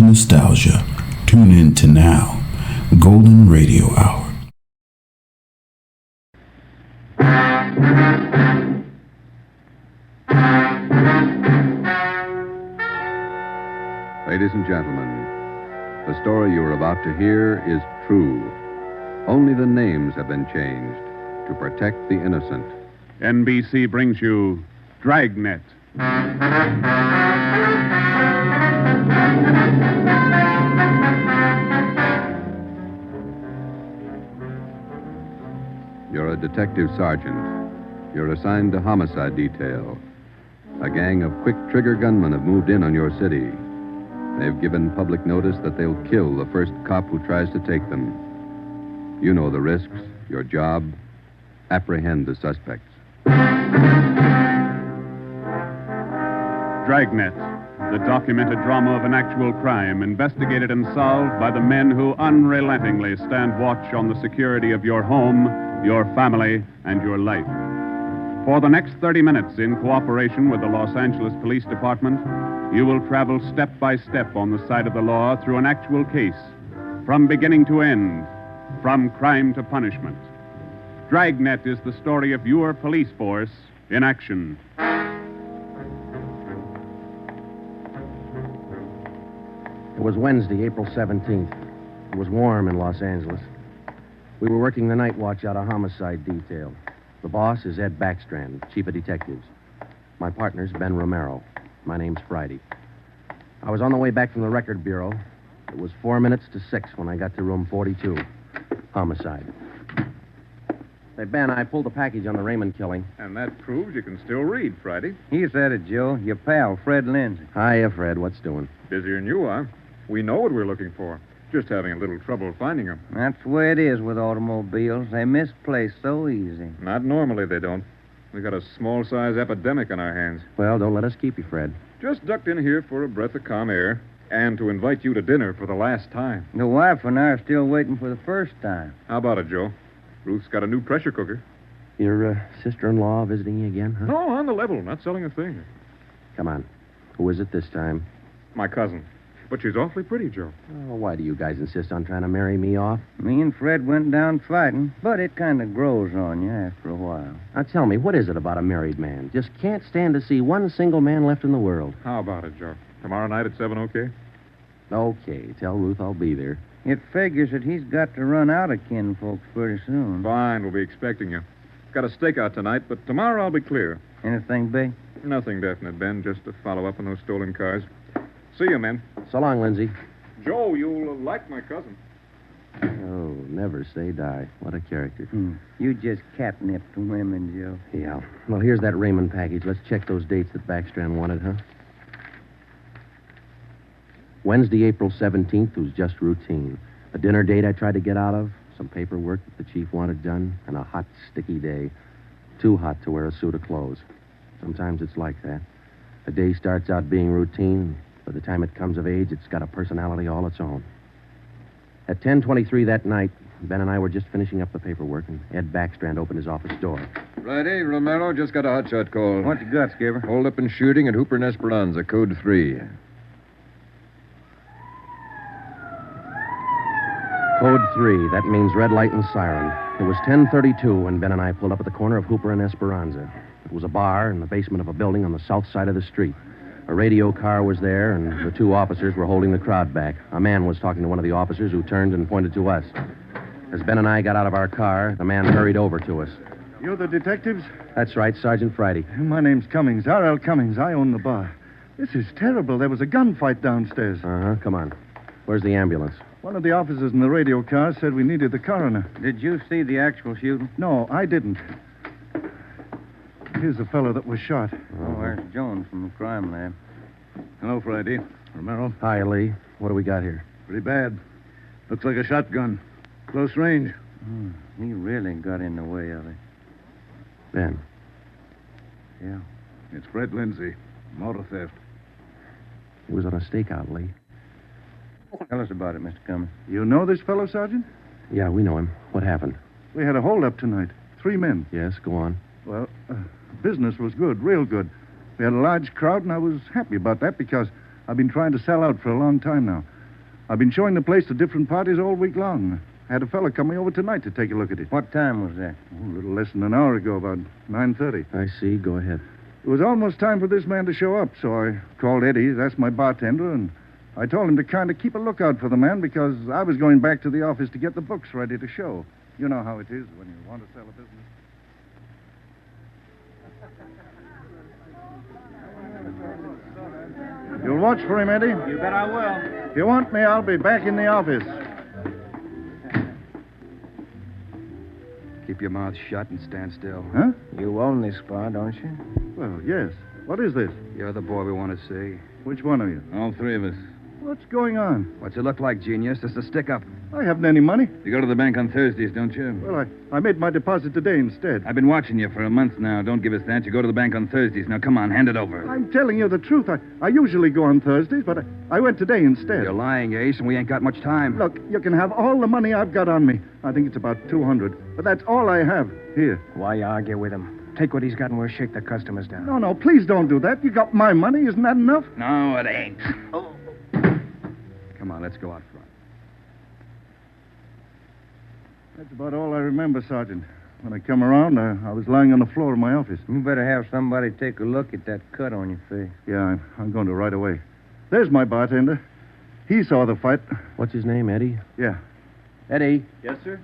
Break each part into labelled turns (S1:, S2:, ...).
S1: nostalgia. Tune in to Now, Golden Radio Hour.
S2: Ladies and gentlemen, the story you are about to hear is true. Only the names have been changed to protect the innocent.
S3: NBC brings you Dragnet.
S2: You're a detective sergeant. You're assigned to homicide detail. A gang of quick-trigger gunmen have moved in on your city. They've given public notice that they'll kill the first cop who tries to take them. You know the risks. Your job, apprehend the suspects.
S3: Dragnet, the documented drama of an actual crime, investigated and solved by the men who unrelentingly stand watch on the security of your home, your family, and your life. For the next 30 minutes, in cooperation with the Los Angeles Police Department, you will travel step by step on the side of the law through an actual case, from beginning to end, from crime to punishment. Dragnet is the story of your police force in action.
S4: It was Wednesday, April 17th. It was warm in Los Angeles. We were working the night watch out of homicide detail. The boss is Ed Backstrand, chief of detectives. My partner's Ben Romero. My name's Friday. I was on the way back from the record bureau. It was 4 minutes to 6 when I got to room 42. Homicide. Say, Ben, I pulled the package on the Raymond killing.
S3: And that proves you can still read, Friday.
S5: He said it, Joe. Your pal, Fred Lindsay.
S4: Hiya, Fred. What's doing?
S6: Busier than you are. We know what we're looking for. Just having a little trouble finding them.
S5: That's the way it is with automobiles. They misplace so easy.
S6: Not normally, they don't. We got a small-size epidemic on our hands.
S4: Well, don't let us keep you, Fred.
S6: Just ducked in here for a breath of calm air and to invite you to dinner for the last time.
S5: The wife and I are still waiting for the first time.
S6: How about it, Joe? Ruth's got a new pressure cooker.
S4: Your sister-in-law visiting you again, huh?
S6: No, on the level. Not selling a thing.
S4: Come on. Who is it this time?
S6: My cousin. But she's awfully pretty, Joe.
S4: Oh, why do you guys insist on trying to marry me off?
S5: Me and Fred went down fighting, but it kind of grows on you after a while.
S4: Now, tell me, what is it about a married man? Just can't stand to see one single man left in the world.
S6: How about it, Joe? Tomorrow night at 7, okay?
S4: Okay, tell Ruth I'll be there.
S5: It figures that he's got to run out of kinfolks pretty soon.
S6: Fine, we'll be expecting you. Got a stakeout tonight, but tomorrow I'll be clear.
S5: Anything big?
S6: Nothing definite, Ben. Just to follow up on those stolen cars. See you, men.
S4: So long, Lindsay.
S6: Joe, you'll like my cousin.
S4: Oh, never say die. What a character.
S5: You just catnipped women, Joe.
S4: Yeah. Well, here's that Raymond package. Let's check those dates that Backstrand wanted, huh? Wednesday, April 17th was just routine. A dinner date I tried to get out of, some paperwork that the chief wanted done, and a hot, sticky day. Too hot to wear a suit of clothes. Sometimes it's like that. A day starts out being routine. By the time it comes of age, it's got a personality all its own. At 10:23 that night, Ben and I were just finishing up the paperwork, and Ed Backstrand opened his office door.
S2: Friday, Romero just got a hotshot call.
S5: What you got, Skipper?
S2: Hold up and shooting at Hooper and Esperanza, code 3.
S4: Code 3, that means red light and siren. It was 10:32 when Ben and I pulled up at the corner of Hooper and Esperanza. It was a bar in the basement of a building on the south side of the street. A radio car was there, and the two officers were holding the crowd back. A man was talking to one of the officers who turned and pointed to us. As Ben and I got out of our car, the man hurried over to us.
S7: You're the detectives?
S4: That's right, Sergeant Friday.
S7: My name's Cummings, R.L. Cummings. I own the bar. This is terrible. There was a gunfight downstairs.
S4: Uh-huh, come on. Where's the ambulance?
S7: One of the officers in the radio car said we needed the coroner.
S5: Did you see the actual shooting?
S7: No, I didn't. Here's the fellow that was shot.
S5: Oh, there's Jones from the crime lab.
S8: Hello, Friday. Romero.
S4: Hi, Lee. What do we got here?
S8: Pretty bad. Looks like a shotgun. Close range.
S5: He really got in the way of it.
S4: Ben.
S5: Yeah.
S8: It's Fred Lindsay. Motor theft.
S4: He was on a stakeout, Lee.
S5: Tell us about it, Mr. Cummings.
S7: You know this fellow, Sergeant?
S4: Yeah, we know him. What happened?
S7: We had a holdup tonight. 3 men.
S4: Yes, go on.
S7: Well, business was good, real good. We had a large crowd, and I was happy about that because I've been trying to sell out for a long time now. I've been showing the place to different parties all week long. I had a fella coming over tonight to take a look at it.
S5: What time was that?
S7: Oh, a little less than an hour ago, about 9:30.
S4: I see. Go ahead.
S7: It was almost time for this man to show up, so I called Eddie, that's my bartender, and I told him to kind of keep a lookout for the man because I was going back to the office to get the books ready to show. You know how it is when you want to sell a business. You'll watch for him, Eddie?
S5: You bet I will.
S7: If you want me, I'll be back in the office.
S9: Keep your mouth shut and stand still.
S7: Huh?
S5: You own this bar, don't you?
S7: Well, yes. What is this?
S9: You're the boy we want to see.
S7: Which one of you?
S8: All three of us.
S7: What's going on?
S9: What's it look like, genius? Just a stick-up.
S7: I haven't any money.
S8: You go to the bank on Thursdays, don't you?
S7: Well, I made my deposit today instead.
S8: I've been watching you for a month now. Don't give us that. You go to the bank on Thursdays. Now, come on, hand it over.
S7: I'm telling you the truth. I usually go on Thursdays, but I went today instead.
S9: You're lying, Ace, and we ain't got much time.
S7: Look, you can have all the money I've got on me. I think it's about 200, but that's all I have. Here.
S5: Why argue with him? Take what he's got and we'll shake the customers down.
S7: No, please don't do that. You got my money. Isn't that enough?
S8: No, it ain't.
S9: Come on, let's go out front.
S7: That's about all I remember, Sergeant. When I come around, I was lying on the floor of my office.
S5: You better have somebody take a look at that cut on your face.
S7: Yeah, I'm going to right away. There's my bartender. He saw the fight.
S4: What's his name, Eddie?
S7: Yeah.
S4: Eddie.
S8: Yes, sir?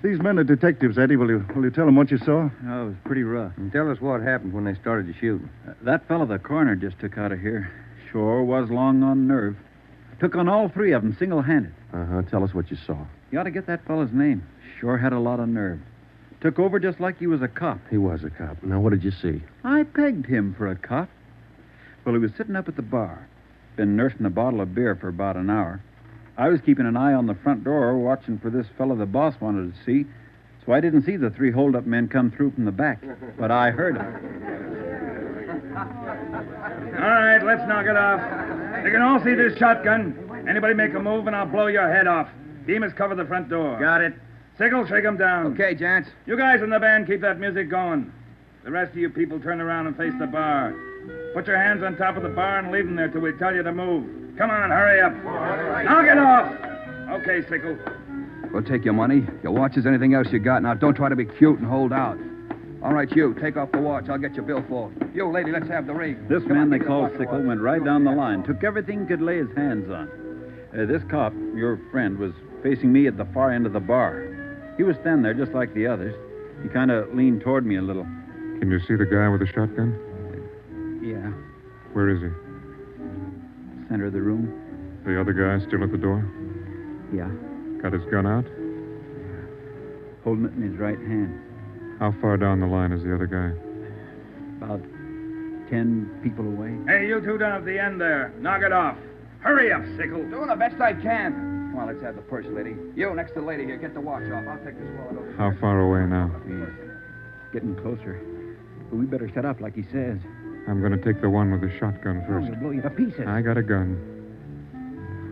S7: These men are detectives, Eddie. Will you tell them what you saw?
S8: Oh, it was pretty rough.
S5: And tell us what happened when they started to shoot.
S8: That fellow the coroner just took out of here sure was long on nerve. Took on all three of them single-handed.
S4: Uh-huh. Tell us what you saw.
S8: You ought to get that fellow's name. Sure had a lot of nerve. Took over just like he was a cop.
S4: He was a cop. Now, what did you see?
S8: I pegged him for a cop. Well, he was sitting up at the bar. Been nursing a bottle of beer for about an hour. I was keeping an eye on the front door, watching for this fellow the boss wanted to see, so I didn't see the three hold-up men come through from the back, but I heard them.
S10: All right, let's knock it off. You can all see this shotgun. Anybody make a move, and I'll blow your head off. Demas, cover the front door.
S5: Got it.
S10: Sickle, shake him down.
S9: Okay, gents.
S10: You guys in the band, keep that music going. The rest of you people turn around and face the bar. Put your hands on top of the bar and leave them there till we tell you to move. Come on, hurry up. Knock it off. Okay, Sickle.
S9: We'll take your money, your watches, anything else you got. Now, don't try to be cute and hold out. All right, you, take off the watch. I'll get your billfold. You, lady, let's have the ring.
S8: This
S9: Come
S8: man
S9: on,
S8: they
S9: give me the
S8: call
S9: watch,
S8: Sickle
S9: boy.
S8: went right down the line, took everything he could lay his hands on. This cop, your friend, was facing me at the far end of the bar. He was standing there just like the others. He kind of leaned toward me a little.
S6: Can you see the guy with the shotgun?
S8: Yeah,
S6: Where is he?
S8: center of the room.
S6: The other guy still at the door?
S8: Yeah,
S6: Got his gun out?
S8: holding it in his right hand.
S6: How far down the line is the other guy?
S8: About 10 people away.
S10: Hey, you two down at the end there. Knock it off. Hurry up, Sickle.
S9: Doing the best I can. Come on, let's have the purse, lady. You, next to the lady here, get the watch off. I'll take this wallet over.
S6: How far away now?
S8: He's getting closer. But we better shut up like he says.
S6: I'm going to take the one with the shotgun
S8: Oh,
S6: first.
S8: he'll blow you to pieces.
S6: I got a gun.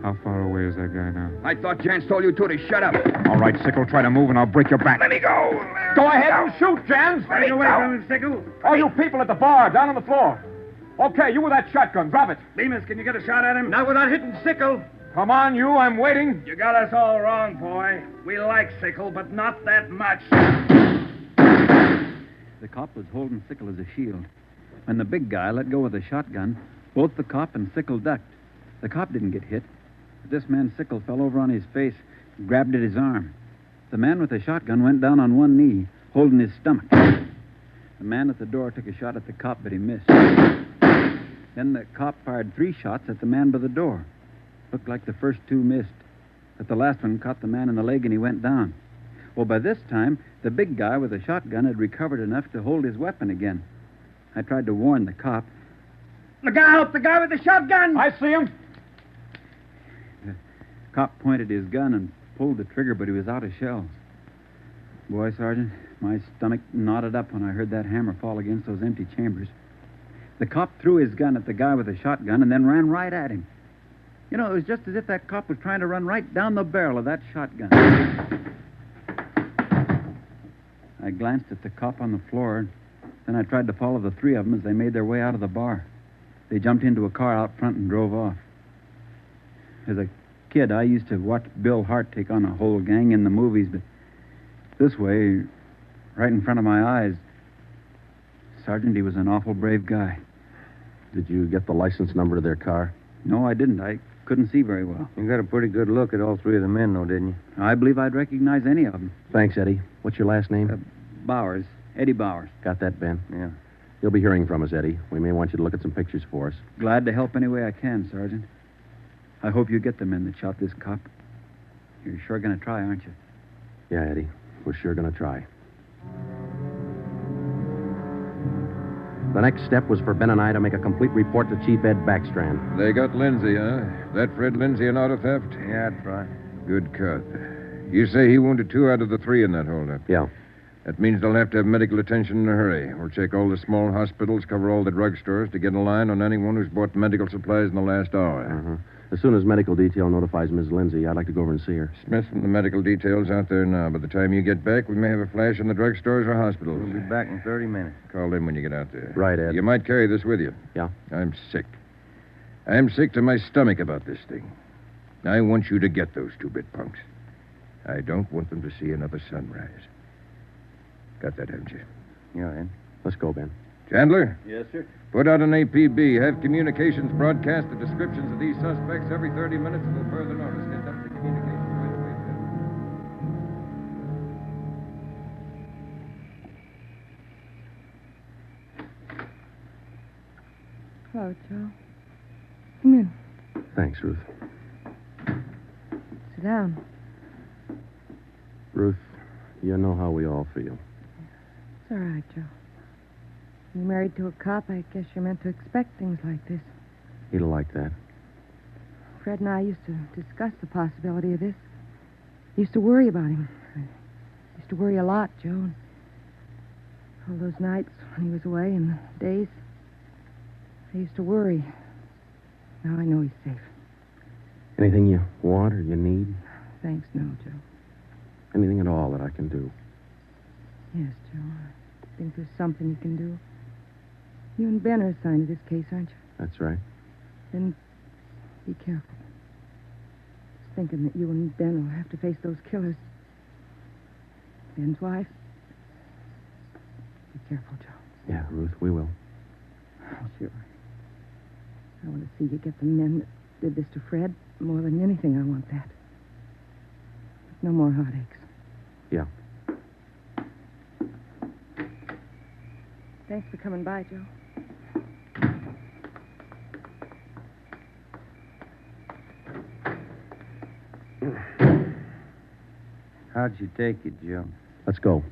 S6: How far away is that guy now?
S9: I thought Jans told you two to shut up.
S6: All right, Sickle, try to move and I'll break your back.
S10: Let me go.
S11: Go ahead and shoot, Jans.
S10: Let me away from him, Sickle.
S11: All you people at the bar, down on the floor. Okay, you with that shotgun, drop it.
S10: Demas, can you get a shot at him?
S5: Not without hitting Sickle.
S11: Come on, you, I'm waiting.
S10: You got us all wrong, boy. We like Sickle, but not that much.
S8: The cop was holding Sickle as a shield. When the big guy let go of the shotgun, both the cop and Sickle ducked. The cop didn't get hit. But this man Sickle fell over on his face, grabbed at his arm. The man with the shotgun went down on one knee, holding his stomach. The man at the door took a shot at the cop, but he missed. Then the cop fired 3 shots at the man by the door. Looked like the first 2 missed, but the last one caught the man in the leg and he went down. Well, by this time, the big guy with the shotgun had recovered enough to hold his weapon again. I tried to warn the cop.
S10: Look out, the guy with the shotgun!
S11: I see him.
S8: The cop pointed his gun and pulled the trigger, but he was out of shells. Boy, Sergeant, my stomach knotted up when I heard that hammer fall against those empty chambers. The cop threw his gun at the guy with the shotgun and then ran right at him. You know, it was just as if that cop was trying to run right down the barrel of that shotgun. I glanced at the cop on the floor, then I tried to follow the 3 of them as they made their way out of the bar. They jumped into a car out front and drove off. As a kid, I used to watch Bill Hart take on a whole gang in the movies, but this way, right in front of my eyes, Sergeant, he was an awful brave guy.
S4: Did you get the license number of their car?
S8: No, I didn't. I couldn't see very well.
S5: You got a pretty good look at all three of the men, though, didn't you?
S8: I believe I'd recognize any of them.
S4: Thanks, Eddie. What's your last name?
S8: Bowers. Eddie Bowers.
S4: Got that, Ben?
S5: Yeah.
S4: You'll be hearing from us, Eddie. We may want you to look at some pictures for us.
S8: Glad to help any way I can, Sergeant. I hope you get the men that shot this cop. You're sure going to try, aren't you?
S4: Yeah, Eddie. We're sure going to try. The next step was for Ben and I to make a complete report to Chief Ed Backstrand.
S12: They got Lindsay, huh? That Fred Lindsay an auto theft?
S5: Yeah, that's right.
S12: Good cut. You say he wounded 2 out of the 3 in that holdup?
S4: Yeah.
S12: That means they'll have to have medical attention in a hurry. We'll check all the small hospitals, cover all the drugstores to get a line on anyone who's bought medical supplies in the last hour.
S4: Uh-huh. As soon as medical detail notifies Miss Lindsay, I'd like to go over and see her.
S12: Smith from the medical detail's out there now. By the time you get back, we may have a flash in the drugstores or hospitals.
S5: We'll be back in 30 minutes.
S12: Call in when you get out there.
S4: Right, Ed.
S12: You might carry this with you.
S4: Yeah?
S12: I'm sick. I'm sick to my stomach about this thing. I want you to get those 2-bit punks. I don't want them to see another sunrise. Got that, haven't you?
S5: Yeah, Ed.
S4: Let's go, Ben.
S12: Chandler?
S8: Yes, sir.
S12: Put out an APB. Have communications broadcast the descriptions of these suspects every 30 minutes until further notice. Get up to communications right away,
S13: Hello, Joe. Come in.
S4: Thanks, Ruth.
S13: Sit down.
S4: Ruth, you know how we all feel.
S13: It's all right, Joe. You're married to a cop. I guess you're meant to expect things like this.
S4: He'll like that.
S13: Fred and I used to discuss the possibility of this. Used to worry about him. I used to worry a lot, Joe. All those nights when he was away and the days, I used to worry. Now I know he's safe.
S4: Anything you want or you need?
S13: Thanks, no, Joe.
S4: Anything at all that I can do?
S13: Yes, Joe. I think there's something you can do. You and Ben are assigned to this case, aren't you?
S4: That's right.
S13: Then be careful. Just thinking that you and Ben will have to face those killers. Ben's wife. Be careful, Joe.
S4: Yeah, Ruth, we will.
S13: Oh, sure. I want to see you get the men that did this to Fred. More than anything, I want that. No more heartaches.
S4: Yeah.
S13: Thanks for coming by, Joe.
S5: How'd you take it, Joe?
S4: Let's go.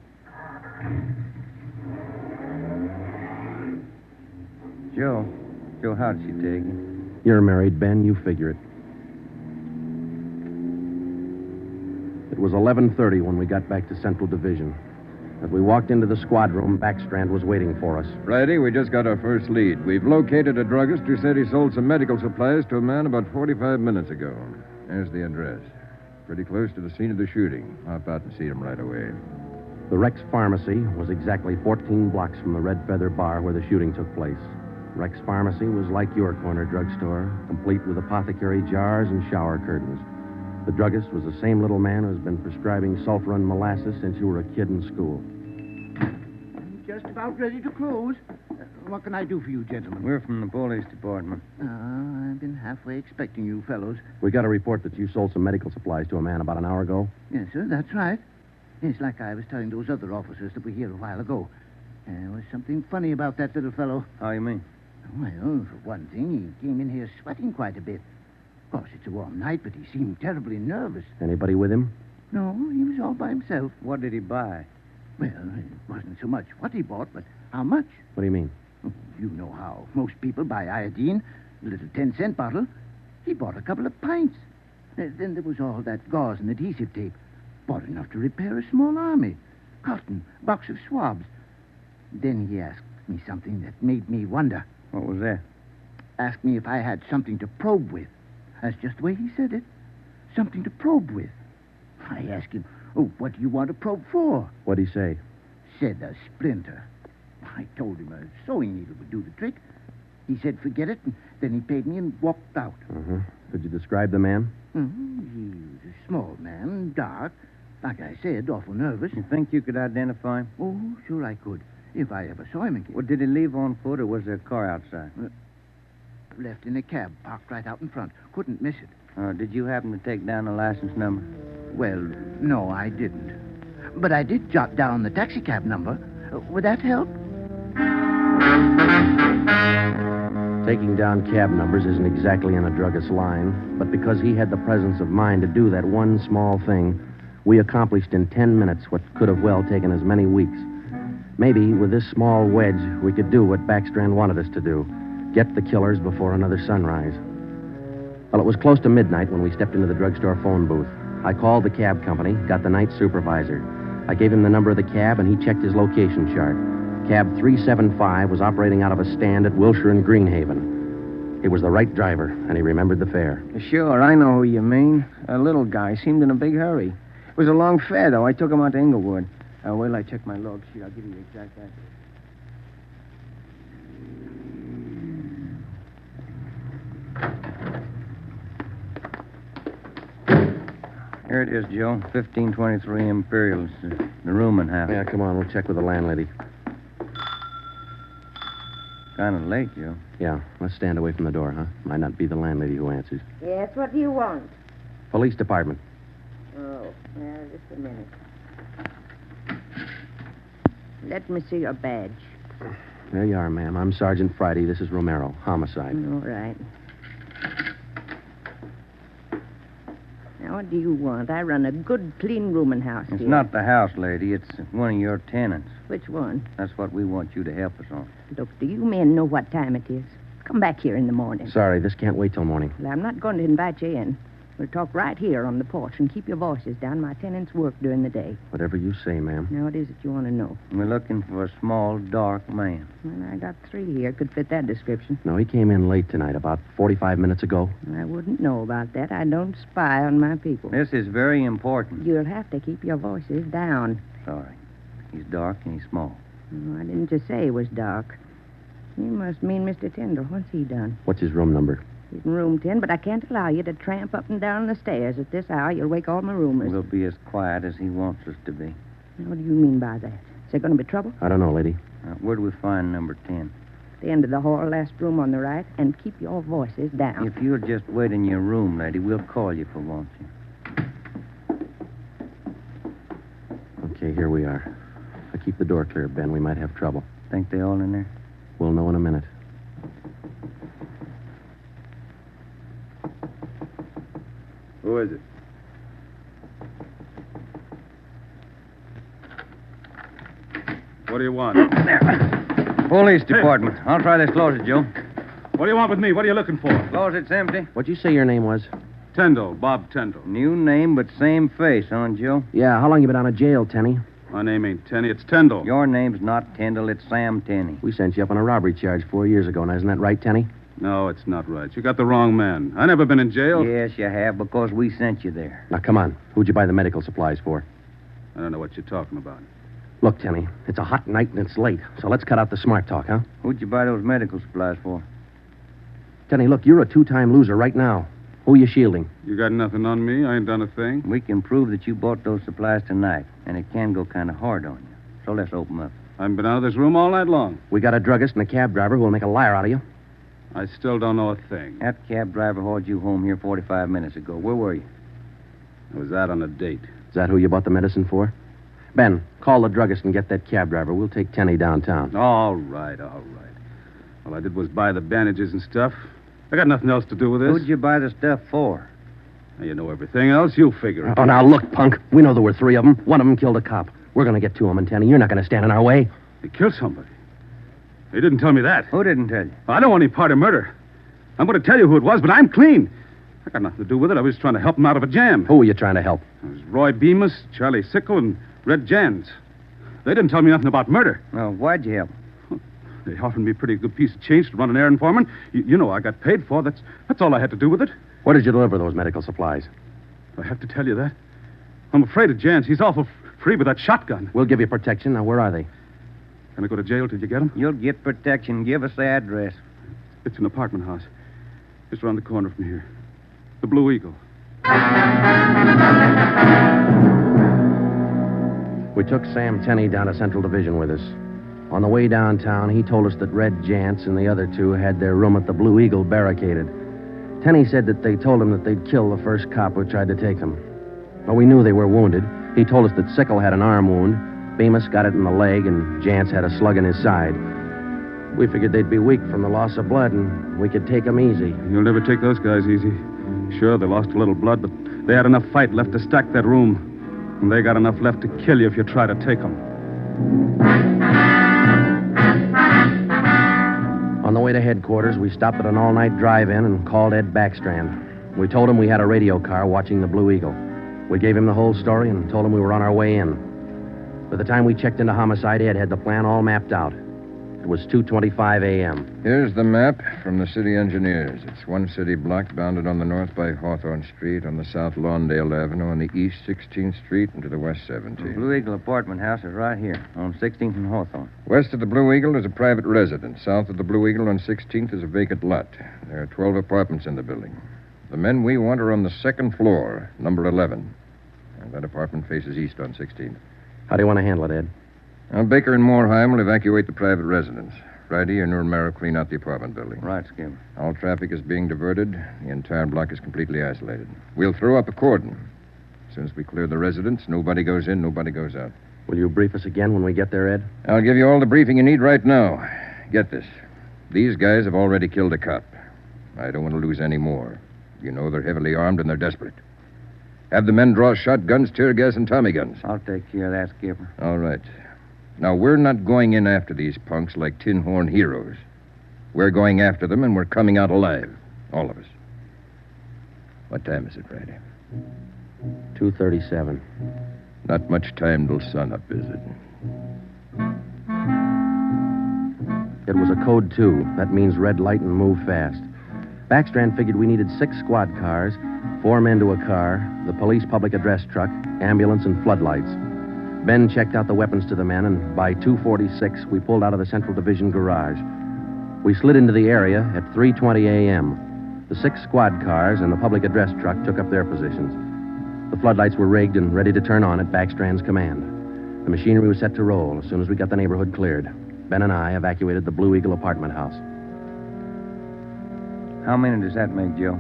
S5: Joe, how'd she take it?
S4: You're married, Ben. You figure it. It was 11:30 when we got back to Central Division. As we walked into the squad room, Backstrand was waiting for us.
S12: Friday, we just got our first lead. We've located a druggist who said he sold some medical supplies to a man about 45 minutes ago. There's the address. Pretty close to the scene of the shooting. Hop out and see him right away.
S4: The Rex Pharmacy was exactly 14 blocks from the Red Feather Bar where the shooting took place. Rex Pharmacy was like your corner drugstore, complete with apothecary jars and shower curtains. The druggist was the same little man who's been prescribing sulfur and molasses since you were a kid in school.
S14: I'm just about ready to close. What can I do for you, gentlemen?
S5: We're from the police department.
S14: I've been halfway expecting you fellows.
S4: We got a report that you sold some medical supplies to a man about an hour ago.
S14: Yes, sir, that's right. It's like I was telling those other officers that were here a while ago. There was something funny about that little fellow.
S5: How you mean?
S14: Well, for one thing, he came in here sweating quite a bit. Of course, it's a warm night, but he seemed terribly nervous.
S4: Anybody with him?
S14: No, he was all by himself.
S5: What did he buy?
S14: Well, it wasn't so much what he bought, but how much.
S4: What do you mean?
S14: Oh, you know how most people buy iodine, a little 10-cent bottle. He bought a couple of pints. Then there was all that gauze and adhesive tape. Bought enough to repair a small army. Cotton, box of swabs. Then he asked me something that made me wonder.
S5: What was that?
S14: Asked me if I had something to probe with. That's just the way he said it. Something to probe with. I asked him, what do you want to probe for?
S4: What'd he say?
S14: Said a splinter. I told him a sewing needle would do the trick. He said, forget it, and then he paid me and walked out.
S4: Uh-huh. Could you describe the man?
S14: He was a small man, dark. Like I said, awful nervous.
S5: You think you could identify him?
S14: Oh, sure I could, if I ever saw him again.
S5: Well, did he leave on foot, or was there a car outside?
S14: Left in a cab, parked right out in front. Couldn't miss it.
S5: Did you happen to take down the license number?
S14: Well, no, I didn't. But I did jot down the taxicab number. Would that help?
S4: Taking down cab numbers isn't exactly in a druggist's line, but because he had the presence of mind to do that one small thing, we accomplished in 10 minutes what could have well taken as many weeks. Maybe with this small wedge, we could do what Backstrand wanted us to do. Get the killers before another sunrise. Well, it was close to midnight when we stepped into the drugstore phone booth. I called the cab company, got the night supervisor. I gave him the number of the cab, and he checked his location chart. Cab 375 was operating out of a stand at Wilshire and Greenhaven. It was the right driver, and he remembered the fare.
S5: Sure, I know who you mean. A little guy. Seemed in a big hurry. It was a long fare, though. I took him out to Inglewood. Wait till I check my log sheet. I'll give you the exact address. Here it is, Joe. 1523 Imperial. It's the room and half.
S4: Yeah, come on. We'll check with the landlady.
S5: Kind of late, Joe.
S4: Yeah, let's stand away from the door, huh? Might not be the landlady who answers.
S15: Yes, what do you want?
S4: Police department.
S15: Oh, now, just a minute. Let me see your badge.
S4: There you are, ma'am. I'm Sergeant Friday. This is Romero. Homicide.
S15: All right. Now, what do you want? I run a good, clean rooming house
S5: It's
S15: here.
S5: not the house, lady. It's one of your tenants.
S15: Which one?
S5: That's what we want you to help us on.
S15: Look, do you men know what time it is? Come back here in the morning.
S4: Sorry, this can't wait till morning.
S15: Well, I'm not going to invite you in. We'll talk right here on the porch and keep your voices down. My tenants work during the day.
S4: Whatever you say, ma'am.
S15: Now, what is it you want to know?
S5: We're looking for a small, dark man.
S15: Well, I got 3 here. Could fit that description.
S4: No, he came in late tonight, about 45 minutes ago.
S15: I wouldn't know about that. I don't spy on my people.
S5: This is very important.
S15: You'll have to keep your voices down.
S5: Sorry. He's dark and he's small.
S15: Oh, I didn't just say he was dark. You must mean Mr. Tyndall. What's he done?
S4: What's his room number?
S15: He's in room 10, but I can't allow you to tramp up and down the stairs at this hour. You'll wake all my roomers.
S5: We'll be as quiet as he wants us to be.
S15: Now, what do you mean by that? Is there going to be trouble?
S4: I don't know, lady.
S5: Where do we find number 10?
S15: The end of the hall, last room on the right, and keep your voices down.
S5: If you'll just wait in your room, lady, we'll call you if we want you.
S4: Okay, here we are. If I keep the door clear, Ben, we might have trouble.
S5: Think they all in there?
S4: We'll know in a minute.
S3: Who is it? What do you want?
S5: Police department. I'll try this closet, Joe.
S3: What do you want with me? What are you looking for?
S5: Closet's empty.
S4: What'd you say your name was?
S3: Tyndall, Bob Tyndall.
S5: New name, but same face, huh, Joe?
S4: Yeah, how long you been out of jail, Tenny?
S3: My name ain't Tenney, it's Tyndall.
S5: Your name's not Tyndall, it's Sam Tenney.
S4: We sent you up on a robbery charge 4 years ago. Now, isn't that right, Tenny?
S3: No, it's not right. You got the wrong man. I never been in jail.
S5: Yes, you have, because we sent you there.
S4: Now, come on. Who'd you buy the medical supplies for?
S3: I don't know what you're talking about.
S4: Look, Tenny, it's a hot night and it's late, so let's cut out the smart talk, huh?
S5: Who'd you buy those medical supplies for?
S4: Tenny, look, you're a 2-time loser right now. Who are you shielding?
S3: You got nothing on me. I ain't done a thing.
S5: We can prove that you bought those supplies tonight, and it can go kind of hard on you. So let's open up.
S3: I haven't been out of this room all night long.
S4: We got a druggist and a cab driver who will make a liar out of you.
S3: I still don't know a thing.
S5: That cab driver hauled you home here 45 minutes ago. Where were you?
S3: I was out on a date.
S4: Is that who you bought the medicine for? Ben, call the druggist and get that cab driver. We'll take Tenny downtown.
S3: All right, all right. All I did was buy the bandages and stuff. I got nothing else to do with this.
S5: Who'd you buy the stuff for?
S3: Now, you know everything else. You figure it.
S4: Oh, now, look, punk. We know there were 3 of them. One of them killed a cop. We're going to get to him, and Tenny, you're not going to stand in our way.
S3: They killed somebody. They didn't tell me that.
S5: Who didn't tell you?
S3: I don't want any part of murder. I'm going to tell you who it was, but I'm clean. I got nothing to do with it. I was trying to help him out of a jam.
S4: Who were you trying to help?
S3: It was Roy Bemis, Charlie Sickle, and Red Jans. They didn't tell me nothing about murder.
S5: Well, why'd you help?
S3: They offered me a pretty good piece of change to run an errand for them. You know I got paid for. That's all I had to do with it.
S4: Where did you deliver those medical supplies?
S3: I have to tell you that. I'm afraid of Jans. He's awful free with that shotgun.
S4: We'll give you protection. Now, where are they?
S3: Can I go to jail till you get them?
S5: You'll get protection. Give us the address.
S16: It's an apartment house. Just around the corner from here. The Blue Eagle.
S4: We took Sam Tenney down to Central Division with us. On the way downtown, he told us that Red Jantz and the other two had their room at the Blue Eagle barricaded. Tenney said that they told him that they'd kill the first cop who tried to take them. But we knew they were wounded. He told us that Sickle had an arm wound, Bemis got it in the leg, and Jantz had a slug in his side. We figured they'd be weak from the loss of blood, and we could take them easy.
S16: You'll never take those guys easy. Sure, they lost a little blood, but they had enough fight left to stack that room. And they got enough left to kill you if you try to take them.
S4: On the way to headquarters, we stopped at an all-night drive-in and called Ed Backstrand. We told him we had a radio car watching the Blue Eagle. We gave him the whole story and told him we were on our way in. By the time we checked into homicide, Ed had the plan all mapped out. It was 2:25 a.m.
S12: Here's the map from the city engineers. It's one city block bounded on the north by Hawthorne Street, on the south Lawndale Avenue, on the east 16th Street, and to the west 17th.
S5: The Blue Eagle apartment house is right here, on 16th and Hawthorne.
S12: West of the Blue Eagle is a private residence. South of the Blue Eagle on 16th is a vacant lot. There are 12 apartments in the building. The men we want are on the second floor, number 11. And that apartment faces east on 16th.
S4: How do you want to handle it, Ed?
S12: Now, Baker and Moorheim will evacuate the private residence. Friday, and Nuremberg clean out the apartment building.
S5: Right, Skip.
S12: All traffic is being diverted. The entire block is completely isolated. We'll throw up a cordon. As soon as we clear the residence, nobody goes in, nobody goes out.
S4: Will you brief us again when we get there, Ed?
S12: I'll give you all the briefing you need right now. Get this. These guys have already killed a cop. I don't want to lose any more. You know they're heavily armed and they're desperate. Have the men draw shotguns, tear gas, and Tommy guns.
S5: I'll take care of that, Skipper.
S12: All right. Now, we're not going in after these punks like tin horn heroes. We're going after them, and we're coming out alive. All of us. What time is it, Friday?
S4: 2:37.
S12: Not much time till sunup, is it?
S4: It was a code 2. That means red light and move fast. Backstrand figured we needed 6 squad cars, 4 men to a car, the police public address truck, ambulance, and floodlights. Ben checked out the weapons to the men, and by 2:46, we pulled out of the Central Division garage. We slid into the area at 3:20 a.m. The 6 squad cars and the public address truck took up their positions. The floodlights were rigged and ready to turn on at Backstrand's command. The machinery was set to roll as soon as we got the neighborhood cleared. Ben and I evacuated the Blue Eagle apartment house.
S5: How many does that make, Joe?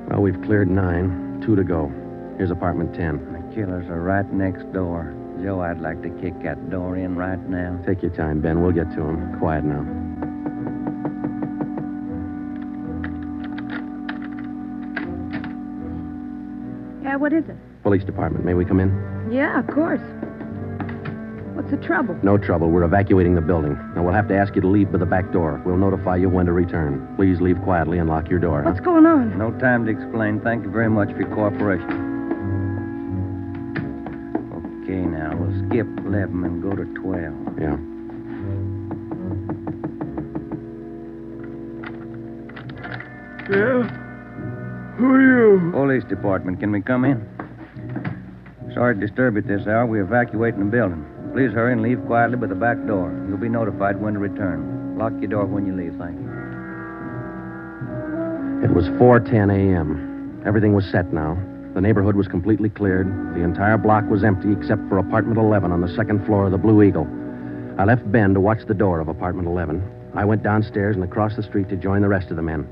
S4: Well, we've cleared 9. 2 to go. Here's apartment 10.
S5: The killers are right next door. Joe, I'd like to kick that door in right now.
S4: Take your time, Ben. We'll get to him. Quiet now.
S13: Yeah, what is it?
S4: Police department. May we come in?
S13: Yeah, of course. What's the trouble?
S4: No trouble. We're evacuating the building. Now, we'll have to ask you to leave by the back door. We'll notify you when to return. Please leave quietly and lock your door.
S13: What's going on?
S5: No time to explain. Thank you very much for your cooperation. Okay, now, we'll skip 11 and go to 12.
S4: Yeah.
S5: Yeah? Who are you? Police department. Can we come in? Sorry to disturb you at this hour. We're evacuating the building. Please hurry and leave quietly by the back door. You'll be notified when to return. Lock your door when you leave, thank you.
S4: It was 4:10 a.m. Everything was set now. The neighborhood was completely cleared. The entire block was empty except for apartment 11 on the second floor of the Blue Eagle. I left Ben to watch the door of apartment 11. I went downstairs and across the street to join the rest of the men.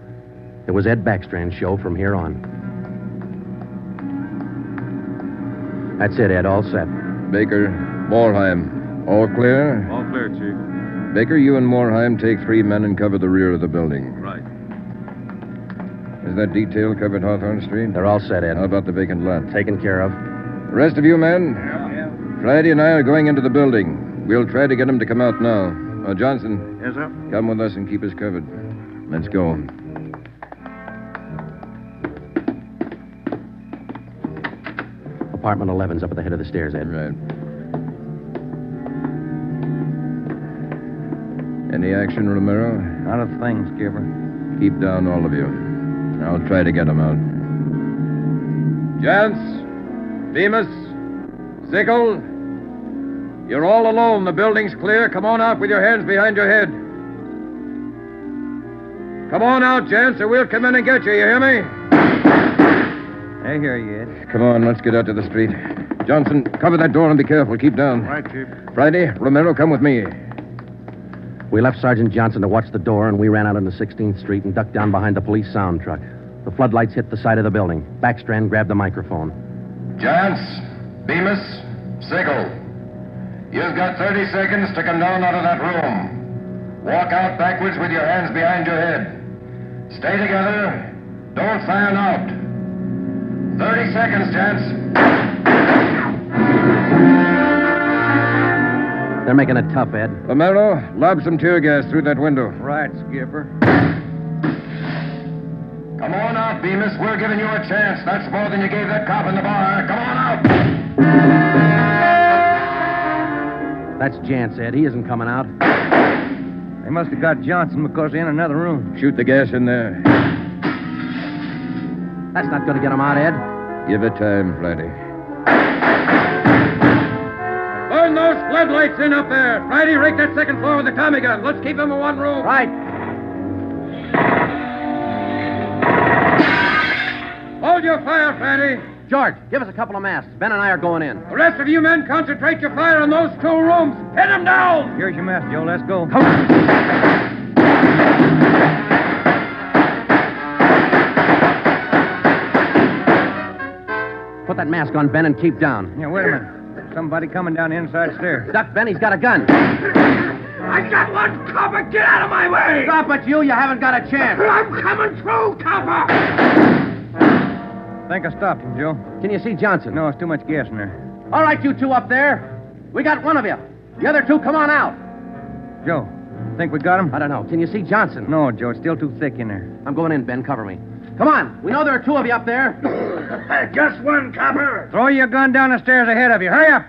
S4: It was Ed Backstrand's show from here on. That's it, Ed. All set.
S12: Baker, Moorheim, all clear?
S16: All clear, Chief.
S12: Baker, you and Moorheim take 3 men and cover the rear of the building.
S16: Right.
S12: Is that detail covered Hawthorne Street?
S4: They're all set, Ed.
S12: How about the vacant lot?
S4: Taken care of.
S12: The rest of you men? Yeah. Friday and I are going into the building. We'll try to get him to come out now. Johnson.
S7: Yes, sir?
S12: Come with us and keep us covered. Let's go.
S4: Apartment 11's up at the head of the stairs, Ed.
S12: Right. Any action, Romero?
S5: Not a thing, Skipper.
S12: Keep down, all of you. I'll try to get them out. Jantz, Bemis, Sickle, you're all alone. The building's clear. Come on out with your hands behind your head. Come on out, gents, or we'll come in and get you. You hear me?
S5: I hear you, Ed.
S12: Come on, let's get out to the street. Johnson, cover that door and be careful. Keep down.
S7: Right, Chief.
S12: Friday, Romero, come with me.
S4: We left Sergeant Johnson to watch the door, and we ran out into 16th Street and ducked down behind the police sound truck. The floodlights hit the side of the building. Backstrand grabbed the microphone.
S17: Giants, Bemis, Sigel. You've got 30 seconds to come down out of that room. Walk out backwards with your hands behind your head. Stay together. Don't fan out. 30 seconds, gents.
S4: They're making it tough, Ed.
S12: Romero, lob some tear gas through that window.
S5: Right, Skipper.
S17: Come on out, Bemis. We're giving you a chance. That's more than you gave that cop in the bar. Come on out.
S4: That's Jance, Ed. He isn't coming out.
S5: They must have got Johnson because they're in another room.
S12: Shoot the gas in there.
S4: That's not going to get him out, Ed.
S12: Give it time, Friday.
S9: Burn those floodlights in up there. Friday, rake that second floor with the Tommy gun. Let's keep them in one room.
S4: Right.
S9: Hold your fire, Friday.
S4: George, give us a couple of masks. Ben and I are going in.
S9: The rest of you men concentrate your fire on those 2 rooms. Hit them down.
S5: Here's your mask, Joe. Let's go.
S4: Put that mask on, Ben, and keep down.
S5: Yeah, wait a minute. Somebody coming down the inside stairs.
S4: Duck, Ben. He's got a gun.
S9: I got one, copper. Get out of my way.
S4: Stop it, you. You haven't got a chance.
S9: I'm coming through, copper.
S5: Think I stopped him, Joe.
S4: Can you see Johnson?
S5: No, it's too much gas in there.
S4: All right, you 2 up there. We got one of you. The other 2, come on out.
S5: Joe, think we got him?
S4: I don't know. Can you see Johnson?
S5: No, Joe. It's still too thick in there.
S4: I'm going in, Ben. Cover me. Come on. We know there are 2 of you up there.
S9: Just one, copper.
S5: Throw your gun down the stairs ahead of you. Hurry up.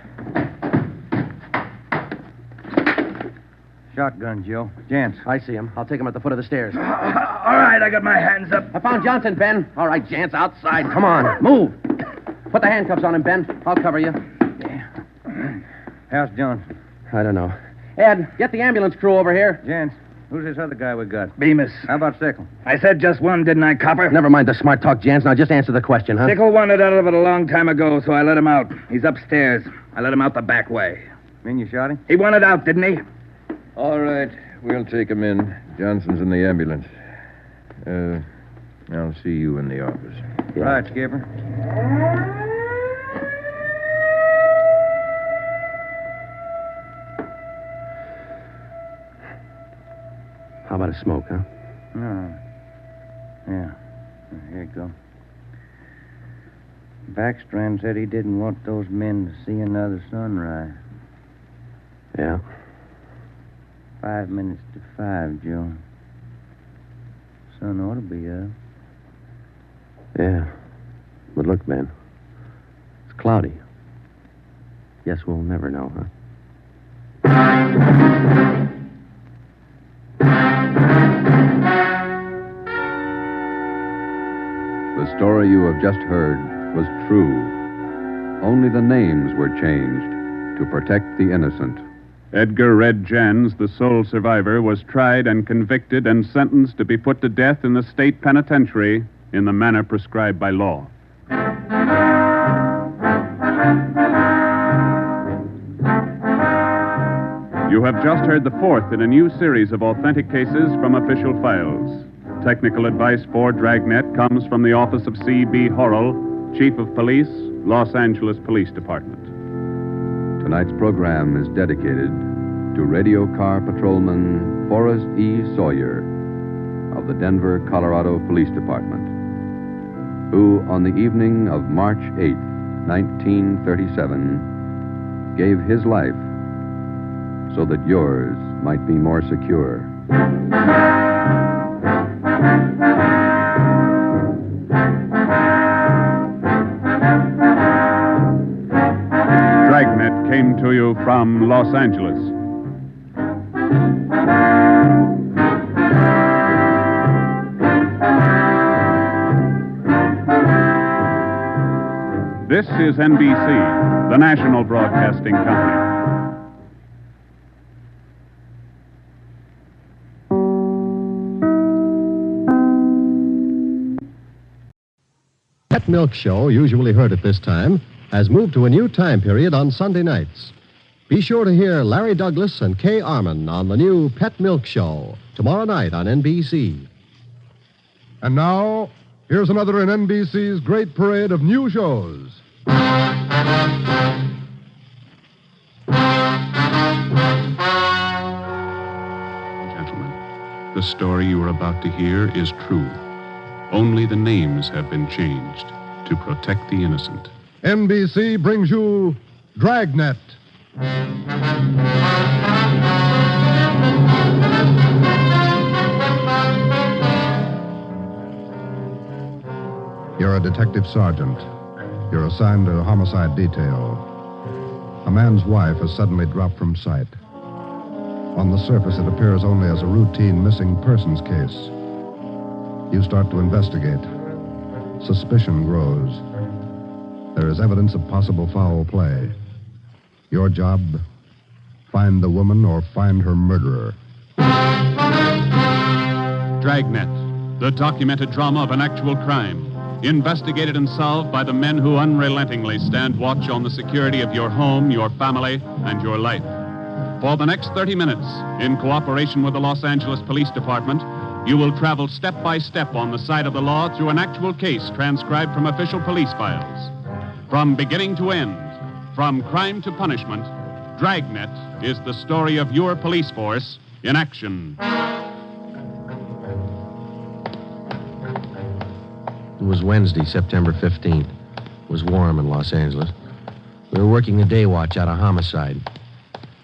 S5: Shotgun, Joe. Jance.
S4: I see him. I'll take him at the foot of the stairs.
S9: All right, I got my hands up.
S4: I found Johnson, Ben. All right, Jance, outside. Come on. Move. Put the handcuffs on him, Ben. I'll cover you.
S5: How's Johnson?
S4: I don't know. Ed, get the ambulance crew over here.
S5: Jance, who's this other guy we got?
S10: Bemis.
S5: How about Sickle?
S10: I said just one, didn't I, copper?
S4: Never mind the smart talk, Jance. Now just answer the question, huh?
S10: Sickle wanted out of it a long time ago, so I let him out. He's upstairs. I let him out the back way.
S5: Mean you shot him?
S10: He wanted out, didn't he?
S12: All right. We'll take him in. Johnson's in the ambulance. I'll see you in the office.
S5: Yeah. Right, Skipper.
S4: How about a smoke, huh?
S5: No. Yeah. Here you go. Backstrand said he didn't want those men to see another sunrise.
S4: Yeah.
S5: 5 minutes to 5, Joe. Sun ought to be up.
S4: Yeah. But look, Ben. It's cloudy. Guess we'll never know, huh?
S2: The story you have just heard was true. Only the names were changed to protect the innocent.
S3: Edgar Red Jans, the sole survivor, was tried and convicted and sentenced to be put to death in the state penitentiary in the manner prescribed by law. You have just heard the 4th in a new series of authentic cases from official files. Technical advice for Dragnet comes from the office of C.B. Horrell, Chief of Police, Los Angeles Police Department.
S2: Tonight's program is dedicated to radio car patrolman Forrest E. Sawyer of the Denver, Colorado Police Department, who on the evening of March 8, 1937, gave his life so that yours might be more secure.
S3: Dragnet came to you from Los Angeles. This is NBC, the national broadcasting company.
S18: Milk Show, usually heard at this time, has moved to a new time period on Sunday nights. Be sure to hear Larry Douglas and Kay Arman on the new Pet Milk Show tomorrow night on NBC.
S19: And now, here's another in NBC's great parade of new shows.
S3: Gentlemen, the story you are about to hear is true. Only the names have been changed to protect the innocent.
S19: NBC brings you Dragnet. You're a detective sergeant. You're assigned to a homicide detail. A man's wife has suddenly dropped from sight. On the surface, it appears only as a routine missing persons case. You start to investigate. Suspicion grows. There is evidence of possible foul play. Your job, find the woman or find her murderer.
S3: Dragnet, the documented drama of an actual crime. Investigated and solved by the men who unrelentingly stand watch on the security of your home, your family, and your life. For the next 30 minutes, in cooperation with the Los Angeles Police Department, you will travel step by step on the side of the law through an actual case transcribed from official police files. From beginning to end, from crime to punishment, Dragnet is the story of your police force in action.
S4: It was Wednesday, September 15th. It was warm in Los Angeles. We were working the day watch out of homicide.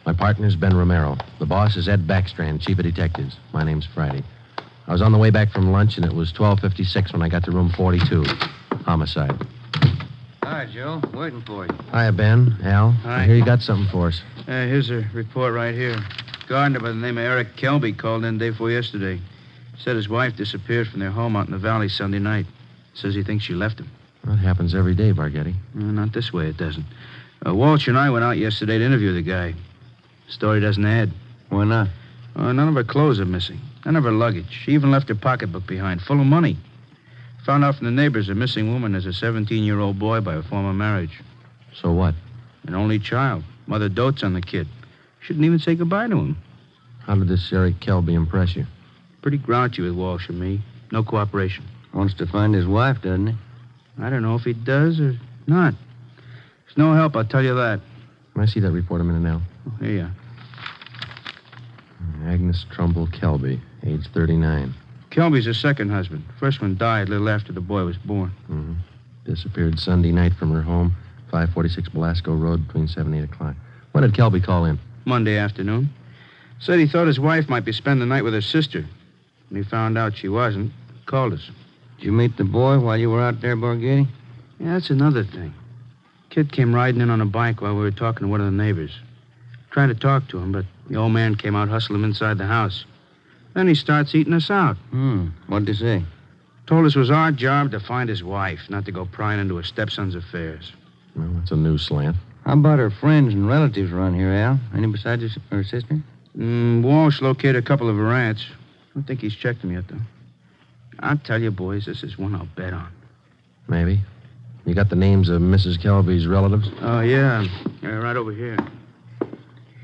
S4: My partner's Ben Romero. The boss is Ed Backstrand, chief of detectives. My name's Friday. I was on the way back from lunch, and it was 12:56 when I got to room 42. Homicide.
S5: Hi, Joe. Waiting for you.
S4: Hiya, Ben. Al.
S8: Hi.
S4: I hear you got something for us.
S8: Here's a report right here. Gardener by the name of Eric Kelby called in day before yesterday. Said his wife disappeared from their home out in the valley Sunday night. Says he thinks she left him.
S4: That happens every day, Barghetti.
S8: Not this way, it doesn't. Walsh and I went out yesterday to interview the guy. Story doesn't add.
S5: Why not?
S8: None of her clothes are missing. None of her luggage. She even left her pocketbook behind, full of money. Found out from the neighbors the missing woman is a 17-year-old boy by a former marriage.
S4: So what?
S8: An only child. Mother dotes on the kid. Shouldn't even say goodbye to him.
S4: How did this Eric Kelby impress you?
S8: Pretty grouchy with Walsh and me. No cooperation.
S5: Wants to find his wife, doesn't he?
S8: I don't know if he does or not. There's no help, I'll tell you that.
S4: Can I see that report a minute now?
S8: Oh, here you are.
S4: Agnes Trumbull Kelby, age 39.
S8: Kelby's her second husband. First one died a little after the boy was born.
S4: Mm-hmm. Disappeared Sunday night from her home, 546 Belasco Road, between 7 and 8 o'clock. When did Kelby call in?
S8: Monday afternoon. Said he thought his wife might be spending the night with her sister. When he found out she wasn't, he called us.
S5: Did you meet the boy while you were out there, Borghetti?
S8: Yeah, that's another thing. Kid came riding in on a bike while we were talking to one of the neighbors. Tried to talk to him, but the old man came out, hustled him inside the house. Then he starts eating us out.
S5: What'd he say?
S8: Told us it was our job to find his wife, not to go prying into his stepson's affairs.
S4: Well, that's a new slant.
S5: How about her friends and relatives around here, Al? Any besides her sister?
S8: Walsh located a couple of her aunts. I don't think he's checked them yet, though. I'll tell you, boys, this is one I'll bet on.
S4: Maybe. You got the names of Mrs. Kelby's relatives?
S8: Oh, yeah. Right over here.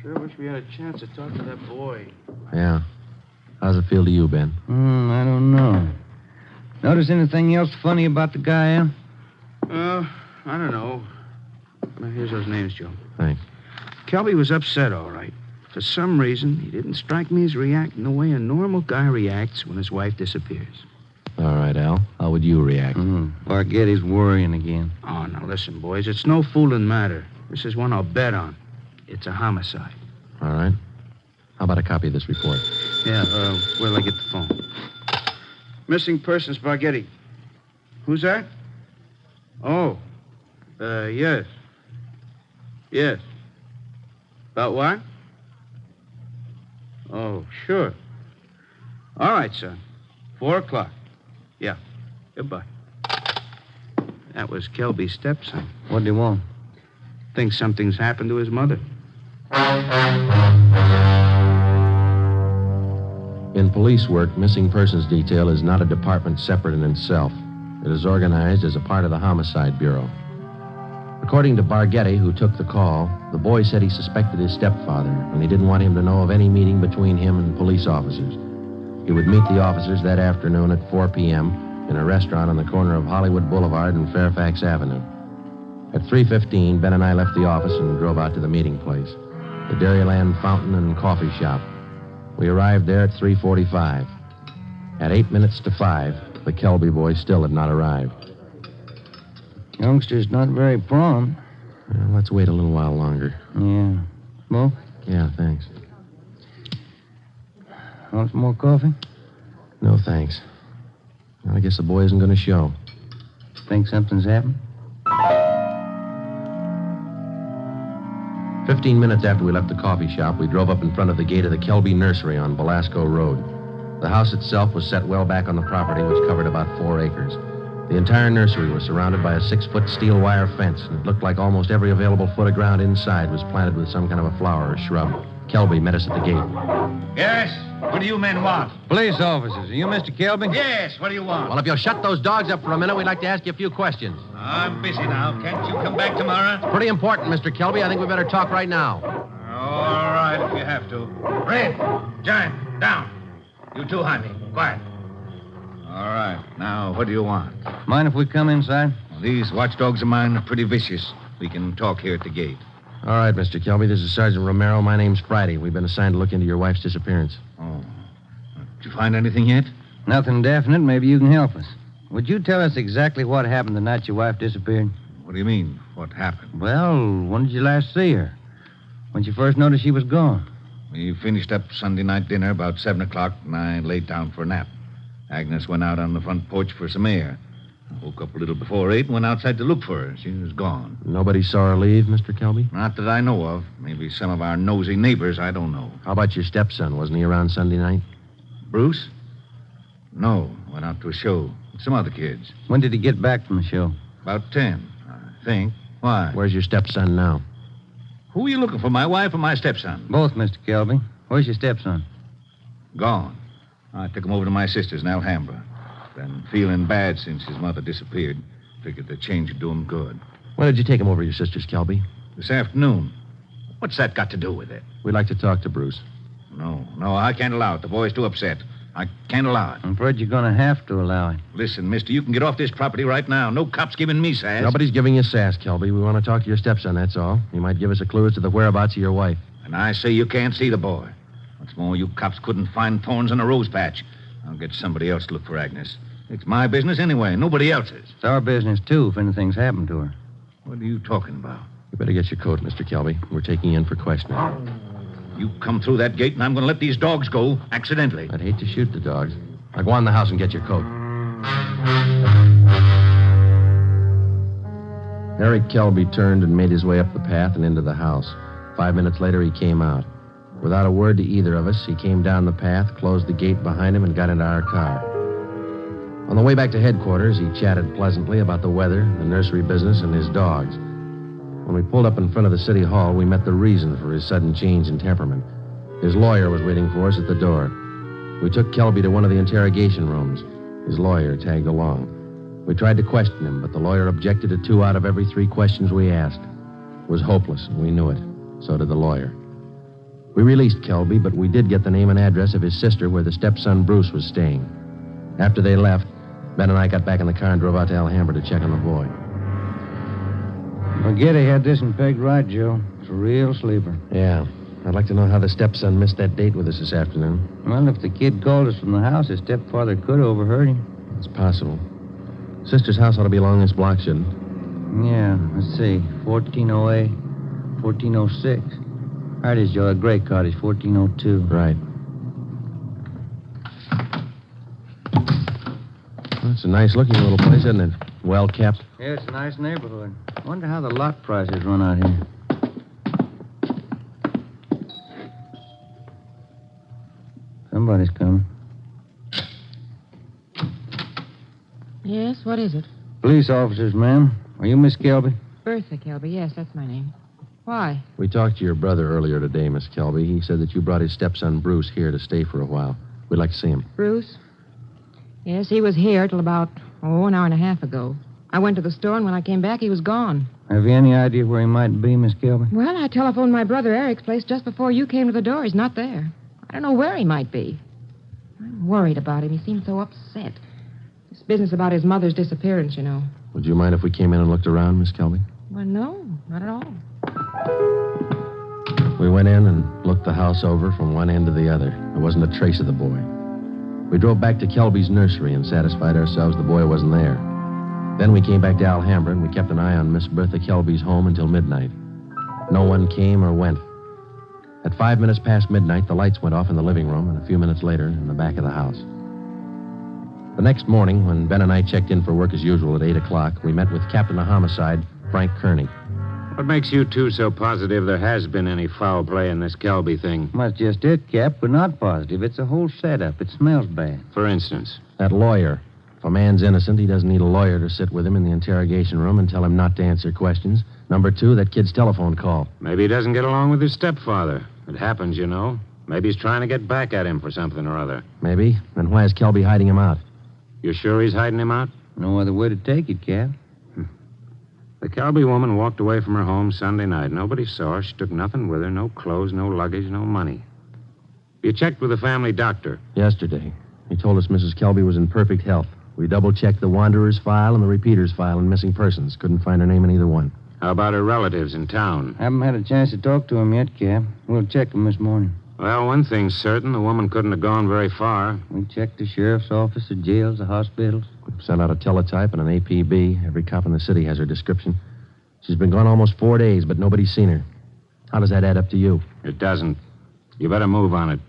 S8: Sure wish we had a chance to talk to that boy.
S4: Yeah. How's it feel to you, Ben?
S5: I don't know. Notice anything else funny about the guy, Al?
S8: I don't know. Well, here's those names, Joe.
S4: Thanks.
S8: Kelby was upset, all right. For some reason, he didn't strike me as reacting the way a normal guy reacts when his wife disappears.
S4: All right, Al. How would you react?
S5: Barghetti's worrying again.
S8: Oh, now listen, boys. It's no fooling matter. This is one I'll bet on. It's a homicide.
S4: All right. How about a copy of this report?
S8: Yeah, where'll I get the phone? Missing persons, Barghetti. Who's that? Oh. Yes. Yes. About what? Oh, sure. All right, son. 4 o'clock. Yeah. Goodbye. That was Kelby's stepson.
S5: What'd he want?
S8: Thinks something's happened to his mother.
S4: In police work, missing persons detail is not a department separate in itself. It is organized as a part of the Homicide Bureau. According to Barghetti, who took the call, the boy said he suspected his stepfather, and he didn't want him to know of any meeting between him and police officers. He would meet the officers that afternoon at 4 p.m. in a restaurant on the corner of Hollywood Boulevard and Fairfax Avenue. At 3:15, Ben and I left the office and drove out to the meeting place, the Dairyland Fountain and Coffee Shop. We arrived there at 3:45. At 8 minutes to 5, the Kelby boy still had not arrived.
S5: Youngster's not very prompt.
S4: Well, let's wait a little while longer.
S5: Yeah. Smoke?
S4: Yeah, thanks.
S5: Want some more coffee?
S4: No, thanks. Well, I guess the boy isn't going to show.
S5: Think something's happened?
S4: 15 minutes after we left the coffee shop, we drove up in front of the gate of the Kelby Nursery on Belasco Road. The house itself was set well back on the property, which covered about 4 acres. The entire nursery was surrounded by a 6-foot steel wire fence, and it looked like almost every available foot of ground inside was planted with some kind of a flower or shrub. Kelby met us at the gate.
S20: Yes? What do you men want?
S5: Police officers. Are you Mr. Kelby?
S20: Yes, what do you want?
S4: Well, if you'll shut those dogs up for a minute, we'd like to ask you a few questions.
S20: I'm busy now. Can't you come back tomorrow?
S4: It's pretty important, Mr. Kelby. I think we better talk right now.
S20: All right, if you have to. Red, Giant, down. You two, Jaime. Quiet. All right. Now, what do you want?
S5: Mind if we come inside?
S20: Well, these watchdogs of mine are pretty vicious. We can talk here at the gate.
S4: All right, Mr. Kelby. This is Sergeant Romero. My name's Friday. We've been assigned to look into your wife's disappearance.
S20: Oh. Did you find anything yet?
S5: Nothing definite. Maybe you can help us. Would you tell us exactly what happened the night your wife disappeared?
S20: What do you mean, what happened?
S5: Well, when did you last see her? When you first noticed she was gone?
S20: We finished up Sunday night dinner about 7 o'clock, and I laid down for a nap. Agnes went out on the front porch for some air. I woke up a little before 8 and went outside to look for her. She was gone.
S4: Nobody saw her leave, Mr. Kelby?
S20: Not that I know of. Maybe some of our nosy neighbors, I don't know.
S4: How about your stepson? Wasn't he around Sunday night?
S20: Bruce? No, went out to a show with some other kids.
S5: When did he get back from the show?
S20: About 10, I think. Why?
S4: Where's your stepson now?
S20: Who are you looking for, my wife or my stepson?
S5: Both, Mr. Kelby. Where's your stepson?
S20: Gone. I took him over to my sister's in Alhambra. Been feeling bad since his mother disappeared. Figured the change would do him good.
S4: When did you take him over to your sister's, Kelby?
S20: This afternoon. What's that got to do with it?
S4: We'd like to talk to Bruce.
S20: No, I can't allow it. The boy's too upset. I can't allow it.
S5: I'm afraid you're going to have to allow it.
S20: Listen, mister, you can get off this property right now. No cop's giving me sass.
S4: Nobody's giving you sass, Kelby. We want to talk to your stepson, that's all. He might give us a clue as to the whereabouts of your wife.
S20: And I say you can't see the boy. What's more, you cops couldn't find thorns in a rose patch. I'll get somebody else to look for Agnes. It's my business anyway, nobody else's.
S5: It's our business, too, if anything's happened to her.
S20: What are you talking about?
S4: You better get your coat, Mr. Kelby. We're taking you in for questioning.
S20: You come through that gate, and I'm going to let these dogs go accidentally.
S4: I'd hate to shoot the dogs. Now go on in the house and get your coat. Eric Kelby turned and made his way up the path and into the house. 5 minutes later, he came out. Without a word to either of us, he came down the path, closed the gate behind him, and got into our car. On the way back to headquarters, he chatted pleasantly about the weather, the nursery business, and his dogs. When we pulled up in front of the city hall, we met the reason for his sudden change in temperament. His lawyer was waiting for us at the door. We took Kelby to one of the interrogation rooms. His lawyer tagged along. We tried to question him, but the lawyer objected to 2 out of every 3 questions we asked. It was hopeless, and we knew it. So did the lawyer. We released Kelby, but we did get the name and address of his sister where the stepson Bruce was staying. After they left, Ben and I got back in the car and drove out to Alhambra to check on the boy.
S5: Getty had this one pegged right, Joe. It's a real sleeper.
S4: Yeah. I'd like to know how the stepson missed that date with us this afternoon.
S5: Well, if the kid called us from the house, his stepfather could have overheard him.
S4: It's possible. Sister's house ought to be along this block, shouldn't it?
S5: Yeah, let's see. 1408, 1406. Right is, Joe. A gray cottage, 1402.
S4: Right. Well, it's a nice-looking little place, isn't it? Well kept.
S5: Yeah, it's a nice neighborhood. Wonder how the lot prices run out here. Somebody's coming.
S21: Yes, what is it?
S5: Police officers, ma'am. Are you Miss Kelby?
S21: Bertha Kelby, yes, that's my name. Why?
S4: We talked to your brother earlier today, Miss Kelby. He said that you brought his stepson Bruce here to stay for a while. We'd like to see him.
S21: Bruce? Yes, he was here till about Oh, an hour and a half ago. I went to the store, and when I came back, he was gone.
S5: Have you any idea where he might be, Miss Kelby?
S21: Well, I telephoned my brother Eric's place just before you came to the door. He's not there. I don't know where he might be. I'm worried about him. He seems so upset. This business about his mother's disappearance, you know.
S4: Would you mind if we came in and looked around, Miss Kelby?
S21: Well, no, not at all.
S4: We went in and looked the house over from one end to the other. There wasn't a trace of the boy. We drove back to Kelby's nursery and satisfied ourselves the boy wasn't there. Then we came back to Alhambra, and we kept an eye on Miss Bertha Kelby's home until midnight. No one came or went. At 5 minutes past midnight, the lights went off in the living room, and a few minutes later, in the back of the house. The next morning, when Ben and I checked in for work as usual at 8 o'clock, we met with Captain of Homicide, Frank Kearney.
S1: What makes you two so positive there has been any foul play in this Kelby thing?
S5: That's just it, Cap. We're not positive. It's a whole setup. It smells bad.
S1: For instance?
S4: That lawyer. If a man's innocent, he doesn't need a lawyer to sit with him in the interrogation room and tell him not to answer questions. Number two, that kid's telephone call.
S1: Maybe he doesn't get along with his stepfather. It happens, you know. Maybe he's trying to get back at him for something or other.
S4: Maybe. Then why is Kelby hiding him out?
S1: You sure he's hiding him out?
S5: No other way to take it, Cap.
S1: The Kelby woman walked away from her home Sunday night. Nobody saw her. She took nothing with her. No clothes, no luggage, no money. You checked with the family doctor?
S4: Yesterday. He told us Mrs. Kelby was in perfect health. We double-checked the wanderer's file and the repeater's file and missing persons. Couldn't find her name in either one.
S1: How about her relatives in town?
S5: Haven't had a chance to talk to him yet, Cap. We'll check them this morning.
S1: Well, one thing's certain. The woman couldn't have gone very far.
S5: We checked the sheriff's office, the jails, the hospitals.
S4: We sent out a teletype and an APB. Every cop in the city has her description. She's been gone almost 4 days, but nobody's seen her. How does that add up to you?
S1: It doesn't. You better move on it.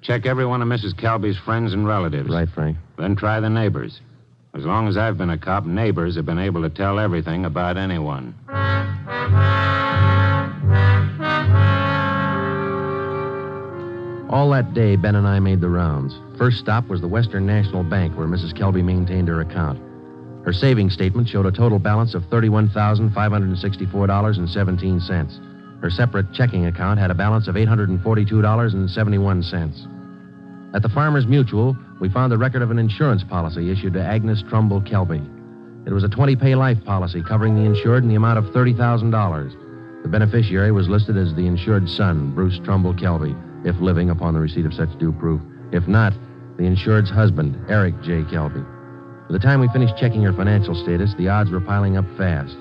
S1: Check every one of Mrs. Kelby's friends and relatives.
S4: Right, Frank.
S1: Then try the neighbors. As long as I've been a cop, neighbors have been able to tell everything about anyone.
S4: All that day, Ben and I made the rounds. First stop was the Western National Bank, where Mrs. Kelby maintained her account. Her savings statement showed a total balance of $31,564.17. Her separate checking account had a balance of $842.71. At the Farmers Mutual, we found the record of an insurance policy issued to Agnes Trumbull Kelby. It was a 20-pay life policy covering the insured in the amount of $30,000. The beneficiary was listed as the insured son, Bruce Trumbull Kelby, if living upon the receipt of such due proof. If not, the insured's husband, Eric J. Kelby. By the time we finished checking her financial status, the odds were piling up fast.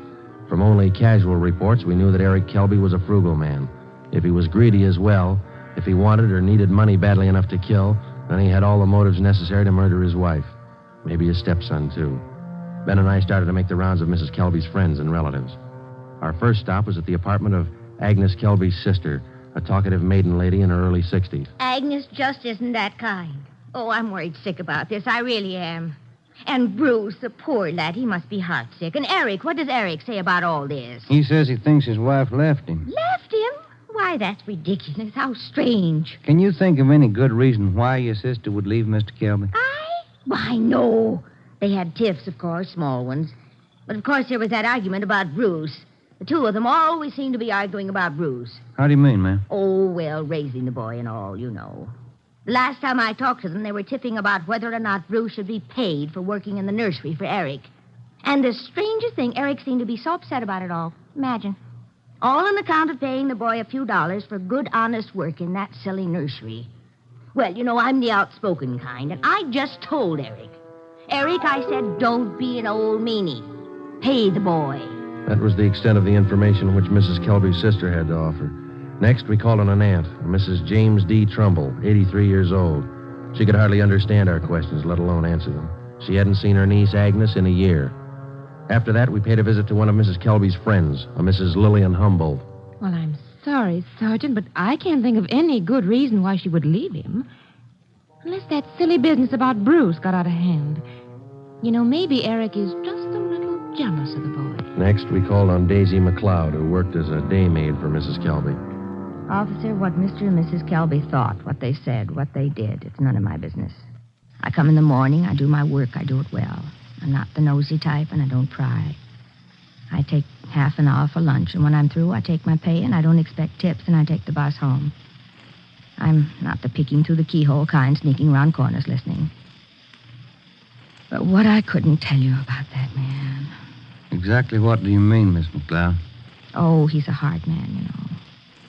S4: From only casual reports, we knew that Eric Kelby was a frugal man. If he was greedy as well, if he wanted or needed money badly enough to kill, then he had all the motives necessary to murder his wife. Maybe his stepson, too. Ben and I started to make the rounds of Mrs. Kelby's friends and relatives. Our first stop was at the apartment of Agnes Kelby's sister, a talkative maiden lady in her early 60s.
S22: Agnes just isn't that kind. Oh, I'm worried sick about this. I really am. And Bruce, the poor lad, he must be heartsick. And Eric, what does Eric say about all this?
S5: He says he thinks his wife left him.
S22: Left him? Why, that's ridiculous. How strange.
S5: Can you think of any good reason why your sister would leave Mr. Kelby?
S22: Why, no. They had tiffs, of course, small ones. But, of course, there was that argument about Bruce. The two of them always seem to be arguing about Bruce.
S5: How do you mean, ma'am?
S22: Oh, well, raising the boy and all, you know. The last time I talked to them, they were tiffing about whether or not Bruce should be paid for working in the nursery for Eric. And the strangest thing, Eric seemed to be so upset about it all. Imagine. All on account of paying the boy a few dollars for good, honest work in that silly nursery. Well, you know, I'm the outspoken kind, and I just told Eric. Eric, I said, don't be an old meanie. Pay the boy.
S4: That was the extent of the information which Mrs. Kelby's sister had to offer. Next, we called on an aunt, Mrs. James D. Trumbull, 83 years old. She could hardly understand our questions, let alone answer them. She hadn't seen her niece, Agnes, in a year. After that, we paid a visit to one of Mrs. Kelby's friends, a Mrs. Lillian Humboldt.
S21: Well, I'm sorry, Sergeant, but I can't think of any good reason why she would leave him. Unless that silly business about Bruce got out of hand. You know, maybe Eric is just a little jealous of the boy.
S4: Next, we called on Daisy McLeod, who worked as a day maid for Mrs. Kelby.
S22: Officer, what Mr. and Mrs. Kelby thought, what they said, what they did, it's none of my business. I come in the morning, I do my work, I do it well. I'm not the nosy type, and I don't pry. I take half an hour for lunch, and when I'm through, I take my pay, and I don't expect tips, and I take the bus home. I'm not the peeking through the keyhole kind, sneaking around corners listening.
S15: But what I couldn't tell you about that man.
S5: Exactly what do you mean, Miss McLeod?
S15: Oh, he's a hard man, you know.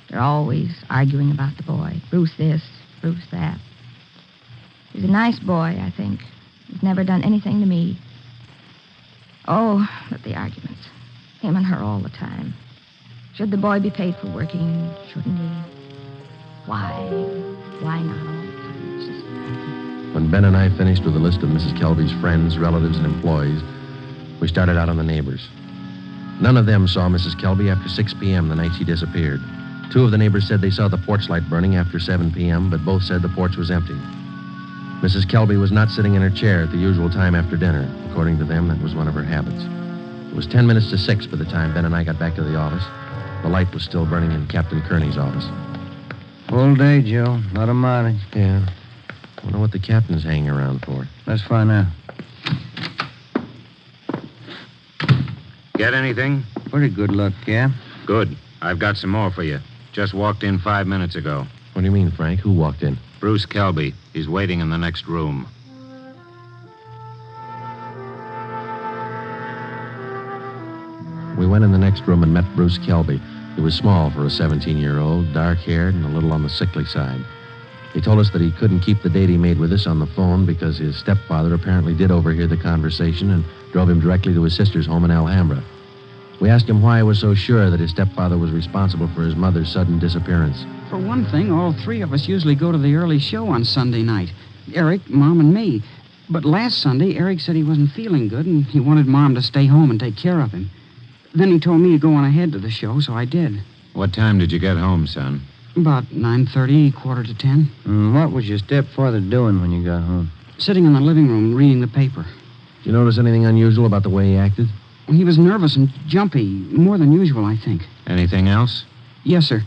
S15: They're always arguing about the boy. Bruce this, Bruce that. He's a nice boy, I think. He's never done anything to me. Oh, but the arguments. Him and her all the time. Should the boy be paid for working? Shouldn't he? Why? Why not all the time? It's just...
S18: When Ben and I finished with a list of Mrs. Kelby's friends, relatives, and employees, we started out on the neighbors. None of them saw Mrs. Kelby after 6 p.m. the night she disappeared. 2 of the neighbors said they saw the porch light burning after 7 p.m., but both said the porch was empty. Mrs. Kelby was not sitting in her chair at the usual time after dinner. According to them, that was one of her habits. It was 10 minutes to 6 by the time Ben and I got back to the office. The light was still burning in Captain Kearney's office.
S5: Full day, Joe. Not a mileage.
S18: Yeah. Wonder what the captain's hanging around for.
S5: Let's find out.
S1: Get anything?
S5: Pretty good luck, Cap.
S1: Good. I've got some more for you. Just walked in 5 minutes ago.
S18: What do you mean, Frank? Who walked in?
S1: Bruce Kelby. He's waiting in the next room.
S18: We went in the next room and met Bruce Kelby. He was small for a 17-year-old, dark-haired, and a little on the sickly side. He told us that he couldn't keep the date he made with us on the phone because his stepfather apparently did overhear the conversation and drove him directly to his sister's home in Alhambra. We asked him why he was so sure that his stepfather was responsible for his mother's sudden disappearance.
S8: For one thing, all 3 of us usually go to the early show on Sunday night. Eric, Mom, and me. But last Sunday, Eric said he wasn't feeling good and he wanted Mom to stay home and take care of him. Then he told me to go on ahead to the show, so I did.
S1: What time did you get home, son?
S8: About 9:30, quarter to 10.
S5: What was your stepfather doing when you got home?
S8: Sitting in the living room reading the paper.
S18: Did you notice anything unusual about the way he acted?
S8: He was nervous and jumpy, more than usual, I think.
S1: Anything else?
S8: Yes, sir.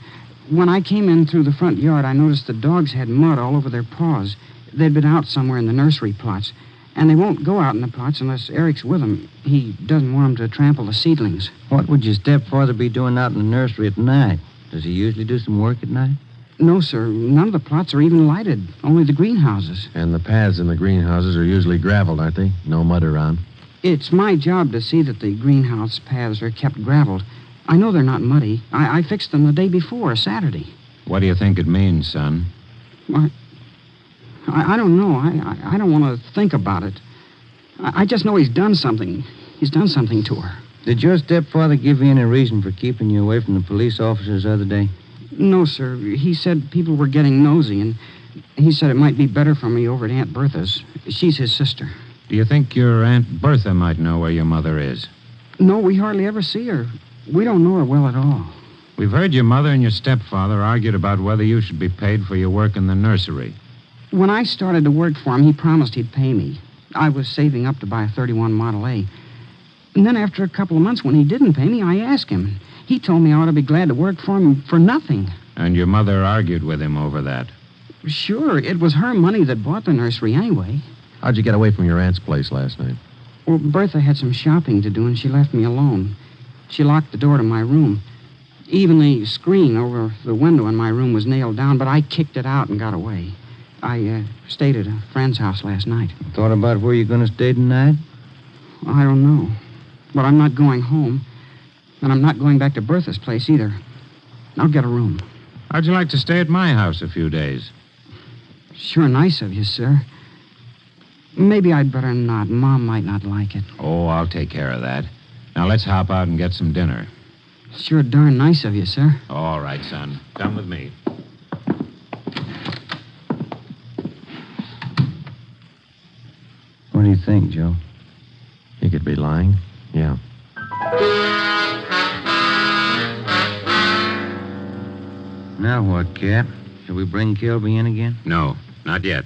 S8: When I came in through the front yard, I noticed the dogs had mud all over their paws. They'd been out somewhere in the nursery plots. And they won't go out in the plots unless Eric's with them. He doesn't want them to trample the seedlings.
S5: What would your stepfather be doing out in the nursery at night? Does he usually do some work at night?
S8: No, sir. None of the plots are even lighted. Only the greenhouses.
S18: And the paths in the greenhouses are usually graveled, aren't they? No mud around.
S8: It's my job to see that the greenhouse paths are kept graveled. I know they're not muddy. I fixed them the day before, Saturday.
S1: What do you think it means, son?
S8: I don't know. I don't want to think about it. I just know he's done something. He's done something to her.
S5: Did your stepfather give you any reason for keeping you away from the police officers the other day?
S8: No, sir. He said people were getting nosy, and he said it might be better for me over at Aunt Bertha's. She's his sister.
S1: Do you think your Aunt Bertha might know where your mother is?
S8: No, we hardly ever see her. We don't know her well at all.
S1: We've heard your mother and your stepfather argued about whether you should be paid for your work in the nursery.
S8: When I started to work for him, he promised he'd pay me. I was saving up to buy a 31 Model A. And then after a couple of months, when he didn't pay me, I asked him. He told me I ought to be glad to work for him for nothing.
S1: And your mother argued with him over that?
S8: Sure, it was her money that bought the nursery anyway.
S18: How'd you get away from your aunt's place last night?
S8: Well, Bertha had some shopping to do, and she left me alone. She locked the door to my room. Even the screen over the window in my room was nailed down, but I kicked it out and got away. I stayed at a friend's house last night.
S5: Thought about where you're going to stay tonight?
S8: I don't know. But I'm not going home. And I'm not going back to Bertha's place either. I'll get a room.
S1: How'd you like to stay at my house a few days?
S8: Sure nice of you, sir. Maybe I'd better not. Mom might not like it.
S1: Oh, I'll take care of that. Now, let's hop out and get some dinner.
S8: Sure darn nice of you, sir.
S1: All right, son. Come with me.
S5: What do you think, Joe?
S18: He could be lying. Yeah.
S5: Now what, Cap? Shall we bring Kelby in again?
S1: No, not yet.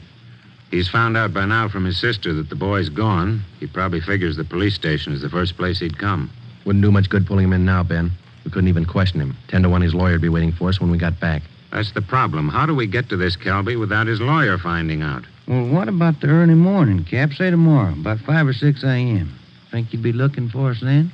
S1: He's found out by now from his sister that the boy's gone. He probably figures the police station is the first place he'd come.
S18: Wouldn't do much good pulling him in now, Ben. We couldn't even question him. 10 to 1 his lawyer'd be waiting for us when we got back.
S1: That's the problem. How do we get to this Kelby without his lawyer finding out?
S5: Well, what about the early morning, Cap? Say tomorrow, about 5 or 6 a.m. Think you'd be looking for us then?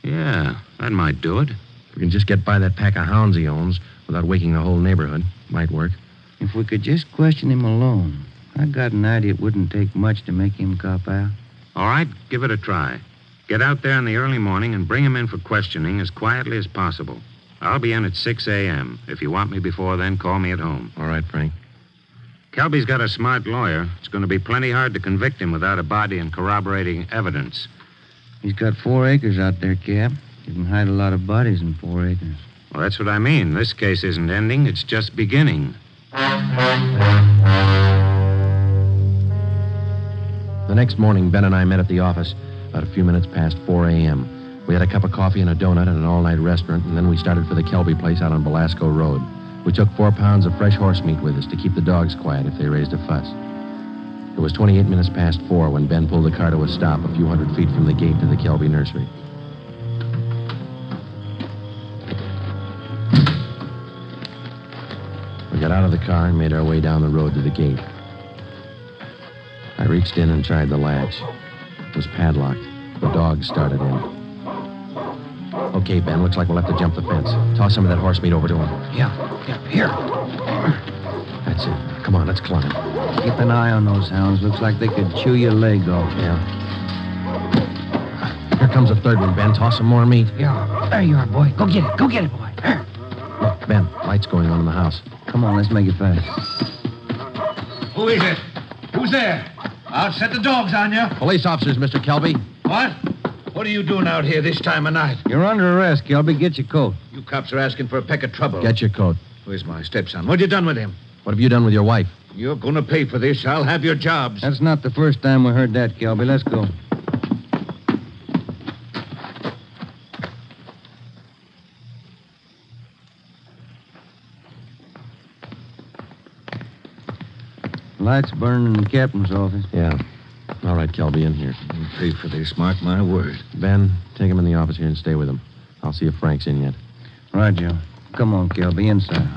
S1: Yeah, that might do it.
S18: If we can just get by that pack of hounds he owns without waking the whole neighborhood, might work.
S5: If we could just question him alone, I got an idea it wouldn't take much to make him cop out.
S1: All right, give it a try. Get out there in the early morning and bring him in for questioning as quietly as possible. I'll be in at 6 a.m. If you want me before then, call me at home.
S4: All right, Frank.
S1: Kelby's got a smart lawyer. It's going to be plenty hard to convict him without a body and corroborating evidence.
S5: He's got 4 acres out there, Cap. You can hide a lot of bodies in 4 acres.
S1: Well, that's what I mean. This case isn't ending. It's just beginning.
S4: The next morning, Ben and I met at the office about a few minutes past 4 a.m. We had a cup of coffee and a donut at an all-night restaurant, and then we started for the Kelby place out on Belasco Road. We took 4 pounds of fresh horse meat with us to keep the dogs quiet if they raised a fuss. It was 28 minutes past 4 when Ben pulled the car to a stop a few hundred feet from the gate to the Kelby nursery. We got out of the car and made our way down the road to the gate. I reached in and tried the latch. It was padlocked. The dogs started in. Okay, Ben, looks like we'll have to jump the fence. Toss some of that horse meat over to him.
S5: Yeah, here.
S4: That's it. Come on, let's climb.
S5: Keep an eye on those hounds. Looks like they could chew your leg off.
S4: Yeah. Here comes a third one, Ben. Toss some more meat.
S5: Yeah, there you are, boy. Go get it. Go get it, boy. Here.
S4: Look, Ben, lights going on in the house.
S5: Come on, let's make it fast.
S20: Who is it? Who's there? I'll set the dogs on you.
S4: Police officers, Mr. Kelby.
S20: What? What are you doing out here this time of night?
S5: You're under arrest, Kelby. Get your coat.
S20: You cops are asking for a peck of trouble.
S4: Get your coat.
S20: Where's my stepson? What you done with him?
S4: What have you done with your wife?
S20: You're going to pay for this. I'll have your jobs.
S5: That's not the first time we heard that, Kelby. Let's go. Lights burning in the captain's office.
S4: Yeah. All right, Kelby, in here.
S20: You'll pay for this, mark my word.
S4: Ben, take him in the office here and stay with him. I'll see if Frank's in yet.
S5: Right, Joe. Come on, Kelby, inside.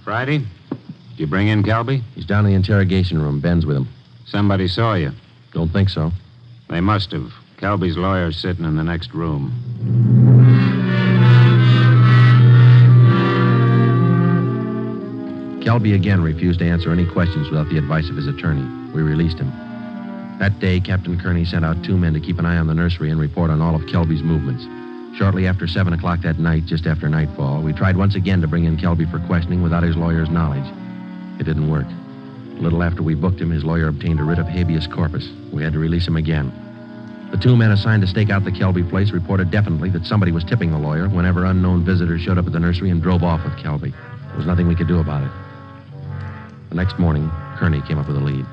S1: Friday? Did you bring in Kelby?
S4: He's down in the interrogation room. Ben's with him.
S1: Somebody saw you.
S4: Don't think so.
S1: They must have. Kelby's lawyer's sitting in the next room.
S4: Kelby again refused to answer any questions without the advice of his attorney. We released him. That day, Captain Kearney sent out 2 men to keep an eye on the nursery and report on all of Kelby's movements. Shortly after 7 o'clock that night, just after nightfall, we tried once again to bring in Kelby for questioning without his lawyer's knowledge. It didn't work. A little after we booked him, his lawyer obtained a writ of habeas corpus. We had to release him again. The 2 men assigned to stake out the Kelby place reported definitely that somebody was tipping the lawyer whenever unknown visitors showed up at the nursery and drove off with Kelby. There was nothing we could do about it. The next morning, Kearney came up with a lead.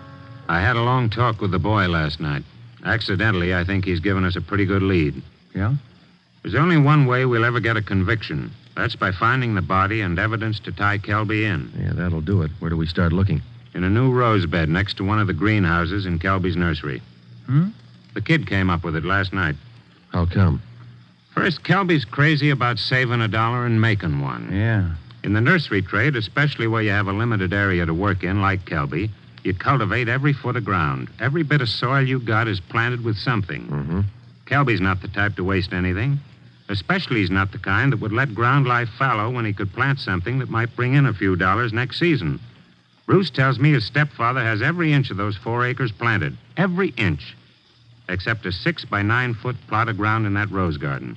S1: I had a long talk with the boy last night. Accidentally, I think he's given us a pretty good lead.
S5: Yeah?
S1: There's only one way we'll ever get a conviction. That's by finding the body and evidence to tie Kelby in.
S4: Yeah, that'll do it. Where do we start looking?
S1: In a new rose bed next to one of the greenhouses in Kelby's nursery. The kid came up with it last night.
S4: How come?
S1: First, Kelby's crazy about saving $1 and making one.
S5: Yeah.
S1: In the nursery trade, especially where you have a limited area to work in, like Kelby, you cultivate every foot of ground. Every bit of soil you got is planted with something. Kelby's not the type to waste anything. Especially he's not the kind that would let ground lie fallow when he could plant something that might bring in a few dollars next season. Bruce tells me his stepfather has every inch of those 4 acres planted. Every inch. Except a 6 by 9 foot plot of ground in that rose garden.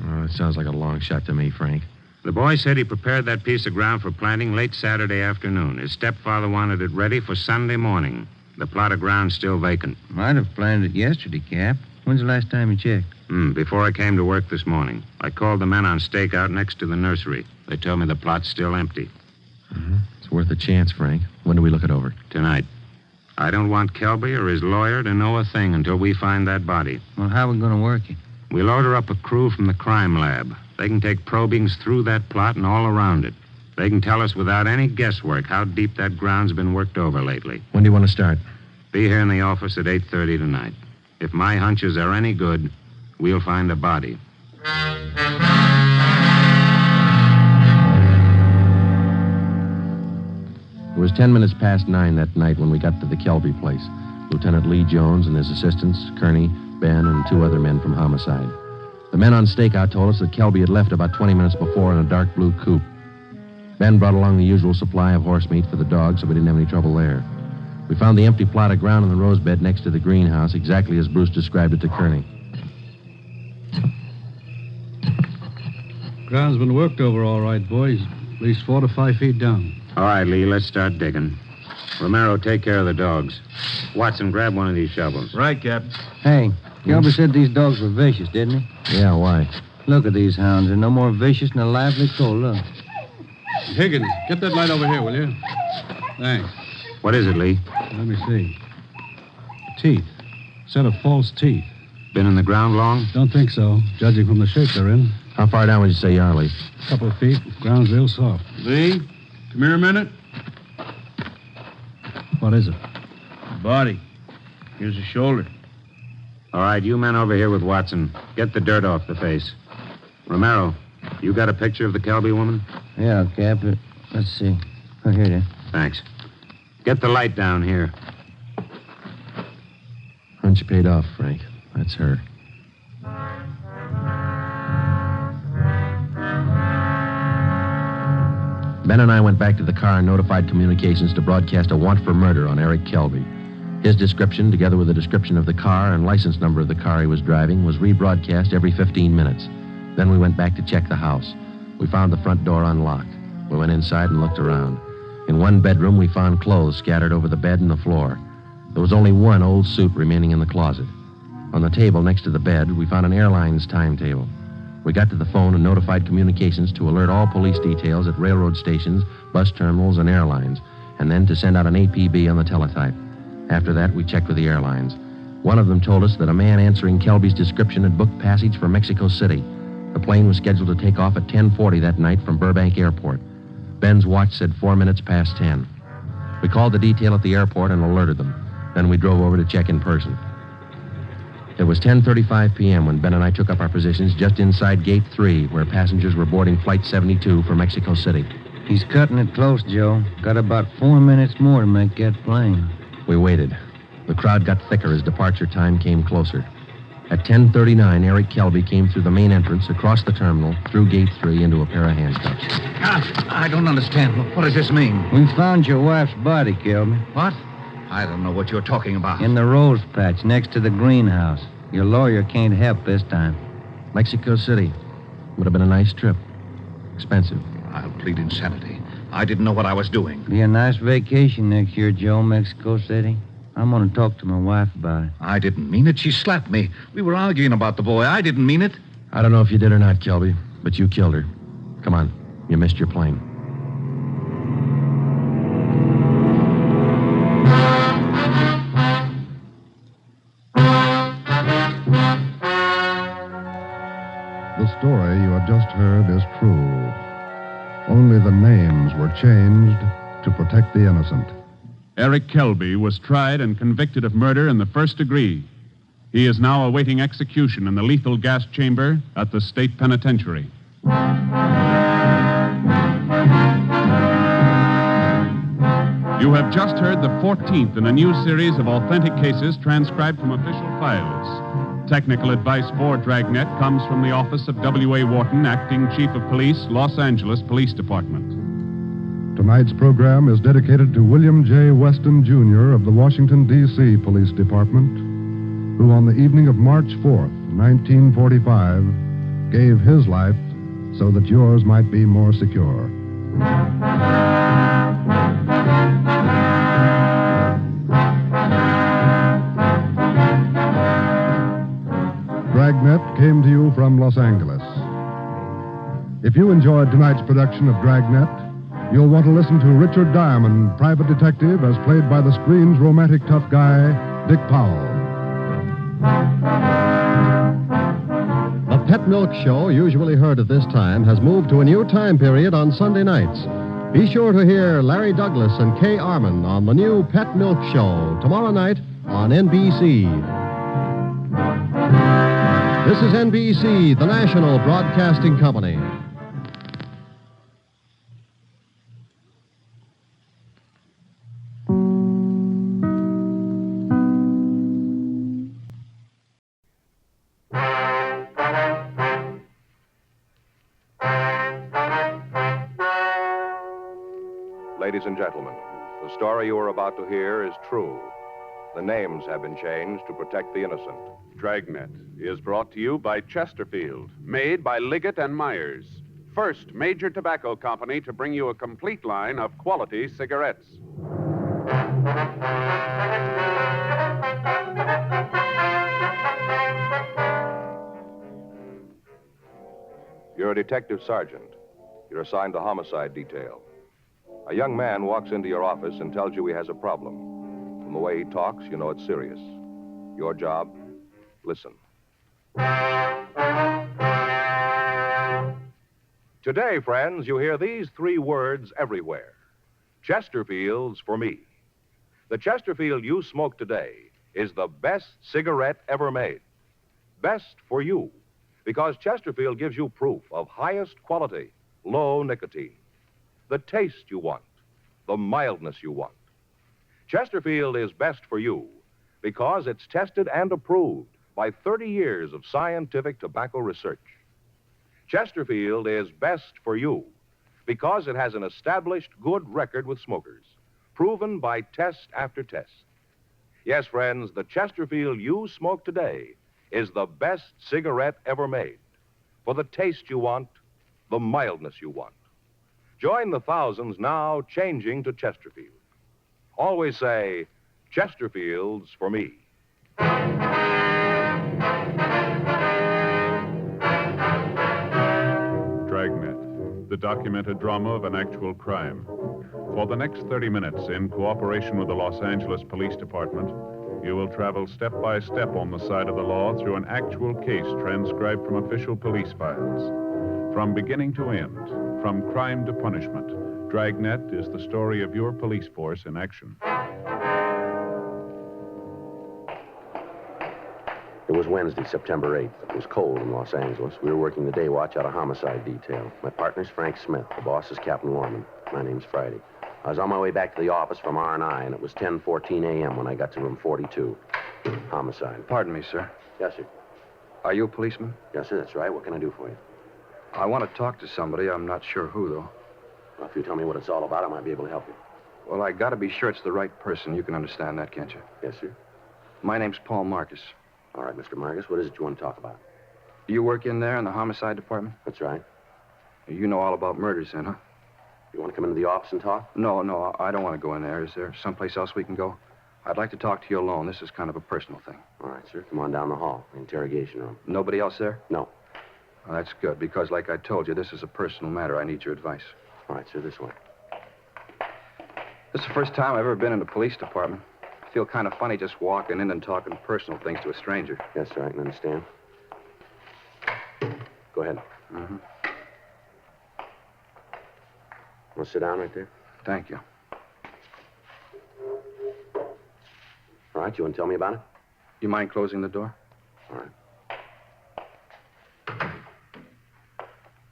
S4: Oh, that sounds like a long shot to me, Frank.
S1: The boy said he prepared that piece of ground for planting late Saturday afternoon. His stepfather wanted it ready for Sunday morning. The plot of ground's still vacant.
S5: Might have planted it yesterday, Cap. When's the last time you checked?
S1: Before I came to work this morning. I called the men on stakeout next to the nursery. They told me the plot's still empty.
S4: It's worth a chance, Frank. When do we look it over?
S1: Tonight. I don't want Kelby or his lawyer to know a thing until we find that body.
S5: Well, how are we going to work it?
S1: We'll order up a crew from the crime lab. They can take probings through that plot and all around it. They can tell us without any guesswork how deep that ground's been worked over lately.
S4: When do you want to start?
S1: Be here in the office at 8:30 tonight. If my hunches are any good, we'll find a body.
S4: It was 10 minutes past 9 that night when we got to the Kelby place. Lieutenant Lee Jones and his assistants, Kearney, Ben, and 2 other men from homicide. The men on stakeout told us that Kelby had left about 20 minutes before in a dark blue coupe. Ben brought along the usual supply of horse meat for the dogs, so we didn't have any trouble there. We found the empty plot of ground in the rose bed next to the greenhouse, exactly as Bruce described it to Kearney.
S6: Ground's been worked over all right, boys. At least 4 to 5 feet down.
S1: All right, Lee, let's start digging. Romero, take care of the dogs. Watson, grab one of these shovels.
S5: Right, Captain. Hey, Gilbert said these dogs were vicious, didn't he?
S4: Yeah, why?
S5: Look at these hounds. They're no more vicious than a lively colt. Look.
S6: Higgins, get that light over here, will you? Thanks.
S1: What is it, Lee?
S6: Let me see. Teeth. Set of false teeth.
S1: Been in the ground long?
S6: Don't think so, judging from the shape they're in.
S4: How far down would you say you are, Lee?
S6: A couple of feet. Ground's real soft.
S11: Lee, come here a minute.
S6: What is it?
S11: Body. Here's the shoulder.
S1: All right, you men over here with Watson. Get the dirt off the face. Romero, you got a picture of the Kelby woman?
S5: Yeah, Cap. Let's see. Oh, here it is.
S1: Thanks. Get the light down here.
S4: Hunch paid off, Frank. That's her. Ben and I went back to the car and notified communications to broadcast a want for murder on Eric Kelby. His description, together with a description of the car and license number of the car he was driving, was rebroadcast every 15 minutes. Then we went back to check the house. We found the front door unlocked. We went inside and looked around. In one bedroom, we found clothes scattered over the bed and the floor. There was only one old suit remaining in the closet. On the table next to the bed, we found an airline's timetable. We got to the phone and notified communications to alert all police details at railroad stations, bus terminals, and airlines, and then to send out an APB on the teletype. After that, we checked with the airlines. One of them told us that a man answering Kelby's description had booked passage for Mexico City. The plane was scheduled to take off at 10:40 that night from Burbank Airport. Ben's watch said 4 minutes past 10. We called the detail at the airport and alerted them. Then we drove over to check in person. It was 10:35 p.m. when Ben and I took up our positions just inside Gate 3, where passengers were boarding Flight 72 for Mexico City.
S5: He's cutting it close, Joe. Got about 4 minutes more to make that plane.
S4: We waited. The crowd got thicker as departure time came closer. At 10:39, Eric Kelby came through the main entrance, across the terminal, through Gate 3, into a pair of handcuffs.
S20: I don't understand. What does this mean?
S5: We found your wife's body, Kelby.
S20: What? I don't know what you're talking about.
S5: In the rose patch next to the greenhouse. Your lawyer can't help this time.
S4: Mexico City. Would have been a nice trip. Expensive.
S20: I'll plead insanity. I didn't know what I was doing.
S5: Be a nice vacation next year, Joe, Mexico City. I'm going to talk to my wife about it.
S20: I didn't mean it. She slapped me. We were arguing about the boy. I didn't mean it.
S4: I don't know if you did or not, Kelby, but you killed her. Come on. You missed your plane.
S19: The story you have just heard is true. Only the names were changed to protect the innocent.
S3: Eric Kelby was tried and convicted of murder in the first degree. He is now awaiting execution in the lethal gas chamber at the state penitentiary. You have just heard the 14th in a new series of authentic cases transcribed from official files. Technical advice for Dragnet comes from the office of W.A. Wharton, Acting Chief of Police, Los Angeles Police Department.
S19: Tonight's program is dedicated to William J. Weston, Jr. of the Washington, D.C. Police Department, who on the evening of March 4th, 1945, gave his life so that yours might be more secure. Dragnet came to you from Los Angeles. If you enjoyed tonight's production of Dragnet, you'll want to listen to Richard Diamond, private detective, as played by the screen's romantic tough guy, Dick Powell.
S18: The Pet Milk Show, usually heard at this time, has moved to a new time period on Sunday nights. Be sure to hear Larry Douglas and Kay Arman on the new Pet Milk Show tomorrow night on NBC. This is NBC, the national broadcasting company.
S13: Ladies and gentlemen, the story you are about to hear is true. The names have been changed to protect the innocent.
S3: Dragnet is brought to you by Chesterfield, made by Liggett and Myers. First major tobacco company to bring you a complete line of quality cigarettes.
S13: You're a detective sergeant. You're assigned to homicide detail. A young man walks into your office and tells you he has a problem. From the way he talks, you know it's serious. Your job? Listen. Today, friends, you hear these three words everywhere. Chesterfield's for me. The Chesterfield you smoke today is the best cigarette ever made. Best for you, because Chesterfield gives you proof of highest quality, low nicotine. The taste you want, the mildness you want. Chesterfield is best for you because it's tested and approved by 30 years of scientific tobacco research. Chesterfield is best for you because it has an established good record with smokers, proven by test after test. Yes, friends, the Chesterfield you smoke today is the best cigarette ever made. For the taste you want, the mildness you want. Join the thousands now changing to Chesterfield. Always say, Chesterfield's for me.
S3: Dragnet, the documented drama of an actual crime. For the next 30 minutes, in cooperation with the Los Angeles Police Department, you will travel step by step on the side of the law through an actual case transcribed from official police files. From beginning to end, from crime to punishment, Dragnet is the story of your police force in action.
S4: It was Wednesday, September 8th. It was cold in Los Angeles. We were working the day watch out of homicide detail. My partner's Frank Smith. The boss is Captain Warman. My name's Friday. I was on my way back to the office from R&I, and it was 10:14 a.m. when I got to room 42. Homicide.
S14: Pardon me, sir.
S4: Yes, sir.
S14: Are you a policeman?
S4: Yes, sir, that's right. What can I do for you?
S14: I want to talk to somebody. I'm not sure who, though.
S4: Well, if you tell me what it's all about, I might be able to help you.
S14: Well, I got to be sure it's the right person. You can understand that, can't you?
S4: Yes, sir.
S14: My name's Paul Marcus.
S4: All right, Mr. Marcus, what is it you want to talk about?
S14: You work in there in the homicide department?
S4: That's right.
S14: You know all about murders, then, huh?
S4: You want to come into the office and talk?
S14: No, I don't want to go in there. Is there someplace else we can go? I'd like to talk to you alone. This is kind of a personal thing.
S4: All right, sir. Come on down the hall. Interrogation room.
S14: Nobody else there?
S4: No.
S14: Well, that's good, because like I told you, this is a personal matter. I need your advice.
S4: All right, sir, this way.
S14: This is the first time I've ever been in the police department. I feel kind of funny just walking in and talking personal things to a stranger.
S4: Yes, sir, I can understand. Go ahead.
S14: Mm-hmm.
S4: Want to sit down right there?
S14: Thank you.
S4: All right, you want to tell me about it?
S14: You mind closing the door?
S4: All right.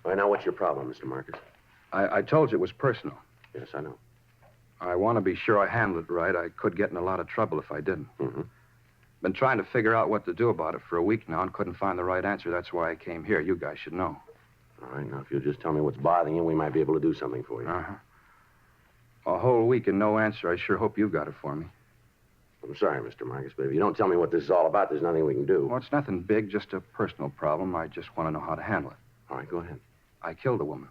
S4: All right, now what's your problem, Mr. Marcus?
S14: I told you it was personal.
S4: Yes, I know.
S14: I want to be sure I handle it right. I could get in a lot of trouble if I didn't.
S4: Mm-hmm.
S14: Been trying to figure out what to do about it for a week now and couldn't find the right answer. That's why I came here. You guys should know.
S4: All right, now if you'll just tell me what's bothering you, we might be able to do something for you.
S14: Uh-huh. A whole week and no answer. I sure hope you got it for me.
S4: I'm sorry, Mr. Marcus, but if you don't tell me what this is all about, there's nothing we can do.
S14: Well, it's nothing big, just a personal problem. I just want to know how to handle it.
S4: All right, go ahead.
S14: I killed a woman.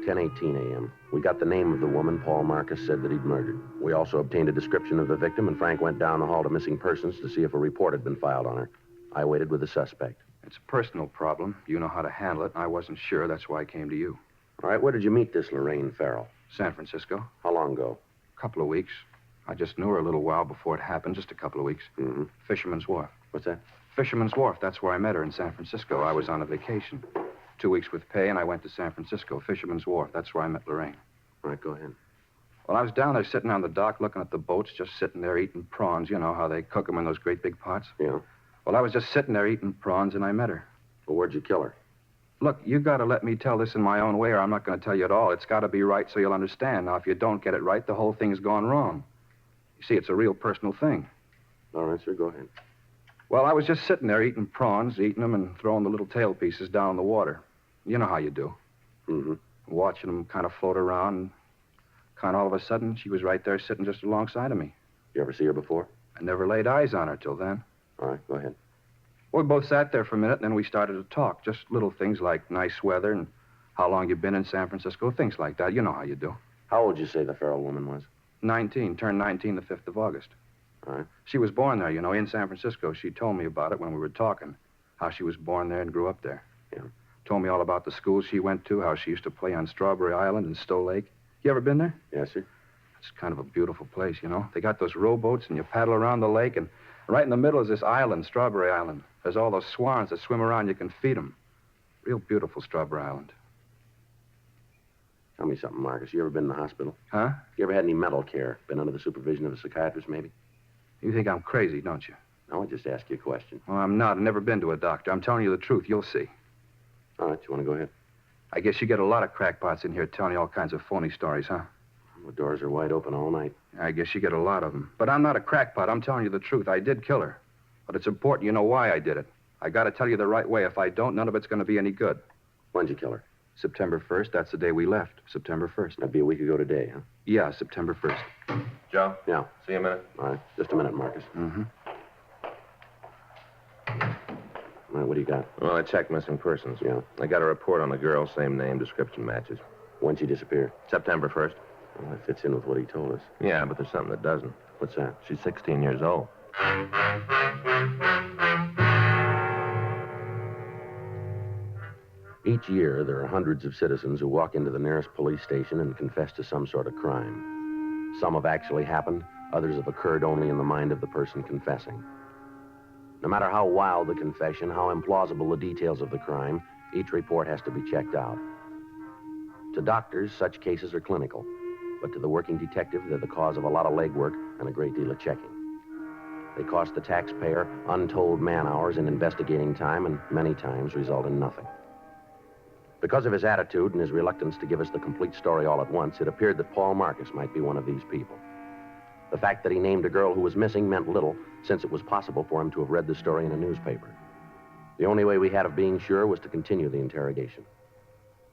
S4: 10:18 a.m. We got the name of the woman Paul Marcus said that he'd murdered. We also obtained a description of the victim, and Frank went down the hall to missing persons to see if a report had been filed on her. I waited with the suspect.
S14: It's a personal problem. You know how to handle it, and I wasn't sure. That's why I came to you.
S4: All right, where did you meet this Lorraine Farrell?
S14: San Francisco.
S4: How long ago?
S14: A couple of weeks. I just knew her a little while before it happened, just a couple of weeks.
S4: Mm-hmm.
S14: Fisherman's Wharf.
S4: What's that?
S14: Fisherman's Wharf. That's where I met her in San Francisco. I was on a vacation. 2 weeks with pay, and I went to San Francisco. Fisherman's Wharf. That's where I met Lorraine.
S4: All right, go ahead.
S14: Well, I was down there sitting on the dock looking at the boats, just sitting there eating prawns. You know how they cook them in those great big pots?
S4: Yeah.
S14: Well, I was just sitting there eating prawns, and I met her.
S4: Well, where'd you kill her?
S14: Look, you got to let me tell this in my own way, or I'm not going to tell you at all. It's got to be right so you'll understand. Now, if you don't get it right, the whole thing's gone wrong. You see, it's a real personal thing.
S4: All right, sir, go ahead.
S14: Well, I was just sitting there eating prawns, eating them and throwing the little tail pieces down in the water. You know how you do.
S4: Mm-hmm.
S14: Watching them kind of float around. And kind of all of a sudden, she was right there sitting just alongside of me.
S4: You ever see her before?
S14: I never laid eyes on her till then.
S4: All right, go ahead.
S14: Well, we both sat there for a minute, and then we started to talk. Just little things like nice weather and how long you've been in San Francisco, things like that. You know how you do.
S4: How old did you say the feral woman was?
S14: 19, turned 19 the 5th of August.
S4: All right.
S14: She was born there, you know, in San Francisco. She told me about it when we were talking, how she was born there and grew up there.
S4: Yeah.
S14: Told me all about the school she went to, how she used to play on Strawberry Island and Stowe Lake. You ever been there?
S4: Yes, sir.
S14: It's kind of a beautiful place, you know. They got those rowboats, and you paddle around the lake, and right in the middle is this island, Strawberry Island. There's all those swans that swim around. You can feed them. Real beautiful, Strawberry Island.
S4: Tell me something, Marcus. You ever been in the hospital?
S14: Huh?
S4: You ever had any mental care? Been under the supervision of a psychiatrist, maybe?
S14: You think I'm crazy, don't you?
S4: No, I just asked you a question.
S14: Well, I'm not. I've never been to a doctor. I'm telling you the truth. You'll see.
S4: All right, you want to go ahead?
S14: I guess you get a lot of crackpots in here telling you all kinds of phony stories, huh?
S4: The doors are wide open all night.
S14: I guess you get a lot of them. But I'm not a crackpot. I'm telling you the truth. I did kill her. But it's important you know why I did it. I got to tell you the right way. If I don't, none of it's going to be any good.
S4: When'd you kill her?
S14: September 1st. That's the day we left. September 1st.
S4: That'd be a week ago today, huh?
S14: Yeah, September 1st.
S12: Joe?
S4: Yeah.
S12: See you a minute.
S4: All right. Just a minute, Marcus.
S14: Mm-hmm.
S4: All right, what do you got?
S12: Well, I checked missing persons.
S4: Yeah.
S12: I got a report on the girl, same name, description matches.
S4: When'd she disappear?
S12: September 1st.
S4: Well, that fits in with what he told us.
S12: Yeah, but there's something that doesn't.
S4: What's that?
S12: She's 16 years old.
S4: Each year, there are hundreds of citizens who walk into the nearest police station and confess to some sort of crime. Some have actually happened, others have occurred only in the mind of the person confessing. No matter how wild the confession, how implausible the details of the crime, each report has to be checked out. To doctors, such cases are clinical, but to the working detective, they're the cause of a lot of legwork and a great deal of checking. They cost the taxpayer untold man-hours in investigating time and many times result in nothing. Because of his attitude and his reluctance to give us the complete story all at once, it appeared that Paul Marcus might be one of these people. The fact that he named a girl who was missing meant little, since it was possible for him to have read the story in a newspaper. The only way we had of being sure was to continue the interrogation.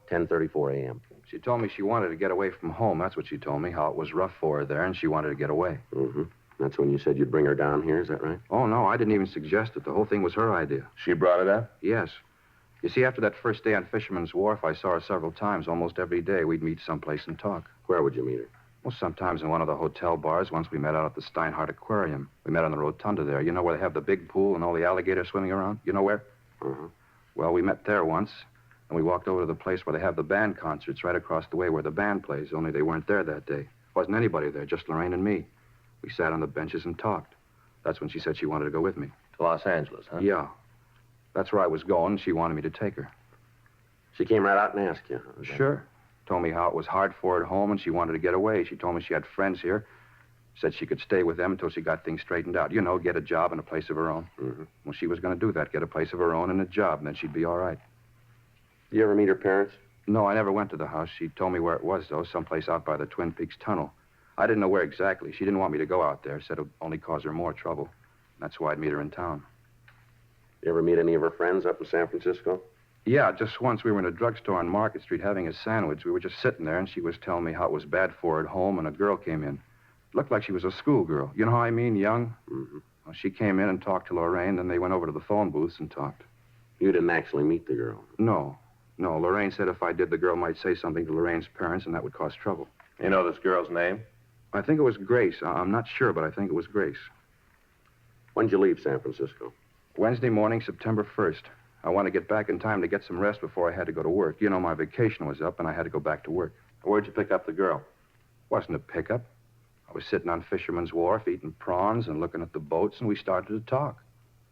S4: 10:34 a.m.
S14: She told me she wanted to get away from home. That's what she told me, how it was rough for her there, and she wanted to get away.
S4: Mm-hmm. That's when you said you'd bring her down here, is that right?
S14: Oh, no, I didn't even suggest it. The whole thing was her idea.
S12: She brought it up?
S14: Yes. You see, after that first day on Fisherman's Wharf, I saw her several times. Almost every day, we'd meet someplace and talk.
S4: Where would you meet her?
S14: Well, sometimes in one of the hotel bars. Once we met out at the Steinhardt Aquarium. We met on the rotunda there. You know where they have the big pool and all the alligators swimming around? You know where?
S4: Uh-huh.
S14: Well, we met there once, and we walked over to the place where they have the band concerts right across the way where the band plays, only they weren't there that day. Wasn't anybody there, just Lorraine and me. We sat on the benches and talked. That's when she said she wanted to go with me.
S12: To Los Angeles, huh?
S14: Yeah. That's where I was going, and she wanted me to take her.
S4: She came right out and asked you?
S14: Sure. Told me how it was hard for her at home, and she wanted to get away. She told me she had friends here. Said she could stay with them until she got things straightened out. You know, get a job and a place of her own.
S4: Mm-hmm.
S14: Well, she was going to do that, get a place of her own and a job, and then she'd be all right.
S4: You ever meet her parents?
S14: No, I never went to the house. She told me where it was, though, someplace out by the Twin Peaks Tunnel. I didn't know where exactly. She didn't want me to go out there. Said it would only cause her more trouble. That's why I'd meet her in town.
S4: You ever meet any of her friends up in San Francisco?
S14: Yeah, just once we were in a drugstore on Market Street having a sandwich. We were just sitting there, and she was telling me how it was bad for her at home, and a girl came in. Looked like she was a schoolgirl. You know how I mean, young?
S4: Mm-hmm.
S14: Well, she came in and talked to Lorraine, then they went over to the phone booths and talked.
S4: You didn't actually meet the girl?
S14: No. Lorraine said if I did, the girl might say something to Lorraine's parents, and that would cause trouble.
S12: You know this girl's name?
S14: I think it was Grace. I'm not sure, but I think it was Grace.
S4: When'd you leave San Francisco?
S14: Wednesday morning, September 1st. I wanted to get back in time to get some rest before I had to go to work. You know, my vacation was up, and I had to go back to work.
S12: Where'd you pick up the girl?
S14: Wasn't a pickup. I was sitting on Fisherman's Wharf, eating prawns and looking at the boats, and we started to talk.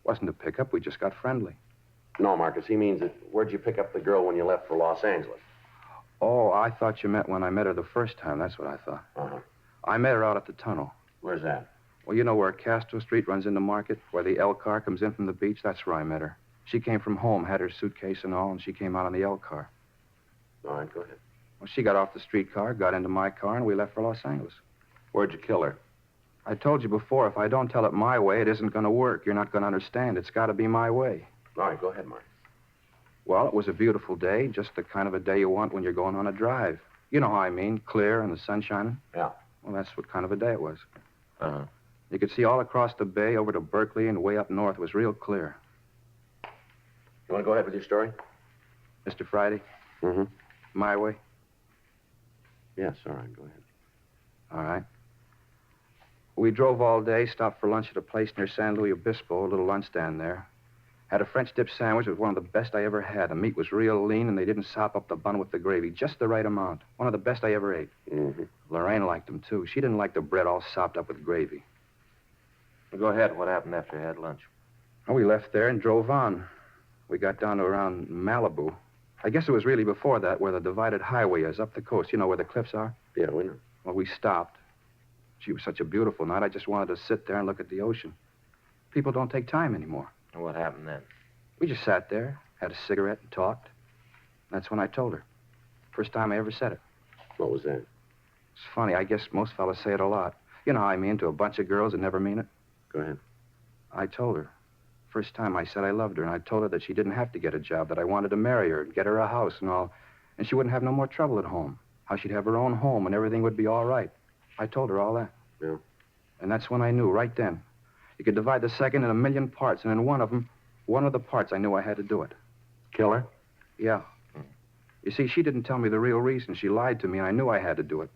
S14: Wasn't a pickup. We just got friendly.
S4: No, Marcus, he means that where'd you pick up the girl when you left for Los Angeles?
S14: Oh, I thought you meant when I met her the first time. That's what I thought.
S4: Uh-huh.
S14: I met her out at the tunnel.
S4: Where's that?
S14: Well, you know where Castro Street runs into Market, where the L car comes in from the beach? That's where I met her. She came from home, had her suitcase and all, and she came out on the L car.
S4: All right, go ahead.
S14: Well, she got off the streetcar, got into my car, and we left for Los Angeles.
S12: Where'd you kill her?
S14: I told you before, if I don't tell it my way, it isn't going to work. You're not going to understand. It's got to be my way.
S4: All right, go ahead, Mark.
S14: Well, it was a beautiful day, just the kind of a day you want when you're going on a drive. You know how I mean, clear and the sun shining.
S4: Yeah.
S14: Well, that's what kind of a day it was.
S4: Uh-huh.
S14: You could see all across the bay over to Berkeley and way up north. It was real clear.
S4: You want to go ahead with your story?
S14: Mr. Friday?
S4: Mm-hmm.
S14: My way?
S4: Yes, all right, go ahead.
S14: All right. We drove all day, stopped for lunch at a place near San Luis Obispo, a little lunch stand there. Had a French dip sandwich. It was one of the best I ever had. The meat was real lean, and they didn't sop up the bun with the gravy. Just the right amount. One of the best I ever ate.
S4: Mm-hmm.
S14: Lorraine liked them, too. She didn't like the bread all sopped up with gravy.
S4: Well, go ahead. What happened after you had lunch?
S14: Well, we left there and drove on. We got down to around Malibu. I guess it was really before that, where the divided highway is, up the coast. You know where the cliffs are?
S4: Yeah, we know.
S14: Well, we stopped. Gee, it was such a beautiful night. I just wanted to sit there and look at the ocean. People don't take time anymore.
S4: And what happened then?
S14: We just sat there, had a cigarette, and talked. That's when I told her. First time I ever said it.
S4: What was that?
S14: It's funny. I guess most fellas say it a lot. You know how I mean, to a bunch of girls that never mean it.
S4: Go ahead.
S14: I told her. First time I said I loved her, and I told her that she didn't have to get a job, that I wanted to marry her and get her a house and all, and she wouldn't have no more trouble at home. How she'd have her own home and everything would be all right. I told her all that.
S4: Yeah.
S14: And that's when I knew, right then. You could divide the second in a million parts, and in one of the parts, I knew I had to do it.
S4: Kill her?
S14: Yeah. You see, she didn't tell me the real reason. She lied to me, and I knew I had to do it.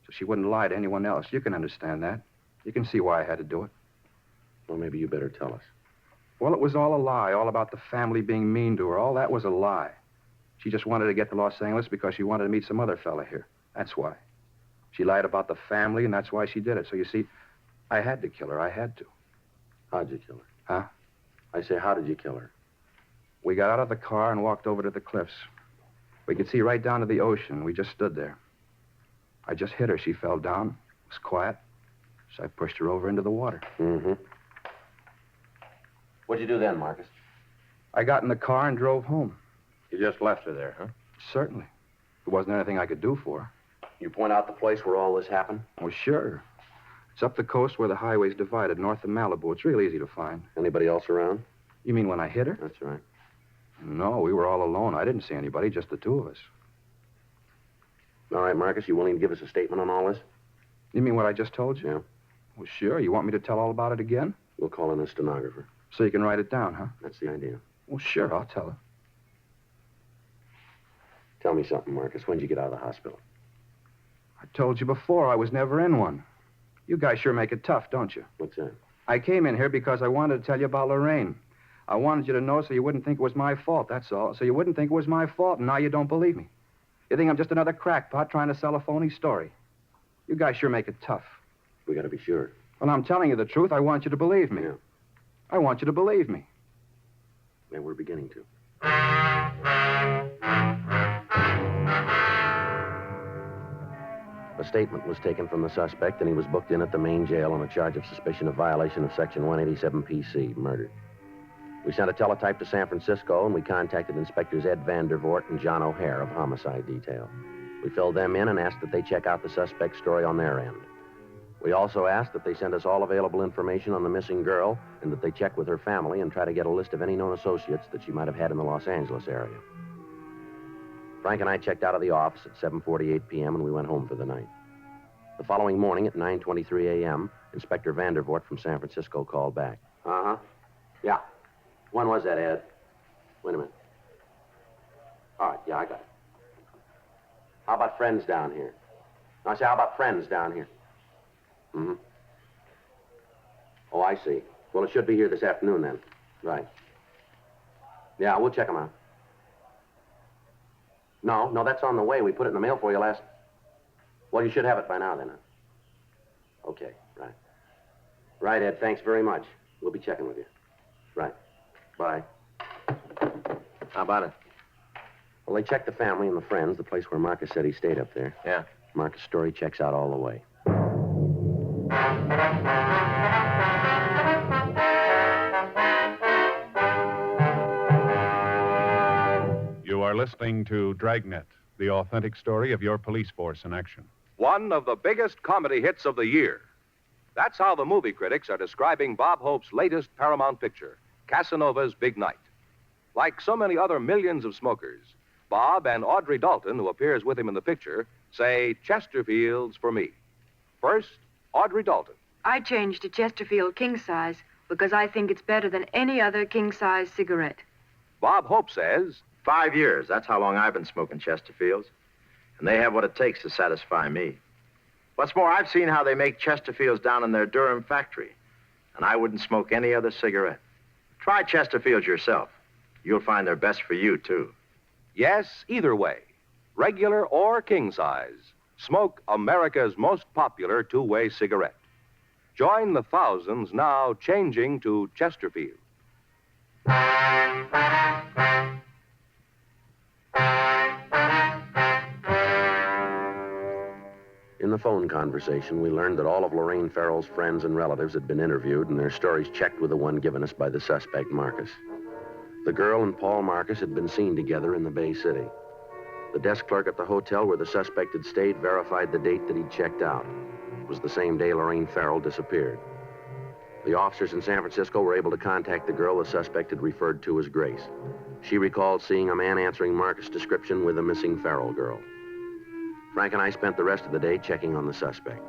S14: So she wouldn't lie to anyone else. You can understand that. You can see why I had to do it.
S4: Well, maybe you better tell us.
S14: Well, it was all a lie, all about the family being mean to her. All that was a lie. She just wanted to get to Los Angeles because she wanted to meet some other fella here. That's why. She lied about the family, and that's why she did it. So, you see, I had to kill her. I had to.
S4: How'd you kill her?
S14: Huh?
S4: I say, how did you kill her?
S14: We got out of the car and walked over to the cliffs. We could see right down to the ocean. We just stood there. I just hit her. She fell down. It was quiet. So I pushed her over into the water.
S4: Mm-hmm. What'd you do then, Marcus?
S14: I got in the car and drove home.
S4: You just left her there, huh?
S14: Certainly. There wasn't anything I could do for her.
S4: You point out the place where all this happened?
S14: Well, sure. It's up the coast where the highway's divided, north of Malibu. It's real easy to find.
S4: Anybody else around?
S14: You mean when I hit her?
S4: That's right.
S14: No, we were all alone. I didn't see anybody, just the two of us.
S4: All right, Marcus, you willing to give us a statement on all this?
S14: You mean what I just told you?
S4: Yeah.
S14: Well, sure. You want me to tell all about it again?
S4: We'll call in a stenographer.
S14: So you can write it down, huh?
S4: That's the idea.
S14: Well, sure, I'll tell her.
S4: Tell me something, Marcus. When'd you get out of the hospital?
S14: I told you before I was never in one. You guys sure make it tough, don't you?
S4: What's that?
S14: I came in here because I wanted to tell you about Lorraine. I wanted you to know so you wouldn't think it was my fault, that's all. So you wouldn't think it was my fault, and now you don't believe me. You think I'm just another crackpot trying to sell a phony story. You guys sure make it tough.
S4: We gotta be sure.
S14: Well, I'm telling you the truth. I want you to believe me.
S4: Yeah.
S14: I want you to believe me.
S4: And we're beginning to. A statement was taken from the suspect, and he was booked in at the main jail on a charge of suspicion of violation of Section 187 PC, murder. We sent a teletype to San Francisco, and we contacted Inspectors Ed Vandervoort and John O'Hare of Homicide Detail. We filled them in and asked that they check out the suspect's story on their end. We also asked that they send us all available information on the missing girl and that they check with her family and try to get a list of any known associates that she might have had in the Los Angeles area. Frank and I checked out of the office at 7:48 p.m. and we went home for the night. The following morning at 9:23 a.m., Inspector Vandervoort from San Francisco called back. Uh-huh. Yeah. When was that, Ed? Wait a minute. All right, yeah, I got it. How about friends down here? I say, how about friends down here? Mm-hmm. Oh, I see. Well, it should be here this afternoon, then. Right. Yeah, we'll check them out. No, that's on the way. We put it in the mail for you last... Well, you should have it by now, then. Huh? Okay, right. Right, Ed, thanks very much. We'll be checking with you. Right. Bye. How about it? Well, they checked the family and the friends, the place where Marcus said he stayed up there. Yeah. Marcus' story checks out all the way.
S3: You are listening to Dragnet, the authentic story of your police force in action.
S13: One of the biggest comedy hits of the year. That's how the movie critics are describing Bob Hope's latest Paramount picture, Casanova's Big Night. Like so many other millions of smokers, Bob and Audrey Dalton, who appears with him in the picture, say Chesterfields for me. First, Audrey Dalton.
S7: I changed to Chesterfield king size because I think it's better than any other king size cigarette.
S13: Bob Hope says
S16: 5 years. That's how long I've been smoking Chesterfields. And they have what it takes to satisfy me. What's more, I've seen how they make Chesterfields down in their Durham factory. And I wouldn't smoke any other cigarette. Try Chesterfields yourself. You'll find they're best for you, too.
S13: yes, either way, regular or king size. Smoke America's most popular two-way cigarette. Join the thousands now changing to Chesterfield.
S4: In the phone conversation, we learned that all of Lorraine Farrell's friends and relatives had been interviewed and their stories checked with the one given us by the suspect, Marcus. The girl and Paul Marcus had been seen together in the Bay City. The desk clerk at the hotel where the suspect had stayed verified the date that he'd checked out. It was the same day Lorraine Farrell disappeared. The officers in San Francisco were able to contact the girl the suspect had referred to as Grace. She recalled seeing a man answering Marcus' description with a missing Farrell girl. Frank and I spent the rest of the day checking on the suspect.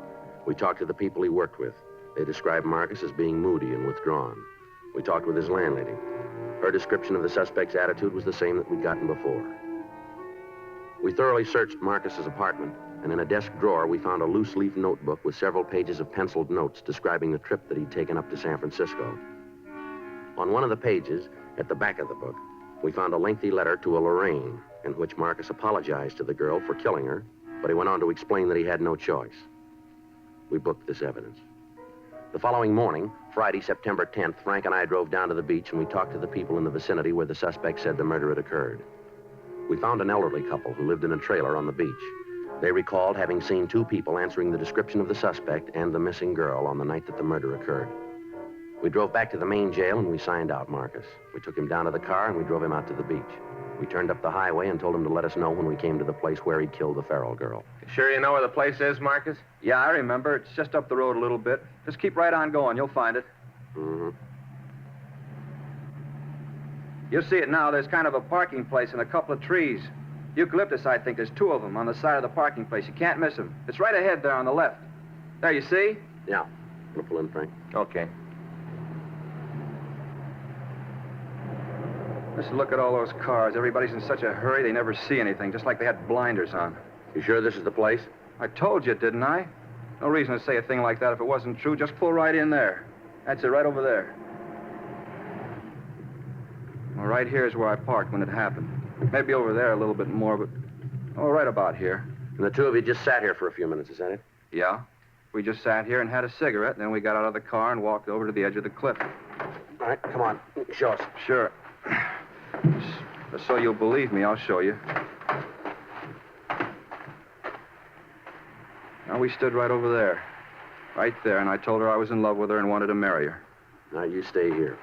S4: We talked to the people he worked with. They described Marcus as being moody and withdrawn. We talked with his landlady. Her description of the suspect's attitude was the same that we'd gotten before. We thoroughly searched Marcus's apartment, and in a desk drawer, we found a loose-leaf notebook with several pages of penciled notes describing the trip that he'd taken up to San Francisco. On one of the pages, at the back of the book, we found a lengthy letter to a Lorraine in which Marcus apologized to the girl for killing her, but he went on to explain that he had no choice. We booked this evidence. The following morning, Friday, September 10th, Frank and I drove down to the beach and we talked to the people in the vicinity where the suspect said the murder had occurred. We found an elderly couple who lived in a trailer on the beach. They recalled having seen two people answering the description of the suspect and the missing girl on the night that the murder occurred. We drove back to the main jail and we signed out Marcus. We took him down to the car and we drove him out to the beach. We turned up the highway and told him to let us know when we came to the place where he'd killed the Farrell girl.
S16: Sure you know where the place is, Marcus?
S23: Yeah, I remember. It's just up the road a little bit. Just keep right on going. You'll find it.
S4: Mm-hmm.
S23: You'll see it now. There's kind of a parking place and a couple of trees. Eucalyptus, I think. There's two of them on the side of the parking place. You can't miss them. It's right ahead there on the left. There, you see?
S4: Yeah. We'll pull in, Frank.
S23: Okay. Just look at all those cars. Everybody's in such a hurry they never see anything, just like they had blinders on.
S4: You sure this is the place?
S23: I told you, didn't I? No reason to say a thing like that if it wasn't true. Just pull right in there. That's it, right over there. Well, right here is where I parked when it happened. Maybe over there a little bit more, but... oh, right about here.
S4: And the two of you just sat here for a few minutes, is that it?
S23: Yeah. We just sat here and had a cigarette, and then we got out of the car and walked over to the edge of the cliff.
S4: All right, come on. Show us.
S23: Sure. Just so you'll believe me, I'll show you. Now, we stood right over there. Right there, and I told her I was in love with her and wanted to marry her.
S4: Now, you stay here.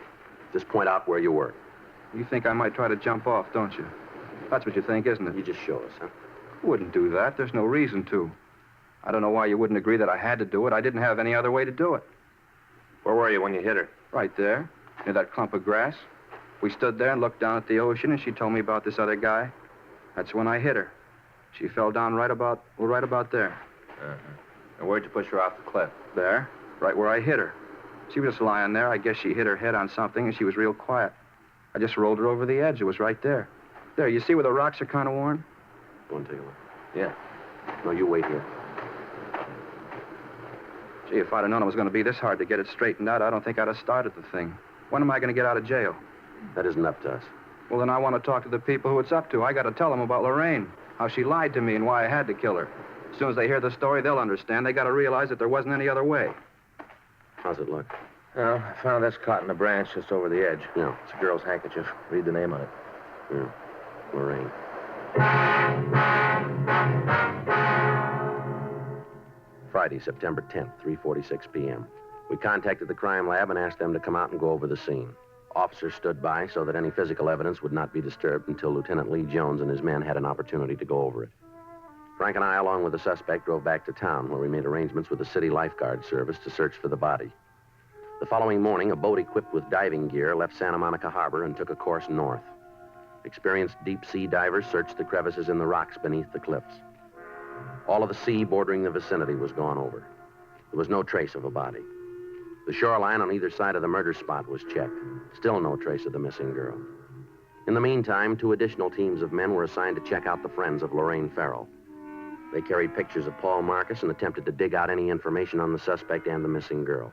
S4: Just point out where you were.
S23: You think I might try to jump off, don't you? That's what you think, isn't it?
S4: You just show us, huh?
S23: I wouldn't do that. There's no reason to. I don't know why you wouldn't agree that I had to do it. I didn't have any other way to do it.
S16: Where were you when you hit her?
S23: Right there, near that clump of grass. We stood there and looked down at the ocean, and she told me about this other guy. That's when I hit her. She fell down right about there.
S16: Uh-huh. And where'd you push her off the cliff?
S23: There, right where I hit her. She was just lying there. I guess she hit her head on something, and she was real quiet. I just rolled her over the edge. It was right there. There, you see where the rocks are kind of worn?
S4: Go and take a look.
S23: Yeah.
S4: No, you wait here.
S23: Gee, if I'd have known it was going to be this hard to get it straightened out, I don't think I'd have started the thing. When am I going to get out of jail?
S4: That isn't up to us.
S23: Well, then I want to talk to the people who it's up to. I got to tell them about Lorraine, how she lied to me and why I had to kill her. As soon as they hear the story, they'll understand. They got to realize that there wasn't any other way.
S4: How's it look?
S16: Well, I found this caught in a branch just over the edge.
S4: Yeah.
S16: It's a girl's handkerchief. Read the name on it.
S4: Yeah. Lorraine. Friday, September 10th, 3:46 p.m. We contacted the crime lab and asked them to come out and go over the scene. Officers stood by so that any physical evidence would not be disturbed until Lieutenant Lee Jones and his men had an opportunity to go over it. Frank and I, along with the suspect, drove back to town where we made arrangements with the city lifeguard service to search for the body. The following morning, a boat equipped with diving gear left Santa Monica Harbor and took a course north.
S9: Experienced deep-sea divers searched the crevices in the rocks beneath the cliffs. All of the sea bordering the vicinity was gone over. There was no trace of a body. The shoreline on either side of the murder spot was checked. Still no trace of the missing girl. In the meantime, 2 additional teams of men were assigned to check out the friends of Lorraine Farrell. They carried pictures of Paul Marcus and attempted to dig out any information on the suspect and the missing girl.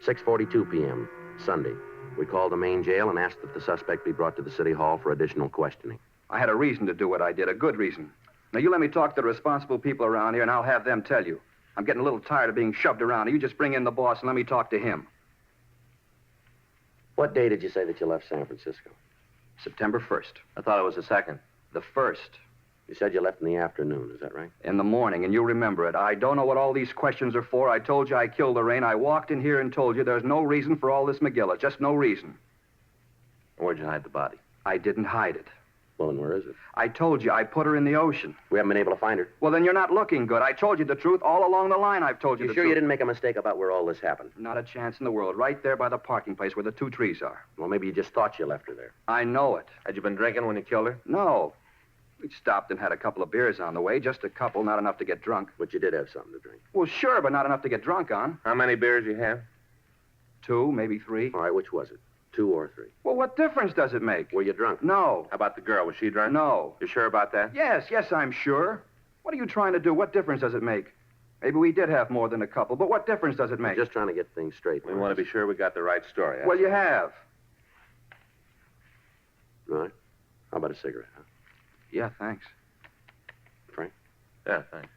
S9: 6:42 p.m., Sunday. We called the main jail and asked that the suspect be brought to the city hall for additional questioning.
S23: I had a reason to do what I did, a good reason. Now, you let me talk to the responsible people around here, and I'll have them tell you. I'm getting a little tired of being shoved around. You just bring in the boss and let me talk to him.
S9: What day did you say that you left San Francisco?
S23: September 1st.
S9: I thought it was the 2nd.
S23: The 1st.
S9: You said you left in the afternoon, is that right?
S23: In the morning, and you remember it. I don't know what all these questions are for. I told you I killed Lorraine. I walked in here and told you there's no reason for all this McGilla. Just no reason.
S9: Where'd you hide the body?
S23: I didn't hide it.
S9: Well, then where is it?
S23: I told you I put her in the ocean.
S9: We haven't been able to find her.
S23: Well, then you're not looking good. I told you the truth all along the line. I've told you the
S9: sure
S23: truth.
S9: You didn't make a mistake about where all this happened?
S23: Not a chance in the world. Right there by the parking place where the 2 trees are.
S9: Well, maybe you just thought you left her there.
S23: I know it.
S9: Had you been drinking when you killed her?
S23: No. We stopped and had a couple of beers on the way. Just a couple, not enough to get drunk.
S9: But you did have something to drink.
S23: Well, sure, but not enough to get drunk on.
S9: How many beers you have?
S23: 2, maybe 3.
S9: All right, which was it? 2 or 3?
S23: Well, what difference does it make?
S9: Were you drunk?
S23: No.
S9: How about the girl? Was she drunk?
S23: No.
S9: You sure about that?
S23: Yes, I'm sure. What are you trying to do? What difference does it make? Maybe we did have more than a couple, but what difference does it make?
S9: We're just trying to get things straight.
S14: We want to be sure we got the right story.
S23: Well, you have.
S9: All right. How about a cigarette, huh?
S23: Yeah, thanks.
S9: Frank?
S14: Yeah, thanks.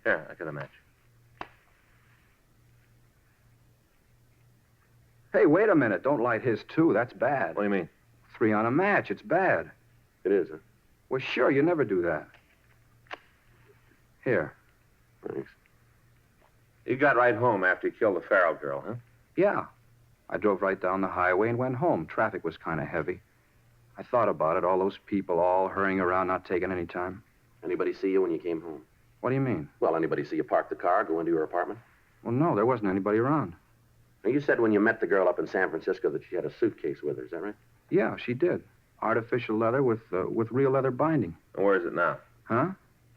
S14: Here, I got a match.
S23: Hey, wait a minute. Don't light his, too. That's bad.
S14: What do you mean?
S23: 3 on a match. It's bad.
S9: It is, huh?
S23: Well, sure, you never do that. Here.
S9: Thanks.
S14: You got right home after you killed the Farrell girl, huh?
S23: Yeah. I drove right down the highway and went home. Traffic was kind of heavy. I thought about it, all those people all hurrying around, not taking any time.
S9: Anybody see you when you came home?
S23: What do you mean?
S9: Well, anybody see you park the car, go into your apartment?
S23: Well, no, there wasn't anybody around.
S9: Now, you said when you met the girl up in San Francisco that she had a suitcase with her, is that right?
S23: Yeah, she did. Artificial leather with real leather binding.
S14: And where is it now?
S23: Huh?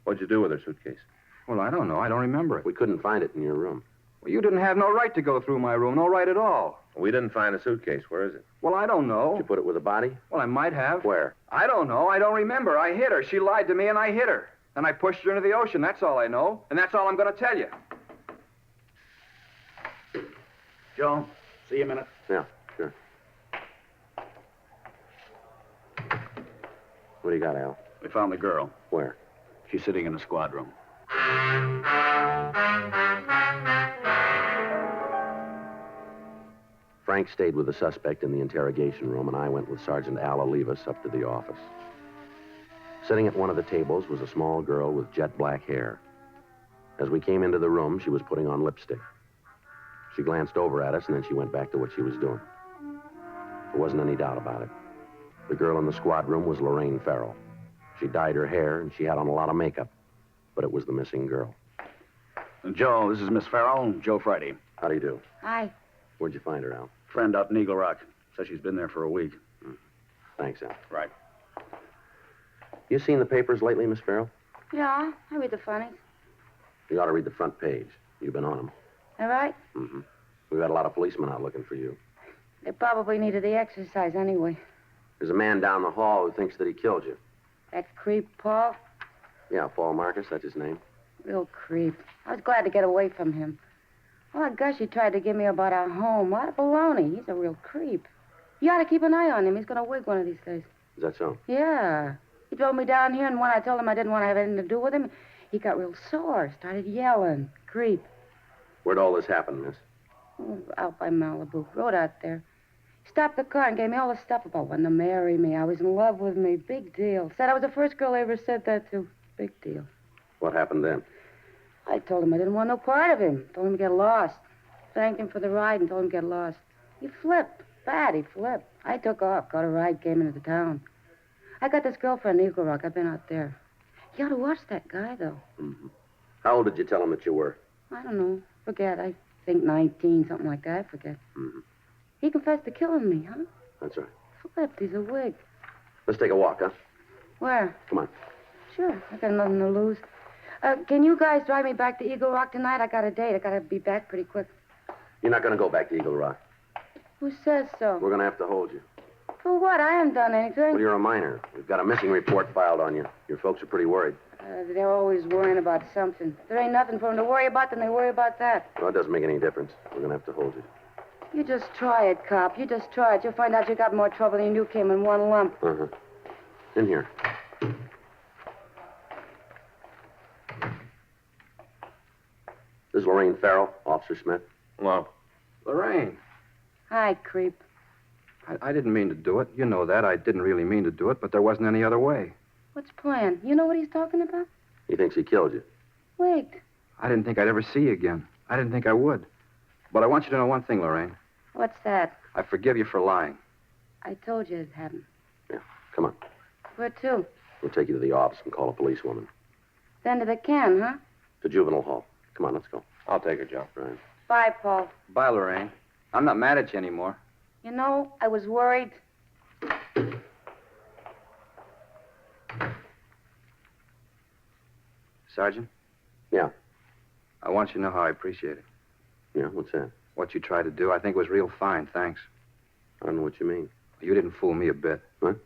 S14: What'd you do with her suitcase?
S23: Well, I don't know. I don't remember it.
S9: We couldn't find it in your room.
S23: Well, you didn't have no right to go through my room. No right at all.
S14: We didn't find a suitcase. Where is it?
S23: Well, I don't know.
S9: Did you put it with a body?
S23: Well, I might have.
S9: Where?
S23: I don't know. I don't remember. I hit her. She lied to me, and I hit her. Then I pushed her into the ocean. That's all I know. And that's all I'm going to tell you.
S9: Joe, see you a minute. Yeah, sure. What do you got, Al?
S8: We found the girl.
S9: Where?
S8: She's sitting in the squad room.
S9: Frank stayed with the suspect in the interrogation room, and I went with Sergeant Al Olivas up to the office. Sitting at one of the tables was a small girl with jet black hair. As we came into the room, she was putting on lipstick. She glanced over at us, and then she went back to what she was doing. There wasn't any doubt about it. The girl in the squad room was Lorraine Farrell. She dyed her hair, and she had on a lot of makeup, but it was the missing girl.
S8: Joe, this is Miss Farrell, Joe Friday.
S9: How do you do?
S7: Hi.
S9: Where'd you find her, Al?
S8: Friend up in Eagle Rock. Says she's been there for a week.
S9: Thanks, Al.
S8: Right.
S9: You seen the papers lately, Miss Farrell?
S7: Yeah, I read the funnies.
S9: You ought to read the front page. You've been on them.
S7: All right?
S9: Mm-hmm. We've got a lot of policemen out looking for you.
S7: They probably needed the exercise anyway.
S9: There's a man down the hall who thinks that he killed you.
S7: That creep, Paul?
S9: Yeah, Paul Marcus, that's his name.
S7: Real creep. I was glad to get away from him. Oh, gosh, he tried to give me about our home. What a baloney. He's a real creep. You ought to keep an eye on him. He's going to wig one of these days.
S9: Is that so?
S7: Yeah. He drove me down here, and when I told him I didn't want to have anything to do with him, he got real sore, started yelling. Creep.
S9: Where'd all this happen, miss?
S7: Oh, out by Malibu. Road out there. He stopped the car and gave me all the stuff about wanting to marry me. I was in love with me. Big deal. Said I was the first girl I ever said that to. Big deal.
S9: What happened then?
S7: I told him I didn't want no part of him. Told him to get lost. Thanked him for the ride and told him to get lost. He flipped. Bad, he flipped. I took off, got a ride, came into the town. I got this girlfriend in Eagle Rock. I've been out there. You ought to watch that guy, though.
S9: Mm-hmm. How old did you tell him that you were?
S7: I don't know. Forget. I think 19, something like that. I forget.
S9: Mm-hmm.
S7: He confessed to killing me, huh?
S9: That's right.
S7: Flipped. He's a wig.
S9: Let's take a walk, huh?
S7: Where?
S9: Come on.
S7: Sure. I got nothing to lose. Can you guys drive me back to Eagle Rock tonight? I got a date. I got to be back pretty quick.
S9: You're not going to go back to Eagle Rock.
S7: Who says so?
S9: We're going to have to hold you.
S7: For what? I haven't done anything.
S9: Well, you're a minor. We've got a missing report filed on you. Your folks are pretty worried.
S7: They're always worrying about something. If there ain't nothing for them to worry about, then they worry about that.
S9: Well, it doesn't make any difference. We're going to have to hold you.
S7: You just try it, cop. You just try it. You'll find out you got more trouble than you came in one lump.
S9: Uh-huh. In here. This is Lorraine Farrell, Officer Smith.
S14: Well, Lorraine.
S7: Hi, creep.
S14: I didn't mean to do it. You know that. I didn't really mean to do it, but there wasn't any other way.
S7: What's plan? You know what he's talking about?
S9: He thinks he killed you.
S7: Wait.
S14: I didn't think I'd ever see you again. I didn't think I would. But I want you to know one thing, Lorraine.
S7: What's that?
S14: I forgive you for lying.
S7: I told you it happened.
S9: Yeah, come on.
S7: Where to?
S9: We'll take you to the office and call a policewoman.
S7: Then to the can, huh?
S9: To juvenile hall. Come on, let's go.
S14: I'll take her, Joe.
S9: Right.
S7: Bye, Paul.
S14: Bye, Lorraine. I'm not mad at you anymore.
S7: You know, I was worried.
S14: Sergeant?
S9: Yeah.
S14: I want you to know how I appreciate it.
S9: Yeah, what's that?
S14: What you tried to do, I think was real fine, thanks.
S9: I don't know what you mean.
S14: You didn't fool me a bit.
S9: What?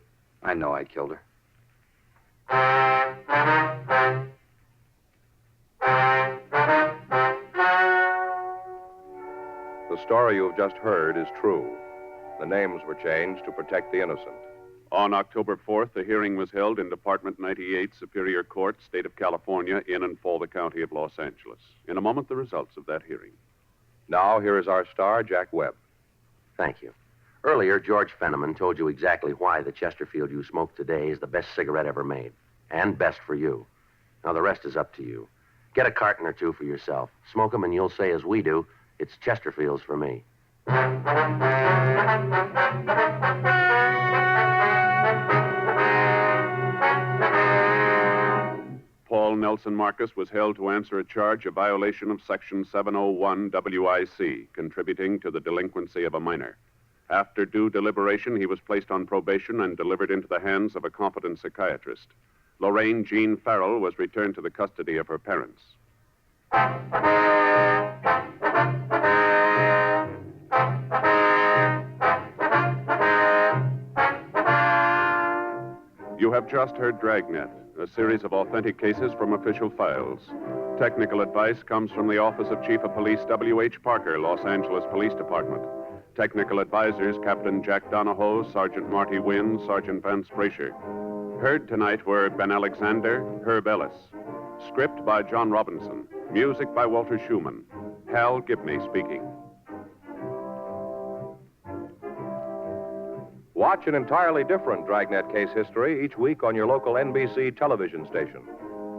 S14: I know I killed her.
S13: The story you have just heard is true. The names were changed to protect the innocent.
S3: On October 4th, the hearing was held in Department 98, Superior Court, State of California, in and for the County of Los Angeles. In a moment, the results of that hearing.
S13: Now, here is our star, Jack Webb.
S9: Thank you. Earlier, George Fenneman told you exactly why the Chesterfield you smoke today is the best cigarette ever made. And best for you. Now, the rest is up to you. Get a carton or two for yourself. Smoke them and you'll say, as we do, it's Chesterfields for me.
S3: Paul Nelson Marcus was held to answer a charge of violation of Section 701 WIC, contributing to the delinquency of a minor. After due deliberation, he was placed on probation and delivered into the hands of a competent psychiatrist. Lorraine Jean Farrell was returned to the custody of her parents. You have just heard Dragnet, a series of authentic cases from official files. Technical advice comes from the Office of Chief of Police W.H. Parker, Los Angeles Police Department. Technical advisors Captain Jack Donahoe, Sergeant Marty Wynn, Sergeant Vance Brasher. Heard tonight were Ben Alexander, Herb Ellis. Script by John Robinson. Music by Walter Schumann. Hal Gibney speaking.
S13: Watch an entirely different Dragnet case history each week on your local NBC television station.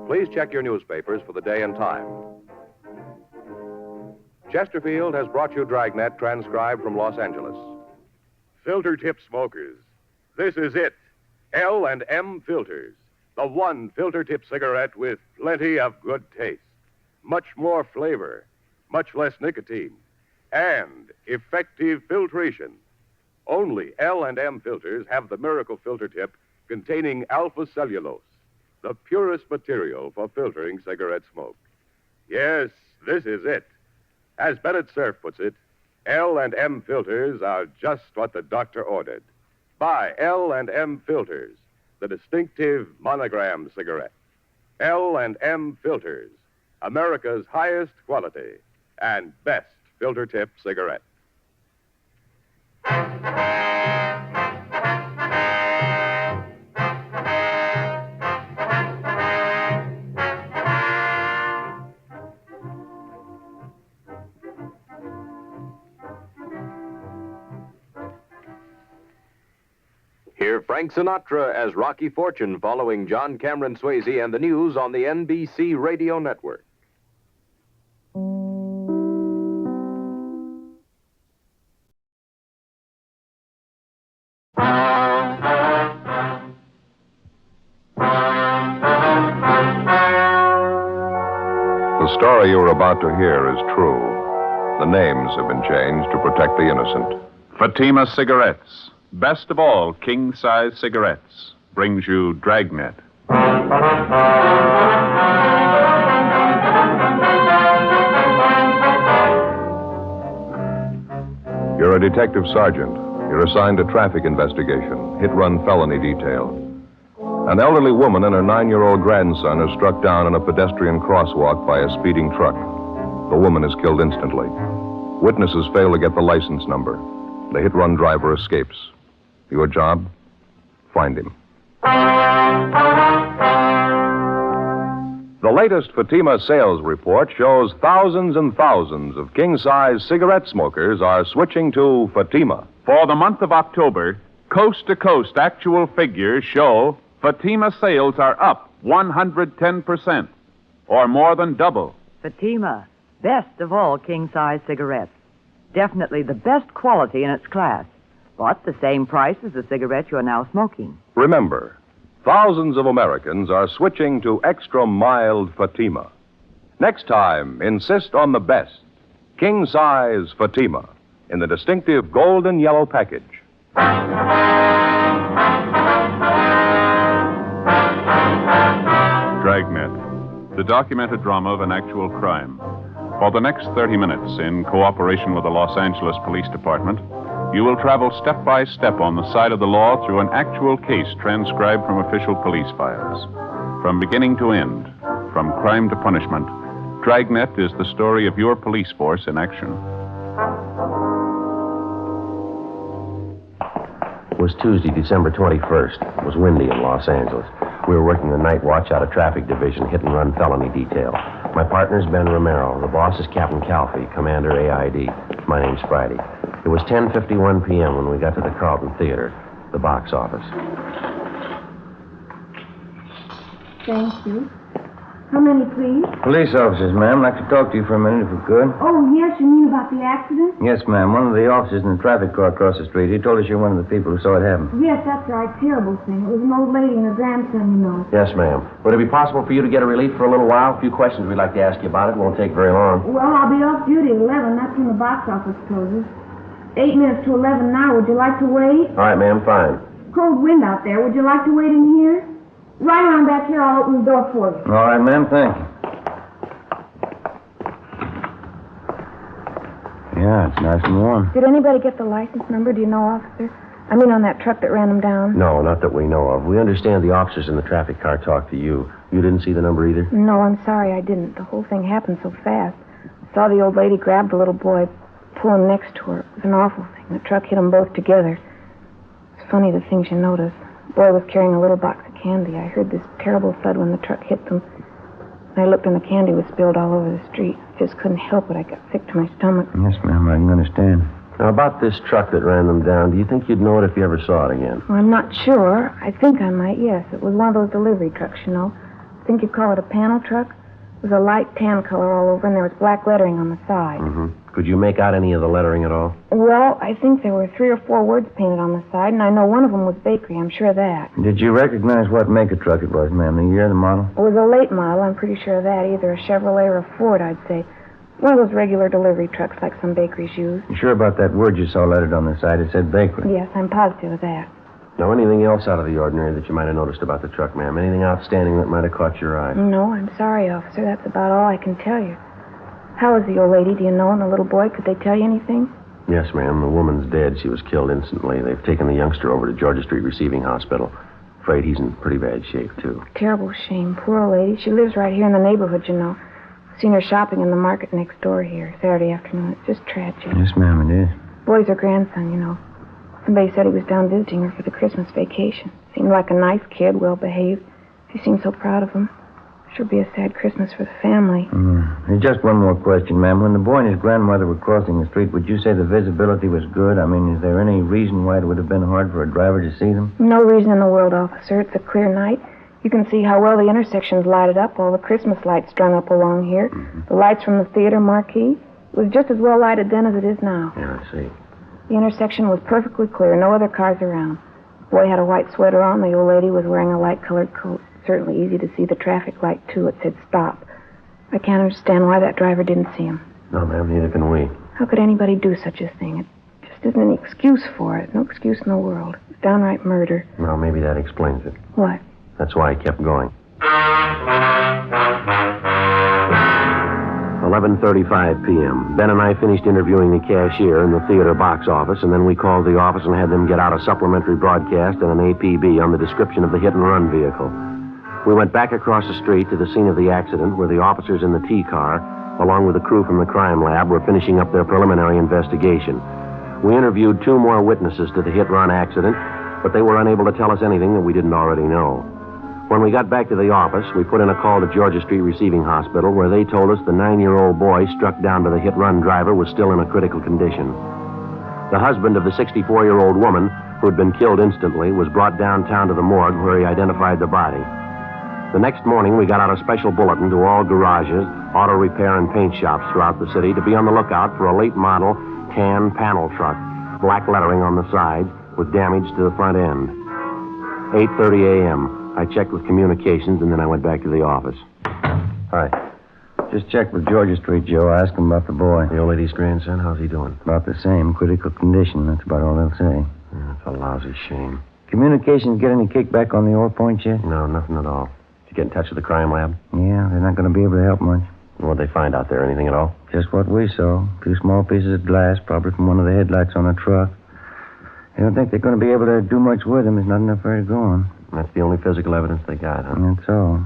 S13: Please check your newspapers for the day and time. Chesterfield has brought you Dragnet, transcribed from Los Angeles.
S2: Filter tip smokers, this is it. L&M Filters, the one filter tip cigarette with plenty of good taste, much more flavor, much less nicotine, and effective filtration. Only L&M filters have the miracle filter tip containing alpha cellulose, the purest material for filtering cigarette smoke. Yes, this is it. As Bennett Cerf puts it, L&M filters are just what the doctor ordered. Buy L&M filters, the distinctive monogram cigarette. L&M filters, America's highest quality and best filter tip cigarette.
S13: Hear Frank Sinatra as Rocky Fortune following John Cameron Swayze and the news on the NBC Radio Network.
S10: The story you are about to hear is true. The names have been changed to protect the innocent.
S3: Fatima Cigarettes, Best of all, king-size cigarettes brings you Dragnet.
S10: You're a detective sergeant. You're assigned to traffic investigation, hit-run felony detail. An elderly woman and her 9-year-old grandson are struck down in a pedestrian crosswalk by a speeding truck. The woman is killed instantly. Witnesses fail to get the license number. The hit-run driver escapes. Your job? Find him. The latest Fatima sales report shows thousands and thousands of king-size cigarette smokers are switching to Fatima.
S3: For the month of October, coast-to-coast actual figures show Fatima sales are up 110%, or more than double.
S17: Fatima, best of all king-size cigarettes. Definitely the best quality in its class, but the same price as the cigarette you are now smoking.
S10: Remember, thousands of Americans are switching to extra mild Fatima. Next time, insist on the best, king-size Fatima, in the distinctive golden yellow package.
S3: Dragnet, the documented drama of an actual crime. For the next 30 minutes, in cooperation with the Los Angeles Police Department, you will travel step by step on the side of the law through an actual case transcribed from official police files. From beginning to end, from crime to punishment, Dragnet is the story of your police force in action.
S4: It was Tuesday, December 21st. It was windy in Los Angeles. We were working the night watch out of traffic division, hit-and-run felony detail. My partner's Ben Romero. The boss is Captain Calfee, Commander AID. My name's Friday. It was 10:51 p.m. when we got to the Carlton Theater, the box office.
S21: Thank you. How many, please?
S5: Police officers, ma'am. I'd like to talk to you for a minute if we could.
S21: Oh, yes, you mean about the accident?
S5: Yes, ma'am. One of the officers in the traffic car across the street, he told us you're one of the people who saw it happen.
S21: Yes, that's right. Terrible thing. It was an old lady and her grandson, you know.
S4: Yes, ma'am. Would it be possible for you to get a relief for a little while? A few questions we'd like to ask you about it. It won't take very long.
S21: Well, I'll be off duty at 11. That's when the box office closes. 8 minutes to 11 now. Would you like to wait?
S4: All right, ma'am. Fine.
S21: Cold wind out there. Would you like to wait in here? Right around back here. I'll open the door for you.
S5: All right, ma'am. Thank you. Yeah, it's nice and warm.
S21: Did anybody get the license number? Do you know, officer? I mean, on that truck that ran them down?
S4: No, not that we know of. We understand the officers in the traffic car talked to you. You didn't see the number either?
S21: No, I'm sorry, I didn't. The whole thing happened so fast. I saw the old lady grab the little boy, pull him next to her. It was an awful thing. The truck hit them both together. It's funny the things you notice. The boy was carrying a little box of candy. I heard this terrible thud when the truck hit them. I looked and the candy was spilled all over the street. I just couldn't help it. I got sick to my stomach.
S5: Yes, ma'am, I can understand.
S4: Now, about this truck that ran them down, do you think you'd know it if you ever saw it again?
S21: Well, I'm not sure. I think I might, yes. It was one of those delivery trucks, you know. I think you'd call it a panel truck. It was a light tan color all over, and there was black lettering on the side.
S4: Mm-hmm. Could you make out any of the lettering at all?
S21: Well, I think there were 3 or 4 words painted on the side, and I know one of them was bakery. I'm sure of that.
S5: Did you recognize what make of truck it was, ma'am? The year, the model?
S21: It was a late model. I'm pretty sure of that. Either a Chevrolet or a Ford, I'd say. One of those regular delivery trucks like some bakeries use.
S5: You sure about that word you saw lettered on the side? It said bakery.
S21: Yes, I'm positive of that.
S4: Now, anything else out of the ordinary that you might have noticed about the truck, ma'am? Anything outstanding that might have caught your eye?
S21: No, I'm sorry, officer. That's about all I can tell you. How is the old lady? Do you know? And the little boy? Could they tell you anything?
S4: Yes, ma'am. The woman's dead. She was killed instantly. They've taken the youngster over to Georgia Street Receiving Hospital. Afraid he's in pretty bad shape, too.
S21: Terrible shame. Poor old lady. She lives right here in the neighborhood, you know. Seen her shopping in the market next door here Saturday afternoon. It's just tragic.
S5: Yes, ma'am, it is.
S21: Boy's her grandson, you know. Somebody said he was down visiting her for the Christmas vacation. Seemed like a nice kid, well-behaved. She seemed so proud of him. Sure be a sad Christmas for the family.
S5: Just one more question, ma'am. When the boy and his grandmother were crossing the street, would you say the visibility was good? I mean, is there any reason why it would have been hard for a driver to see them?
S21: No reason in the world, officer. It's a clear night. You can see how well the intersection's lighted up, all the Christmas lights strung up along here. Mm-hmm. The lights from the theater marquee. It was just as well lighted then as it is now.
S4: Yeah, I see.
S21: The intersection was perfectly clear. No other cars around. The boy had a white sweater on. The old lady was wearing a light-colored coat. Certainly easy to see the traffic light, too. It said stop. I can't understand why that driver didn't see him.
S4: No, ma'am, neither can we.
S21: How could anybody do such a thing? It just There isn't any excuse for it. No excuse in the world. It's downright murder.
S4: Well, maybe that explains it.
S21: What?
S4: That's why I kept going. 11:35 p.m. Ben and I finished interviewing the cashier in the theater box office, and then we called the office and had them get out a supplementary broadcast and an APB on the description of the hit-and-run vehicle. We went back across the street to the scene of the accident where the officers in the T-car, along with the crew from the crime lab, were finishing up their preliminary investigation. We interviewed 2 more witnesses to the hit-run accident, but they were unable to tell us anything that we didn't already know. When we got back to the office, we put in a call to Georgia Street Receiving Hospital, where they told us the 9-year-old boy struck down by the hit-run driver was still in a critical condition. The husband of the 64-year-old woman, who had been killed instantly, was brought downtown to the morgue where he identified the body. The next morning, we got out a special bulletin to all garages, auto repair, and paint shops throughout the city to be on the lookout for a late-model tan panel truck, black lettering on the sides, with damage to the front end. 8:30 a.m. I checked with communications, and then I went back to the office.
S5: Hi. Just checked with Georgia Street, Joe. Asked him about the boy.
S4: The old lady's grandson, how's he doing?
S5: About the same. Critical condition. That's about all they'll say.
S4: That's a lousy shame.
S5: Communications get any kickback on the ore point yet?
S4: No, nothing at all. Did you get in touch with the crime lab?
S5: Yeah, they're not going to be able to help much.
S4: What'd they find out there? Anything at all?
S5: Just what we saw. A few small pieces of glass, probably from one of the headlights on a truck. They don't think they're going to be able to do much with them. There's not enough for it to go on.
S4: That's the only physical evidence they got, huh?
S5: That's all.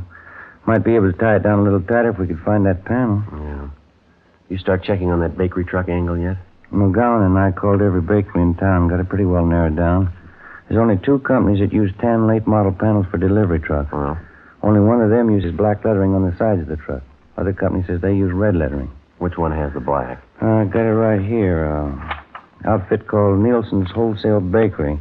S5: Might be able to tie it down a little tighter if we could find that panel.
S4: Yeah. You start checking on that bakery truck angle yet?
S5: McGowan and I called every bakery in town, got it pretty well narrowed down. There's only 2 companies that use tan late model panels for delivery trucks.
S4: Well?
S5: Only one of them uses black lettering on the sides of the truck. Other company says they use red lettering.
S4: Which one has the black?
S5: I got it right here. Outfit called Nielsen's Wholesale Bakery.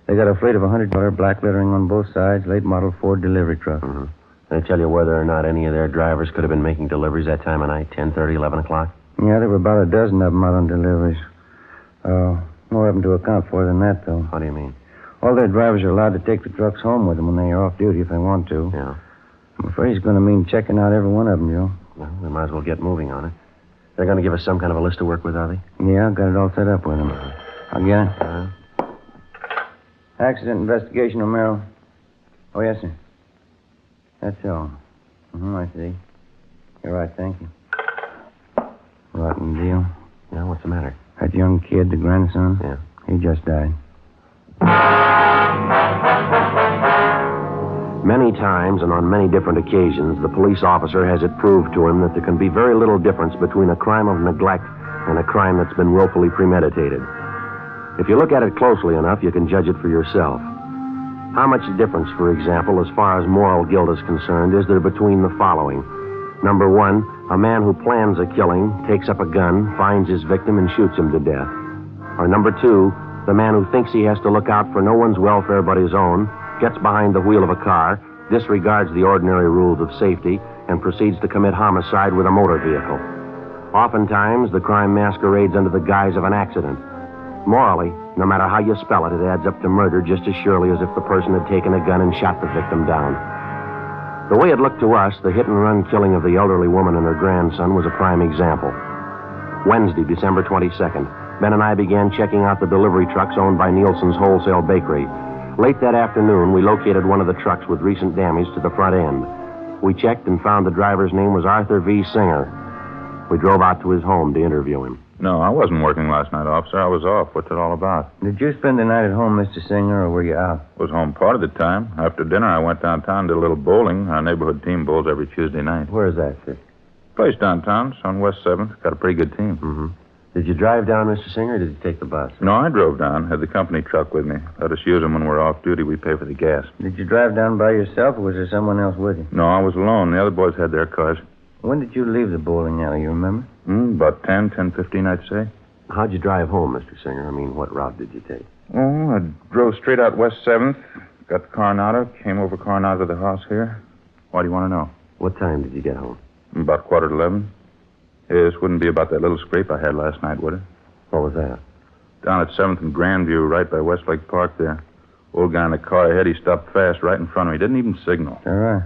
S5: They got a fleet of $100 black lettering on both sides, late model Ford delivery truck.
S4: Mm-hmm. They tell you whether or not any of their drivers could have been making deliveries that time of night, 10:30, 11 o'clock?
S5: Yeah, there were about a dozen of them out on deliveries. More of them to account for than that, though.
S4: How do you mean?
S5: All their drivers are allowed to take the trucks home with them when they are off duty if they want to.
S4: Yeah.
S5: I'm afraid it's going to mean checking out every one of them, Joe.
S4: Well, we might as well get moving on it. They're going to give us some kind of a list to work with, are they?
S5: Yeah, I've got it all set up with them. I'll get it. Accident investigation, Romero. Oh, yes, sir. That's all. I see. You're right, thank you. Rotten deal.
S4: Yeah, what's the matter?
S5: That young kid, the grandson?
S4: Yeah.
S5: He just died.
S4: Many times and on many different occasions, the police officer has it proved to him that there can be very little difference between a crime of neglect and a crime that's been willfully premeditated. If you look at it closely enough, you can judge it for yourself. How much difference, for example, as far as moral guilt is concerned, is there between the following? Number 1, a man who plans a killing, takes up a gun, finds his victim, and shoots him to death. Or number 2, the man who thinks he has to look out for no one's welfare but his own, gets behind the wheel of a car, disregards the ordinary rules of safety, and proceeds to commit homicide with a motor vehicle. Oftentimes, the crime masquerades under the guise of an accident. Morally, no matter how you spell it, it adds up to murder just as surely as if the person had taken a gun and shot the victim down. The way it looked to us, the hit-and-run killing of the elderly woman and her grandson was a prime example. Wednesday, December 22nd, Ben and I began checking out the delivery trucks owned by Nielsen's Wholesale Bakery. Late that afternoon, we located one of the trucks with recent damage to the front end. We checked and found the driver's name was Arthur V. Singer. We drove out to his home to interview him.
S6: No, I wasn't working last night, officer. I was off. What's it all about?
S5: Did you spend the night at home, Mr. Singer, or were you out?
S6: Was home part of the time. After dinner, I went downtown, did a little bowling. Our neighborhood team bowls every Tuesday night.
S4: Where is that, sir?
S6: Place downtown. It's on West 7th. Got a pretty good team.
S4: Mm-hmm. Did you drive down, Mr. Singer, or did you take the bus?
S6: No, I drove down. Had the company truck with me. Let us use them when we're off duty. We pay for the gas.
S5: Did you drive down by yourself, or was there someone else with you?
S6: No, I was alone. The other boys had their cars.
S5: When did you leave the bowling alley, you remember?
S6: About 10:15, I'd say.
S4: How'd you drive home, Mr. Singer? I mean, what route did you take?
S6: Oh, I drove straight out West 7th, got the Coronado, came over Coronado to the house here. Why do you want to know?
S4: What time did you get home?
S6: About 11:15. This wouldn't be about that little scrape I had last night, would it?
S4: What was that?
S6: Down at 7th and Grandview, right by Westlake Park there. Old guy in the car ahead, he stopped fast right in front of me. Didn't even signal.
S5: All right.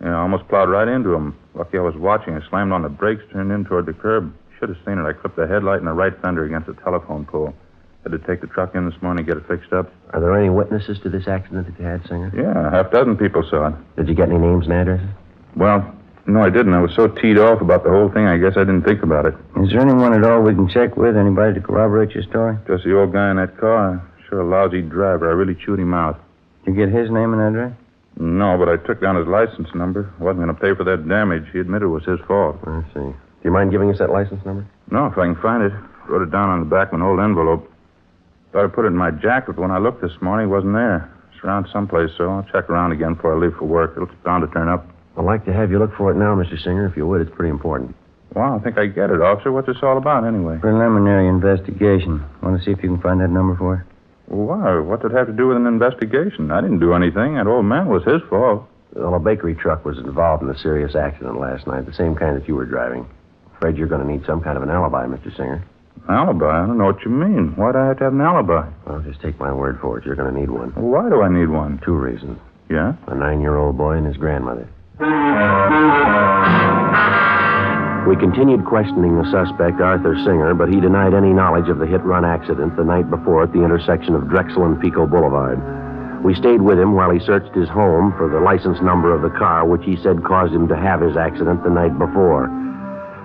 S6: Yeah, I almost plowed right into him. Lucky I was watching. I slammed on the brakes, turned in toward the curb. Should have seen it. I clipped the headlight and the right fender against the telephone pole. Had to take the truck in this morning, get it fixed up.
S9: Are there any witnesses to this accident that you had, Singer?
S6: Yeah, half dozen people saw it.
S9: Did you get any names and addresses?
S6: Well, no, I didn't. I was so teed off about the whole thing, I guess I didn't think about it.
S5: Is there anyone at all we can check with? Anybody to corroborate your story?
S6: Just the old guy in that car. Sure a lousy driver. I really chewed him out.
S5: Did you get his name and address?
S6: No, but I took down his license number. Wasn't going to pay for that damage. He admitted it was his fault.
S9: I see. Do you mind giving us that license number?
S6: No, if I can find it. Wrote it down on the back of an old envelope. Thought I put it in my jacket, but when I looked this morning, it wasn't there. It's around someplace, so I'll check around again before I leave for work. It's bound to turn up.
S9: I'd like to have you look for it now, Mr. Singer, if you would. It's pretty important.
S6: Well, I think I get it, officer. What's this all about, anyway?
S5: Preliminary investigation. Want to see if you can find that number for us?
S6: Well, why? What's it have to do with an investigation? I didn't do anything. That old man was his fault.
S9: Well, a bakery truck was involved in a serious accident last night, the same kind that you were driving. Afraid you're going to need some kind of an alibi, Mr. Singer.
S6: Alibi? I don't know what you mean. Why'd I have to have an alibi?
S9: Well, just take my word for it. You're going to need one.
S6: Well, why do I need one?
S9: 2 reasons.
S6: Yeah?
S9: A 9-year-old boy and his grandmother. We continued questioning the suspect, Arthur Singer, but he denied any knowledge of the hit-run accident the night before at the intersection of Drexel and Pico Boulevard. We stayed with him while he searched his home for the license number of the car, which he said caused him to have his accident the night before.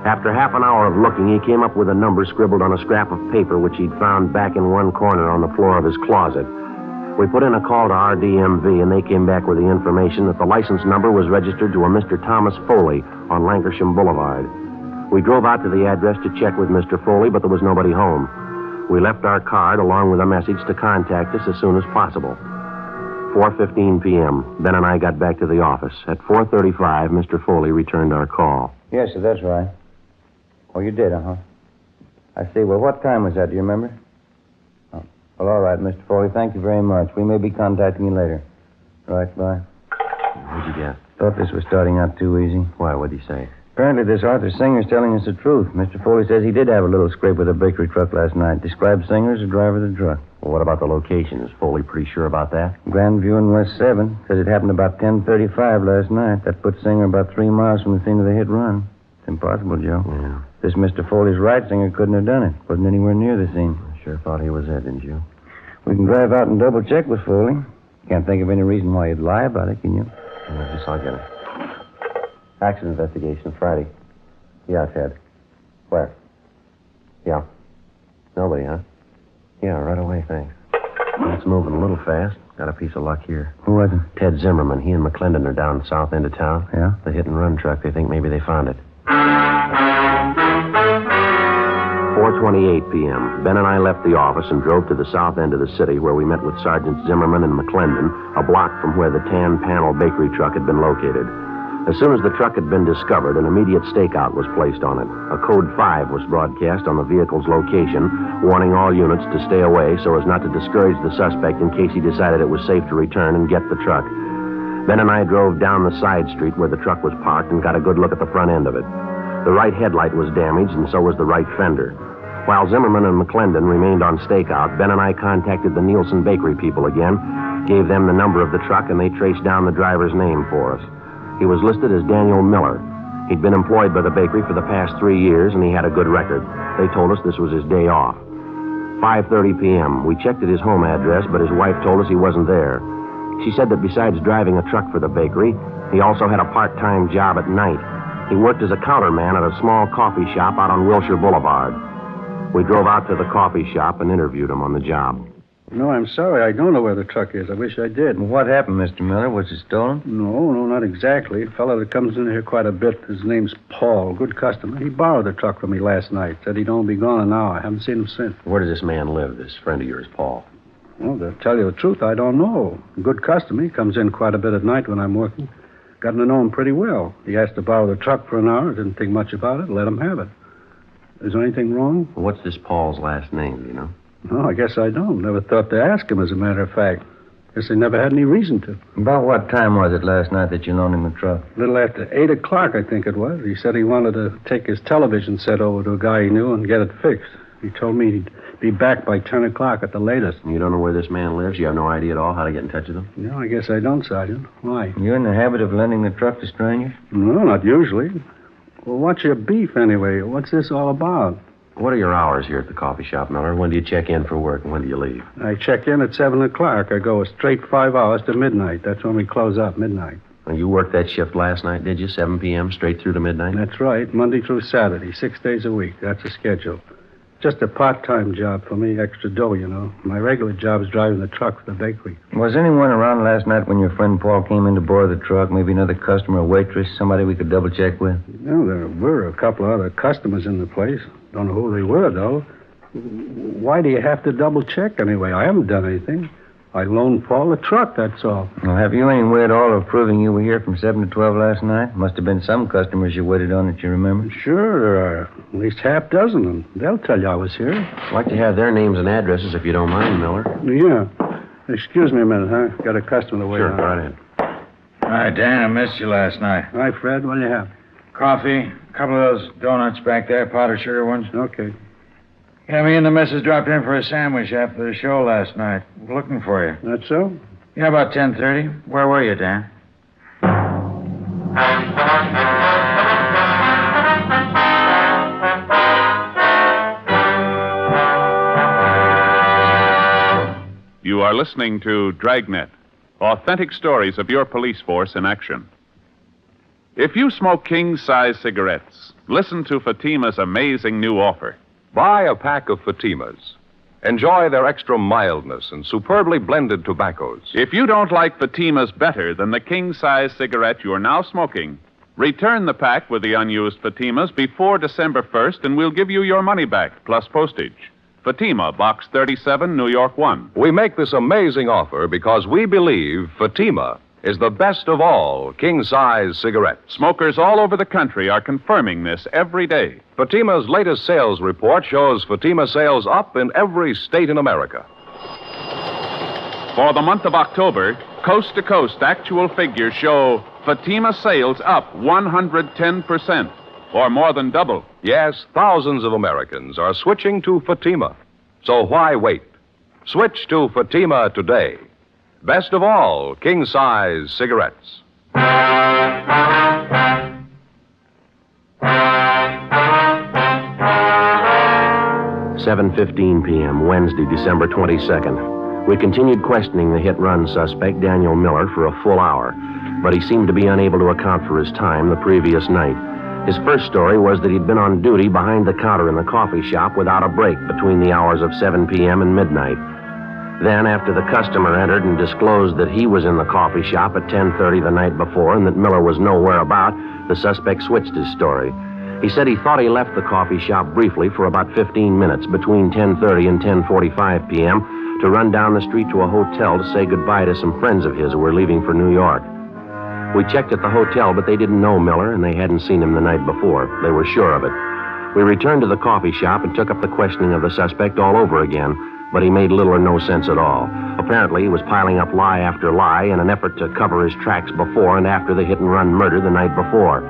S9: After half an hour of looking, he came up with a number scribbled on a scrap of paper which he'd found back in one corner on the floor of his closet. We put in a call to RDMV, and they came back with the information that the license number was registered to a Mr. Thomas Foley on Lancashire Boulevard. We drove out to the address to check with Mr. Foley, but there was nobody home. We left our card along with a message to contact us as soon as possible. 4:15 p.m. Ben and I got back to the office. At 4:35, Mr. Foley returned our call.
S5: Yes, sir, that's right. Oh, you did, uh-huh. I see. Well, what time was that? Do you remember? Oh. Well, all right, Mr. Foley. Thank you very much. We may be contacting you later. Right, bye.
S9: What'd you get?
S5: Thought this was starting out too easy.
S9: Why, what'd he say?
S5: Apparently, this Arthur Singer's telling us the truth. Mr. Foley says he did have a little scrape with a bakery truck last night. Described Singer as the driver of the truck.
S9: Well, what about the location? Is Foley pretty sure about that?
S5: Grandview and West 7. Says it happened about 10:35 last night. That puts Singer about 3 miles from the scene of the hit run. It's impossible, Joe.
S9: Yeah.
S5: This Mr. Foley's right. Singer couldn't have done it. Wasn't anywhere near the scene.
S9: I sure thought he was it, didn't you?
S5: We can drive out and double check with Foley. Can't think of any reason why he'd lie about it, can you?
S9: I guess I'll get it. Accident investigation, Friday. Yeah, Ted. Where? Yeah. Nobody, huh? Yeah, right away, thanks. It's moving a little fast. Got a piece of luck here.
S5: Who was it?
S9: Ted Zimmerman. He and McClendon are down the south end of town.
S5: Yeah?
S9: The hit-and-run truck. They think maybe they found it. 4:28 p.m. Ben and I left the office and drove to the south end of the city where we met with Sergeants Zimmerman and McClendon, a block from where the tan panel bakery truck had been located. As soon as the truck had been discovered, an immediate stakeout was placed on it. A code 5 was broadcast on the vehicle's location, warning all units to stay away so as not to discourage the suspect in case he decided it was safe to return and get the truck. Ben and I drove down the side street where the truck was parked and got a good look at the front end of it. The right headlight was damaged, and so was the right fender. While Zimmerman and McClendon remained on stakeout, Ben and I contacted the Nielsen Bakery people again, gave them the number of the truck, and they traced down the driver's name for us. He was listed as Daniel Miller. He'd been employed by the bakery for the past 3 years, and he had a good record. They told us this was his day off. 5:30 p.m. We checked at his home address, but his wife told us he wasn't there. She said that besides driving a truck for the bakery, he also had a part-time job at night. He worked as a counterman at a small coffee shop out on Wilshire Boulevard. We drove out to the coffee shop and interviewed him on the job.
S11: No, I'm sorry. I don't know where the truck is. I wish I did.
S5: What happened, Mr. Miller? Was it stolen?
S11: No, not exactly. A fellow that comes in here quite a bit. His name's Paul. Good customer. He borrowed the truck from me last night. Said he'd only be gone an hour. I haven't seen him since.
S9: Where does this man live, this friend of yours, Paul?
S11: Well, to tell you the truth, I don't know. Good customer. He comes in quite a bit at night when I'm working. Gotten to know him pretty well. He asked to borrow the truck for an hour. Didn't think much about it. Let him have it. Is there anything wrong?
S9: Well, what's this Paul's last name, do you know?
S11: No, I guess I don't. Never thought to ask him, as a matter of fact. Guess they never had any reason to.
S5: About what time was it last night that you loaned him the truck?
S11: A little after 8 o'clock, I think it was. He said he wanted to take his television set over to a guy he knew and get it fixed. He told me he'd be back by 10 o'clock at the latest.
S9: You don't know where this man lives? You have no idea at all how to get in touch with him?
S11: No, I guess I don't, Sergeant. Why?
S5: You in the habit of lending the truck to strangers?
S11: No, not usually. Well, what's your beef, anyway? What's this all about?
S4: What are your hours here at the coffee shop, Miller? When do you check in for work and when do you leave?
S11: I check in at 7 o'clock. I go a straight 5 hours to midnight. That's when we close up, midnight.
S4: Well, you worked that shift last night, did you? 7 p.m. straight through to midnight?
S11: That's right. Monday through Saturday, 6 days a week. That's the schedule. Just a part-time job for me, extra dough, you know. My regular job is driving the truck for the bakery.
S5: Was anyone around last night when your friend Paul came in to borrow the truck? Maybe another customer, a waitress, somebody we could double-check with?
S11: No, there were a couple of other customers in the place. Don't know who they were, though. Why do you have to double-check anyway? I haven't done anything. I loaned Paul the truck, that's all.
S5: Well, have you any way at all of proving you were here from 7 to 12 last night? Must have been some customers you waited on that you remember.
S11: Sure, there are at least half dozen, and they'll tell you I was here.
S4: I'd like to have their names and addresses if you don't mind, Miller.
S11: Yeah. Excuse me a minute, huh? Got a customer to wait
S4: Sure,
S11: on.
S4: go right ahead.
S20: Hi, Dan. I missed you last night.
S11: Hi, Fred. What do you have?
S20: Coffee, a couple of those donuts back there, powdered sugar ones.
S11: Okay.
S20: Yeah, me and the missus dropped in for a sandwich after the show last night. Looking for you.
S11: That's so?
S20: Yeah, about 10:30. Where were you, Dan?
S3: You are listening to Dragnet, authentic stories of your police force in action. If you smoke king-size cigarettes, listen to Fatima's amazing new offer.
S10: Buy a pack of Fatimas. Enjoy their extra mildness and superbly blended tobaccos.
S3: If you don't like Fatima's better than the king-size cigarette you're now smoking, return the pack with the unused Fatimas before December 1st, and we'll give you your money back, plus postage. Fatima, Box 37, New York 1.
S10: We make this amazing offer because we believe Fatima is the best of all king-size cigarettes.
S3: Smokers all over the country are confirming this every day.
S10: Fatima's latest sales report shows Fatima sales up in every state in America.
S3: For the month of October, coast-to-coast actual figures show Fatima sales up 110%, or more than double.
S10: Yes, thousands of Americans are switching to Fatima. So why wait? Switch to Fatima today. Best of all, king-size cigarettes.
S4: 7:15 p.m., Wednesday, December 22nd. We continued questioning the hit-run suspect, Daniel Miller, for a full hour, but he seemed to be unable to account for his time the previous night. His first story was that he'd been on duty behind the counter in the coffee shop without a break between the hours of 7 p.m. and midnight. Then, after the customer entered and disclosed that he was in the coffee shop at 10:30 the night before and that Miller was nowhere about, the suspect switched his story. He said he thought he left the coffee shop briefly for about 15 minutes between 10:30 and 10:45 p.m. to run down the street to a hotel to say goodbye to some friends of his who were leaving for New York. We checked at the hotel, but they didn't know Miller and they hadn't seen him the night before. They were sure of it. We returned to the coffee shop and took up the questioning of the suspect all over again, but he made little or no sense at all. Apparently, he was piling up lie after lie in an effort to cover his tracks before and after the hit-and-run murder the night before.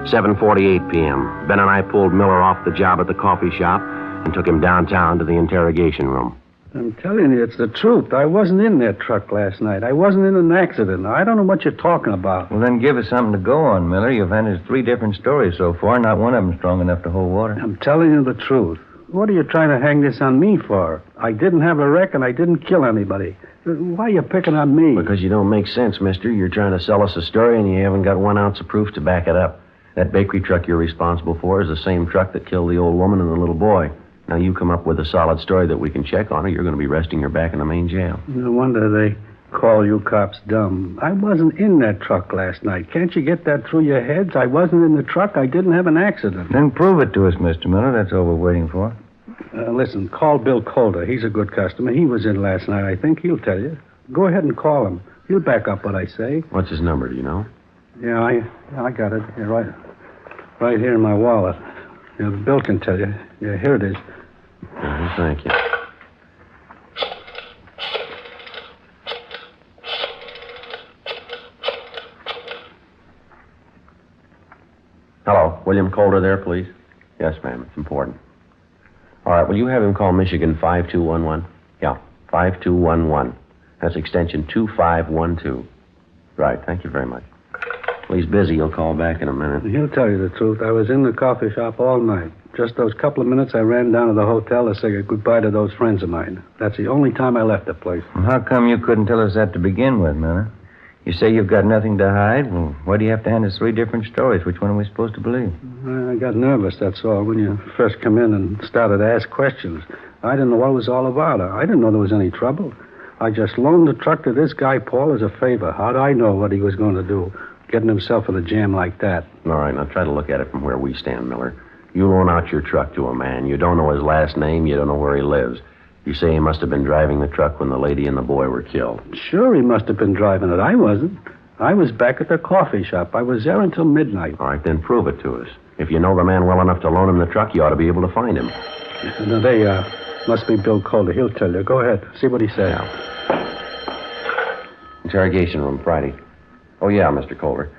S4: 7:48 p.m., Ben and I pulled Miller off the job at the coffee shop and took him downtown to the interrogation room.
S11: I'm telling you, it's the truth. I wasn't in that truck last night. I wasn't in an accident. I don't know what you're talking about.
S5: Well, then give us something to go on, Miller. You've handed us 3 different stories so far. Not one of them strong enough to hold water.
S11: I'm telling you the truth. What are you trying to hang this on me for? I didn't have a wreck and I didn't kill anybody. Why are you picking on me?
S4: Because you don't make sense, mister. You're trying to sell us a story and you haven't got 1 ounce of proof to back it up. That bakery truck you're responsible for is the same truck that killed the old woman and the little boy. Now, you come up with a solid story that we can check on, or you're going to be resting your back in the main jail.
S11: No wonder they call you cops dumb. I wasn't in that truck last night. Can't you get that through your heads? I wasn't in the truck. I didn't have an accident.
S5: Then prove it to us, Mr. Miller. That's all we're waiting for.
S11: Listen, call Bill Calder. He's a good customer. He was in last night, I think. He'll tell you. Go ahead and call him. He'll back up what I say.
S4: What's his number, do you know?
S11: Yeah, I got it. Yeah, right here in my wallet. Yeah, Bill can tell you. Yeah, here it is.
S4: Thank you. Hello, William Calder there, please? Yes, ma'am, it's important. All right, will you have him call Michigan 5211? Yeah, 5211. That's extension 2512. Right, thank you very much. Well, he's busy. He'll call back in a minute.
S11: He'll tell you the truth. I was in the coffee shop all night. Just those couple of minutes I ran down to the hotel to say goodbye to those friends of mine. That's the only time I left the place.
S5: Well, how come you couldn't tell us that to begin with, Miller? You say you've got nothing to hide. Well, why do you have to hand us 3 different stories? Which one are we supposed to believe?
S11: I got nervous, that's all, when you first come in and started to ask questions. I didn't know what it was all about. I didn't know there was any trouble. I just loaned the truck to this guy, Paul, as a favor. How'd I know what he was going to do, getting himself in a jam like that?
S9: All right, now try to look at it from where we stand, Miller. You loan out your truck to a man. You don't know his last name. You don't know where he lives. You say he must have been driving the truck when the lady and the boy were killed.
S11: Sure, he must have been driving it. I wasn't. I was back at the coffee shop. I was there until midnight.
S9: All right, then prove it to us. If you know the man well enough to loan him the truck, you ought to be able to find him.
S11: Now, they must be Bill Calder. He'll tell you. Go ahead. See what he says.
S9: Interrogation room, Friday. Oh, yeah, Mr. Calder.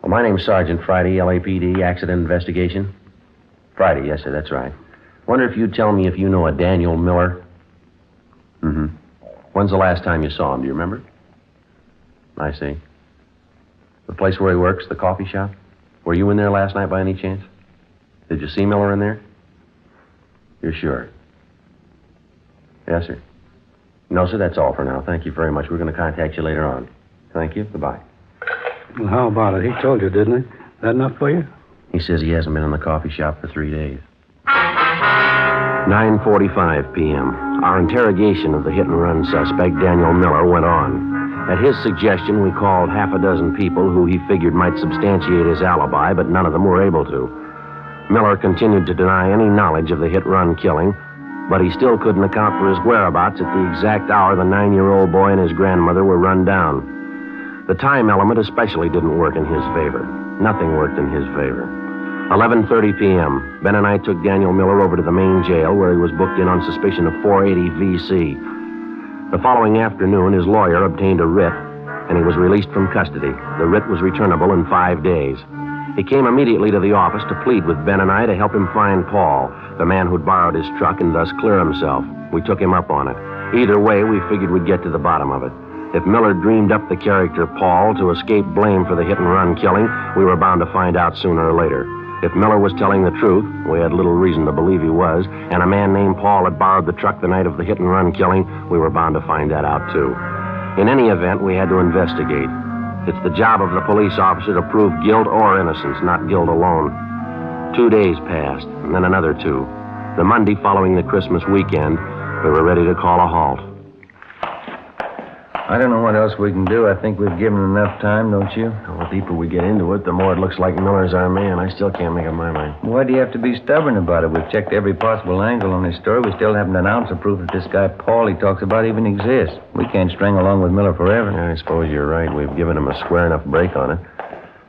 S9: Well, my name's Sergeant Friday, LAPD, Accident Investigation. Friday, yes, sir, that's right. Wonder if you'd tell me if you know a Daniel Miller? Mm-hmm. When's the last time you saw him? Do you remember? I see. The place where he works, the coffee shop? Were you in there last night by any chance? Did you see Miller in there? You're sure? Yes, sir. No, sir, that's all for now. Thank you very much. We're going to contact you later on. Thank you. Goodbye.
S11: Well, how about it? He told you, didn't he? That enough for you?
S9: He says he hasn't been in the coffee shop for 3 days. 9:45 p.m. Our interrogation of the hit-and-run suspect, Daniel Miller, went on. At his suggestion, we called half a dozen people who he figured might substantiate his alibi, but none of them were able to. Miller continued to deny any knowledge of the hit-run killing, but he still couldn't account for his whereabouts at the exact hour the 9-year-old boy and his grandmother were run down. The time element especially didn't work in his favor. Nothing worked in his favor. 11:30 p.m., Ben and I took Daniel Miller over to the main jail where he was booked in on suspicion of 480 V.C. The following afternoon, his lawyer obtained a writ, and he was released from custody. The writ was returnable in 5 days. He came immediately to the office to plead with Ben and I to help him find Paul, the man who'd borrowed his truck, and thus clear himself. We took him up on it. Either way, we figured we'd get to the bottom of it. If Miller dreamed up the character Paul to escape blame for the hit-and-run killing, we were bound to find out sooner or later. If Miller was telling the truth, we had little reason to believe he was, and a man named Paul had borrowed the truck the night of the hit-and-run killing, we were bound to find that out, too. In any event, we had to investigate. It's the job of the police officer to prove guilt or innocence, not guilt alone. 2 days passed, and then another 2. The Monday following the Christmas weekend, we were ready to call a halt.
S5: I don't know what else we can do. I think we've given enough time, don't you?
S9: The deeper we get into it, the more it looks like Miller's our man. I still can't make up my mind.
S5: Why do you have to be stubborn about it? We've checked every possible angle on his story. We still haven't an ounce of proof that this guy Paul he talks about even exists. We can't string along with Miller forever.
S9: I suppose you're right. We've given him a square enough break on it.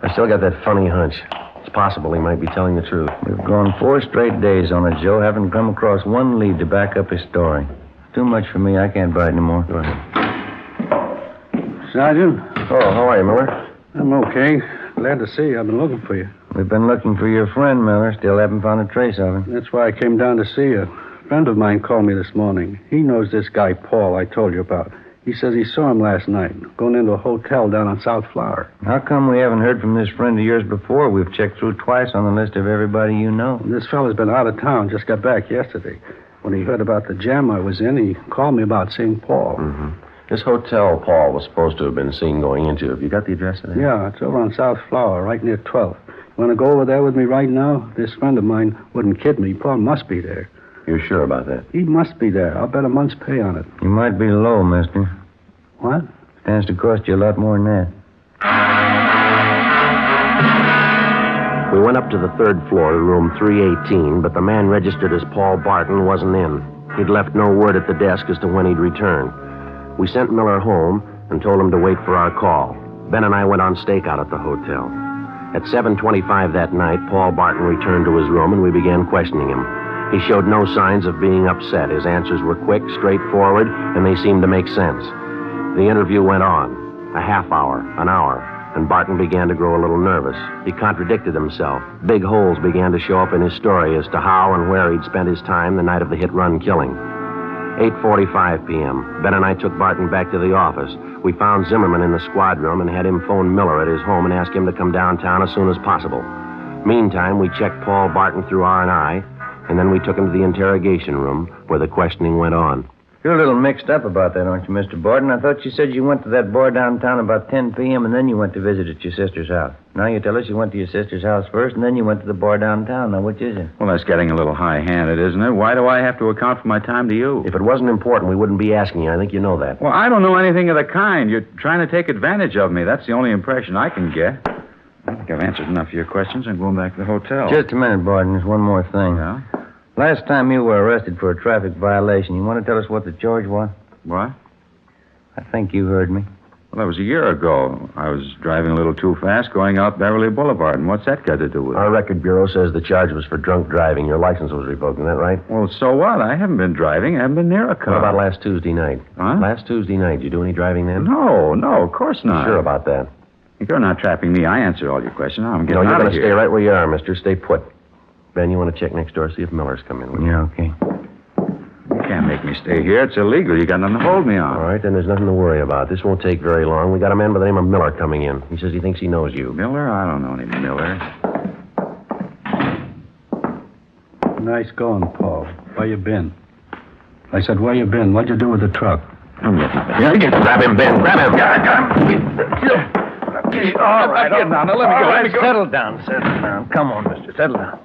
S9: I still got that funny hunch. It's possible he might be telling the truth.
S5: We've gone 4 straight days on it, Joe. Haven't come across one lead to back up his story. Too much for me. I can't bite anymore.
S9: Go ahead.
S11: Sergeant?
S9: Oh, how are you, Miller?
S11: I'm okay. Glad to see you. I've been looking for you.
S5: We've been looking for your friend, Miller. Still haven't found a trace of him.
S11: That's why I came down to see you. A friend of mine called me this morning. He knows this guy, Paul, I told you about. He says he saw him last night, going into a hotel down on South Flower.
S5: How come we haven't heard from this friend of yours before? We've checked through twice on the list of everybody you know.
S11: This fella's been out of town, just got back yesterday. When he heard about the jam I was in, he called me about seeing Paul.
S9: Mm-hmm. This hotel Paul was supposed to have been seen going into. Have you got the address of that?
S11: Yeah, it's over on South Flower, right near 12th. You want to go over there with me right now? This friend of mine wouldn't kid me. Paul must be there.
S9: You're sure about that?
S11: He must be there. I'll bet a month's pay on it.
S5: You might be low, mister.
S11: What?
S5: Stands to cost you a lot more than that.
S9: We went up to the 3rd floor, room 318, but the man registered as Paul Barton wasn't in. He'd left no word at the desk as to when he'd return. We sent Miller home and told him to wait for our call. Ben and I went on stakeout at the hotel. At 7:25 that night, Paul Barton returned to his room and we began questioning him. He showed no signs of being upset. His answers were quick, straightforward, and they seemed to make sense. The interview went on, a half hour, an hour, and Barton began to grow a little nervous. He contradicted himself. Big holes began to show up in his story as to how and where he'd spent his time the night of the hit-run killing. 8:45 p.m. Ben and I took Barton back to the office. We found Zimmerman in the squad room and had him phone Miller at his home and ask him to come downtown as soon as possible. Meantime, we checked Paul Barton through R&I. and then we took him to the interrogation room where the questioning went on.
S5: You're a little mixed up about that, aren't you, Mr. Borden? I thought you said you went to that bar downtown about 10 p.m. and then you went to visit at your sister's house. Now you tell us you went to your sister's house first and then you went to the bar downtown. Now, which is it?
S6: Well, that's getting a little high-handed, isn't it? Why do I have to account for my time to you?
S9: If it wasn't important, we wouldn't be asking you. I think you know that.
S6: Well, I don't know anything of the kind. You're trying to take advantage of me. That's the only impression I can get. I think I've answered enough of your questions. I'm going back to the hotel.
S5: Just a minute, Borden. There's one more thing.
S6: Yeah?
S5: Last time you were arrested for a traffic violation, you want to tell us what the charge was?
S6: What?
S5: I think you heard me.
S6: Well, that was a year ago. I was driving a little too fast going out Beverly Boulevard. And what's that got to do with it?
S9: Our record bureau says the charge was for drunk driving. Your license was revoked. Isn't that right?
S6: Well, so what? I haven't been driving. I haven't been near a car.
S9: What about last Tuesday night?
S6: Huh?
S9: Last Tuesday night. Did you do any driving then?
S6: No, of course not.
S9: Sure about that?
S6: If you're not trapping me, I answered all your questions. Now I'm getting
S9: you're
S6: out
S9: going
S6: of
S9: to
S6: here.
S9: stay right where you are, mister. Stay put. Ben, you want to check next door, see if Miller's come in with you?
S5: Yeah, okay.
S6: You can't make me stay here. It's illegal. You got nothing to hold me on.
S9: All right, then there's nothing to worry about. This won't take very long. We got a man by the name of Miller coming in. He says he thinks he knows you.
S6: Miller? I don't know any Miller.
S11: Nice going, Paul. Where you been? I said, where you been? What'd you do with the truck?
S6: I'm getting out of
S9: here. Grab him, Ben. Grab him.
S11: Got him.
S5: All right.
S6: Now, let me go.
S5: Settle down. Come on, mister. Settle down.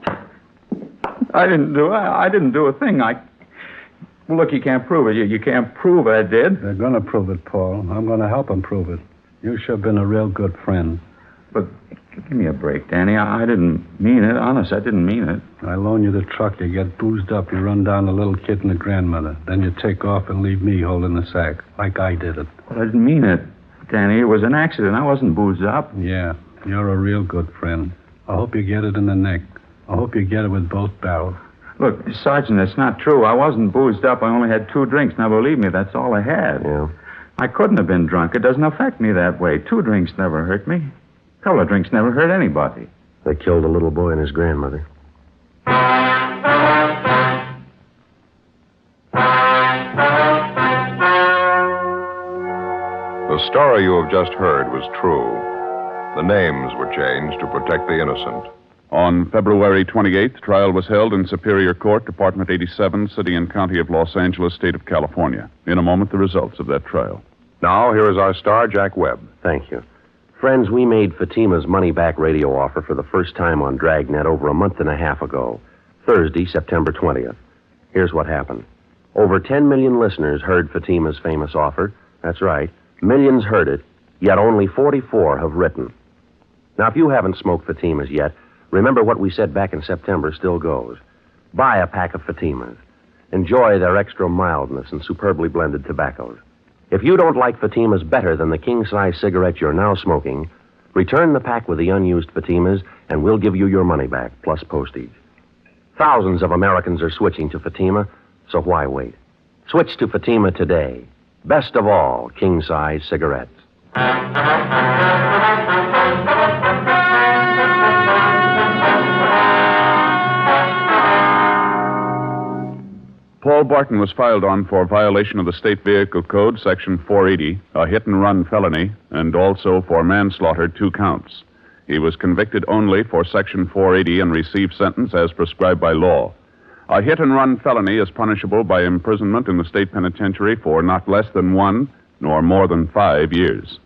S6: I didn't do a thing. Well, look, you can't prove it. You can't prove I did.
S11: They're going to prove it, Paul. I'm going to help them prove it. You sure been a real good friend.
S6: But give me a break, Danny. I didn't mean it. Honest, I didn't mean it.
S11: I loan you the truck. You get boozed up. You run down the little kid and the grandmother. Then you take off and leave me holding the sack, like I did it.
S6: Well, I didn't mean it, Danny. It was an accident. I wasn't boozed up.
S11: Yeah, you're a real good friend. I hope you get it in the neck. I hope you get it with both barrels.
S6: Look, Sergeant, that's not true. I wasn't boozed up. I only had 2 drinks. Now, believe me, that's all I had.
S9: Yeah.
S6: I couldn't have been drunk. It doesn't affect me that way. 2 drinks never hurt me. A couple of drinks never hurt anybody.
S9: They killed a little boy and his grandmother.
S10: The story you have just heard was true. The names were changed to protect the innocent.
S3: On February 28th, trial was held in Superior Court, Department 87, City and County of Los Angeles, State of California. In a moment, the results of that trial.
S10: Now, here is our star, Jack Webb.
S9: Thank you. Friends, we made Fatima's money-back radio offer for the first time on Dragnet over a month and a half ago, Thursday, September 20th. Here's what happened. Over 10 million listeners heard Fatima's famous offer. That's right. Millions heard it, yet only 44 have written. Now, if you haven't smoked Fatimas yet, remember what we said back in September still goes. Buy a pack of Fatimas. Enjoy their extra mildness and superbly blended tobaccos. If you don't like Fatimas better than the king-size cigarette you're now smoking, return the pack with the unused Fatimas, and we'll give you your money back, plus postage. Thousands of Americans are switching to Fatima, so why wait? Switch to Fatima today. Best of all, king-size cigarettes.
S3: Paul Barton was filed on for violation of the State Vehicle Code, Section 480, a hit-and-run felony, and also for manslaughter, 2 counts. He was convicted only for Section 480 and received sentence as prescribed by law. A hit-and-run felony is punishable by imprisonment in the state penitentiary for not less than 1 nor more than 5 years.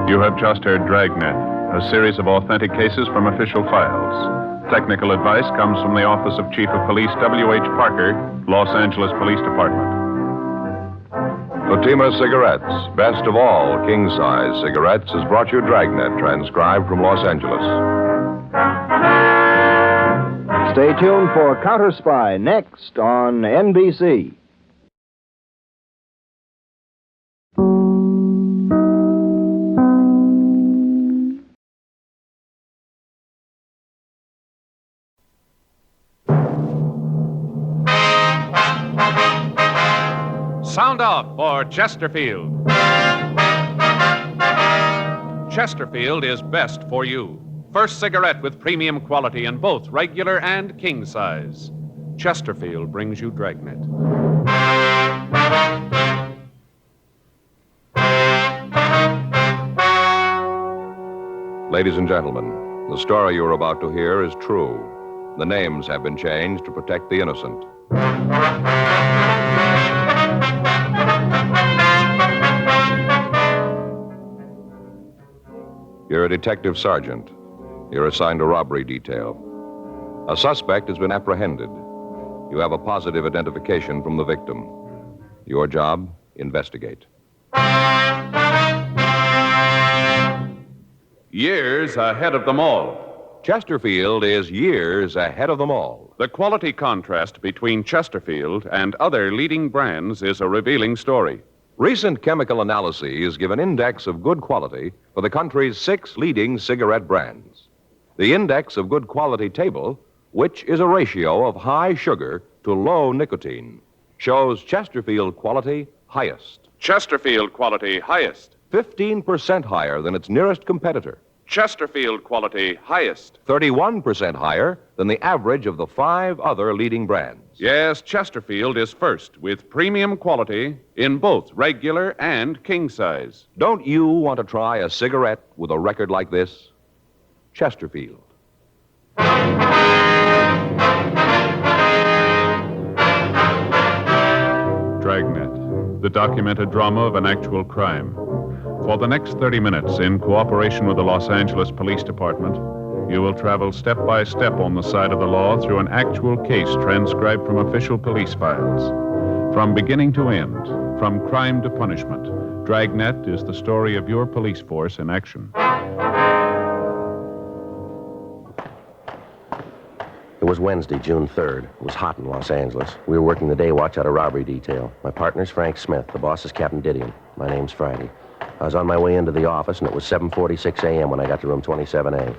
S3: You have just heard Dragnet, a series of authentic cases from official files. Technical advice comes from the Office of Chief of Police W.H. Parker, Los Angeles Police Department.
S10: Fatima Cigarettes, best of all king-size cigarettes, has brought you Dragnet, transcribed from Los Angeles.
S1: Stay tuned for Counter Spy next on NBC.
S15: Sound off for Chesterfield. Chesterfield is best for you. First cigarette with premium quality in both regular and king size. Chesterfield brings you Dragnet.
S10: Ladies and gentlemen, the story you're about to hear is true. The names have been changed to protect the innocent. You're a detective sergeant. You're assigned a robbery detail. A suspect has been apprehended. You have a positive identification from the victim. Your job, investigate.
S15: Years ahead of them all.
S10: Chesterfield is years ahead of them all.
S15: The quality contrast between Chesterfield and other leading brands is a revealing story.
S10: Recent chemical analyses give an index of good quality for the country's 6 leading cigarette brands. The index of good quality table, which is a ratio of high sugar to low nicotine, shows Chesterfield quality highest.
S15: Chesterfield quality highest.
S10: 15% higher than its nearest competitor.
S15: Chesterfield quality highest.
S10: 31% higher than the average of the 5 other leading brands.
S15: Yes, Chesterfield is first with premium quality in both regular and king size.
S10: Don't you want to try a cigarette with a record like this? Chesterfield.
S3: Dragnet, the documented drama of an actual crime. For the next 30 minutes, in cooperation with the Los Angeles Police Department, you will travel step by step on the side of the law through an actual case transcribed from official police files. From beginning to end, from crime to punishment, Dragnet is the story of your police force in action.
S9: It was Wednesday, June 3rd. It was hot in Los Angeles. We were working the day watch out of robbery detail. My partner's Frank Smith. The boss is Captain Didion. My name's Friday. I was on my way into the office, and it was 7:46 a.m. when I got to room 27A.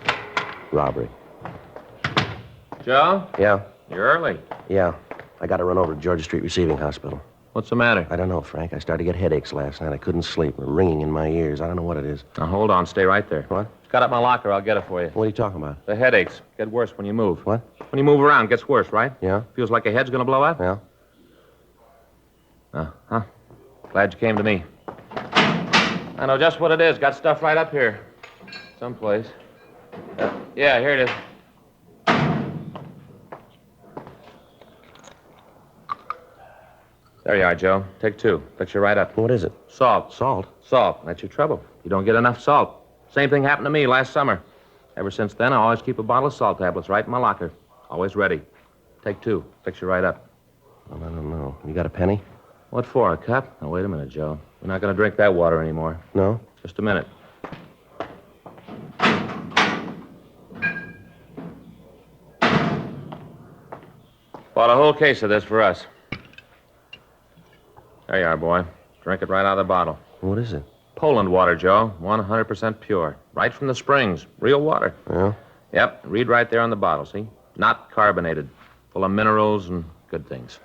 S9: Robbery.
S18: Joe?
S9: Yeah?
S18: You're early.
S9: Yeah. I got to run over to Georgia Street Receiving Hospital.
S18: What's the matter?
S9: I don't know, Frank. I started to get headaches last night. I couldn't sleep. Ringing in my ears. I don't know what it is.
S18: Now, hold on. Stay right there.
S9: What?
S18: It's got up my locker. I'll get it for you.
S9: What are you talking about?
S18: The headaches get worse when you move.
S9: What?
S18: When you move around, it gets worse, right?
S9: Yeah?
S18: Feels like your head's going to blow up?
S9: Yeah.
S18: Huh. Glad you came to me. I know just what it is. Got stuff right up here. Someplace. Yeah, here it is. There you are, Joe. Take 2. Fix you right up.
S9: What is it?
S18: Salt.
S9: Salt?
S18: Salt. That's your trouble. You don't get enough salt. Same thing happened to me last summer. Ever since then, I always keep a bottle of salt tablets right in my locker. Always ready. Take 2. Fix you right up.
S9: Well, I don't know. You got a penny?
S18: What for, a cup? Now, wait a minute, Joe. We're not going to drink that water anymore.
S9: No?
S18: Just a minute. Bought a whole case of this for us. There you are, boy. Drink it right out of the bottle.
S9: What is it?
S18: Poland water, Joe. 100% pure. Right from the springs. Real water.
S9: Yeah?
S18: Yep. Read right there on the bottle, see? Not carbonated. Full of minerals and good things.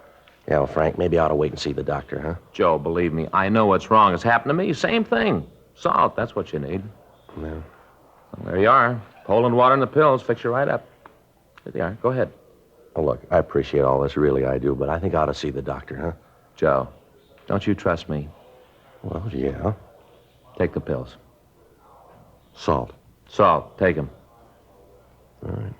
S9: Yeah, well, Frank, maybe I ought to wait and see the doctor, huh?
S18: Joe, believe me, I know what's wrong. It's happened to me. Same thing. Salt, that's what you need.
S9: Yeah.
S18: Well, there you are. Poland water and the pills fix you right up. There they are. Go ahead.
S9: Oh, look, I appreciate all this, really I do, but I think I ought to see the doctor, huh?
S18: Joe, don't you trust me?
S9: Well, yeah.
S18: Take the pills.
S9: Salt.
S18: Salt, take them.
S9: All right.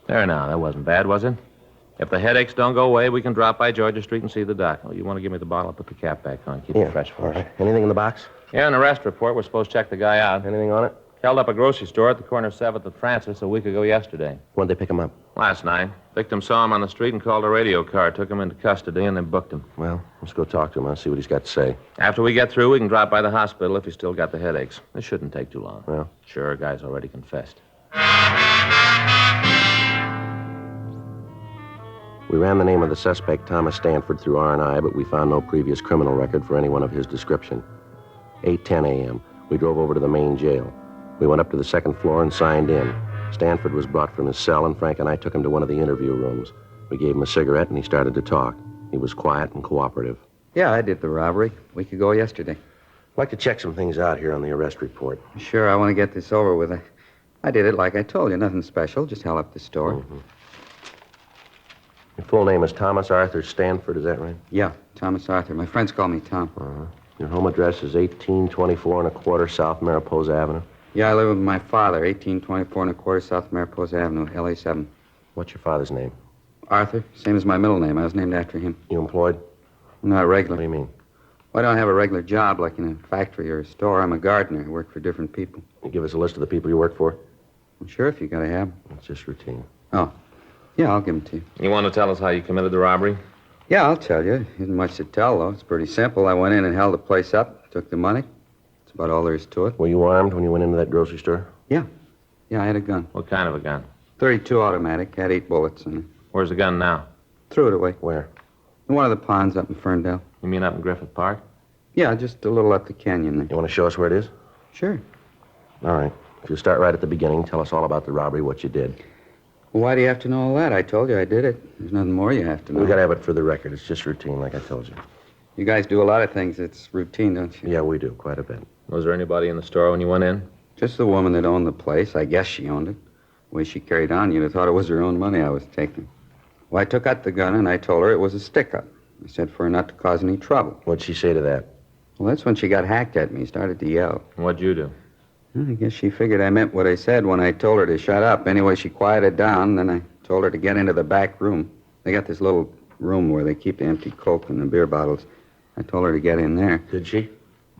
S18: There now, that wasn't bad, was it? If the headaches don't go away, we can drop by Georgia Street and see the doc. Oh, you want to give me the bottle? I'll put the cap back on. Keep it fresh for
S9: all
S18: us.
S9: right. Anything in the box?
S18: Yeah, in the arrest report, we're supposed to check the guy out.
S9: Anything on it?
S18: Held up a grocery store at the corner of 7th and Francis a week ago yesterday.
S9: When'd they pick him up?
S18: Last night. Victim saw him on the street and called a radio car, took him into custody, and then booked him.
S9: Well, let's go talk to him. I'll see what he's got to say.
S18: After we get through, we can drop by the hospital if he's still got the headaches. This shouldn't take too long.
S9: Well?
S18: Sure, guy's already confessed.
S9: We ran the name of the suspect, Thomas Stanford, through R&I, but we found no previous criminal record for anyone of his description. 8:10 a.m. We drove over to the main jail. We went up to the second floor and signed in. Stanford was brought from his cell, and Frank and I took him to one of the interview rooms. We gave him a cigarette, and he started to talk. He was quiet and cooperative.
S19: Yeah, I did the robbery a week ago yesterday.
S9: I'd like to check some things out here on the arrest report.
S19: Sure, I want to get this over with. I did it like I told you. Nothing special. Just held up the store.
S9: Mm-hmm. Your full name is Thomas Arthur Stanford, is that right?
S19: Yeah, Thomas Arthur. My friends call me Tom.
S9: Uh-huh. Your home address is 1824 and a quarter South Mariposa Avenue.
S19: Yeah, I live with my father, 1824 and a quarter South Mariposa Avenue, LA 7.
S9: What's your father's name?
S19: Arthur, same as my middle name. I was named after him.
S9: You employed?
S19: Not regular.
S9: What do you mean?
S19: Well, I don't have a regular job like in a factory or a store. I'm a gardener. I work for different people.
S9: You give us a list of the people you work for?
S19: Well, sure, if you gotta have 'em.
S9: It's just routine.
S19: Oh. Yeah, I'll give them to you.
S18: You want to tell us how you committed the robbery?
S19: Yeah, I'll tell you. Isn't much to tell, though. It's pretty simple. I went in and held the place up, took the money. That's about all there is to it.
S9: Were you armed when you went into that grocery store?
S19: Yeah. Yeah, I had a gun.
S18: What kind of a gun?
S19: .32 automatic. Had 8 bullets in it.
S18: Where's the gun now?
S19: Threw it away.
S9: Where?
S19: In one of the ponds up in Ferndale.
S18: You mean up in Griffith Park?
S19: Yeah, just a little up the canyon there.
S9: You want to show us where it is?
S19: Sure.
S9: All right. If you start right at the beginning, tell us all about the robbery, what you did.
S19: Well, why do you have to know all that? I told you I did it. There's nothing more you have to know.
S9: We got to have it for the record. It's just routine, like I told you.
S19: You guys do a lot of things. It's routine, don't you?
S9: Yeah, we do, quite a bit.
S18: Was there anybody in the store when you went in?
S19: Just the woman that owned the place. I guess she owned it. The way she carried on, you'd have thought it was her own money I was taking. Well, I took out the gun, and I told her it was a stick-up. I said for her not to cause any trouble.
S9: What'd she say to that?
S19: Well, that's when she got hacked at me, started to yell.
S18: What'd you do?
S19: Well, I guess she figured I meant what I said when I told her to shut up. Anyway, she quieted down, then I told her to get into the back room. They got this little room where they keep the empty Coke and the beer bottles. I told her to get in there.
S9: Did she?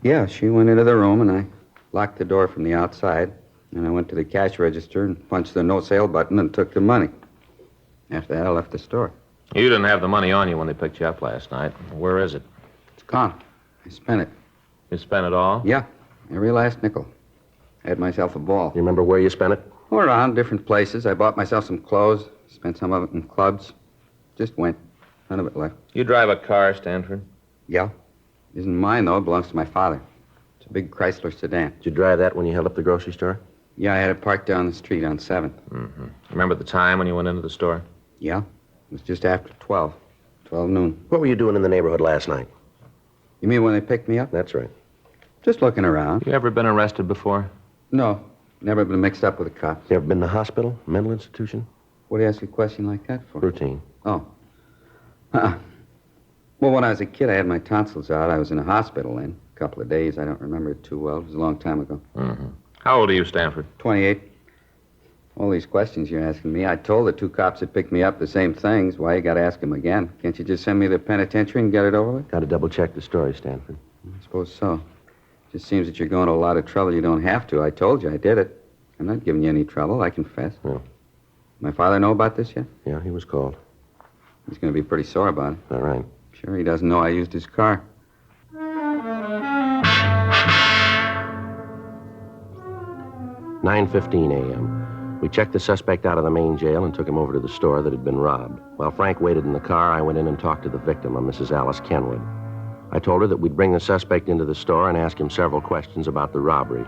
S19: Yeah, she went into the room, and I locked the door from the outside. And I went to the cash register and punched the no-sale button and took the money. After that, I left the store.
S18: You didn't have the money on you when they picked you up last night. Where is it?
S19: It's gone. I spent it.
S18: You spent it all?
S19: Yeah, every last nickel. I had myself a ball.
S9: You remember where you spent it?
S19: All around, different places. I bought myself some clothes, spent some of it in clubs. Just went. None of it left.
S18: You drive a car, Stanford?
S19: Yeah. Isn't mine, though. It belongs to my father. It's a big Chrysler sedan.
S9: Did you drive that when you held up the grocery store?
S19: Yeah, I had it parked down the street on 7th.
S18: Mm-hmm. Remember the time when you went into the store?
S19: Yeah. It was just after 12. 12 noon.
S9: What were you doing in the neighborhood last night?
S19: You mean when they picked me up?
S9: That's right.
S19: Just looking around.
S18: You ever been arrested before?
S19: No. Never been mixed up with the cops.
S9: You ever been to the hospital? Mental institution?
S19: What do you ask a question like that for?
S9: Routine.
S19: Oh. Well, when I was a kid, I had my tonsils out. I was in a hospital then. A couple of days. I don't remember it too well. It was a long time ago.
S18: Mm-hmm. How old are you, Stanford?
S19: 28. All these questions you're asking me. I told the 2 cops that picked me up the same things. Why you got to ask them again? Can't you just send me to the penitentiary and get it over with?
S9: Got to double-check the story, Stanford.
S19: I suppose so. Just seems that you're going to a lot of trouble you don't have to. I told you I did it. I'm not giving you any trouble. I confess.
S9: No.
S19: My father know about this yet?
S9: Yeah, he was called.
S19: He's going to be pretty sore about it.
S9: All right.
S19: Sure he doesn't know I used his car.
S9: "9:15 a.m. We checked the suspect out of the main jail and took him over to the store that had been robbed. While Frank waited in the car, I went in and talked to the victim, a Mrs. Alice Kenwood. I told her that we'd bring the suspect into the store and ask him several questions about the robbery.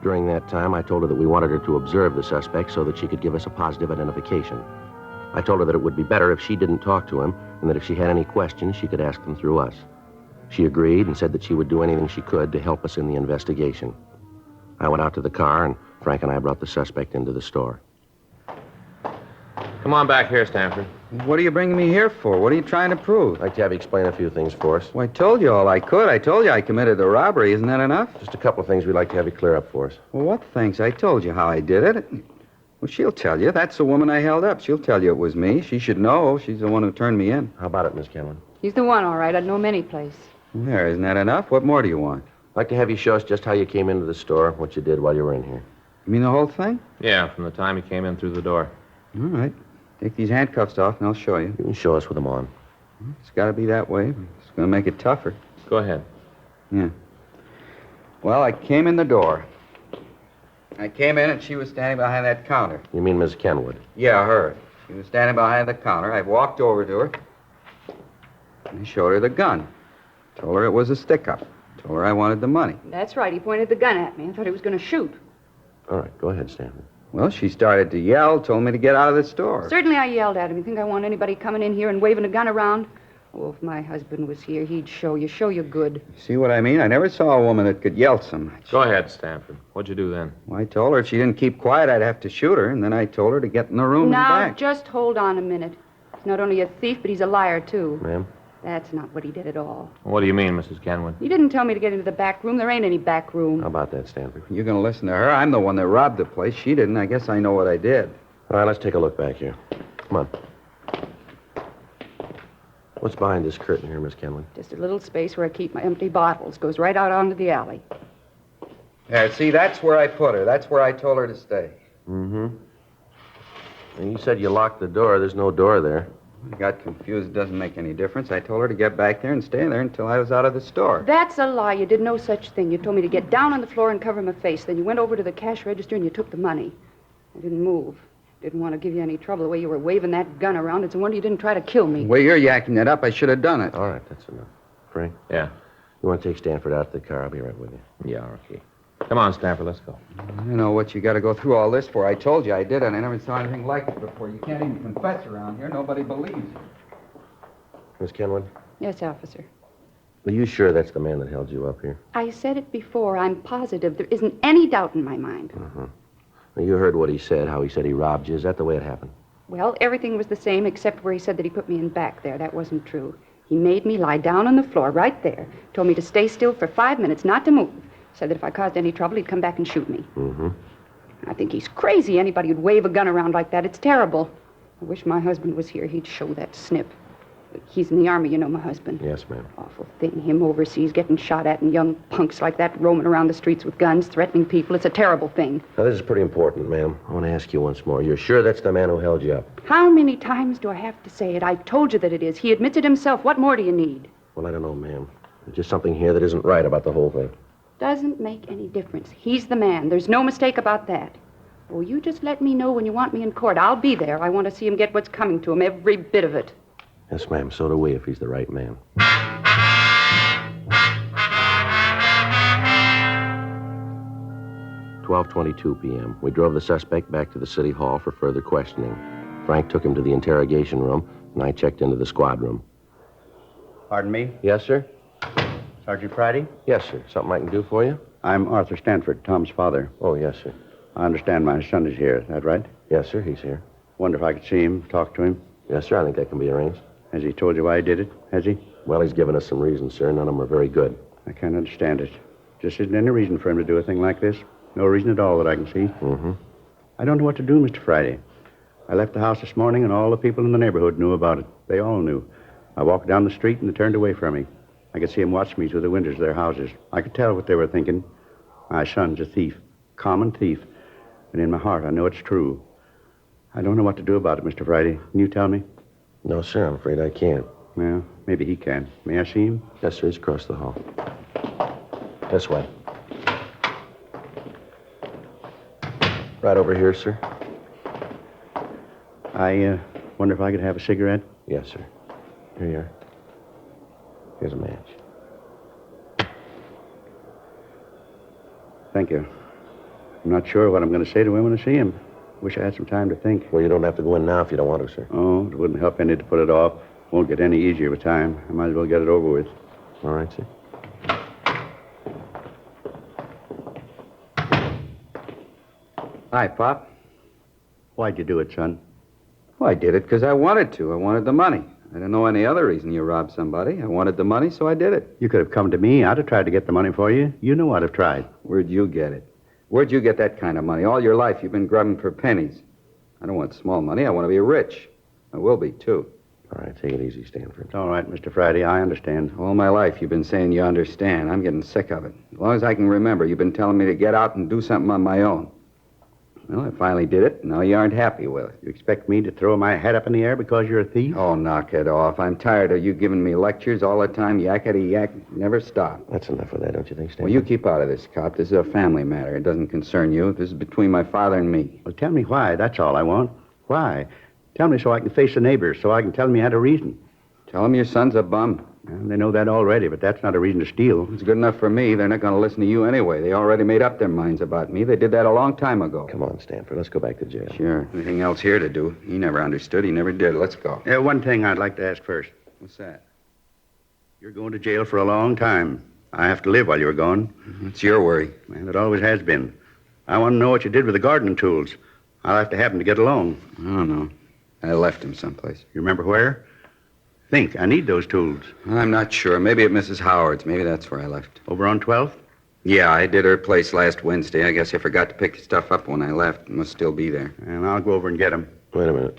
S9: During that time, I told her that we wanted her to observe the suspect so that she could give us a positive identification. I told her that it would be better if she didn't talk to him, and that if she had any questions, she could ask them through us. She agreed and said that she would do anything she could to help us in the investigation. I went out to the car, and Frank and I brought the suspect into the store.
S18: Come on back here, Stanford.
S19: What are you bringing me here for? What are you trying to prove?
S9: I'd like to have you explain a few things for us.
S19: Well, I told you all I could. I told you I committed the robbery. Isn't that enough?
S9: Just a couple of things we'd like to have you clear up for us.
S19: Well, what things? I told you how I did it. Well, she'll tell you. That's the woman I held up. She'll tell you it was me. She should know. She's the one who turned me in.
S9: How about it, Miss Kenwood?
S12: He's the one, all right. I'd know him any place.
S19: There, isn't that enough? What more do you want?
S9: I'd like to have you show us just how you came into the store, what you did while you were in here.
S19: You mean the whole thing?
S18: Yeah, from the time you came in through the door.
S19: All right. Take these handcuffs off, and I'll show you.
S9: You can show us with them on.
S19: It's got to be that way. It's going to make it tougher.
S18: Go ahead.
S19: Yeah. Well, I came in the door. I came in, and she was standing behind that counter.
S9: You mean Miss Kenwood?
S19: Yeah, her. She was standing behind the counter. I walked over to her. And I showed her the gun. Told her it was a stick-up. Told her I wanted the money.
S12: That's right. He pointed the gun at me. I thought he was going to shoot.
S9: All right, go ahead, Stanford.
S19: Well, she started to yell, told me to get out of the store.
S12: Certainly I yelled at him. You think I want anybody coming in here and waving a gun around? Oh, if my husband was here, he'd show you good.
S19: See what I mean? I never saw a woman that could yell so much.
S18: Go ahead, Stanford. What'd you do then?
S19: Well, I told her if she didn't keep quiet, I'd have to shoot her, and then I told her to get in the room
S12: Now,
S19: and back.
S12: just hold on a minute. He's not only a thief, but he's a liar, too.
S9: Ma'am?
S12: That's not what he did at all.
S18: What do you mean, Mrs. Kenwood?
S12: He didn't tell me to get into the back room. There ain't any back room.
S9: How about that, Stanford?
S19: You're going to listen to her? I'm the one that robbed the place. She didn't. I guess I know what I did.
S9: All right, let's take a look back here. Come on. What's behind this curtain here, Miss Kenwood?
S12: Just a little space where I keep my empty bottles. Goes right out onto the alley.
S19: Yeah, see, that's where I put her. That's where I told her to stay.
S9: Mm-hmm. And you said you locked the door. There's no door there.
S19: I got confused. It doesn't make any difference. I told her to get back there and stay there until I was out of the store.
S12: That's a lie. You did no such thing. You told me to get down on the floor and cover my face. Then you went over to the cash register and you took the money. I didn't move. Didn't want to give you any trouble the way you were waving that gun around. It's a wonder you didn't try to kill me.
S19: The way you're yakking that up, I should have done it.
S9: All right, that's enough. Frank?
S18: Yeah.
S9: You want to take Stanford out to the car? I'll be right with you.
S18: Yeah, okay. Come on, Stanford, let's go.
S19: You know what you got to go through all this for. I told you I did it. I never saw anything like it before. You can't even confess around here. Nobody believes you.
S9: Miss Kenwood?
S12: Yes, officer.
S9: Are you sure that's the man that held you up here?
S12: I said it before. I'm positive. There isn't any doubt in my mind.
S9: Uh-huh. Now, you heard what he said, how he said he robbed you. Is that the way it happened?
S12: Well, everything was the same except where he said that he put me in back there. That wasn't true. He made me lie down on the floor right there. Told me to stay still for 5 minutes, not to move. Said that if I caused any trouble, he'd come back and shoot me.
S9: Mm-hmm.
S12: I think he's crazy. Anybody who'd wave a gun around like that. It's terrible. I wish my husband was here. He'd show that snip. He's in the Army, you know, my husband.
S9: Yes, ma'am.
S12: Awful thing. Him overseas getting shot at and young punks like that roaming around the streets with guns, threatening people. It's a terrible thing.
S9: Now, this is pretty important, ma'am. I want to ask you once more. You're sure that's the man who held you up?
S12: How many times do I have to say it? I told you that it is. He admits it himself. What more do you need?
S9: Well, I don't know, ma'am. There's just something here that isn't right about the whole thing.
S12: Doesn't make any difference. He's the man. There's no mistake about that. Oh, you just let me know when you want me in court. I'll be there. I want to see him get what's coming to him, every bit of it.
S9: Yes, ma'am. So do we, if he's the right man. "12:22 p.m. We drove the suspect back to the city hall for further questioning. Frank took him to the interrogation room, and I checked into the squad room.
S11: Pardon me?
S9: Yes, sir?
S11: Sergeant Friday?
S9: Yes, sir. Something I can do for you?
S11: I'm Arthur Stanford, Tom's father.
S9: Oh, yes, sir.
S11: I understand my son is here. Is that right?
S9: Yes, sir. He's here.
S11: Wonder if I could see him, talk to him.
S9: Yes, sir. I think that can be arranged.
S11: Has he told you why he did it? Has he?
S9: Well, he's given us some reasons, sir. None of them are very good.
S11: I can't understand it. Just isn't any reason for him to do a thing like this. No reason at all that I can see.
S9: Mm-hmm.
S11: I don't know what to do, Mr. Friday. I left the house this morning, and all the people in the neighborhood knew about it. They all knew. I walked down the street, and they turned away from me. I could see them watch me through the windows of their houses. I could tell what they were thinking. My son's a thief. Common thief. And in my heart, I know it's true. I don't know what to do about it, Mr. Friday. Can you tell me?
S9: No, sir. I'm afraid I can't.
S11: Well, maybe he can. May I see him?
S9: Yes, sir. He's across the hall. This way. Right over here, sir.
S11: I wonder if I could have a cigarette?
S9: Yes, sir. Here you are. Here's a match.
S11: Thank you. I'm not sure what I'm going to say to him when I see him. Wish I had some time to think.
S9: Well, you don't have to go in now if you don't want to, sir.
S11: Oh, it wouldn't help any to put it off. Won't get any easier with time. I might as well get it over with.
S9: All right, sir.
S19: Hi, Pop.
S11: Why'd you do it, son?
S19: Well, I did it because I wanted to. I wanted the money. I didn't know any other reason you robbed somebody. I wanted the money, so I did it.
S11: You could have come to me. I'd have tried to get the money for you. You know I'd have tried.
S19: Where'd you get it? Where'd you get that kind of money? All your life you've been grubbing for pennies. I don't want small money. I want to be rich. I will be, too.
S9: All right, take it easy, Stanford.
S11: It's all right, Mr. Friday. I understand.
S19: All my life you've been saying you understand. I'm getting sick of it. As long as I can remember, you've been telling me to get out and do something on my own. Well, I finally did it. Now you aren't happy with it.
S11: You expect me to throw my head up in the air because you're a thief?
S19: Oh, knock it off. I'm tired of you giving me lectures all the time. Yakety yak. Never stop.
S9: That's enough of that, don't you think, Stanford?
S19: Well, you keep out of this, cop. This is a family matter. It doesn't concern you. This is between my father and me.
S11: Well, tell me why. That's all I want. Why? Tell me so I can face the neighbors, so I can tell them you had a reason.
S19: Tell them your son's a bum.
S11: Well, they know that already, but that's not a reason to steal.
S19: It's good enough for me. They're not going to listen to you anyway. They already made up their minds about me. They did that a long time ago.
S9: Come on, Stanford. Let's go back to jail.
S19: Sure. Anything else here to do? He never understood. He never did. Let's go.
S11: One thing I'd like to ask first.
S19: What's that?
S11: You're going to jail for a long time. I have to live while you're gone.
S19: It's your worry.
S11: Well, it always has been. I want to know what you did with the gardening tools. I'll have to have them to get along.
S19: I don't know. I left them someplace.
S11: You remember where?
S16: Think. I need those tools.
S19: I'm not sure. Maybe at Mrs. Howard's. Maybe that's where I left.
S16: Over on 12th?
S19: Yeah, I did her place last Wednesday. I guess I forgot to pick the stuff up when I left. It must still be there.
S16: And I'll go over and get them.
S9: Wait a minute.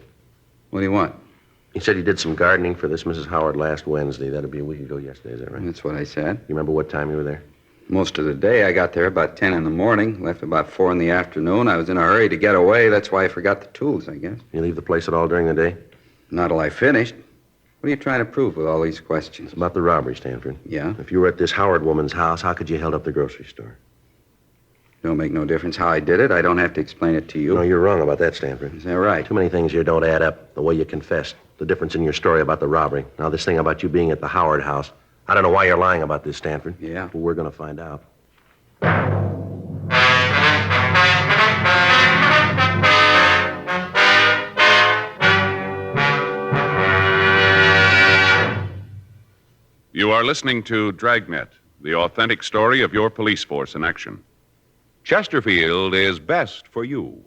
S19: What do you want?
S9: You said you did some gardening for this Mrs. Howard last Wednesday. That'd be a week ago yesterday, is that right?
S19: That's what I said.
S9: You remember what time you were there?
S19: Most of the day. I got there about 10 in the morning, left about 4 in the afternoon. I was in a hurry to get away. That's why I forgot the tools, I guess.
S9: You leave the place at all during the day?
S19: Not till I finished. What are you trying to prove with all these questions?
S9: It's about the robbery, Stanford.
S19: Yeah?
S9: If you were at this Howard woman's house, how could you held up the grocery store?
S19: Don't make no difference how I did it. I don't have to explain it to you.
S9: No, you're wrong about that, Stanford.
S19: Is that right?
S9: Too many things here don't add up. The way you confessed, the difference in your story about the robbery. Now, this thing about you being at the Howard house. I don't know why you're lying about this, Stanford.
S19: Yeah?
S9: But we're going to find out.
S3: You are listening to Dragnet, the authentic story of your police force in action.
S13: Chesterfield is best for you.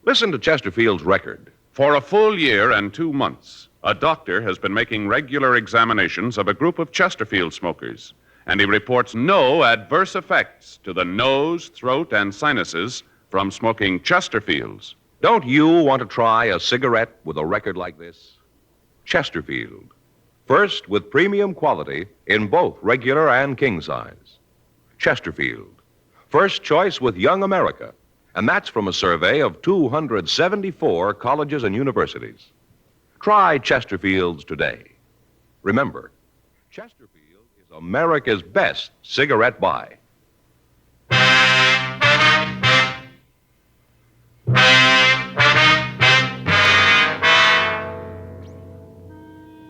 S13: Listen to Chesterfield's record.
S3: For a full year and 2 months, a doctor has been making regular examinations of a group of Chesterfield smokers, and he reports no adverse effects to the nose, throat, and sinuses from smoking Chesterfields.
S13: Don't you want to try a cigarette with a record like this? Chesterfield. First with premium quality in both regular and king size. Chesterfield. First choice with Young America. And that's from a survey of 274 colleges and universities. Try Chesterfields today. Remember, Chesterfield is America's best cigarette buy.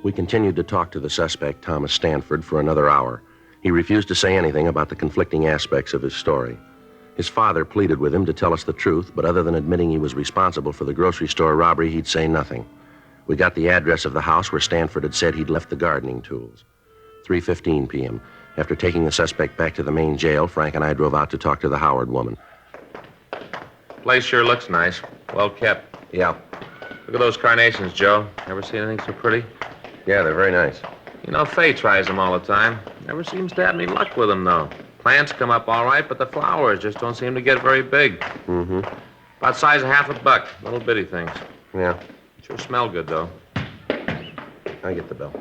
S9: We continued to talk to the suspect, Thomas Stanford, for another hour. He refused to say anything about the conflicting aspects of his story. His father pleaded with him to tell us the truth, but other than admitting he was responsible for the grocery store robbery, he'd say nothing. We got the address of the house where Stanford had said he'd left the gardening tools. 3:15 p.m. After taking the suspect back to the main jail, Frank and I drove out to talk to the Howard woman.
S18: Place sure looks nice. Well kept.
S9: Yeah.
S18: Look at those carnations, Joe. Ever see anything so pretty?
S9: Yeah, they're very nice.
S18: You know, Faye tries them all the time. Never seems to have any luck with them, though. Plants come up all right, but the flowers just don't seem to get very big.
S9: Mm-hmm.
S18: About size of $50. Little bitty things.
S9: Yeah.
S18: Sure smell good, though.
S9: I get the bill.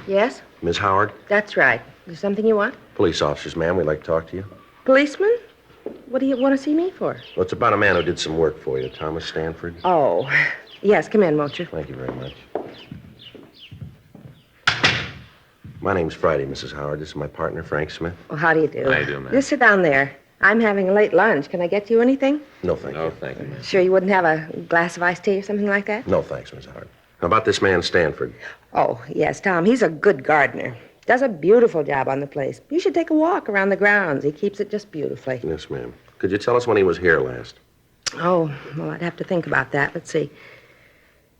S22: Yes?
S9: Ms. Howard?
S22: That's right. Is there something you want?
S9: Police officers, ma'am. We'd like to talk to you.
S22: Policeman? What do you want to see me for?
S9: Well, it's about a man who did some work for you, Thomas Stanford.
S22: Oh. Yes, come in, won't you?
S9: Thank you very much. My name's Friday, Mrs. Howard. This is my partner, Frank Smith.
S22: Well, how do you do?
S18: How you do, ma'am?
S22: Just sit down there. I'm having a late lunch. Can I get you anything?
S9: No, thank you.
S18: No, thank you, ma'am.
S22: Sure you wouldn't have a glass of iced tea or something like that?
S9: No, thanks, Miss Howard. How about this man, Stanford?
S22: Oh, yes, Tom. He's a good gardener. Does a beautiful job on the place. You should take a walk around the grounds. He keeps it just beautifully.
S9: Yes, ma'am. Could you tell us when he was here last?
S22: Oh, well, I'd have to think about that. Let's see.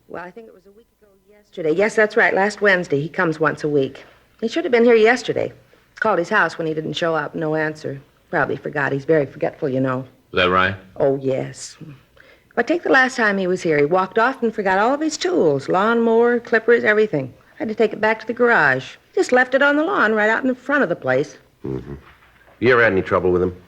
S22: Well, I think it was a week ago yesterday. Yes, that's right, last Wednesday. He comes once a week. He should have been here yesterday. Called his house when he didn't show up. No answer. Probably forgot. He's very forgetful, you know.
S18: Is that right?
S22: Oh, yes. But take the last time he was here. He walked off and forgot all of his tools. Lawnmower, clippers, everything. Had to take it back to the garage. Just left it on the lawn right out in the front of the place.
S9: Mm-hmm. You ever had any trouble with him?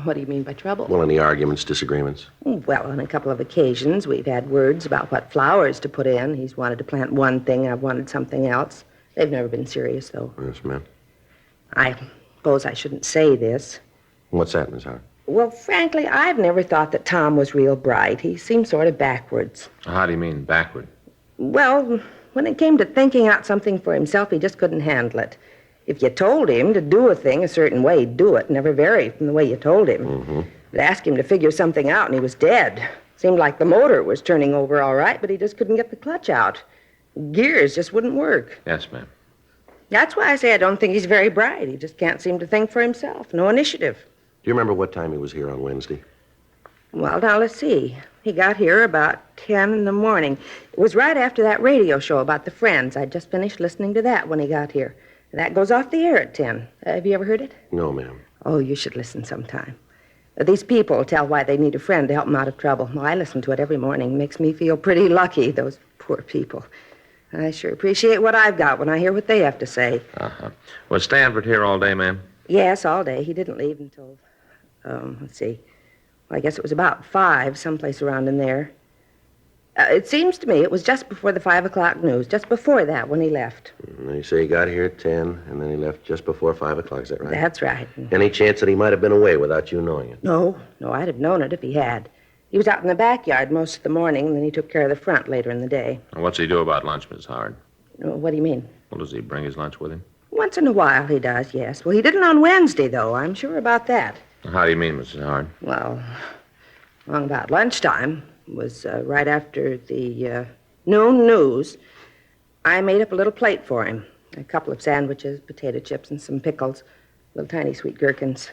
S22: What do you mean by trouble?
S9: Well, any arguments, disagreements?
S22: Well, on a couple of occasions, we've had words about what flowers to put in. He's wanted to plant one thing, I've wanted something else. They've never been serious, though.
S9: Yes, ma'am.
S22: I suppose I shouldn't say this.
S9: What's that, Miss Howard?
S22: Well, frankly, I've never thought that Tom was real bright. He seemed sort of backwards.
S18: How do you mean, backward?
S22: Well, when it came to thinking out something for himself, he just couldn't handle it. If you told him to do a thing a certain way, he'd do it, never vary from the way you told him.
S9: Mm-hmm.
S22: You'd ask him to figure something out, and he was dead. Seemed like the motor was turning over all right, but he just couldn't get the clutch out. Gears just wouldn't work.
S18: Yes, ma'am.
S22: That's why I say I don't think he's very bright. He just can't seem to think for himself. No initiative.
S9: Do you remember what time he was here on Wednesday?
S22: Well, now, let's see. He got here about 10 in the morning. It was right after that radio show about the Friends. I'd just finished listening to that when he got here. That goes off the air at 10. Have you ever heard it?
S9: No, ma'am.
S22: Oh, you should listen sometime. These people tell why they need a friend to help them out of trouble. Well, I listen to it every morning. It makes me feel pretty lucky, those poor people. I sure appreciate what I've got when I hear what they have to say.
S18: Uh-huh. Was Stanford here all day, ma'am?
S22: Yes, all day. He didn't leave until, let's see. Well, I guess it was about 5, someplace around in there. It seems to me it was just before the 5 o'clock news, just before that when he left.
S9: You say he got here at 10, and then he left just before 5 o'clock, is that right?
S22: That's right.
S9: Any chance that he might have been away without you knowing it?
S22: No, I'd have known it if he had. He was out in the backyard most of the morning, and then he took care of the front later in the day.
S18: What's he do about lunch, Miss Howard?
S22: What do you mean?
S18: Well, does he bring his lunch with him?
S22: Once in a while he does, yes. Well, he didn't on Wednesday, though. I'm sure about that.
S18: How do you mean, Mrs. Howard?
S22: Well, along about lunchtime, was right after the noon news, I made up a little plate for him. A couple of sandwiches, potato chips, and some pickles. Little tiny sweet gherkins.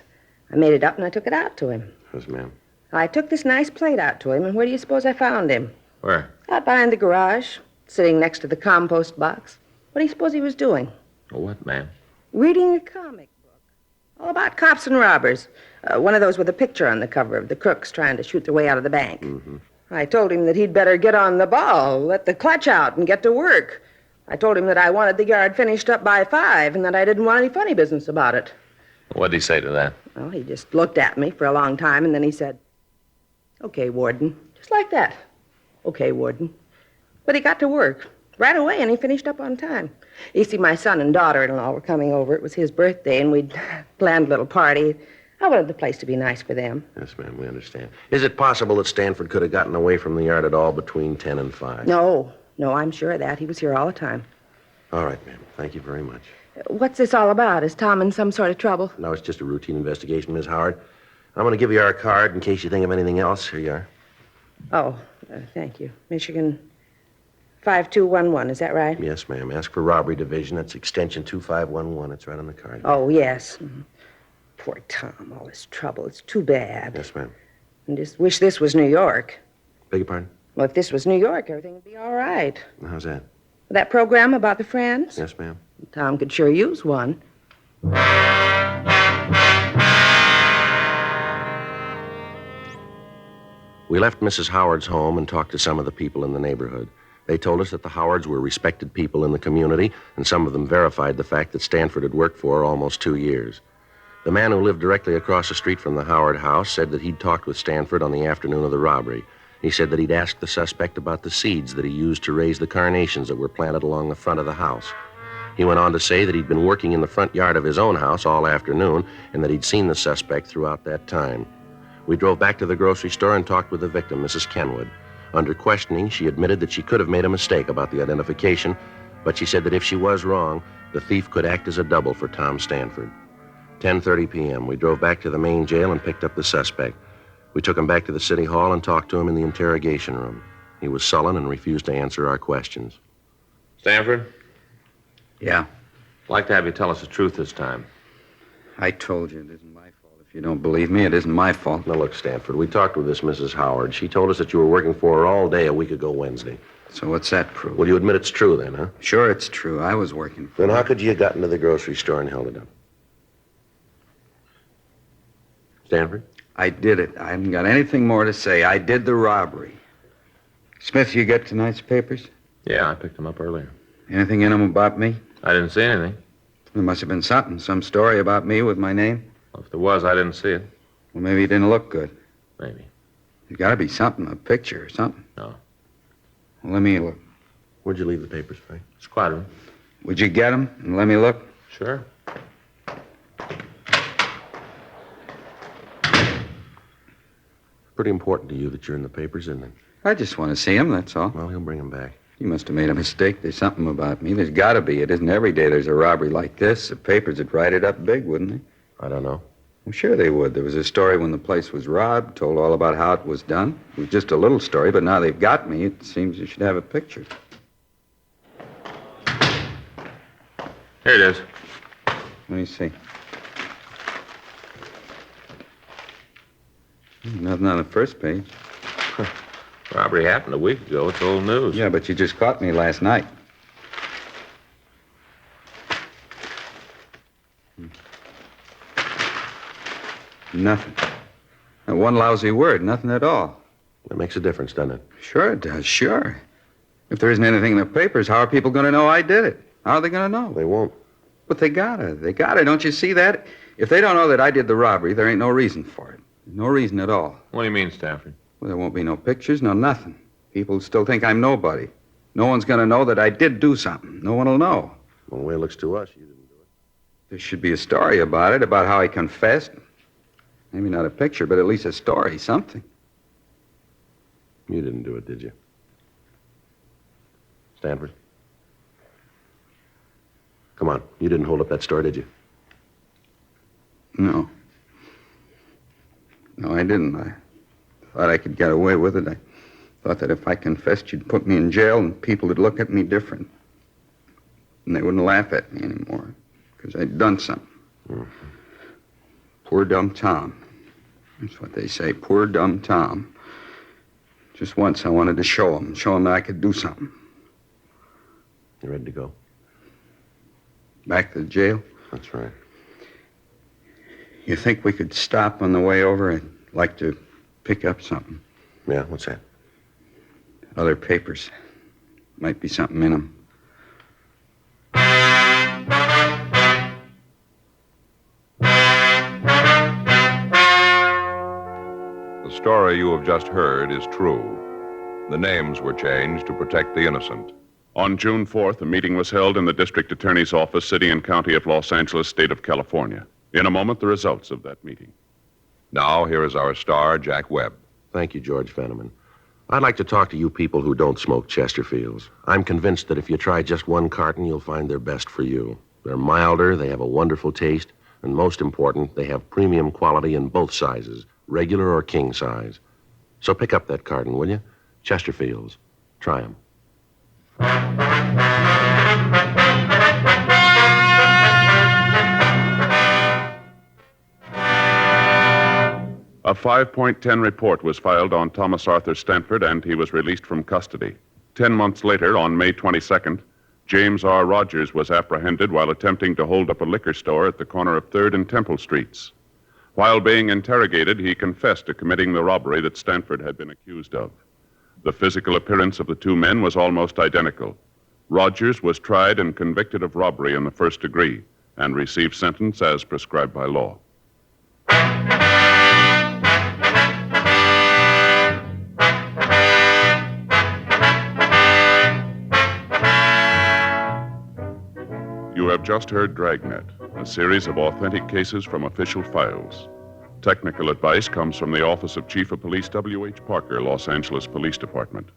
S22: I made it up and I took it out to him.
S9: Yes, ma'am.
S22: I took this nice plate out to him, and where do you suppose I found him?
S18: Where?
S22: Out behind the garage, sitting next to the compost box. What do you suppose he was doing?
S18: What, ma'am?
S22: Reading a comic book. All about cops and robbers. One of those with a picture on the cover of the crooks trying to shoot their way out of the bank.
S9: Mm-hmm.
S22: I told him that he'd better get on the ball, let the clutch out, and get to work. I told him that I wanted the yard finished up by 5, and that I didn't want any funny business about it.
S18: What'd he say to that?
S22: Well, he just looked at me for a long time, and then he said, "Okay, Warden." Just like that. "Okay, Warden." But he got to work right away, and he finished up on time. You see, my son and daughter-in-law were coming over. It was his birthday, and we'd planned a little party. I wanted the place to be nice for them.
S9: Yes, ma'am, we understand. Is it possible that Stanford could have gotten away from the yard at all between 10 and 5?
S22: No, I'm sure of that. He was here all the time.
S9: All right, ma'am. Thank you very much.
S22: What's this all about? Is Tom in some sort of trouble?
S9: No, it's just a routine investigation, Miss Howard. I'm going to give you our card in case you think of anything else. Here you are.
S22: Oh, thank you. Michigan 5211, is that right?
S9: Yes, ma'am. Ask for Robbery Division. That's extension 2511. It's right on the card.
S22: Oh, yes. Poor Tom, all this trouble. It's too bad.
S9: Yes, ma'am.
S22: I just wish this was New York.
S9: Beg your pardon?
S22: Well, if this was New York, everything would be all right.
S9: How's that?
S22: That program about the friends?
S9: Yes, ma'am.
S22: Tom could sure use one.
S9: We left Mrs. Howard's home and talked to some of the people in the neighborhood. They told us that the Howards were respected people in the community, and some of them verified the fact that Stanford had worked for almost 2 years. The man who lived directly across the street from the Howard house said that he'd talked with Stanford on the afternoon of the robbery. He said that he'd asked the suspect about the seeds that he used to raise the carnations that were planted along the front of the house. He went on to say that he'd been working in the front yard of his own house all afternoon and that he'd seen the suspect throughout that time. We drove back to the grocery store and talked with the victim, Mrs. Kenwood. Under questioning, she admitted that she could have made a mistake about the identification, but she said that if she was wrong, the thief could act as a double for Tom Stanford. 10:30 p.m., we drove back to the main jail and picked up the suspect. We took him back to the city hall and talked to him in the interrogation room. He was sullen and refused to answer our questions.
S18: Stanford?
S19: Yeah?
S18: I'd like to have you tell us the truth this time.
S19: I told you it isn't my fault. If you don't believe me, it isn't my fault.
S9: Now, look, Stanford, we talked with this Mrs. Howard. She told us that you were working for her all day a week ago Wednesday.
S19: So what's that prove?
S9: Well, you admit it's true then, huh?
S19: Sure, it's true. I was working for
S9: Then
S19: her.
S9: how could you have gotten to the grocery store and held it up? Stanford?
S19: I did it. I haven't got anything more to say. I did the robbery. Smith, you get tonight's papers?
S18: Yeah, I picked them up earlier.
S19: Anything in them about me?
S18: I didn't see anything.
S19: There must have been something. Some story about me with my name?
S18: Well, if there was, I didn't see it.
S19: Well, maybe it didn't look good.
S18: Maybe.
S19: There's got to be something, a picture or something.
S18: No.
S19: Well, let me look.
S9: Where'd you leave the papers, Frank?
S18: Squad room.
S19: Would you get them and let me look?
S18: Sure.
S9: Pretty important to you that you're in the papers, isn't it?
S19: I just want to see him, that's all.
S9: Well, he'll bring them back.
S19: You must have made a mistake. There's something about me. There's got to be. It isn't every day there's a robbery like this. The papers would write it up big, wouldn't they?
S9: I don't know.
S19: Well, sure they would. There was a story when the place was robbed, told all about how it was done. It was just a little story, but now they've got me. It seems you should have a picture.
S18: Here it is.
S19: Let me see. Nothing on the first page.
S18: Robbery happened a week ago. It's old news.
S19: Yeah, but you just caught me last night. Nothing. One lousy word, nothing at all.
S9: That makes a difference, doesn't it?
S19: Sure it does, sure. If there isn't anything in the papers, how are people going to know I did it? How are they going to know?
S9: They won't.
S19: But they gotta. Don't you see that? If they don't know that I did the robbery, there ain't no reason for it. No reason at all.
S18: What do you mean, Stanford?
S19: Well, there won't be no pictures, no nothing. People still think I'm nobody. No one's going to know that I did do something. No one will know.
S9: Well, the way it looks to us, you didn't do it.
S19: There should be a story about it, about how I confessed. Maybe not a picture, but at least a story, something.
S9: You didn't do it, did you? Stanford? Come on. You didn't hold up that store, did you?
S19: No. No, I didn't. I thought I could get away with it. I thought that if I confessed, you'd put me in jail and people would look at me different. And they wouldn't laugh at me anymore because I'd done something. Mm-hmm. Poor dumb Tom. That's what they say, poor dumb Tom. Just once I wanted to show him that I could do something.
S9: You ready to go?
S19: Back to the jail?
S9: That's right.
S19: You think we could stop on the way over? I'd like to pick up something.
S9: Yeah, what's that?
S19: Other papers. Might be something in them.
S10: The story you have just heard is true. The names were changed to protect the innocent.
S3: On June 4th, a meeting was held in the district attorney's office, city and county of Los Angeles, state of California. In a moment, the results of that meeting.
S10: Now, here is our star, Jack Webb.
S9: Thank you, George Fenneman. I'd like to talk to you people who don't smoke Chesterfields. I'm convinced that if you try just one carton, you'll find they're best for you. They're milder, they have a wonderful taste, and most important, they have premium quality in both sizes, regular or king size. So pick up that carton, will you? Chesterfields. Try them.
S3: A 5.10 report was filed on Thomas Arthur Stanford, and he was released from custody. 10 months later, on May 22nd, James R. Rogers was apprehended while attempting to hold up a liquor store at the corner of 3rd and Temple Streets. While being interrogated, he confessed to committing the robbery that Stanford had been accused of. The physical appearance of the two men was almost identical. Rogers was tried and convicted of robbery in the first degree and received sentence as prescribed by law. You have just heard Dragnet, a series of authentic cases from official files. Technical advice comes from the Office of Chief of Police W.H. Parker, Los Angeles Police Department.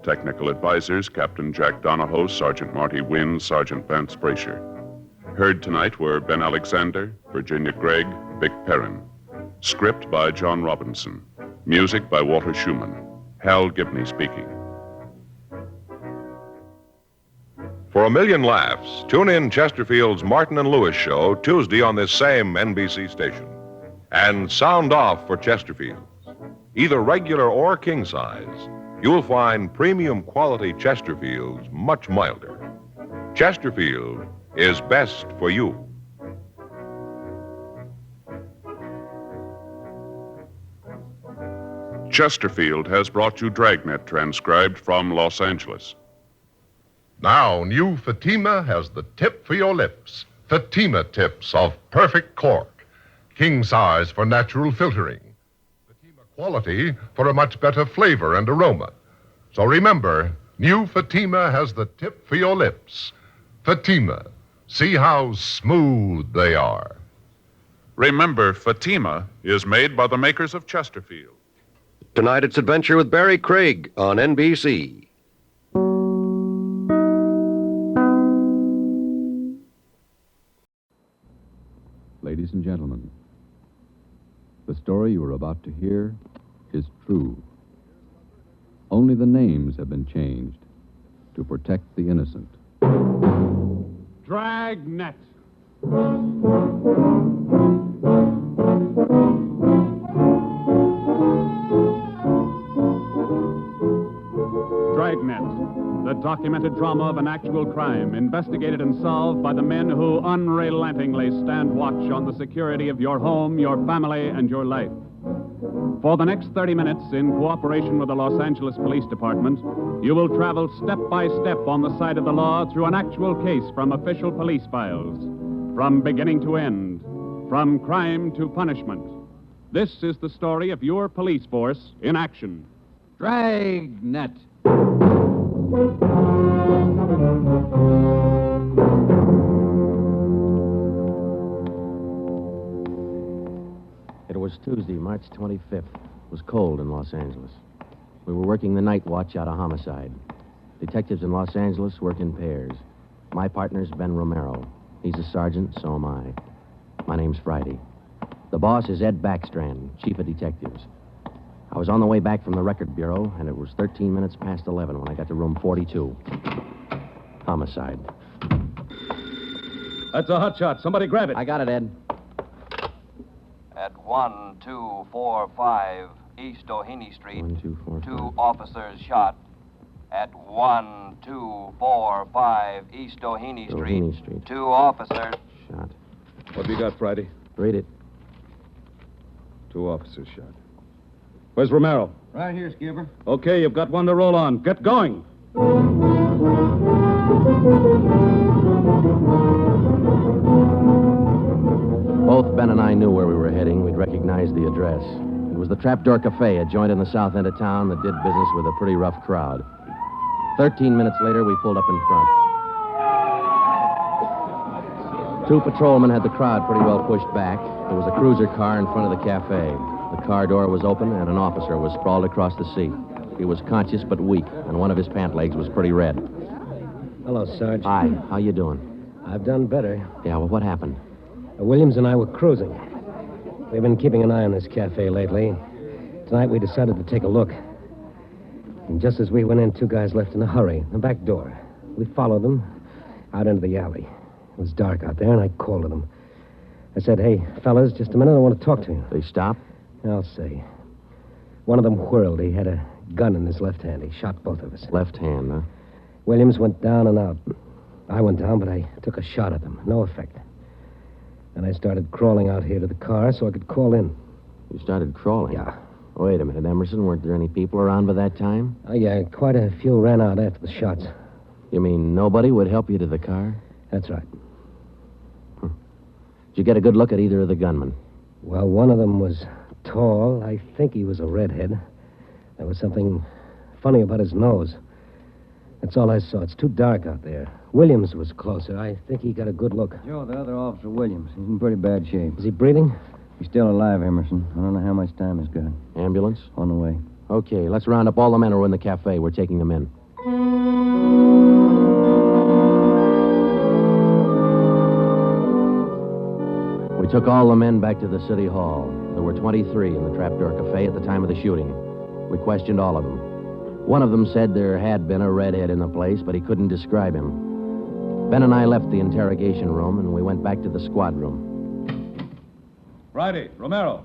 S3: Technical advisors, Captain Jack Donahoe, Sergeant Marty Wynn, Sergeant Vance Brasher. Heard tonight were Ben Alexander, Virginia Gregg, Vic Perrin. Script by John Robinson. Music by Walter Schumann. Hal Gibney speaking.
S10: For a million laughs, tune in Chesterfield's Martin and Lewis show Tuesday on this same NBC station. And sound off for Chesterfields. Either regular or king size, you'll find premium quality Chesterfields much milder. Chesterfield is best for you.
S3: Chesterfield has brought you Dragnet, transcribed from Los Angeles.
S7: Now, new Fatima has the tip for your lips. Fatima tips of perfect cork. King size for natural filtering. Fatima quality for a much better flavor and aroma. So remember, new Fatima has the tip for your lips. Fatima. See how smooth they are.
S3: Remember, Fatima is made by the makers of Chesterfield.
S8: Tonight it's Adventure with Barry Craig on NBC.
S23: Ladies and gentlemen, the story you are about to hear is true. Only the names have been changed to protect the innocent.
S15: Dragnet. Dragnet, the documented drama of an actual crime, investigated and solved by the men who unrelentingly stand watch on the security of your home, your family, and your life.
S3: For the next 30 minutes, in cooperation with the Los Angeles Police Department, you will travel step by step on the side of the law through an actual case from official police files, from beginning to end, from crime to punishment. This is the story of your police force in action.
S2: Dragnet.
S4: It was Tuesday, March 25th. It was cold in Los Angeles. We were working the night watch out of homicide. Detectives in Los Angeles work in pairs. My partner's Ben Romero. He's a sergeant, so am I. My name's Friday. The boss is Ed Backstrand, chief of detectives. I was on the way back from the record bureau, and it was 13 minutes past 11 when I got to room 42. Homicide.
S11: That's a hot shot. Somebody grab it.
S4: I got it, Ed.
S14: At 1245 East Doheny Street,
S4: 1, 2, 4,
S14: 2 officers shot. At 1245 East Doheny
S4: Doheny
S14: Street,
S4: Street.
S14: 2 officers.
S4: Shot.
S11: What have you got, Friday?
S4: Read it.
S11: 2 officers shot. Where's Romero?
S5: Right here, Skipper.
S11: Okay, you've got one to roll on. Get going.
S4: Both Ben and I knew where we were heading. We'd recognized the address. It was the Trapdoor Cafe, a joint in the south end of town that did business with a pretty rough crowd. 13 minutes later, we pulled up in front. 2 patrolmen had the crowd pretty well pushed back. There was a cruiser car in front of the cafe. The car door was open, and an officer was sprawled across the seat. He was conscious but weak, and one of his pant legs was pretty red.
S17: Hello, Sarge.
S4: Hi, how you doing?
S17: I've done better.
S4: Yeah, well, what happened?
S17: Williams and I were cruising. We've been keeping an eye on this cafe lately. Tonight we decided to take a look. And just as we went in, 2 guys left in a hurry, the back door. We followed them out into the alley. It was dark out there, and I called to them. I said, "Hey, fellas, just a minute, I want to talk to you."
S4: They stopped?
S17: I'll say. One of them whirled. He had a gun in his left hand. He shot both of us.
S4: Left hand, huh?
S17: Williams went down and out. I went down, but I took a shot at them. No effect. And I started crawling out here to the car so I could call in.
S4: You started crawling?
S17: Yeah.
S4: Wait a minute, Emerson. Weren't there any people around by that time?
S17: Oh, yeah, quite a few ran out after the shots.
S4: You mean nobody would help you to the car?
S17: That's right.
S4: Did you get a good look at either of the gunmen?
S17: Well, one of them was tall. I think he was a redhead. There was something funny about his nose. That's all I saw. It's too dark out there. Williams was closer. I think he got a good look.
S5: Joe, the other officer, Williams. He's in pretty bad shape.
S17: Is he breathing?
S5: He's still alive, Emerson. I don't know how much time he's got.
S4: Ambulance?
S5: On the way.
S4: Okay, let's round up all the men who are in the cafe. We're taking them in. We took all the men back to the city hall. There were 23 in the Trapdoor Cafe at the time of the shooting. We questioned all of them. One of them said there had been a redhead in the place, but he couldn't describe him. Ben and I left the interrogation room, and we went back to the squad room.
S11: Friday, Romero.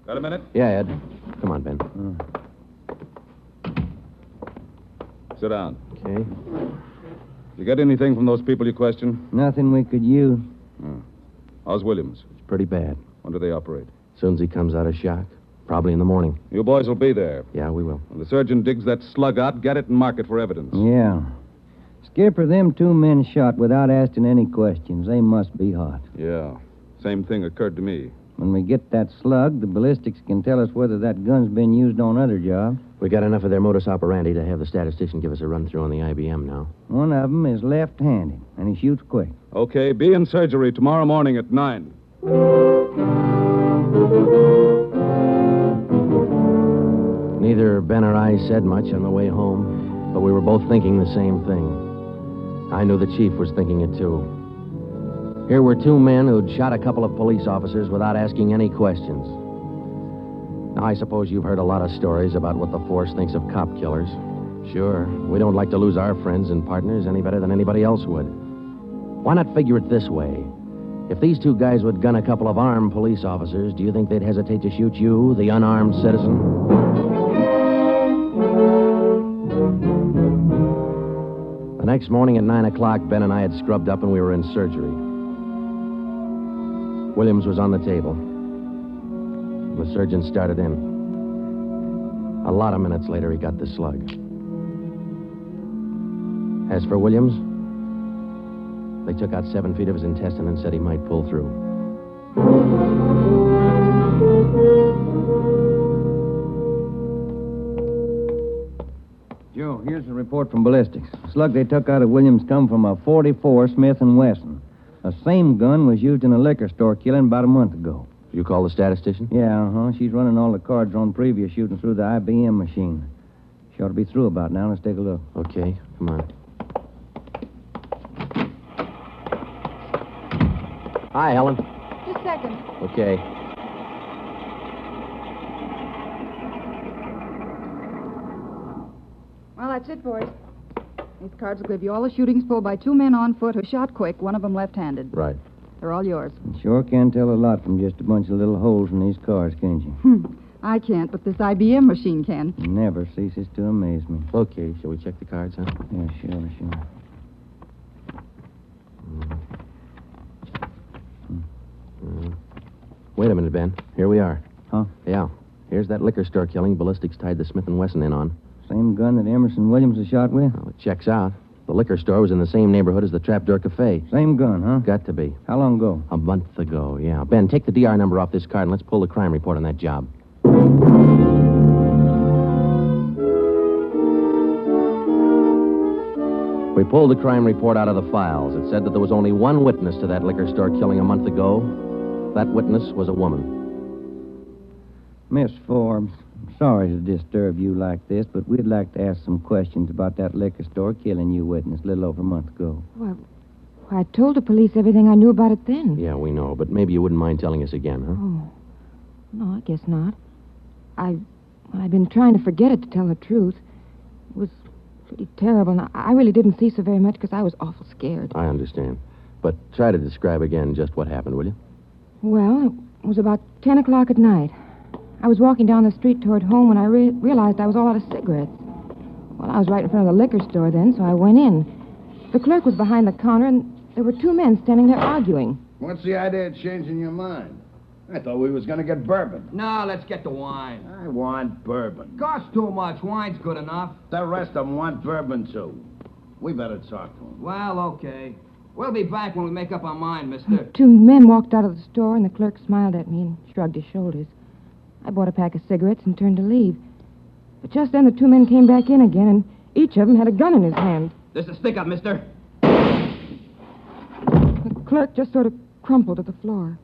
S11: Got a minute?
S4: Yeah, Ed. Come on, Ben.
S11: Sit down.
S4: Okay.
S11: You get anything from those people you questioned?
S5: Nothing we could use.
S11: How's Williams?
S4: It's pretty bad.
S11: When do they operate?
S4: As soon as he comes out of shock. Probably in the morning.
S11: You boys will be there.
S4: Yeah, we will.
S11: When the surgeon digs that slug out, get it and mark it for evidence.
S5: Yeah. Skipper, them 2 men shot without asking any questions. They must be hot.
S11: Yeah. Same thing occurred to me.
S5: When we get that slug, the ballistics can tell us whether that gun's been used on other jobs.
S4: We got enough of their modus operandi to have the statistician give us a run-through on the IBM now.
S5: One of them is left-handed, and he shoots quick.
S11: Okay, be in surgery tomorrow morning at 9.
S4: Neither Ben or I said much on the way home, but we were both thinking the same thing. I knew the chief was thinking it, too. Here were 2 men who'd shot a couple of police officers without asking any questions. Now, I suppose you've heard a lot of stories about what the force thinks of cop killers. Sure, we don't like to lose our friends and partners any better than anybody else would. Why not figure it this way? If these 2 guys would gun a couple of armed police officers, do you think they'd hesitate to shoot you, the unarmed citizen? The next morning at 9 o'clock, Ben and I had scrubbed up and we were in surgery. Williams was on the table. The surgeon started in. A lot of minutes later, he got the slug. As for Williams, they took out 7 feet of his intestine and said he might pull through.
S5: Joe, here's the report from ballistics. The slug they took out of Williams come from a .44 Smith & Wesson. The same gun was used in a liquor store killing about a month ago.
S4: You call the statistician?
S5: Yeah, She's running all the cards on previous shooting through the IBM machine. She ought to be through about now. Let's take a look.
S4: Okay, come on. Hi, Helen.
S6: Just a second.
S4: Okay.
S6: Well, that's it, boys. These cards will give you all the shootings pulled by 2 men on foot who shot quick, one of them left-handed.
S4: Right.
S6: They're all yours.
S5: You sure can tell a lot from just a bunch of little holes in these cards, can't you?
S6: I can't, but this IBM machine can.
S5: It never ceases to amaze me.
S4: Okay, shall we check the cards, huh?
S5: Yeah, sure.
S4: Wait a minute, Ben. Here we are.
S5: Huh?
S4: Yeah. Here's that liquor store killing ballistics tied the Smith & Wesson in on.
S5: Same gun that Emerson Williams was shot with?
S4: Well, it checks out. The liquor store was in the same neighborhood as the Trapdoor Cafe.
S5: Same gun, huh?
S4: Got to be.
S5: How long ago?
S4: A month ago, yeah. Ben, take the DR number off this card and let's pull the crime report on that job. We pulled the crime report out of the files. It said that there was only one witness to that liquor store killing a month ago. That witness was a woman.
S5: Miss Forbes, I'm sorry to disturb you like this, but we'd like to ask some questions about that liquor store killing you witness a little over a month ago.
S6: Well, I told the police everything I knew about it then.
S4: Yeah, we know, but maybe you wouldn't mind telling us again, huh?
S6: Oh. No, I guess not. I've been trying to forget it, to tell the truth. It was pretty terrible, and I really didn't see so very much because I was awful scared.
S4: I understand. But try to describe again just what happened, will you?
S6: Well, it was about 10 o'clock at night. I was walking down the street toward home when I realized I was all out of cigarettes. Well, I was right in front of the liquor store then, so I went in. The clerk was behind the counter, and there were 2 men standing there arguing.
S20: What's the idea of changing your mind? I thought we was going to get bourbon.
S2: No, let's get the wine.
S20: I want bourbon.
S2: Costs too much. Wine's good enough.
S20: The rest of them want bourbon, too. We better talk to them.
S2: Well, okay. We'll be back when we make up our mind, mister.
S6: 2 men walked out of the store, and the clerk smiled at me and shrugged his shoulders. I bought a pack of cigarettes and turned to leave. But just then the 2 men came back in again, and each of them had a gun in his hand.
S2: This is a stick-up, mister.
S6: The clerk just sort of crumpled to the floor.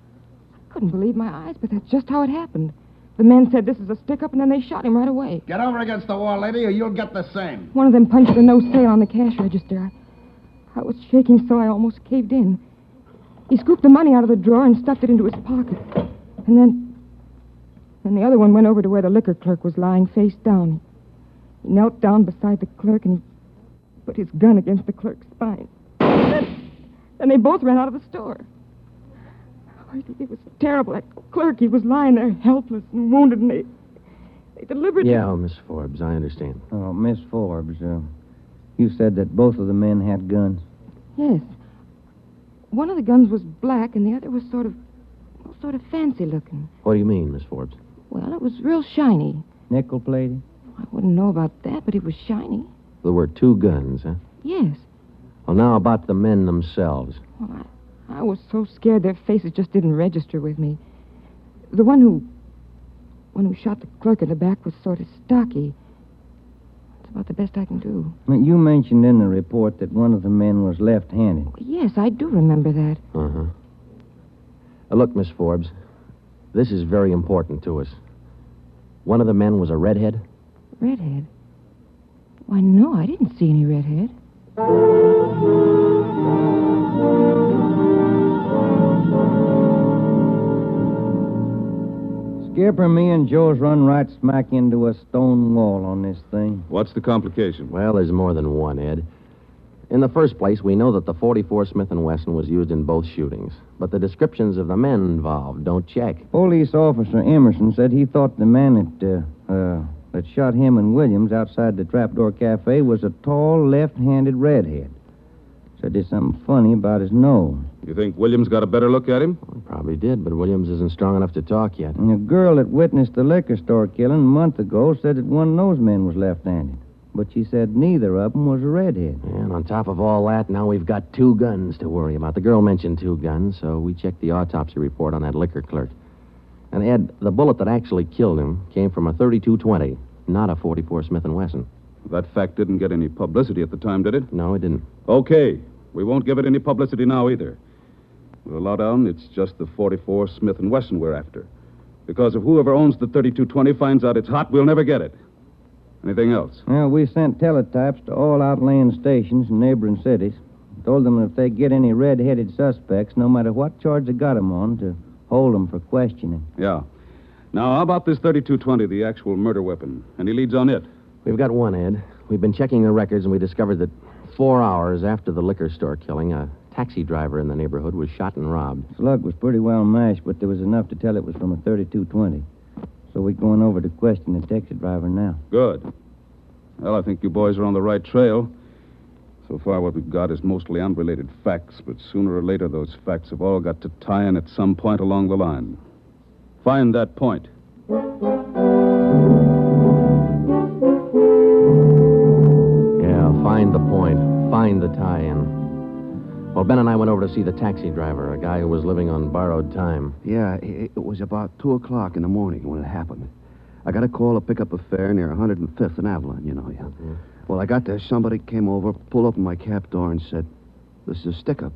S6: I couldn't believe my eyes, but that's just how it happened. The men said this is a stick-up, and then they shot him right away.
S20: Get over against the wall, lady, or you'll get the same.
S6: One of them punched the no sale on the cash register. I was shaking so I almost caved in. He scooped the money out of the drawer and stuffed it into his pocket. And then the other one went over to where the liquor clerk was lying face down. He knelt down beside the clerk and he put his gun against the clerk's spine. Then they both ran out of the store. It was terrible. That clerk, he was lying there helpless and wounded, and they deliberately...
S4: Yeah, Miss Forbes, I understand.
S5: Oh, Miss Forbes, you said that both of the men had guns.
S6: Yes. One of the guns was black, and the other was sort of fancy looking.
S4: What do you mean, Miss Forbes?
S6: Well, it was real shiny.
S5: Nickel-plated?
S6: I wouldn't know about that, but it was shiny.
S4: There were 2 guns, huh?
S6: Yes.
S4: Well, now about the men themselves.
S6: Well, I was so scared their faces just didn't register with me. The one who shot the clerk in the back was sort of stocky. That's about the best I can do.
S5: You mentioned in the report that one of the men was left-handed.
S6: Yes, I do remember that.
S4: Uh-huh. Look, Miss Forbes, this is very important to us. One of the men was a redhead?
S6: Redhead? Why, no, I didn't see any redhead.
S5: Skipper, me and Joe's run right smack into a stone wall on this thing.
S3: What's the complication?
S4: Well, there's more than one, Ed. In the first place, we know that the .44 Smith & Wesson was used in both shootings, but the descriptions of the men involved don't check.
S5: Police officer Emerson said he thought the man that shot him and Williams outside the Trapdoor Cafe was a tall, left-handed redhead.
S1: Said there's something funny about his nose.
S12: You think Williams got a better look at him?
S4: Well, he probably did, but Williams isn't strong enough to talk yet.
S1: And a girl that witnessed the liquor store killing a month ago said that one of those men was left-handed. But she said neither of them was a redhead.
S4: Yeah, and on top of all that, now we've got 2 guns to worry about. The girl mentioned 2 guns, so we checked the autopsy report on that liquor clerk. And, Ed, the bullet that actually killed him came from a .32-20, not a .44 Smith & Wesson.
S12: That fact didn't get any publicity at the time, did it?
S4: No, it didn't.
S12: Okay. We won't give it any publicity now, either. We'll allow down it's just the .44 Smith & Wesson we're after. Because if whoever owns the .32-20 finds out it's hot, we'll never get it. Anything else?
S1: Well, we sent teletypes to all outlying stations in neighboring cities. Told them if they get any red-headed suspects, no matter what charge they got them on, to hold them for questioning.
S12: Yeah. Now, how about this .32-20, the actual murder weapon? Any leads on it?
S4: We've got one, Ed. We've been checking the records, and we discovered that 4 hours after the liquor store killing, a taxi driver in the neighborhood was shot and robbed.
S1: Slug was pretty well mashed, but there was enough to tell it was from a .32-20. So we're going over to question the taxi driver now.
S12: Good. Well, I think you boys are on the right trail. So far, what we've got is mostly unrelated facts, but sooner or later, those facts have all got to tie in at some point along the line. Find that point.
S4: Yeah, find the point. Find the tie-in. Well, Ben and I went over to see the taxi driver, a guy who was living on borrowed time.
S21: Yeah, it was about 2 o'clock in the morning when it happened. I got a call to pick up a fare near 105th and Avalon, you know. Yeah. Mm-hmm. Well, I got there. Somebody came over, pulled open my cab door, and said, "This is a stick-up."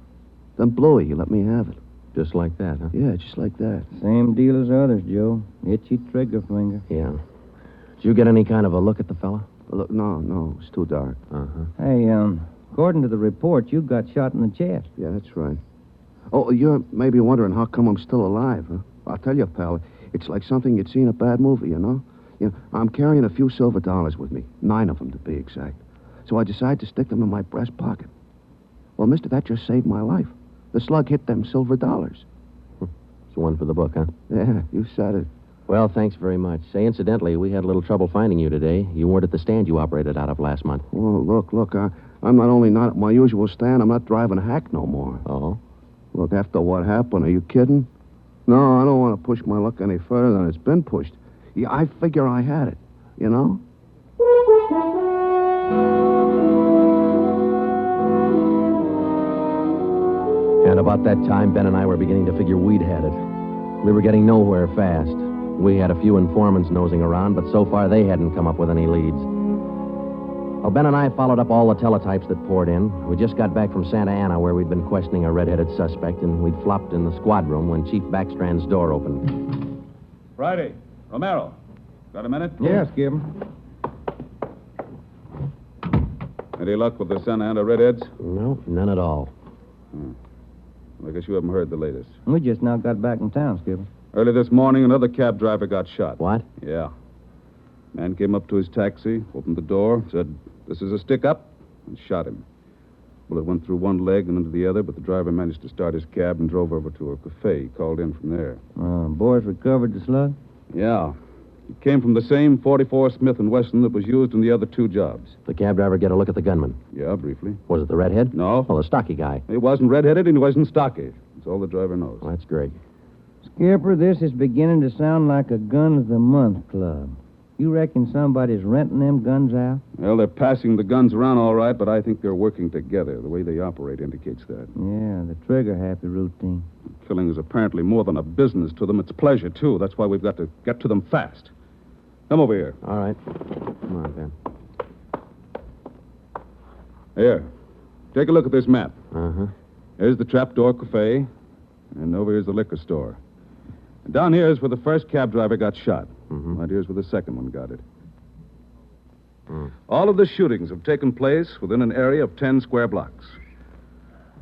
S21: Then blew it. You let me have it.
S4: Just like that, huh?
S21: Yeah, just like that.
S1: Same deal as others, Joe. Itchy trigger finger.
S4: Yeah. Did you get any kind of a look at the fella?
S21: Look, no, it's too dark.
S4: Uh-huh.
S1: Hey, according to the report, you got shot in the chest.
S21: Yeah, that's right. Oh, you're maybe wondering how come I'm still alive, huh? I'll tell you, pal, it's like something you'd see in a bad movie, you know? I'm carrying a few silver dollars with me, 9 of them to be exact. So I decided to stick them in my breast pocket. Well, mister, that just saved my life. The slug hit them silver dollars.
S4: It's one for the book, huh?
S21: Yeah, you said it.
S4: Well, thanks very much. Say, incidentally, we had a little trouble finding you today. You weren't at the stand you operated out of last month.
S21: Oh, look, I'm not only not at my usual stand, I'm not driving a hack no more.
S4: Oh?
S21: Look, after what happened, are you kidding? No, I don't want to push my luck any further than it's been pushed. Yeah, I figure I had it, you know?
S4: And about that time, Ben and I were beginning to figure we'd had it. We were getting nowhere fast. We had a few informants nosing around, but so far they hadn't come up with any leads. Well, Ben and I followed up all the teletypes that poured in. We just got back from Santa Ana, where we'd been questioning a red-headed suspect, and we'd flopped in the squad room when Chief Backstrand's door opened.
S12: Friday. Romero. Got a minute?
S1: Yes, Skipper.
S12: Any luck with the Santa Ana redheads?
S4: No, none at all.
S12: I guess you haven't heard the latest.
S1: We just now got back in town, Skipper.
S12: Early this morning, another cab driver got shot.
S4: What?
S12: Yeah. Man came up to his taxi, opened the door, said, "This is a stick-up," and shot him. Bullet went through one leg and into the other, but the driver managed to start his cab and drove over to a cafe. He called in from there.
S1: Boys recovered the slug?
S12: Yeah. It came from the same .44 Smith & Wesson that was used in the other 2 jobs.
S4: The cab driver get a look at the gunman?
S12: Yeah, briefly.
S4: Was it the redhead?
S12: No.
S4: Well, the stocky guy.
S12: He wasn't redheaded and he wasn't stocky. That's all the driver knows.
S4: Well, that's great.
S1: Skipper, this is beginning to sound like a gun of the month club. You reckon somebody's renting them guns out?
S12: Well, they're passing the guns around all right, but I think they're working together. The way they operate indicates that.
S1: Yeah, the trigger-happy routine.
S12: Killing is apparently more than a business to them. It's pleasure, too. That's why we've got to get to them fast. Come over here.
S4: All right. Come on, Ben.
S12: Here. Take a look at this map.
S4: Uh-huh.
S12: Here's the Trapdoor Cafe, and over here's the liquor store. And down here is where the first cab driver got shot.
S4: Mm-hmm.
S12: Right here's where the second one got it. All of the shootings have taken place within an area of 10 square blocks.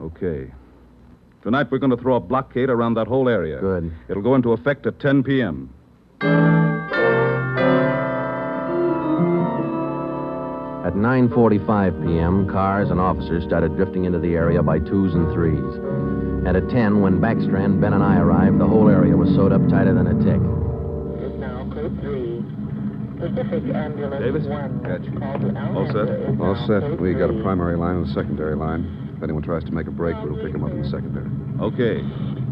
S12: Okay. Tonight we're going to throw a blockade around that whole area.
S4: Good.
S12: It'll go into effect at 10 p.m.
S4: At 9:45 p.m., cars and officers started drifting into the area by 2s and 3s. And at 10, when Backstrand, Ben, and I arrived, the whole area was sewed up tighter than a tick.
S24: Now, code 3. Pacific Ambulance
S12: Davis?
S24: 1.
S12: Got you.
S24: Call to Allen.
S12: All set?
S21: All set. We got a primary line and a secondary line.
S12: anyone tries to make a break, we'll pick him up in the secondary.
S21: Okay.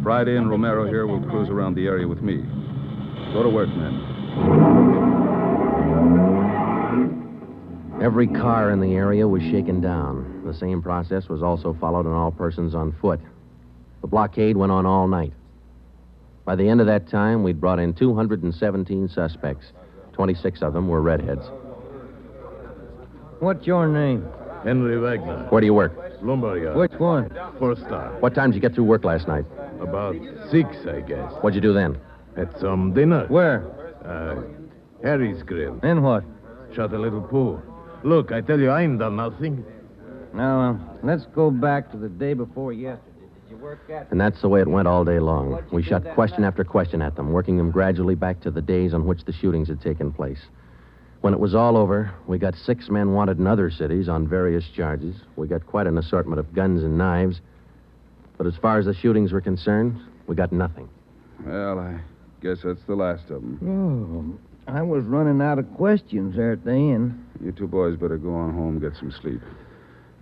S21: Friday and Romero here will cruise around the area with me. Go to work, men.
S4: Every car in the area was shaken down. The same process was also followed on all persons on foot. The blockade went on all night. By the end of that time, we'd brought in 217 suspects. 26 of them were redheads.
S1: What's your name?
S13: Henry Wagner.
S4: Where do you work?
S13: Lumberyard.
S1: Which one?
S13: 4-star.
S4: What time did you get through work last night?
S13: About 6, I guess.
S4: What'd you do then?
S13: Had some dinner.
S1: Where?
S13: Harry's Grill.
S1: And what?
S13: Shot a little pool. Look, I tell you, I ain't done nothing.
S1: Now, let's go back to the day before yesterday. Did you work at...
S4: And that's the way it went all day long. We shot question after question at them, working them gradually back to the days on which the shootings had taken place. When it was all over, we got 6 men wanted in other cities on various charges. We got quite an assortment of guns and knives. But as far as the shootings were concerned, we got nothing.
S12: Well, I guess that's the last of them.
S1: Oh, I was running out of questions there at the end.
S12: You two boys better go on home, get some sleep.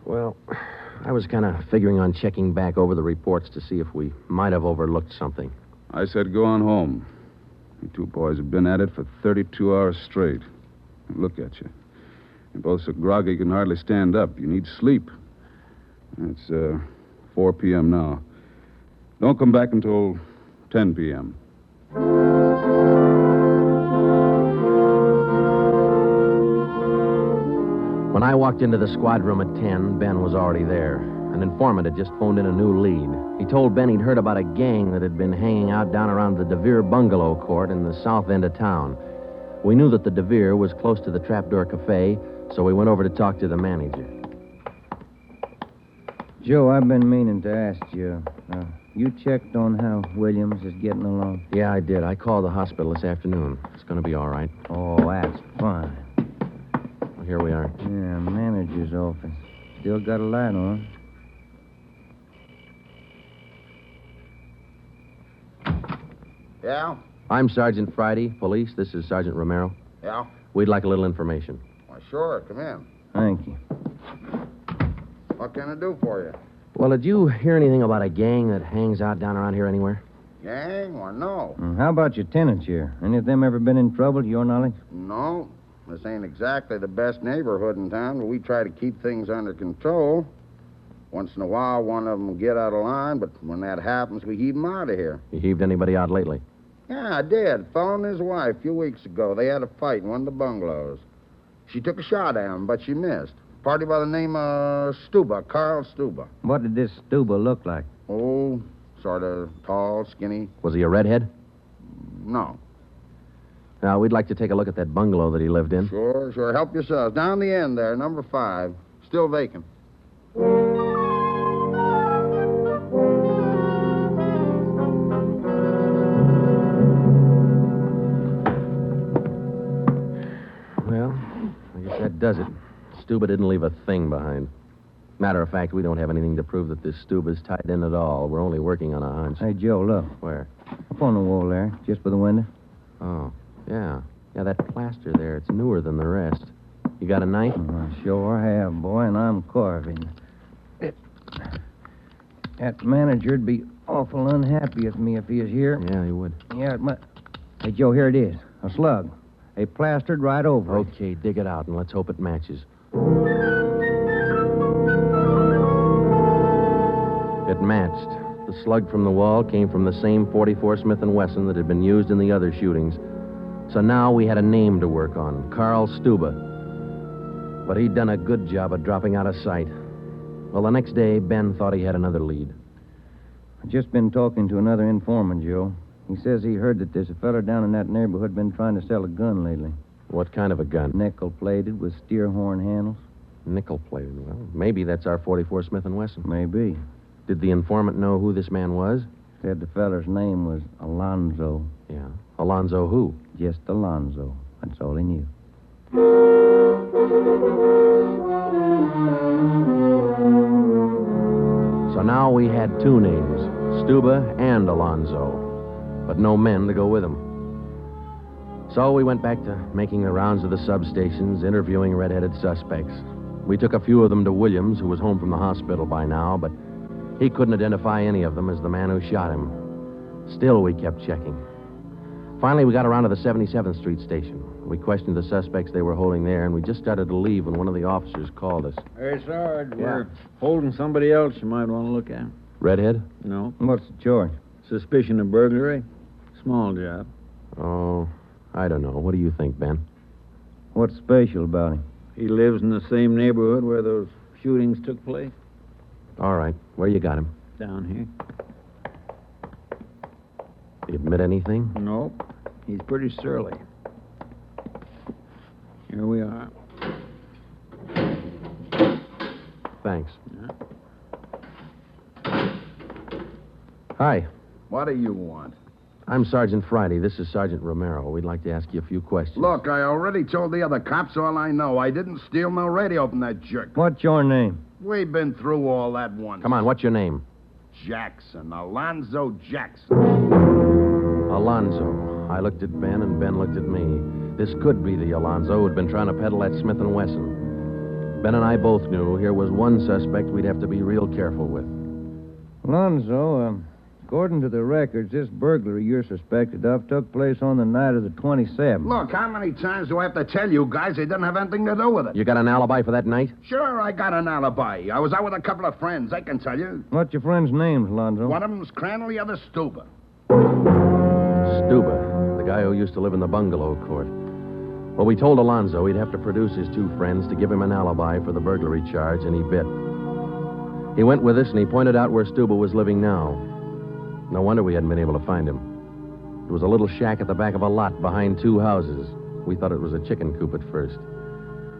S4: Well, I was kind of figuring on checking back over the reports to see if we might have overlooked something.
S12: I said go on home. You two boys have been at it for 32 hours straight. Look at you. You're both so groggy you can hardly stand up. You need sleep. It's 4 p.m. now. Don't come back until 10 p.m.
S4: When I walked into the squad room at 10, Ben was already there. An informant had just phoned in a new lead. He told Ben he'd heard about a gang that had been hanging out down around the DeVere bungalow court in the south end of town. We knew that the DeVere was close to the Trapdoor Cafe, so we went over to talk to the manager.
S1: Joe, I've been meaning to ask you. You checked on how Williams is getting along?
S4: Yeah, I did. I called the hospital this afternoon. It's going to be all right.
S1: Oh, that's fine.
S4: Well, here we are.
S1: Yeah, manager's office. Still got a light on.
S21: Yeah?
S4: I'm Sergeant Friday, police. This is Sergeant Romero.
S21: Yeah?
S4: We'd like a little information.
S21: Why, sure. Come in.
S1: Thank you.
S21: What can I do for you?
S4: Well, did you hear anything about a gang that hangs out down around here anywhere?
S21: Gang? Why, no.
S1: How about your tenants here? Any of them ever been in trouble, to your knowledge?
S21: No. This ain't exactly the best neighborhood in town, but we try to keep things under control. Once in a while, one of them will get out of line, but when that happens, we heave them out of here.
S4: You heaved anybody out lately?
S21: Yeah, I did. Fellow and his wife a few weeks ago. They had a fight in one of the bungalows. She took a shot at him, but she missed. Party by the name of Stuba, Carl Stuba.
S1: What did this Stuba look like?
S21: Oh, sort of tall, skinny.
S4: Was he a redhead?
S21: No.
S4: Now, we'd like to take a look at that bungalow that he lived in.
S21: Sure. Help yourselves. Down the end there, number 5. Still vacant.
S4: Well, I guess that does it. Stuba didn't leave a thing behind. Matter of fact, we don't have anything to prove that this Stuba's tied in at all. We're only working on a hunch.
S1: Hey, Joe, look.
S4: Where?
S1: Up on the wall there, just by the window.
S4: Oh, yeah. Yeah, that plaster there, it's newer than the rest. You got a knife?
S1: I sure have, boy, and I'm carving. That manager'd be awful unhappy with me if he was here.
S4: Yeah, he would.
S1: Yeah, it might... Hey, Joe, here it is. A slug. They plastered right over it.
S4: Okay, dig it out, and let's hope it matches. It matched. The slug from the wall came from the same .44 Smith & Wesson that had been used in the other shootings. So now we had a name to work on, Carl Stuba. But he'd done a good job of dropping out of sight. Well, the next day, Ben thought he had another lead.
S1: I've just been talking to another informant, Joe. He says he heard that there's a fella down in that neighborhood been trying to sell a gun lately.
S4: What kind of a gun?
S1: Nickel-plated with steer horn handles.
S4: Nickel-plated? Well, maybe that's our .44 Smith & Wesson.
S1: Maybe.
S4: Did the informant know who this man was?
S1: Said the feller's name was Alonzo.
S4: Yeah. Alonzo who?
S1: Just Alonzo. That's all he knew.
S4: So now we had 2 names, Stuba and Alonzo, but no men to go with them. So we went back to making the rounds of the substations, interviewing red-headed suspects. We took a few of them to Williams, who was home from the hospital by now, but he couldn't identify any of them as the man who shot him. Still, we kept checking. Finally, we got around to the 77th Street station. We questioned the suspects they were holding there, and we just started to leave when one of the officers called us.
S16: Hey, Sarge, we're holding somebody else you might want to look at.
S4: Redhead?
S16: No.
S1: What's the charge?
S16: Suspicion of burglary. Small job.
S4: Oh, I don't know. What do you think, Ben?
S1: What's special about him?
S16: He lives in the same neighborhood where those shootings took place.
S4: All right. Where you got him?
S16: Down here.
S4: He admit anything?
S16: Nope. He's pretty surly. Here we are.
S4: Thanks. Hi.
S18: What do you want?
S4: I'm Sergeant Friday. This is Sergeant Romero. We'd like to ask you a few questions.
S18: Look, I already told the other cops all I know. I didn't steal no radio from that jerk.
S1: What's your name?
S18: We've been through all that once.
S4: Come on, what's your name?
S18: Jackson. Alonzo Jackson.
S4: Alonzo. I looked at Ben, and Ben looked at me. This could be the Alonzo who'd been trying to peddle that Smith & Wesson. Ben and I both knew here was one suspect we'd have to be real careful with.
S1: Alonzo, according to the records, this burglary you're suspected of took place on the night of the 27th.
S18: Look, how many times do I have to tell you guys they didn't have anything to do with it?
S4: You got an alibi for that night?
S18: Sure, I got an alibi. I was out with a couple of friends, I can tell you.
S1: What's your friends' names, Alonzo?
S18: One of them's Crandall, the other Stuber.
S4: Stuber, the guy who used to live in the bungalow court. Well, we told Alonzo he'd have to produce his two friends to give him an alibi for the burglary charge, and he bit. He went with us, and he pointed out where Stuber was living now. No wonder we hadn't been able to find him. It was a little shack at the back of a lot behind two houses. We thought it was a chicken coop at first.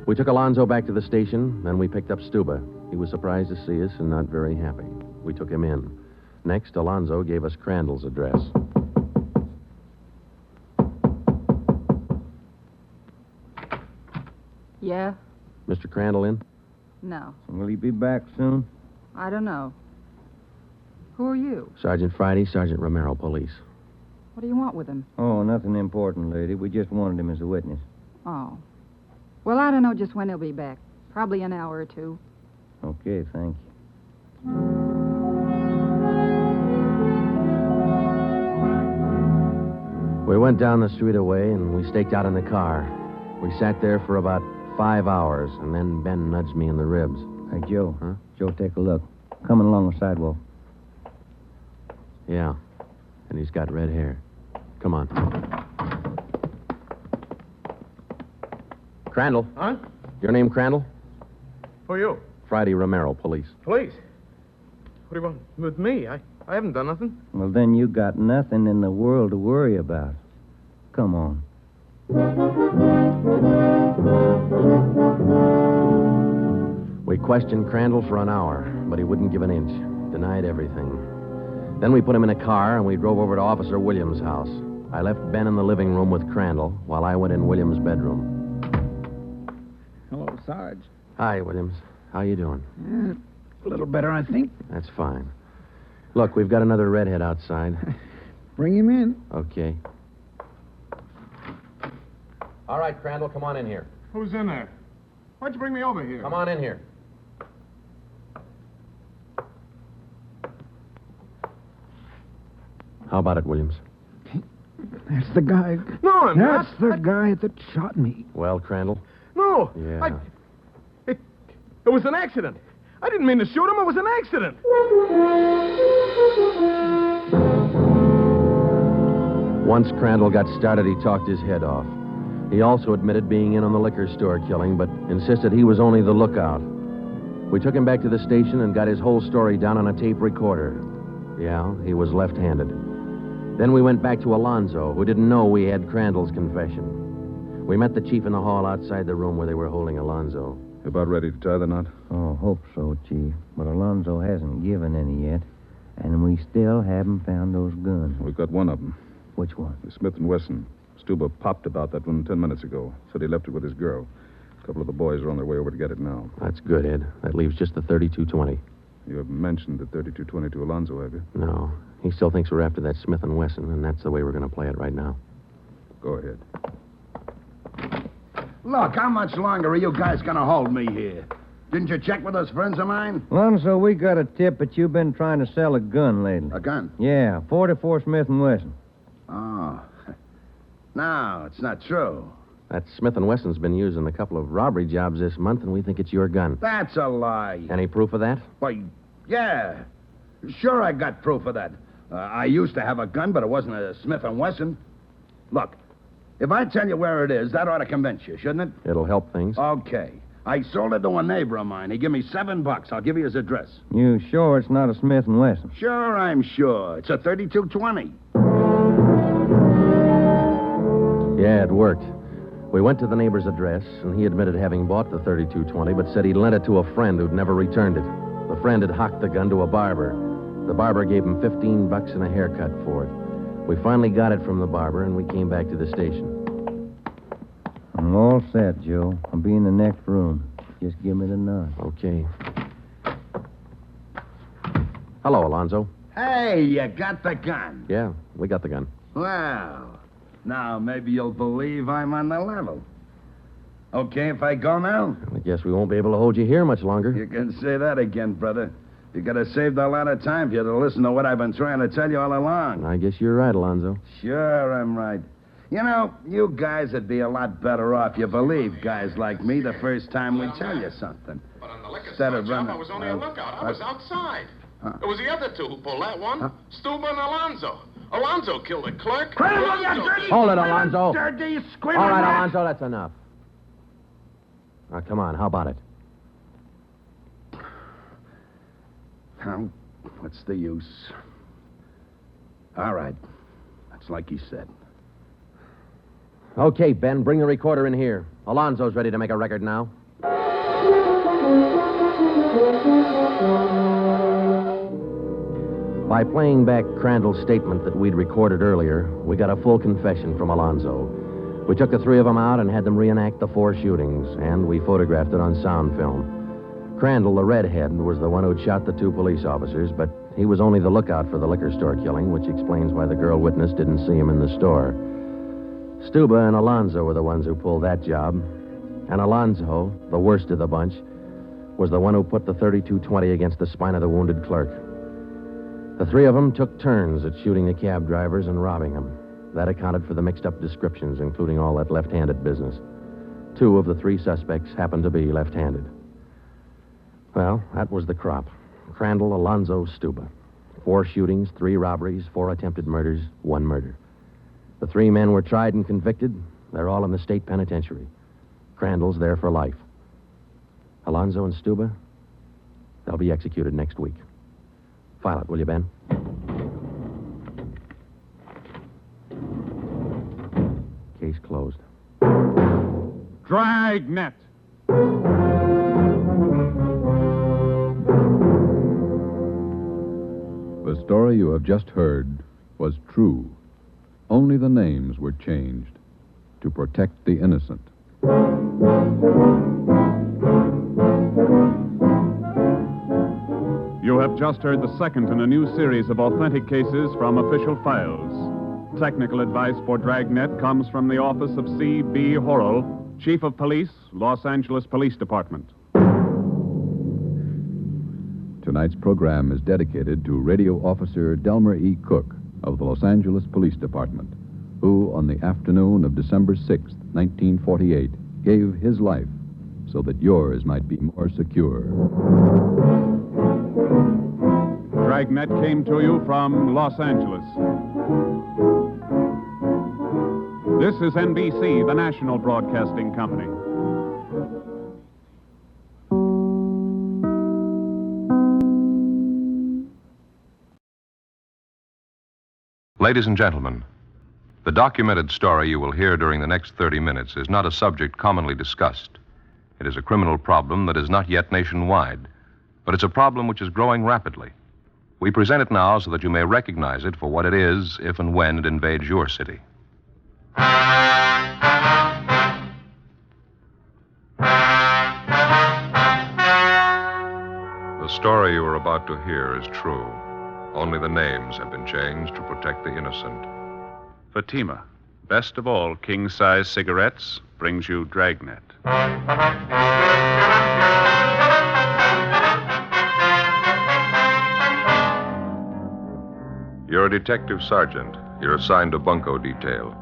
S4: We took Alonzo back to the station, then we picked up Stuber. He was surprised to see us and not very happy. We took him in. Next, Alonzo gave us Crandall's address.
S19: Yeah?
S4: Mr. Crandall in?
S19: No.
S1: Will he be back soon?
S19: I don't know. Who are you?
S4: Sergeant Friday, Sergeant Romero, police.
S19: What do you want with him?
S1: Oh, nothing important, lady. We just wanted him as a witness.
S19: Oh. Well, I don't know just when he'll be back. Probably an hour or two.
S1: Okay, thank you.
S4: We went down the street away, and we staked out in the car. We sat there for about 5 hours, and then Ben nudged me in the ribs.
S1: Hey, Joe. Huh? Joe, take a look. Coming along the sidewalk.
S4: Yeah, and he's got red hair. Come on. Crandall.
S13: Huh?
S4: Your name Crandall?
S13: Who are you?
S4: Friday Romero, police.
S13: Police? What do you want with me? I haven't done nothing.
S1: Well, then you got nothing in the world to worry about. Come on.
S4: We questioned Crandall for an hour, but he wouldn't give an inch. Denied everything. Then we put him in a car, and we drove over to Officer Williams' house. I left Ben in the living room with Crandall while I went in Williams' bedroom.
S16: Hello, Sarge.
S4: Hi, Williams. How you doing?
S16: A little better, I think.
S4: That's fine. Look, we've got another redhead outside.
S16: Bring him in.
S4: Okay. All right, Crandall, come on in here.
S13: Who's in there? Why'd you bring me over here?
S4: Come on in here. How about it, Williams?
S16: That's the guy.
S13: No, I'm not.
S16: That's the guy that shot me.
S4: Well, Crandall?
S13: No.
S4: Yeah.
S13: It was an accident. I didn't mean to shoot him. It was an accident.
S4: Once Crandall got started, he talked his head off. He also admitted being in on the liquor store killing, but insisted he was only the lookout. We took him back to the station and got his whole story down on a tape recorder. Yeah, he was left-handed. Then we went back to Alonzo, who didn't know we had Crandall's confession. We met the chief in the hall outside the room where they were holding Alonzo.
S12: About ready to tie the knot?
S1: Oh, hope so, Chief. But Alonzo hasn't given any yet, and we still haven't found those guns.
S12: We've got one of them.
S1: Which one?
S12: The Smith & Wesson. Stuber popped about that one 10 minutes ago. Said he left it with his girl. A couple of the boys are on their way over to get it now.
S4: That's good, Ed. That leaves just the 32-20.
S12: You haven't mentioned the 32-20 to Alonzo, have you?
S4: No. He still thinks we're after that Smith & Wesson, and that's the way we're going to play it right now.
S12: Go ahead.
S18: Look, how much longer are you guys going to hold me here? Didn't you check with those friends of mine?
S1: Alonzo, we got a tip that you've been trying to sell a gun lately.
S18: A gun?
S1: Yeah, 44 Smith & Wesson.
S18: Oh. No, it's not true.
S4: That Smith & Wesson's been used in a couple of robbery jobs this month, and we think it's your gun.
S18: That's a lie.
S4: Any proof of that?
S18: Why, yeah. Sure, I got proof of that. I used to have a gun, but it wasn't a Smith & Wesson. Look, if I tell you where it is, that ought to convince you, shouldn't it?
S4: It'll help things.
S18: Okay. I sold it to a neighbor of mine. He gave me $7. I'll give you his address.
S1: You sure it's not a Smith & Wesson?
S18: Sure, I'm sure. It's a 3220.
S4: Yeah, it worked. We went to the neighbor's address, and he admitted having bought the 3220, but said he'd lent it to a friend who'd never returned it. The friend had hocked the gun to a barber. The barber gave him $15 and a haircut for it. We finally got it from the barber, and we came back to the station.
S1: I'm all set, Joe. I'll be in the next room. Just give me the nod.
S4: Okay. Hello, Alonzo.
S18: Hey, you got the gun.
S4: Yeah, we got the gun.
S18: Well, now maybe you'll believe I'm on the level. Okay if I go now?
S4: I guess we won't be able to hold you here much longer.
S18: You can say that again, brother. You could have saved a lot of time if you'd have listened to what I've been trying to tell you all along.
S4: I guess you're right, Alonzo.
S18: Sure, I'm right. You know, you guys would be a lot better off. You believe guys like me the first time we tell you something.
S7: But on the liquor
S18: Instead
S7: store
S18: of
S7: job,
S18: running...
S7: I was only a lookout. I was outside. It was the other two who pulled that one. Stuba and Alonzo. Alonzo killed the clerk.
S4: Hold it, Alonzo.
S18: Dirty,
S4: All
S18: screaming
S4: right,
S18: rat.
S4: Alonzo, that's enough. Now, come on, how about it?
S18: Now, what's the use? All right. That's like he said.
S4: Okay, Ben, bring the recorder in here. Alonzo's ready to make a record now. By playing back Crandall's statement that we'd recorded earlier, we got a full confession from Alonzo. We took the three of them out and had them reenact the 4 shootings, and we photographed it on sound film. Crandall, the redhead, was the one who'd shot the 2 police officers, but he was only the lookout for the liquor store killing, which explains why the girl witness didn't see him in the store. Stuba and Alonzo were the ones who pulled that job, and Alonzo, the worst of the bunch, was the one who put the 3220 against the spine of the wounded clerk. The 3 of them took turns at shooting the cab drivers and robbing them. That accounted for the mixed-up descriptions, including all that left-handed business. 2 of the 3 suspects happened to be left-handed. Well, that was the crop. Crandall, Alonzo, Stuba. 4 shootings, 3 robberies, 4 attempted murders, 1 murder. The 3 men were tried and convicted. They're all in the state penitentiary. Crandall's there for life. Alonzo and Stuba, they'll be executed next week. File it, will you, Ben? Case closed.
S3: Dragnet.
S23: The story you have just heard was true. Only the names were changed to protect the innocent.
S3: You have just heard the second in a new series of authentic cases from official files. Technical advice for Dragnet comes from the office of C.B. Horrell, Chief of Police, Los Angeles Police Department.
S23: Tonight's program is dedicated to Radio Officer Delmer E. Cook of the Los Angeles Police Department, who, on the afternoon of December 6, 1948, gave his life so that yours might be more secure.
S3: Dragnet came to you from Los Angeles. This is NBC, the national broadcasting company.
S9: Ladies and gentlemen, the documented story you will hear during the next 30 minutes is not a subject commonly discussed. It is a criminal problem that is not yet nationwide, but it's a problem which is growing rapidly. We present it now so that you may recognize it for what it is if and when it invades your city. The story you are about to hear is true. Only the names have been changed to protect the innocent.
S3: Fatima, best of all king-size cigarettes, brings you Dragnet.
S9: You're a detective sergeant. You're assigned to bunco detail.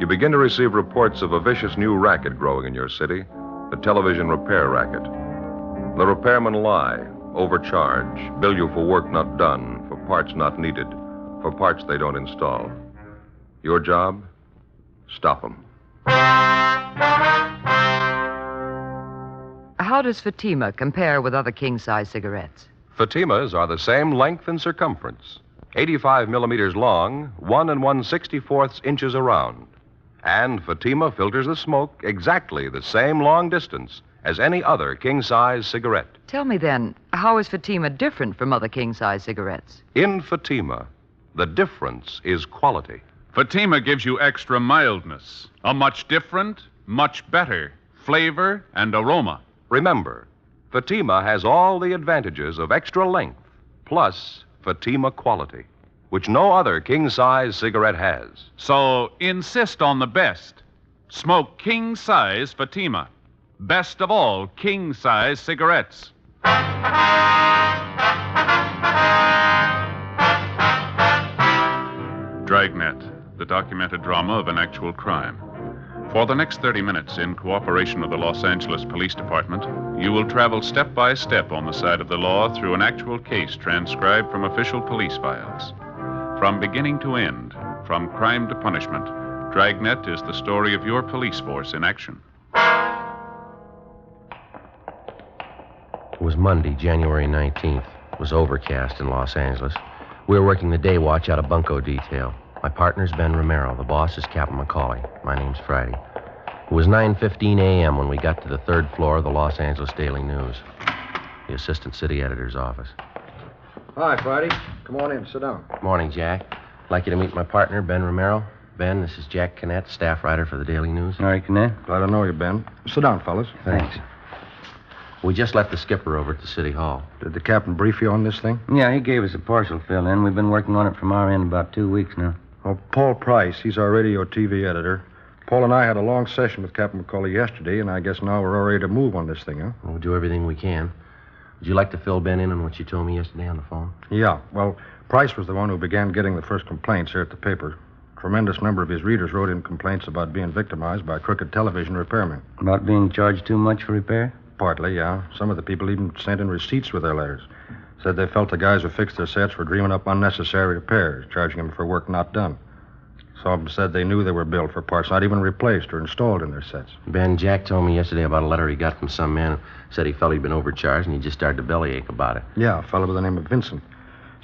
S9: You begin to receive reports of a vicious new racket growing in your city, the television repair racket. The repairmen lie, overcharge, bill you for work not done, for parts not needed, for parts they don't install. Your job? Stop them.
S8: How does Fatima compare with other king-size cigarettes?
S9: Fatimas are the same length and circumference, 85 millimeters long, 1 1/64 inches around. And Fatima filters the smoke exactly the same long distance as any other king-size cigarette.
S8: Tell me then, how is Fatima different from other king-size cigarettes?
S9: In Fatima, the difference is quality.
S3: Fatima gives you extra mildness, a much different, much better flavor and aroma.
S9: Remember, Fatima has all the advantages of extra length, plus Fatima quality, which no other king-size cigarette has.
S3: So insist on the best. Smoke king-size Fatima. Best of all king-size cigarettes. Dragnet, the documented drama of an actual crime. For the next 30 minutes, in cooperation with the Los Angeles Police Department, you will travel step by step on the side of the law through an actual case transcribed from official police files. From beginning to end, from crime to punishment, Dragnet is the story of your police force in action.
S4: It was Monday, January 19th. It was overcast in Los Angeles. We were working the day watch out of bunco detail. My partner's Ben Romero. The boss is Captain McCauley. My name's Friday. It was 9:15 a.m. when we got to the third floor of the Los Angeles Daily News, the assistant city editor's office.
S10: Hi, Friday. Come on in. Sit down.
S4: Morning, Jack. I'd like you to meet my partner, Ben Romero. Ben, this is Jack Canet, staff writer for the Daily News.
S10: All right, Canet. Glad to know you, Ben. Sit down, fellas.
S4: Thanks. We just left the skipper over at the city hall.
S10: Did the captain brief you on this thing?
S5: Yeah, he gave us a partial fill-in. We've been working on it from our end about 2 weeks now.
S10: Well, Paul Price, he's our radio TV editor. Paul and I had a long session with Captain McCauley yesterday, and I guess now we're all ready to move on this thing, huh?
S4: We'll do everything we can. Would you like to fill Ben in on what you told me yesterday on the phone?
S10: Yeah. Well, Price was the one who began getting the first complaints here at the paper. A tremendous number of his readers wrote in complaints about being victimized by crooked television repairmen.
S5: About being charged too much for repair?
S10: Partly, yeah. Some of the people even sent in receipts with their letters. Said they felt the guys who fixed their sets were dreaming up unnecessary repairs, charging them for work not done. Some of them said they knew they were billed for parts not even replaced or installed in their sets.
S4: Ben, Jack told me yesterday about a letter he got from some man who said he felt he'd been overcharged and he just started to bellyache about it.
S10: Yeah, a fellow by the name of Vincent.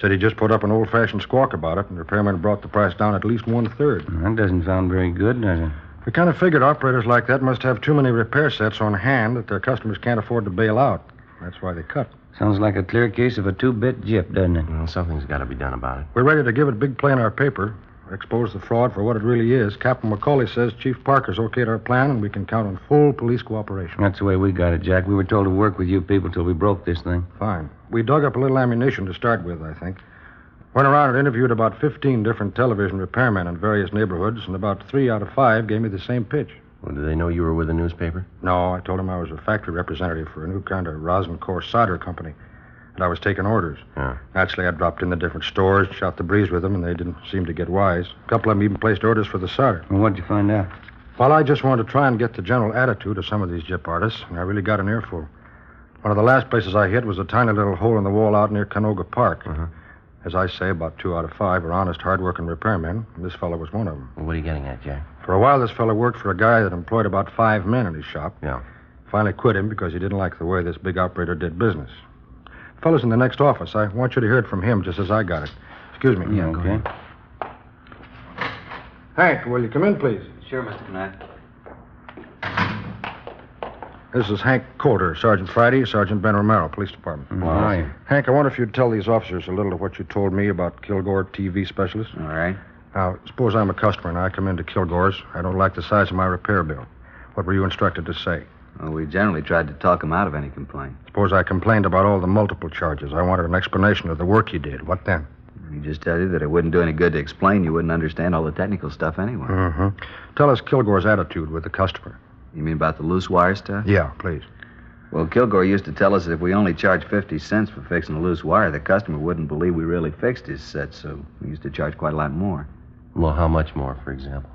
S10: Said he just put up an old-fashioned squawk about it, and the repairman brought the price down at least 1/3.
S5: That doesn't sound very good, does it?
S10: We kind of figured operators like that must have too many repair sets on hand that their customers can't afford to bail out. That's why they cut.
S5: Sounds like a clear case of a two-bit gyp, doesn't it?
S4: Well, something's got to be done about it.
S10: We're ready to give it big play in our paper, expose the fraud for what it really is. Captain McCauley says Chief Parker's okayed our plan, and we can count on full police cooperation.
S5: That's the way we got it, Jack. We were told to work with you people till we broke this thing.
S10: Fine. We dug up a little ammunition to start with, I think. Went around and interviewed about 15 different television repairmen in various neighborhoods, and about 3 out of 5 gave me the same pitch.
S4: Well, did they know you were with the newspaper?
S10: No, I told them I was a factory representative for a new kind of rosin core solder company, and I was taking orders.
S4: Yeah.
S10: Naturally, I dropped in the different stores, shot the breeze with them, and they didn't seem to get wise. A couple of them even placed orders for the solder.
S5: Well, what'd you find out?
S10: Well, I just wanted to try and get the general attitude of some of these gyp artists, and I really got an earful. One of the last places I hit was a tiny little hole in the wall out near Canoga Park.
S4: Uh-huh.
S10: As I say, about 2 out of 5 are honest, hard-working repairmen, and this fellow was one of them.
S4: Well, what are you getting at, Jack?
S10: For a while, this fellow worked for a guy that employed about 5 men in his shop.
S4: Yeah.
S10: Finally quit him because he didn't like the way this big operator did business. Fellow's in the next office. I want you to hear it from him just as I got it. Excuse me.
S5: Yeah, okay.
S10: Hank, will you come in, please?
S14: Sure, Mr. Knight.
S10: This is Hank Coulter, Sergeant Friday, Sergeant Ben Romero, Police Department.
S5: How are you?
S10: Hank, I wonder if you'd tell these officers a little of what you told me about Kilgore TV specialist.
S14: All right.
S10: Now, suppose I'm a customer and I come into Kilgore's. I don't like the size of my repair bill. What were you instructed to say?
S14: Well, we generally tried to talk him out of any complaint.
S10: Suppose I complained about all the multiple charges. I wanted an explanation of the work you did. What then?
S14: We just tell you that it wouldn't do any good to explain. You wouldn't understand all the technical stuff anyway.
S10: Mm-hmm. Tell us Kilgore's attitude with the customer.
S14: You mean about the loose wire stuff?
S10: Yeah, please.
S14: Well, Kilgore used to tell us that if we only charged 50 cents for fixing a loose wire, the customer wouldn't believe we really fixed his set, so we used to charge quite a lot more.
S4: Well, how much more, for example?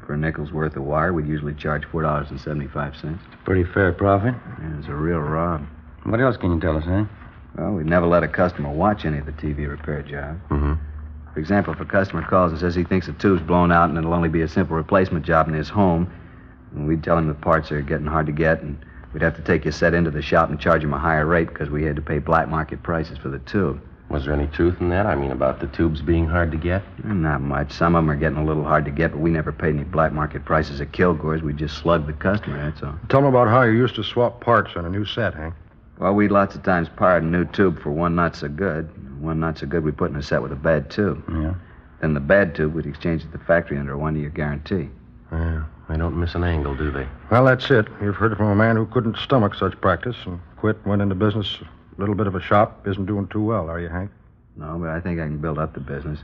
S14: For a nickel's worth of wire, we'd usually charge $4.75.
S5: Pretty fair profit.
S14: Yeah, it's a real rob.
S5: What else can you tell us, eh?
S14: Well, we'd never let a customer watch any of the TV repair jobs.
S4: Mm-hmm.
S14: For example, if a customer calls and says he thinks the tube's blown out and it'll only be a simple replacement job in his home, and we'd tell him the parts are getting hard to get, and we'd have to take his set into the shop and charge him a higher rate because we had to pay black market prices for the tube.
S4: Was there any truth in that? I mean, about the tubes being hard to get?
S14: Not much. Some of them are getting a little hard to get, but we never paid any black market prices at Kilgore's. We just slugged the customer, that's all.
S10: Tell them about how you used to swap parts on a new set, Hank.
S14: Well, we'd lots of times pirate a new tube for one not so good. One not so good we put in a set with a bad tube.
S5: Yeah.
S14: Then the bad tube we'd exchange at the factory under a 1-year guarantee.
S4: Yeah, they don't miss an angle, do they?
S10: Well, that's it. You've heard it from a man who couldn't stomach such practice and quit, went into business. A little bit of a shop. Isn't doing too well, are you, Hank?
S14: No, but I think I can build up the business.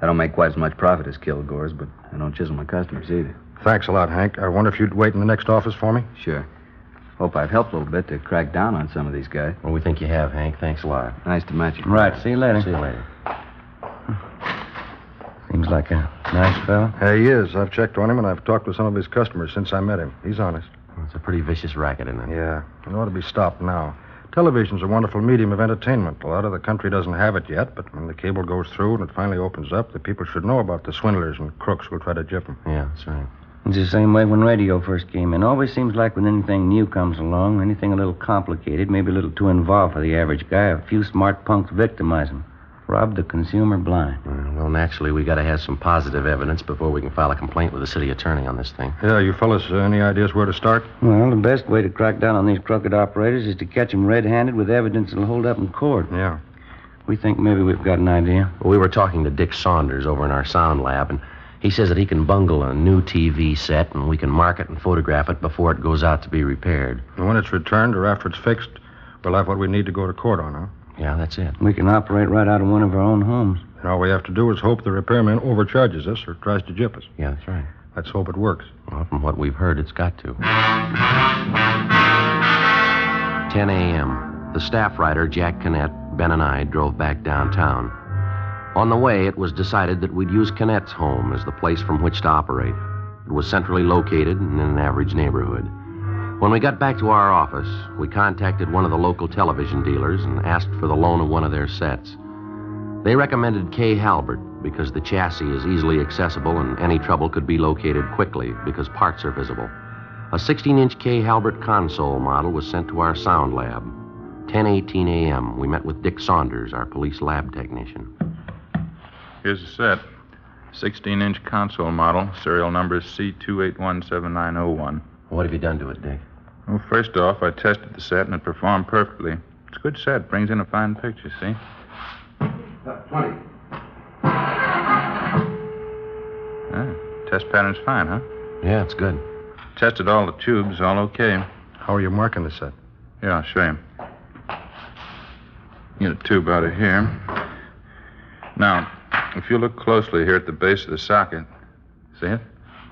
S14: I don't make quite as much profit as Kilgore's, but I don't chisel my customers either.
S10: Thanks a lot, Hank. I wonder if you'd wait in the next office for me?
S14: Sure. Hope I've helped a little bit to crack down on some of these guys.
S4: Well, we think you have, Hank. Thanks a lot.
S14: Nice to meet you.
S5: Right. See you later.
S4: See you later.
S5: Seems like a nice fellow.
S10: He is. I've checked on him, and I've talked with some of his customers since I met him. He's honest.
S4: Well, it's a pretty vicious racket, isn't it?
S10: Yeah. It ought to be stopped now. Television's a wonderful medium of entertainment. A lot of the country doesn't have it yet, but when the cable goes through and it finally opens up, the people should know about the swindlers and crooks who'll try to gyp them.
S4: Yeah, that's right.
S5: It's the same way when radio first came in. Always seems like when anything new comes along, anything a little complicated, maybe a little too involved for the average guy, a few smart punks victimize him. Rob the consumer blind.
S4: Well, naturally, we got to have some positive evidence before we can file a complaint with the city attorney on this thing.
S10: Yeah, you fellas, any ideas where to start?
S5: Well, the best way to crack down on these crooked operators is to catch them red-handed with evidence that'll hold up in court.
S10: Yeah.
S5: We think maybe we've got an idea.
S4: Well, we were talking to Dick Saunders over in our sound lab, and he says that he can bungle a new TV set, and we can mark it and photograph it before it goes out to be repaired.
S10: And when it's returned or after it's fixed, we'll have what we need to go to court on, huh?
S4: Yeah, that's it.
S5: We can operate right out of one of our own homes.
S10: And all we have to do is hope the repairman overcharges us or tries to gyp us.
S4: Yeah, that's right.
S10: Let's hope it works.
S4: Well, from what we've heard, it's got to. 10 a.m. The staff writer, Jack Kinnett, Ben, and I drove back downtown. On the way, it was decided that we'd use Kinnett's home as the place from which to operate. It was centrally located and in an average neighborhood. When we got back to our office, we contacted one of the local television dealers and asked for the loan of one of their sets. They recommended K. Halbert because the chassis is easily accessible and any trouble could be located quickly because parts are visible. A 16-inch K. Halbert console model was sent to our sound lab. 10:18 a.m., we met with Dick Saunders, our police lab technician.
S11: Here's the set. 16-inch console model, serial number C2817901.
S4: What have you done to it, Dick?
S11: Well, first off, I tested the set and it performed perfectly. It's a good set. Brings in a fine picture, see?
S18: 20.
S11: Test pattern's fine, huh?
S4: Yeah, it's good.
S11: Tested all the tubes, all okay.
S10: How are you marking the set?
S11: Yeah, I'll show you. Get a tube out of here. Now, if you look closely here at the base of the socket, see it?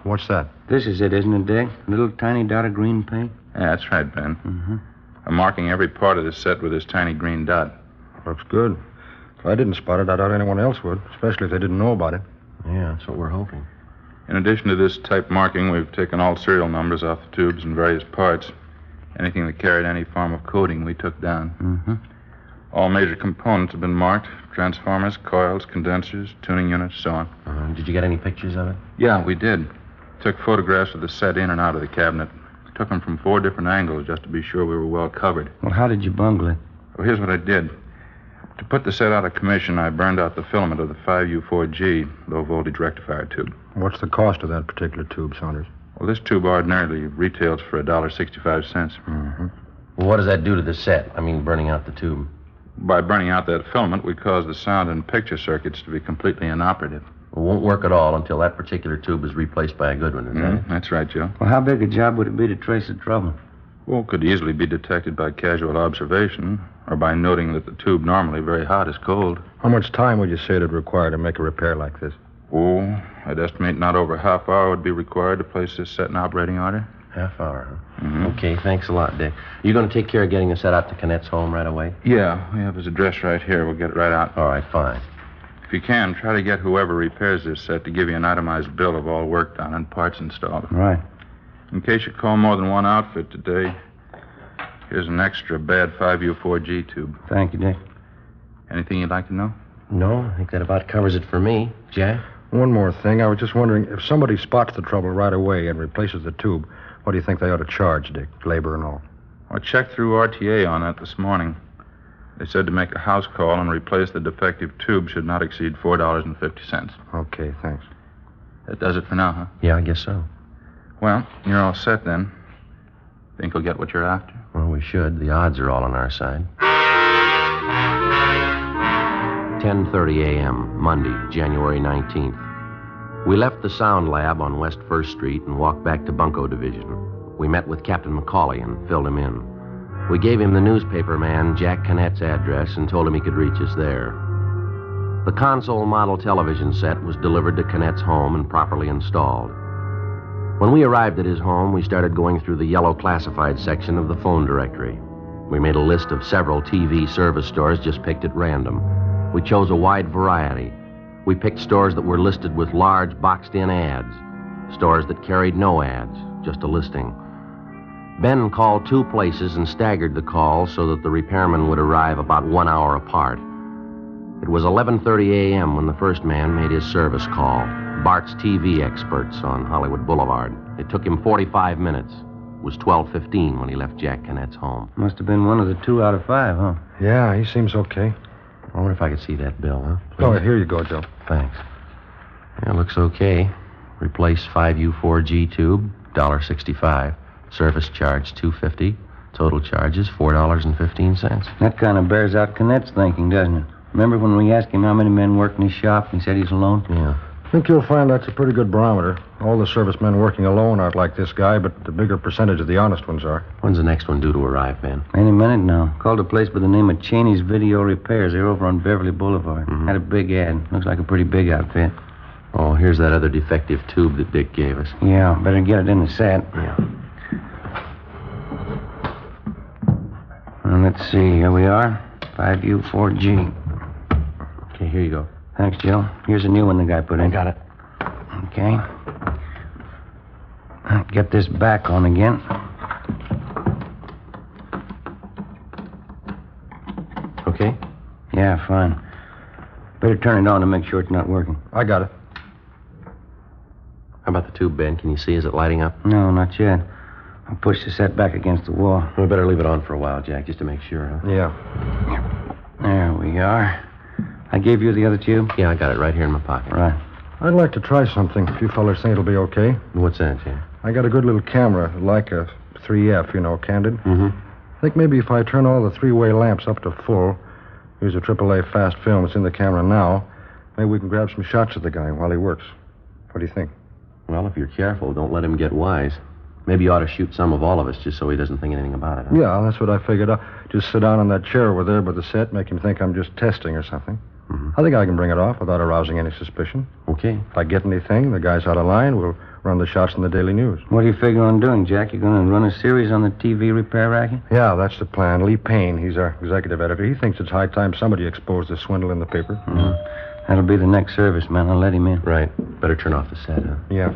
S10: What's that?
S5: This is it, isn't it, Dick? A little tiny dot of green paint?
S11: Yeah, that's right, Ben.
S5: Mm-hmm.
S11: I'm marking every part of the set with this tiny green dot.
S10: Looks good. If I didn't spot it, I doubt anyone else would, especially if they didn't know about it.
S4: Yeah, that's what we're hoping.
S11: In addition to this type marking, we've taken all serial numbers off the tubes and various parts. Anything that carried any form of coding, we took down.
S5: Mm-hmm.
S11: All major components have been marked. Transformers, coils, condensers, tuning units, so on.
S4: Did you get any pictures of it?
S11: Yeah, we did. Took photographs of the set in and out of the cabinet. Took them from 4 different angles just to be sure we were well covered.
S5: Well, how did you bungle it?
S11: Well, here's what I did. To put the set out of commission, I burned out the filament of the 5U4G low-voltage rectifier tube.
S10: What's the cost of that particular tube, Saunders?
S11: Well, this tube ordinarily retails for $1.65.
S10: Mm-hmm.
S4: Well, what does that do to the set? I mean, burning out the tube.
S11: By burning out that filament, we cause the sound and picture circuits to be completely inoperative.
S4: It won't work at all until that particular tube is replaced by a good one, isn't it?
S11: That's right, Joe.
S5: Well, how big a job would it be to trace the trouble?
S11: Well, it could easily be detected by casual observation or by noting that the tube normally very hot is cold.
S10: How much time would you say it'd require to make a repair like this?
S11: Oh, I'd estimate not over a half hour would be required to place this set in operating order.
S4: Half hour, huh?
S11: Mm-hmm.
S4: Okay, thanks a lot, Dick. You going to take care of getting us set out to Canette's home right away?
S11: Yeah, we have his address right here. We'll get it right out.
S4: All right, fine.
S11: If you can, try to get whoever repairs this set to give you an itemized bill of all work done and parts installed.
S5: Right.
S11: In case you call more than one outfit today, here's an extra bad 5U4G tube.
S5: Thank you, Dick.
S11: Anything you'd like to know?
S4: No, I think that about covers it for me. Jack?
S10: One more thing. I was just wondering, if somebody spots the trouble right away and replaces the tube, what do you think they ought to charge, Dick? Labor and all.
S11: I checked through RTA on that this morning. They said to make a house call and replace the defective tube should not exceed $4.50.
S10: Okay, thanks.
S11: That does it for now, huh?
S4: Yeah, I guess so.
S11: Well, you're all set then. Think you'll get what you're after?
S4: Well, we should. The odds are all on our side. 10:30 a.m., Monday, January 19th. We left the sound lab on West 1st Street and walked back to Bunko Division. We met with Captain McCauley and filled him in. We gave him the newspaper man, Jack Canette's address, and told him he could reach us there. The console model television set was delivered to Canette's home and properly installed. When we arrived at his home, we started going through the yellow classified section of the phone directory. We made a list of several TV service stores just picked at random. We chose a wide variety. We picked stores that were listed with large boxed-in ads, stores that carried no ads, just a listing. Ben called 2 places and staggered the calls so that the repairman would arrive about 1 hour apart. It was 11:30 a.m. when the first man made his service call, Bart's TV experts on Hollywood Boulevard. It took him 45 minutes. It was 12:15 when he left Jack Canette's home.
S5: Must have been one of the 2 out of 5, huh?
S10: Yeah, he seems okay.
S4: I wonder if I could see that bill, huh?
S10: Oh, here you go, Joe.
S4: Thanks. Yeah, looks okay. Replace 5U4G tube, $1.65. Service charge, $2.50. Total charges, $4.15.
S5: That kind of bears out Canette's thinking, doesn't it? Remember when we asked him how many men worked in his shop and he said he's alone?
S4: Yeah.
S10: I think you'll find that's a pretty good barometer. All the servicemen working alone aren't like this guy, but the bigger percentage of the honest ones are.
S4: When's the next one due to arrive, Ben?
S5: Any minute now. Called a place by the name of Cheney's Video Repairs. They're over on Beverly Boulevard. Had a big ad. Looks like a pretty big outfit.
S4: Oh, here's that other defective tube that Dick gave us.
S5: Yeah, better get it in the set.
S4: Yeah.
S5: Well, let's see. Here we are. 5U4G.
S4: Okay, here you go.
S5: Thanks, Joe. Here's a new one the guy put in.
S4: I got it.
S5: Okay. Get this back on again.
S4: Okay?
S5: Yeah, fine. Better turn it on to make sure it's not working.
S10: I got it.
S4: How about the tube, Ben? Can you see? Is it lighting up?
S5: No, not yet. I'll push the set back against the wall.
S4: We better leave it on for a while, Jack, just to make sure, huh?
S10: Yeah.
S5: There we are. I gave you the other tube?
S4: Yeah, I got it right here in my pocket.
S5: Right.
S10: I'd like to try something, if you fellers think it'll be okay.
S4: What's that, Jack?
S10: I got a good little camera, like a 3F, candid.
S4: Mm-hmm.
S10: I think maybe if I turn all the 3-way lamps up to full, use a AAA fast film that's in the camera now, maybe we can grab some shots of the guy while he works. What do you think?
S4: Well, if you're careful, don't let him get wise. Maybe you ought to shoot some of all of us just so he doesn't think anything about it, huh?
S10: Yeah, that's what I figured out. Just sit down on that chair over there by the set, make him think I'm just testing or something.
S4: Mm-hmm.
S10: I think I can bring it off without arousing any suspicion.
S4: Okay.
S10: If I get anything, the guy's out of line, we'll run the shots in the Daily News.
S5: What do you figure on doing, Jack? You going to run a series on the TV repair racket?
S10: Yeah, that's the plan. Lee Payne, he's our executive editor. He thinks it's high time somebody exposed the swindle in the paper.
S5: Mm-hmm. That'll be the next service, man. I'll let him in.
S4: Right. Better turn off the set, huh?
S10: Yeah.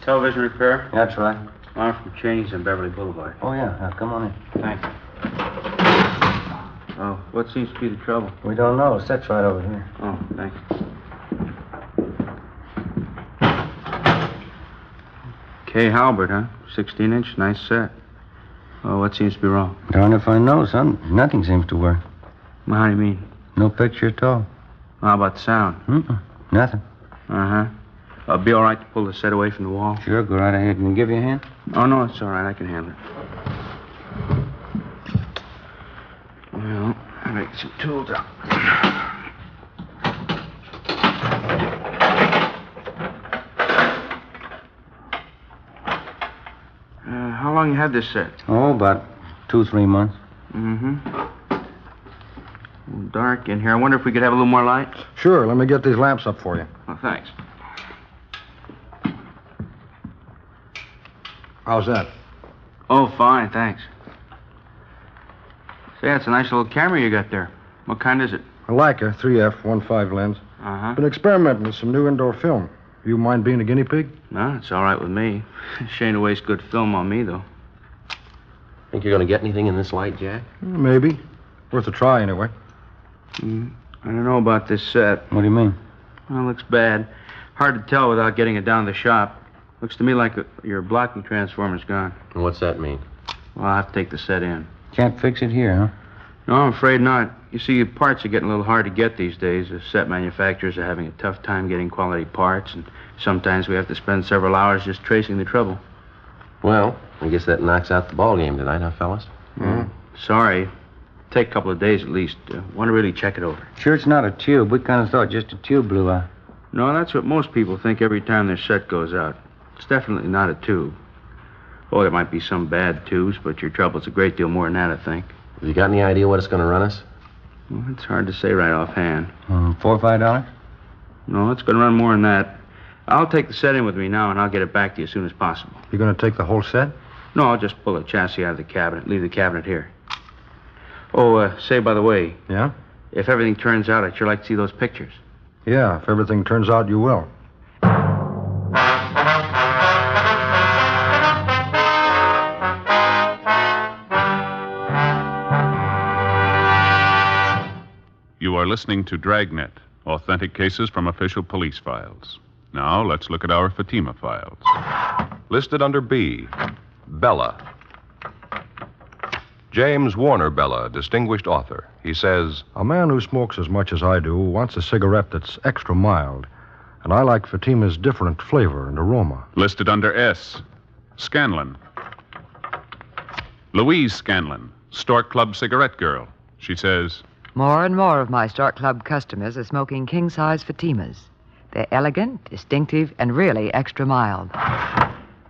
S16: Television repair?
S5: That's right.
S16: I'm from Cheney's on Beverly Boulevard.
S5: Oh, yeah. Come on in.
S16: Thanks. Oh, what seems to be the trouble?
S5: We don't know. The set's right over here.
S16: Oh, thanks. Kay Halbert, huh? 16-inch, nice set. Oh, what seems to be wrong?
S5: Darn if I know, son. Nothing seems to work.
S16: Well, how do you mean?
S5: No picture at all.
S16: How about the sound?
S5: Nothing.
S16: Uh-huh. It'll be all right to pull the set away from the wall?
S5: Sure, go right ahead. Can I give you a hand?
S16: Oh, no, it's all right. I can handle it. Well, I'll make some tools out. How long you had this set?
S5: Oh, about 2-3 months.
S16: Mm-hmm. Dark in here. I wonder if we could have a little more light?
S10: Sure, let me get these lamps up for you.
S16: Oh, thanks.
S10: How's that?
S16: Oh, fine, thanks. Say, that's a nice little camera you got there. What kind is it?
S10: A Leica 3F 1.5 lens.
S16: Uh-huh.
S10: Been experimenting with some new indoor film. You mind being a guinea pig?
S16: No, it's all right with me. Shame to waste good film on me, though.
S4: Think you're going to get anything in this light, Jack?
S10: Maybe. Worth a try, anyway.
S16: I don't know about this set.
S5: What do you mean?
S16: Well, it looks bad. Hard to tell without getting it down to the shop. Looks to me like your blocking transformer's gone.
S4: And what's that mean?
S16: Well, I'll have to take the set in.
S5: Can't fix it here, huh?
S16: No, I'm afraid not. You see, parts are getting a little hard to get these days. The set manufacturers are having a tough time getting quality parts, and sometimes we have to spend several hours just tracing the trouble.
S4: Well, I guess that knocks out the ball game tonight, huh, fellas?
S16: Sorry. Take a couple of days at least. Want to really check it over.
S5: Sure it's not a tube. We kind of thought just a tube blew out.
S16: No, that's what most people think every time their set goes out. It's definitely not a tube. Oh, there might be some bad tubes, but your trouble's a great deal more than that, I think.
S4: Have you got any idea what it's going to run us?
S16: Well, it's hard to say right offhand.
S5: $4 or $5?
S16: No, it's going to run more than that. I'll take the set in with me now, and I'll get it back to you as soon as possible.
S10: You going to take the whole set?
S16: No, I'll just pull the chassis out of the cabinet, leave the cabinet here. Oh, say, by the way,
S10: Yeah?
S16: if everything turns out, I'd sure like to see those pictures.
S10: Yeah, if everything turns out, you will.
S3: You are listening to Dragnet, authentic cases from official police files. Now, let's look at our Fatima files.
S9: Listed under B, Bella. James Warner Bella, distinguished author. He says,
S10: A man who smokes as much as I do wants a cigarette that's extra mild. And I like Fatima's different flavor and aroma.
S3: Listed under S, Scanlon. Louise Scanlon, Stork Club cigarette girl. She says,
S8: More and more of my Stork Club customers are smoking king-size Fatimas. They're elegant, distinctive, and really extra mild.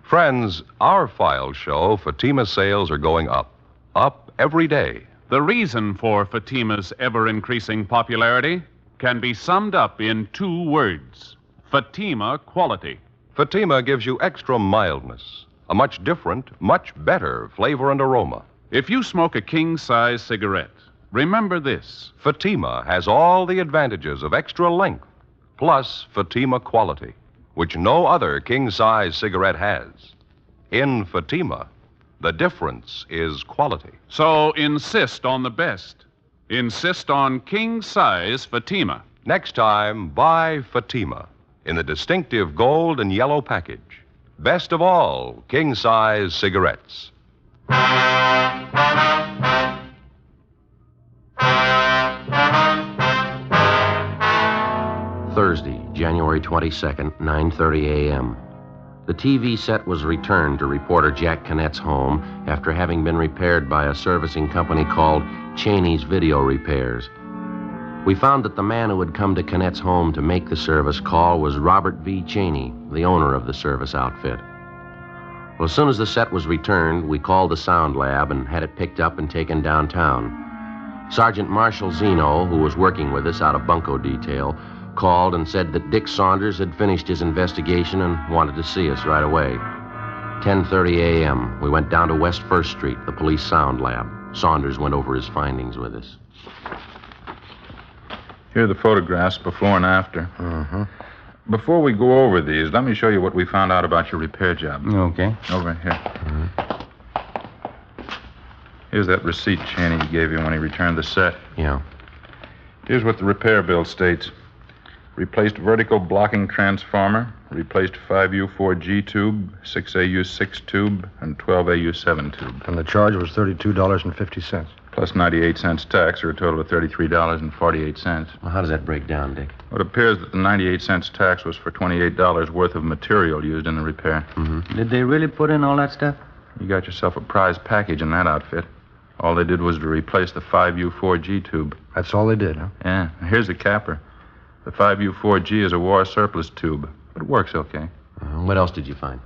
S9: Friends, our files show Fatima sales are going up. Up every day.
S3: The reason for Fatima's ever-increasing popularity can be summed up in 2 words. Fatima quality.
S9: Fatima gives you extra mildness, a much different, much better flavor and aroma.
S3: If you smoke a king-size cigarette, remember this.
S9: Fatima has all the advantages of extra length, plus Fatima quality, which no other king-size cigarette has. In Fatima, the difference is quality.
S3: So insist on the best. Insist on king-size Fatima.
S9: Next time, buy Fatima in the distinctive gold and yellow package. Best of all, king-size cigarettes.
S4: Thursday, January 22nd, 9:30 a.m. The TV set was returned to reporter Jack Cannett's home after having been repaired by a servicing company called Cheney's Video Repairs. We found that the man who had come to Cannett's home to make the service call was Robert V. Cheney, the owner of the service outfit. Well, as soon as the set was returned, we called the sound lab and had it picked up and taken downtown. Sergeant Marshall Zeno, who was working with us out of Bunko Detail, called and said that Dick Saunders had finished his investigation and wanted to see us right away. 10:30 a.m., we went down to West 1st Street, the police sound lab. Saunders went over his findings with us.
S11: Here are the photographs before and after. Before we go over these, let me show you what we found out about your repair job.
S5: Okay.
S11: Over here. Here's that receipt Cheney gave you when he returned the set.
S4: Yeah.
S11: Here's what the repair bill states. Replaced vertical blocking transformer, replaced 5U4G tube, 6AU6 tube, and 12AU7 tube.
S10: And the charge was $32.50.
S11: Plus 98 cents tax, or a total of $33.48.
S4: Well, how does that break down, Dick?
S11: Well, it appears that the 98 cents tax was for $28 worth of material used in the repair.
S5: Did they really put in all that stuff?
S11: You got yourself a prize package in that outfit. All they did was to replace the 5U4G tube.
S10: That's all they did, huh?
S11: Yeah. Here's the capper. The 5U4G is a war surplus tube, but it works okay.
S4: What else did you find?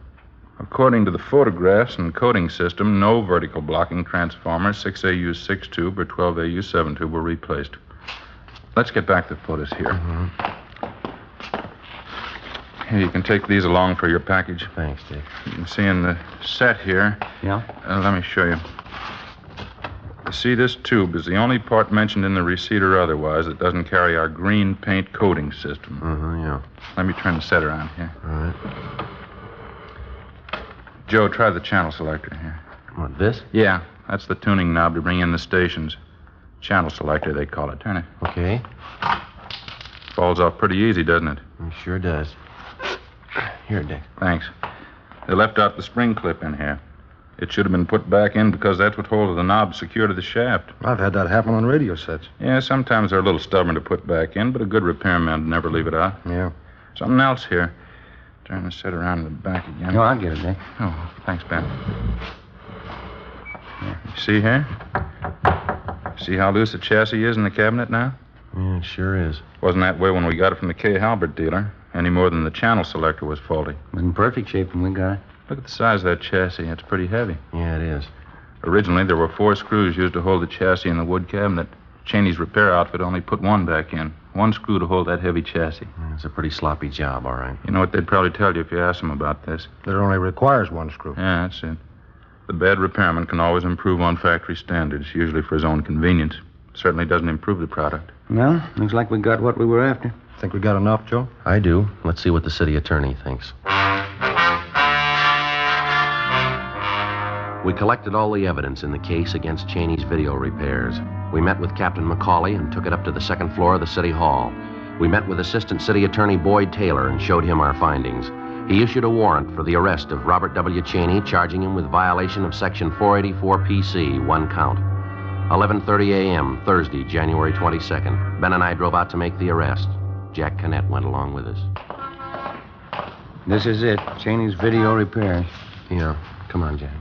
S11: According to the photographs and coding system, no vertical blocking transformer, 6AU6 tube, or 12AU7 tube were replaced. Let's get back to the photos here. Here, you can take these along for your package.
S4: Thanks, Dick.
S11: You can see in the set here.
S16: Yeah?
S11: Let me show you. You see, this tube is the only part mentioned in the receipt or otherwise that doesn't carry our green paint coating system.
S4: Yeah.
S11: Let me turn the set around here.
S4: All right.
S11: Joe, try the channel selector here.
S4: What, this?
S11: Yeah, that's the tuning knob to bring in the stations. Channel selector, they call it. Turn it.
S4: Okay.
S11: Falls off pretty easy, doesn't it?
S4: It sure does. Here, Dick.
S11: Thanks. They left out the spring clip in here. It should have been put back in because that's what holds the knob secure to the shaft.
S10: I've had that happen on radio sets.
S11: Yeah, sometimes they're a little stubborn to put back in, but a good repairman would never leave it out.
S10: Yeah.
S11: Something else here. Turn the set around in the back again.
S16: No, I'll get it, Dick.
S11: Oh, thanks, Ben. Here, you see here? See how loose the chassis is in the cabinet now?
S4: Yeah, it sure is.
S11: Wasn't that way when we got it from the K. Halbert dealer, any more than the channel selector was faulty.
S16: It was in perfect shape when we got it.
S11: Look at the size of that chassis. It's pretty heavy.
S4: Yeah, it is.
S11: Originally, there were 4 screws used to hold the chassis in the wood cabinet. Cheney's repair outfit only put 1 back in. 1 screw to hold that heavy chassis.
S4: It's a pretty sloppy job, all right.
S11: You know what they'd probably tell you if you asked them about this?
S10: That it only requires 1 screw.
S11: Yeah, that's it. The bad repairman can always improve on factory standards, usually for his own convenience. Certainly doesn't improve the product.
S16: Well, looks like we got what we were after.
S10: Think we got enough, Joe?
S4: I do. Let's see what the city attorney thinks. We collected all the evidence in the case against Cheney's video repairs. We met with Captain McCauley and took it up to the 2nd floor of the city hall. We met with Assistant City Attorney Boyd Taylor and showed him our findings. He issued a warrant for the arrest of Robert W. Cheney, charging him with violation of Section 484 PC, 1 count. 11:30 a.m., Thursday, January 22nd. Ben and I drove out to make the arrest. Jack Canet went along with us.
S16: This is it. Cheney's video repairs.
S4: Yeah. Come on, Jack.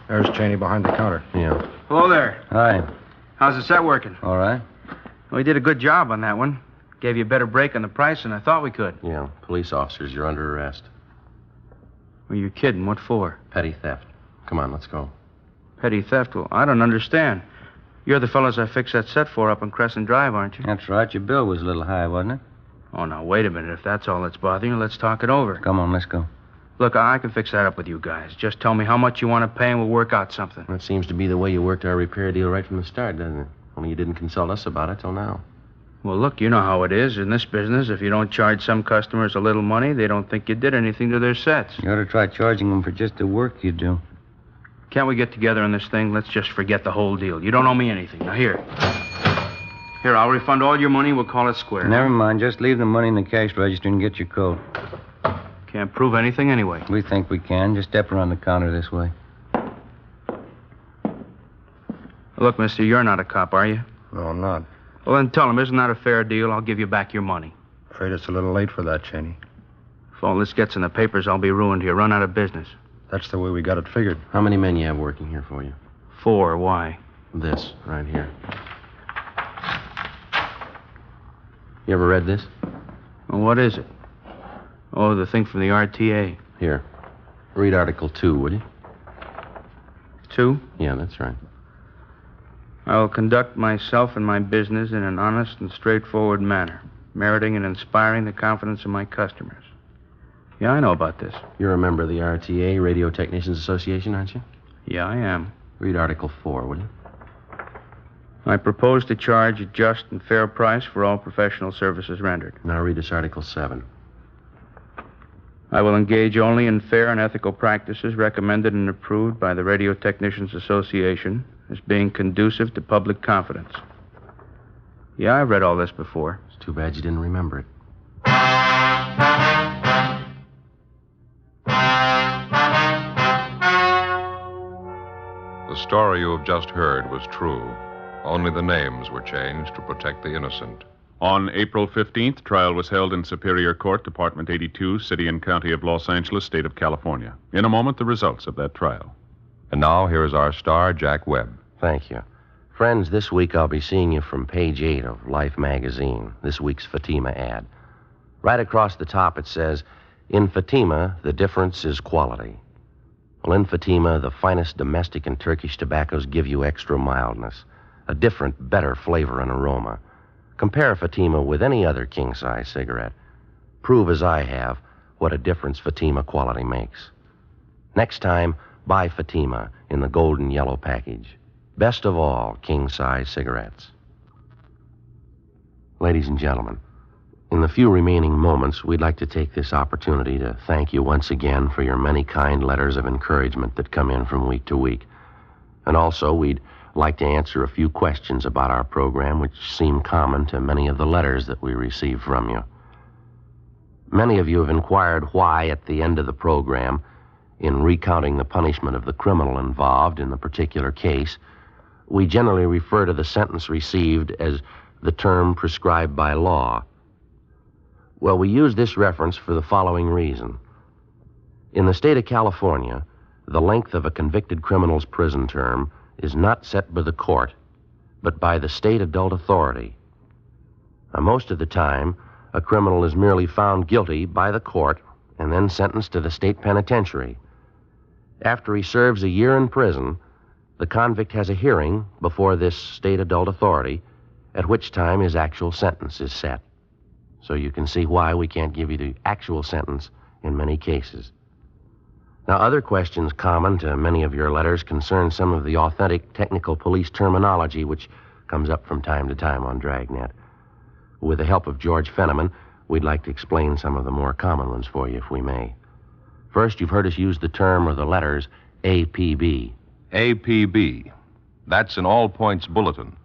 S10: There's Cheney behind the counter.
S4: Yeah.
S2: Hello there.
S16: Hi.
S2: How's the set working?
S16: All right.
S2: Well, we did a good job on that one. Gave you a better break on the price than I thought we could.
S4: Yeah. Police officers, you're under arrest.
S2: Well, you're kidding. What for?
S4: Petty theft. Come on, let's go.
S2: Petty theft? Well, I don't understand. You're the fellows I fixed that set for up on Crescent Drive, aren't you?
S16: That's right. Your bill was a little high, wasn't it?
S2: Oh, now, wait a minute. If that's all that's bothering you, let's talk it over.
S16: Come on, let's go.
S2: Look, I can fix that up with you guys. Just tell me how much you want to pay and we'll work out something.
S4: That seems to be the way you worked our repair deal right from the start, doesn't it? Only you didn't consult us about it till now.
S2: Well, look, you know how it is. In this business, if you don't charge some customers a little money, they don't think you did anything to their sets.
S16: You ought to try charging them for just the work you do.
S2: Can't we get together on this thing? Let's just forget the whole deal. You don't owe me anything. Now, here. Here, I'll refund all your money. We'll call it square.
S16: Never mind. Just leave the money in the cash register and get your coat.
S2: Can't prove anything anyway.
S16: We think we can. Just step around the counter this way.
S2: Look, mister, you're not a cop, are you?
S10: No, I'm not.
S2: Well, then tell him, isn't that a fair deal? I'll give you back your money.
S10: Afraid it's a little late for that, Cheney.
S2: If all this gets in the papers, I'll be ruined here. Run out of business.
S10: That's the way we got it figured.
S4: How many men you have working here for you?
S2: 4. Why?
S4: This, right here. You ever read this?
S2: Well, what is it? Oh, the thing from the RTA.
S4: Here. Read Article 2, would you?
S2: 2?
S4: Yeah, that's right.
S2: I will conduct myself and my business in an honest and straightforward manner, meriting and inspiring the confidence of my customers. Yeah, I know about this.
S4: You're a member of the RTA, Radio Technicians Association, aren't you?
S2: Yeah, I am.
S4: Read Article 4, will you?
S2: I propose to charge a just and fair price for all professional services rendered.
S4: Now read us Article 7.
S2: I will engage only in fair and ethical practices recommended and approved by the Radio Technicians Association as being conducive to public confidence. Yeah, I've read all this before.
S4: It's too bad you didn't remember it.
S9: The story you have just heard was true. Only the names were changed to protect the innocent.
S3: On April 15th, trial was held in Superior Court, Department 82, City and County of Los Angeles, State of California. In a moment, the results of that trial.
S9: And now, here is our star, Jack Webb.
S4: Thank you. Friends, this week I'll be seeing you from page 8 of Life magazine, this week's Fatima ad. Right across the top it says, "In Fatima, the difference is quality." Well, in Fatima, the finest domestic and Turkish tobaccos give you extra mildness, a different, better flavor and aroma.
S15: Compare Fatima with any other king-size cigarette. Prove, as I have, what a difference Fatima quality makes. Next time, buy Fatima in the golden yellow package. Best of all, king-size cigarettes. Ladies and gentlemen, in the few remaining moments, we'd like to take this opportunity to thank you once again for your many kind letters of encouragement that come in from week to week. And also, we'd like to answer a few questions about our program which seem common to many of the letters that we receive from you. Many of you have inquired why, at the end of the program, in recounting the punishment of the criminal involved in the particular case, we generally refer to the sentence received as the term prescribed by law. Well, we use this reference for the following reason. In the state of California, the length of a convicted criminal's prison term is not set by the court, but by the state adult authority. Now, most of the time, a criminal is merely found guilty by the court and then sentenced to the state penitentiary. After he serves a year in prison, the convict has a hearing before this state adult authority, at which time his actual sentence is set. So you can see why we can't give you the actual sentence in many cases. Now, other questions common to many of your letters concern some of the authentic technical police terminology which comes up from time to time on Dragnet. With the help of George Fenneman, we'd like to explain some of the more common ones for you, if we may. First, you've heard us use the term or the letters APB.
S9: APB. That's an all-points bulletin,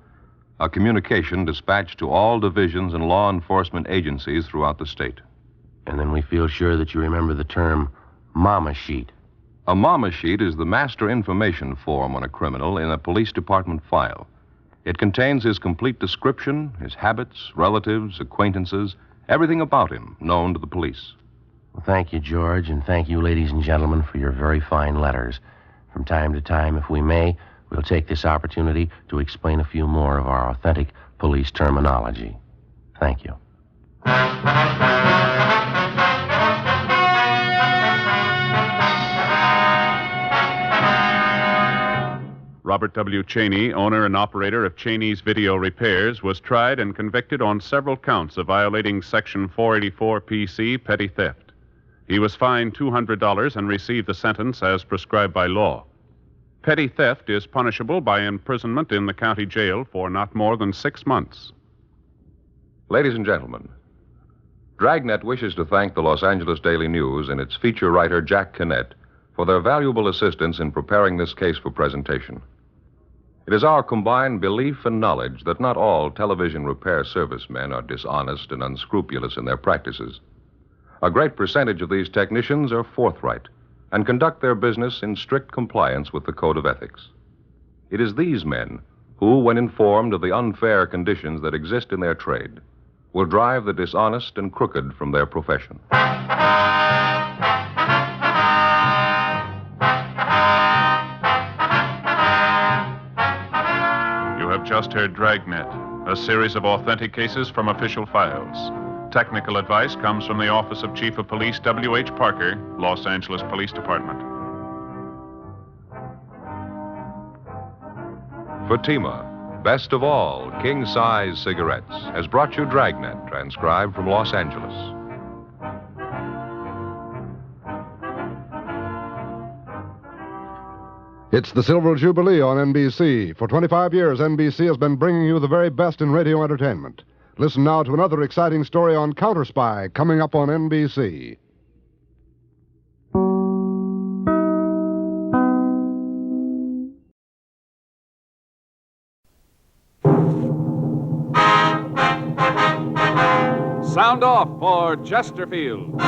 S9: a communication dispatched to all divisions and law enforcement agencies throughout the state.
S15: And then we feel sure that you remember the term Mama Sheet.
S9: A Mama Sheet is the master information form on a criminal in a police department file. It contains his complete description, his habits, relatives, acquaintances, everything about him known to the police.
S15: Well, thank you, George, and thank you, ladies and gentlemen, for your very fine letters. From time to time, if we may, we'll take this opportunity to explain a few more of our authentic police terminology. Thank you.
S3: Robert W. Cheney, owner and operator of Cheney's Video Repairs, was tried and convicted on several counts of violating Section 484 PC, petty theft. He was fined $200 and received the sentence as prescribed by law. Petty theft is punishable by imprisonment in the county jail for not more than 6 months.
S9: Ladies and gentlemen, Dragnet wishes to thank the Los Angeles Daily News and its feature writer, Jack Kinnett, for their valuable assistance in preparing this case for presentation. It is our combined belief and knowledge that not all television repair servicemen are dishonest and unscrupulous in their practices. A great percentage of these technicians are forthright and conduct their business in strict compliance with the Code of Ethics. It is these men who, when informed of the unfair conditions that exist in their trade, will drive the dishonest and crooked from their profession.
S3: You have just heard Dragnet, a series of authentic cases from official files. Technical advice comes from the Office of Chief of Police W.H. Parker, Los Angeles Police Department.
S9: Fatima, best of all king-size cigarettes, has brought you Dragnet, transcribed from Los Angeles.
S17: It's the Silver Jubilee on NBC. For 25 years, NBC has been bringing you the very best in radio entertainment. Listen now to another exciting story on Counter Spy, coming up on NBC.
S3: Sound off for Chesterfield.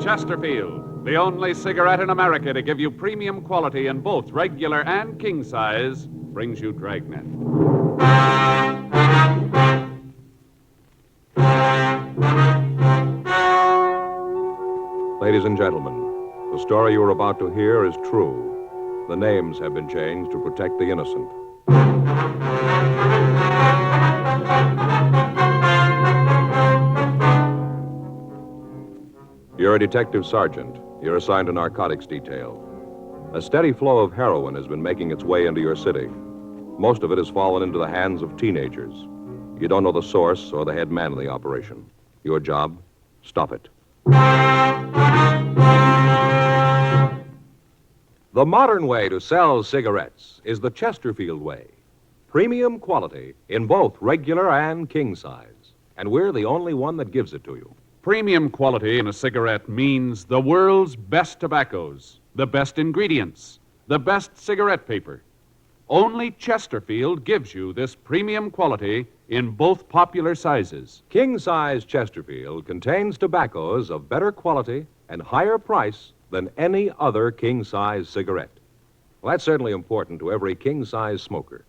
S3: Chesterfield, the only cigarette in America to give you premium quality in both regular and king size, brings you Dragnet.
S9: Ladies and gentlemen, the story you are about to hear is true. The names have been changed to protect the innocent. You're a detective sergeant. You're assigned to narcotics detail. A steady flow of heroin has been making its way into your city. Most of it has fallen into the hands of teenagers. You don't know the source or the head man of the operation. Your job, stop it. The modern way to sell cigarettes is the Chesterfield way. Premium quality in both regular and king size. And we're the only one that gives it to you.
S3: Premium quality in a cigarette means the world's best tobaccos, the best ingredients, the best cigarette paper. Only Chesterfield gives you this premium quality in both popular sizes.
S9: King size Chesterfield contains tobaccos of better quality and higher price than any other king size cigarette. Well, that's certainly important to every king size smoker.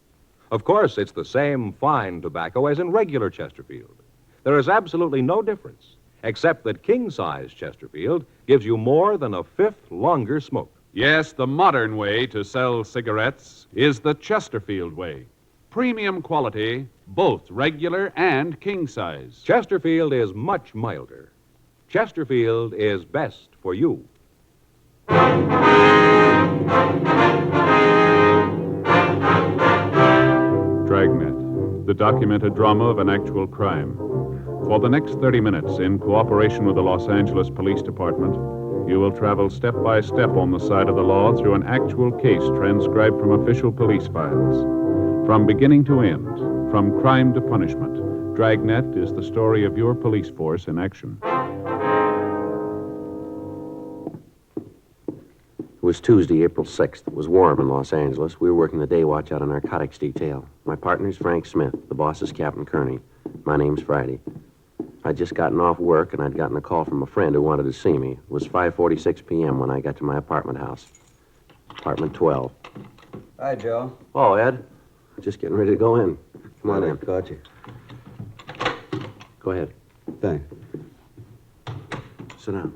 S9: Of course, it's the same fine tobacco as in regular Chesterfield. There is absolutely no difference, except that king-size Chesterfield gives you more than a fifth longer smoke.
S3: Yes, the modern way to sell cigarettes is the Chesterfield way. Premium quality, both regular and king-size.
S9: Chesterfield is much milder. Chesterfield is best for you.
S3: Dragnet, the documented drama of an actual crime. For the next 30 minutes, in cooperation with the Los Angeles Police Department, you will travel step by step on the side of the law through an actual case transcribed from official police files. From beginning to end, from crime to punishment, Dragnet is the story of your police force in action.
S15: It was Tuesday, April 6th. It was warm in Los Angeles. We were working the day watch out of narcotics detail. My partner's Frank Smith. The boss is Captain Kearney. My name's Friday. I'd just gotten off work, and I'd gotten a call from a friend who wanted to see me. It was 5:46 p.m. when I got to my apartment house. Apartment 12.
S5: Hi, Joe.
S15: Oh, Ed. Just getting ready to go in. Come on in.
S5: Caught you.
S15: Go ahead.
S5: Thanks.
S15: Sit down.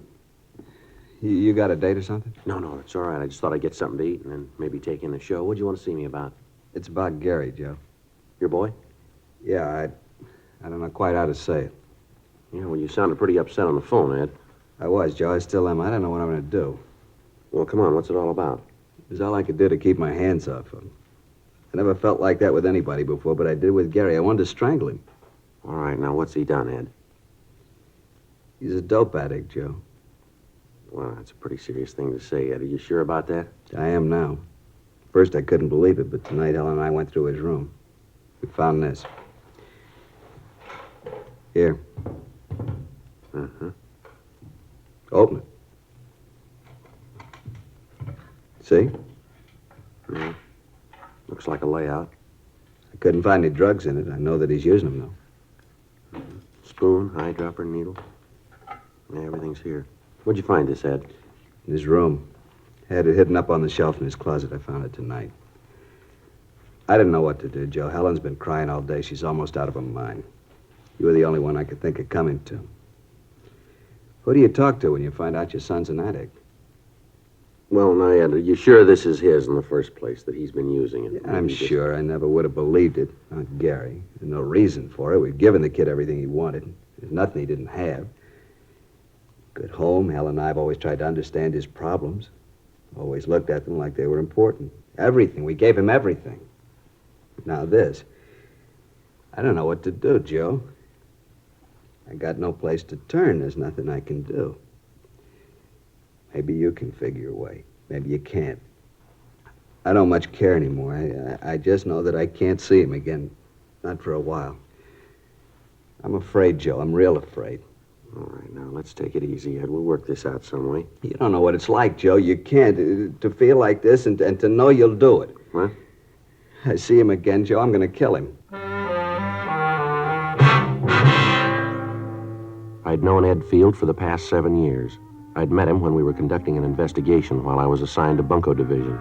S5: You got a date or something?
S15: No, it's all right. I just thought I'd get something to eat and then maybe take in a show. What'd you want to see me about?
S5: It's about Gary, Joe.
S15: Your boy?
S5: Yeah, I don't know quite how to say it.
S15: Yeah, well, you sounded pretty upset on the phone, Ed.
S5: I was, Joe. I still am. I don't know what I'm going to do.
S15: Well, come on. What's it all about?
S5: It was all I could do to keep my hands off him. I never felt like that with anybody before, but I did with Gary. I wanted to strangle him.
S15: All right, now what's he done, Ed?
S5: He's a dope addict, Joe.
S15: Well, that's a pretty serious thing to say, Ed. Are you sure about that?
S5: I am now. First, I couldn't believe it, but tonight, Ellen and I went through his room. We found this. Here.
S15: Uh-huh.
S5: Open it. See?
S15: Yeah. Looks like a layout.
S5: I couldn't find any drugs in it. I know that he's using them, though.
S15: Spoon, eyedropper, needle. Yeah, everything's here. Where'd you find this, Ed?
S5: In his room. Had it hidden up on the shelf in his closet. I found it tonight. I didn't know what to do, Joe. Helen's been crying all day. She's almost out of her mind. You were the only one I could think of coming to. Who do you talk to when you find out your son's an addict?
S15: Well, now, Ed, are you sure this is his in the first place, that he's been using it?
S5: Yeah, I'm sure. I never would have believed it. Not Gary. There's no reason for it. We've given the kid everything he wanted. There's nothing he didn't have. Good home. Helen and I have always tried to understand his problems. Always looked at them like they were important. Everything. We gave him everything. Now this. I don't know what to do, Joe. I got no place to turn. There's nothing I can do. Maybe you can figure a way. Maybe you can't. I don't much care anymore. I just know that I can't see him again. Not for a while. I'm afraid, Joe. I'm real afraid.
S15: All right, now, let's take it easy, Ed. We'll work this out some way.
S5: You don't know what it's like, Joe. You can't. To feel like this and to know you'll do it.
S15: What?
S5: I see him again, Joe. I'm going to kill him.
S15: I'd known Ed Field for the past 7 years. I'd met him when we were conducting an investigation while I was assigned to Bunko Division.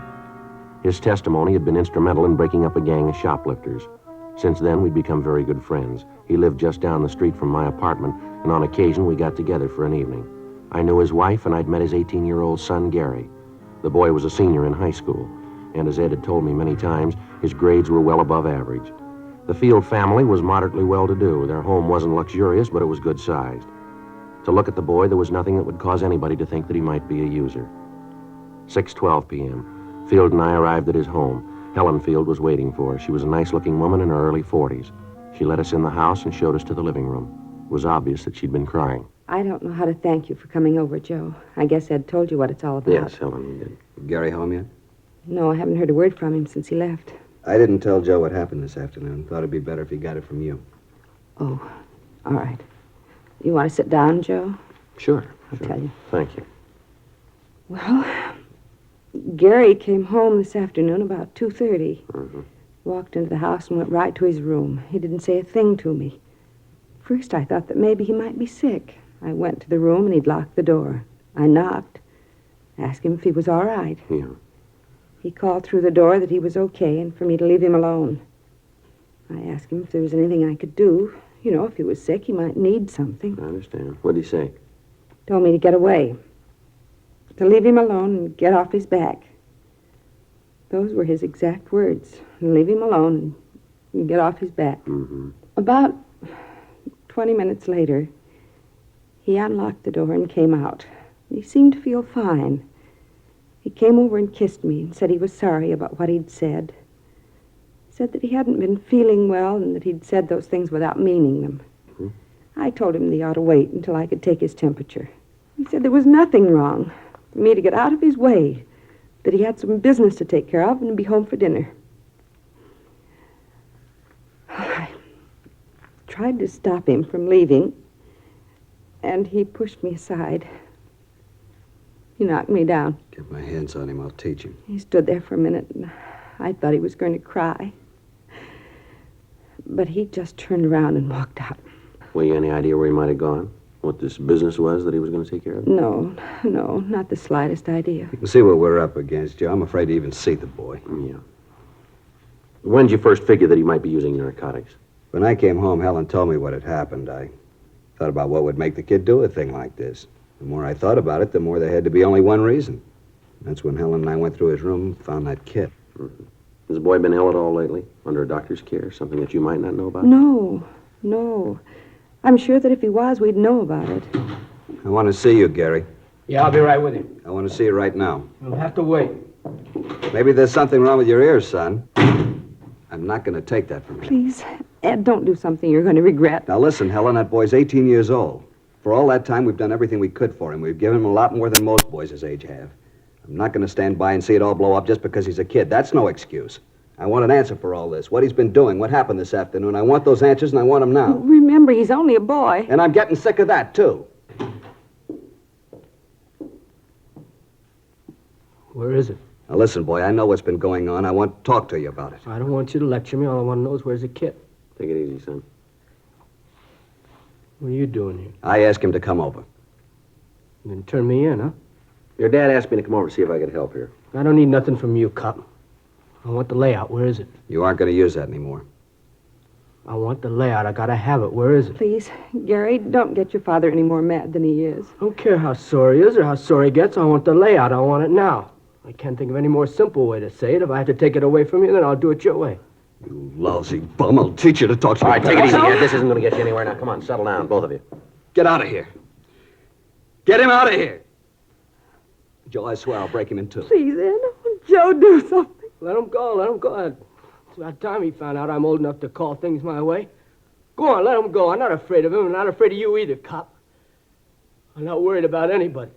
S15: His testimony had been instrumental in breaking up a gang of shoplifters. Since then, we'd become very good friends. He lived just down the street from my apartment, and on occasion we got together for an evening. I knew his wife, and I'd met his 18-year-old son, Gary. The boy was a senior in high school, and as Ed had told me many times, his grades were well above average. The Field family was moderately well-to-do. Their home wasn't luxurious, but it was good-sized. To look at the boy, there was nothing that would cause anybody to think that he might be a user. 6:12 p.m. Field and I arrived at his home. Helen Field was waiting for us. She was a nice-looking woman in her early 40s. She let us in the house and showed us to the living room. It was obvious that she'd been crying.
S6: I don't know how to thank you for coming over, Joe. I guess Ed told you what it's all about.
S14: Yes, Helen did. Gary home yet?
S6: No, I haven't heard a word from him since he left.
S14: I didn't tell Joe what happened this afternoon. Thought it'd be better if he got it from you.
S6: Oh, all right. You want to sit down, Joe?
S15: Sure.
S6: I'll tell you.
S15: Thank you.
S6: Well, Gary came home this afternoon about 2:30.
S15: Mm-hmm.
S6: Walked into the house and went right to his room. He didn't say a thing to me. First, I thought that maybe he might be sick. I went to the room and he'd locked the door. I knocked, asked him if he was all right.
S15: Yeah.
S6: He called through the door that he was okay and for me to leave him alone. I asked him if there was anything I could do. You know, if he was sick, he might need something.
S15: I understand. What'd he say?
S6: Told me to get away. To leave him alone and get off his back. Those were his exact words. Leave him alone and get off his back.
S15: Mm-hmm.
S6: About 20 minutes later, he unlocked the door and came out. He seemed to feel fine. He came over and kissed me and said he was sorry about what he'd said. Said that he hadn't been feeling well and that he'd said those things without meaning them.
S15: Mm-hmm.
S6: I told him that he ought to wait until I could take his temperature. He said there was nothing wrong. For me to get out of his way. That he had some business to take care of and be home for dinner. I tried to stop him from leaving, and he pushed me aside. He knocked me down.
S14: Get my hands on him, I'll teach him.
S6: He stood there for a minute, and I thought he was going to cry. But he just turned around and walked out.
S15: Well, you any idea where he might have gone? What this business was that he was going to take care of?
S6: No, not the slightest idea.
S14: You can see what we're up against, Joe. I'm afraid to even see the boy.
S15: Yeah. When did you first figure that he might be using narcotics?
S14: When I came home, Helen told me what had happened. I thought about what would make the kid do a thing like this. The more I thought about it, the more there had to be only one reason. That's when Helen and I went through his room and found that kit.
S15: Mm-hmm. Has the boy been ill at all lately? Under a doctor's care? Something that you might not know about?
S6: No. I'm sure that if he was, we'd know about it.
S14: I want to see you, Gary.
S20: Yeah, I'll be right with you.
S14: I want to see you right now.
S20: You'll have to wait.
S14: Maybe there's something wrong with your ears, son. I'm not going to take that from you.
S6: Please, Ed, don't do something you're going to regret.
S14: Now listen, Helen, that boy's 18 years old. For all that time, we've done everything we could for him. We've given him a lot more than most boys his age have. I'm not going to stand by and see it all blow up just because he's a kid. That's no excuse. I want an answer for all this. What he's been doing, what happened this afternoon. I want those answers, and I want them now.
S6: Remember, he's only a boy.
S14: And I'm getting sick of that, too.
S20: Where is it?
S14: Now, listen, boy, I know what's been going on. I want to talk to you about it.
S20: I don't want you to lecture me. All I want to know is where's the kid.
S15: Take it easy, son.
S20: What are you doing here?
S14: I asked him to come over.
S20: You didn't turn me in, huh?
S15: Your dad asked me to come over to see if I could help here.
S20: I don't need nothing from you, cop. I want the layout. Where is it?
S14: You aren't going to use that anymore.
S20: I want the layout. I gotta have it. Where is it?
S6: Please, Gary, don't get your father any more mad than he is.
S20: I don't care how sore he is or how sore he gets. I want the layout. I want it now. I can't think of any more simple way to say it. If I have to take it away from you, then I'll do it your way.
S14: You lousy bum. I'll teach you to talk to me.
S15: All right, take it easy, Ed. This isn't going to get you anywhere. Now, come on, settle down, both of you.
S14: Get out of here. Get him out of here. Joe, I swear I'll break him in two.
S6: Please, Ed. Joe, do something.
S20: Let him go. It's about time he found out I'm old enough to call things my way. Go on, let him go. I'm not afraid of him. I'm not afraid of you either, cop. I'm not worried about anybody.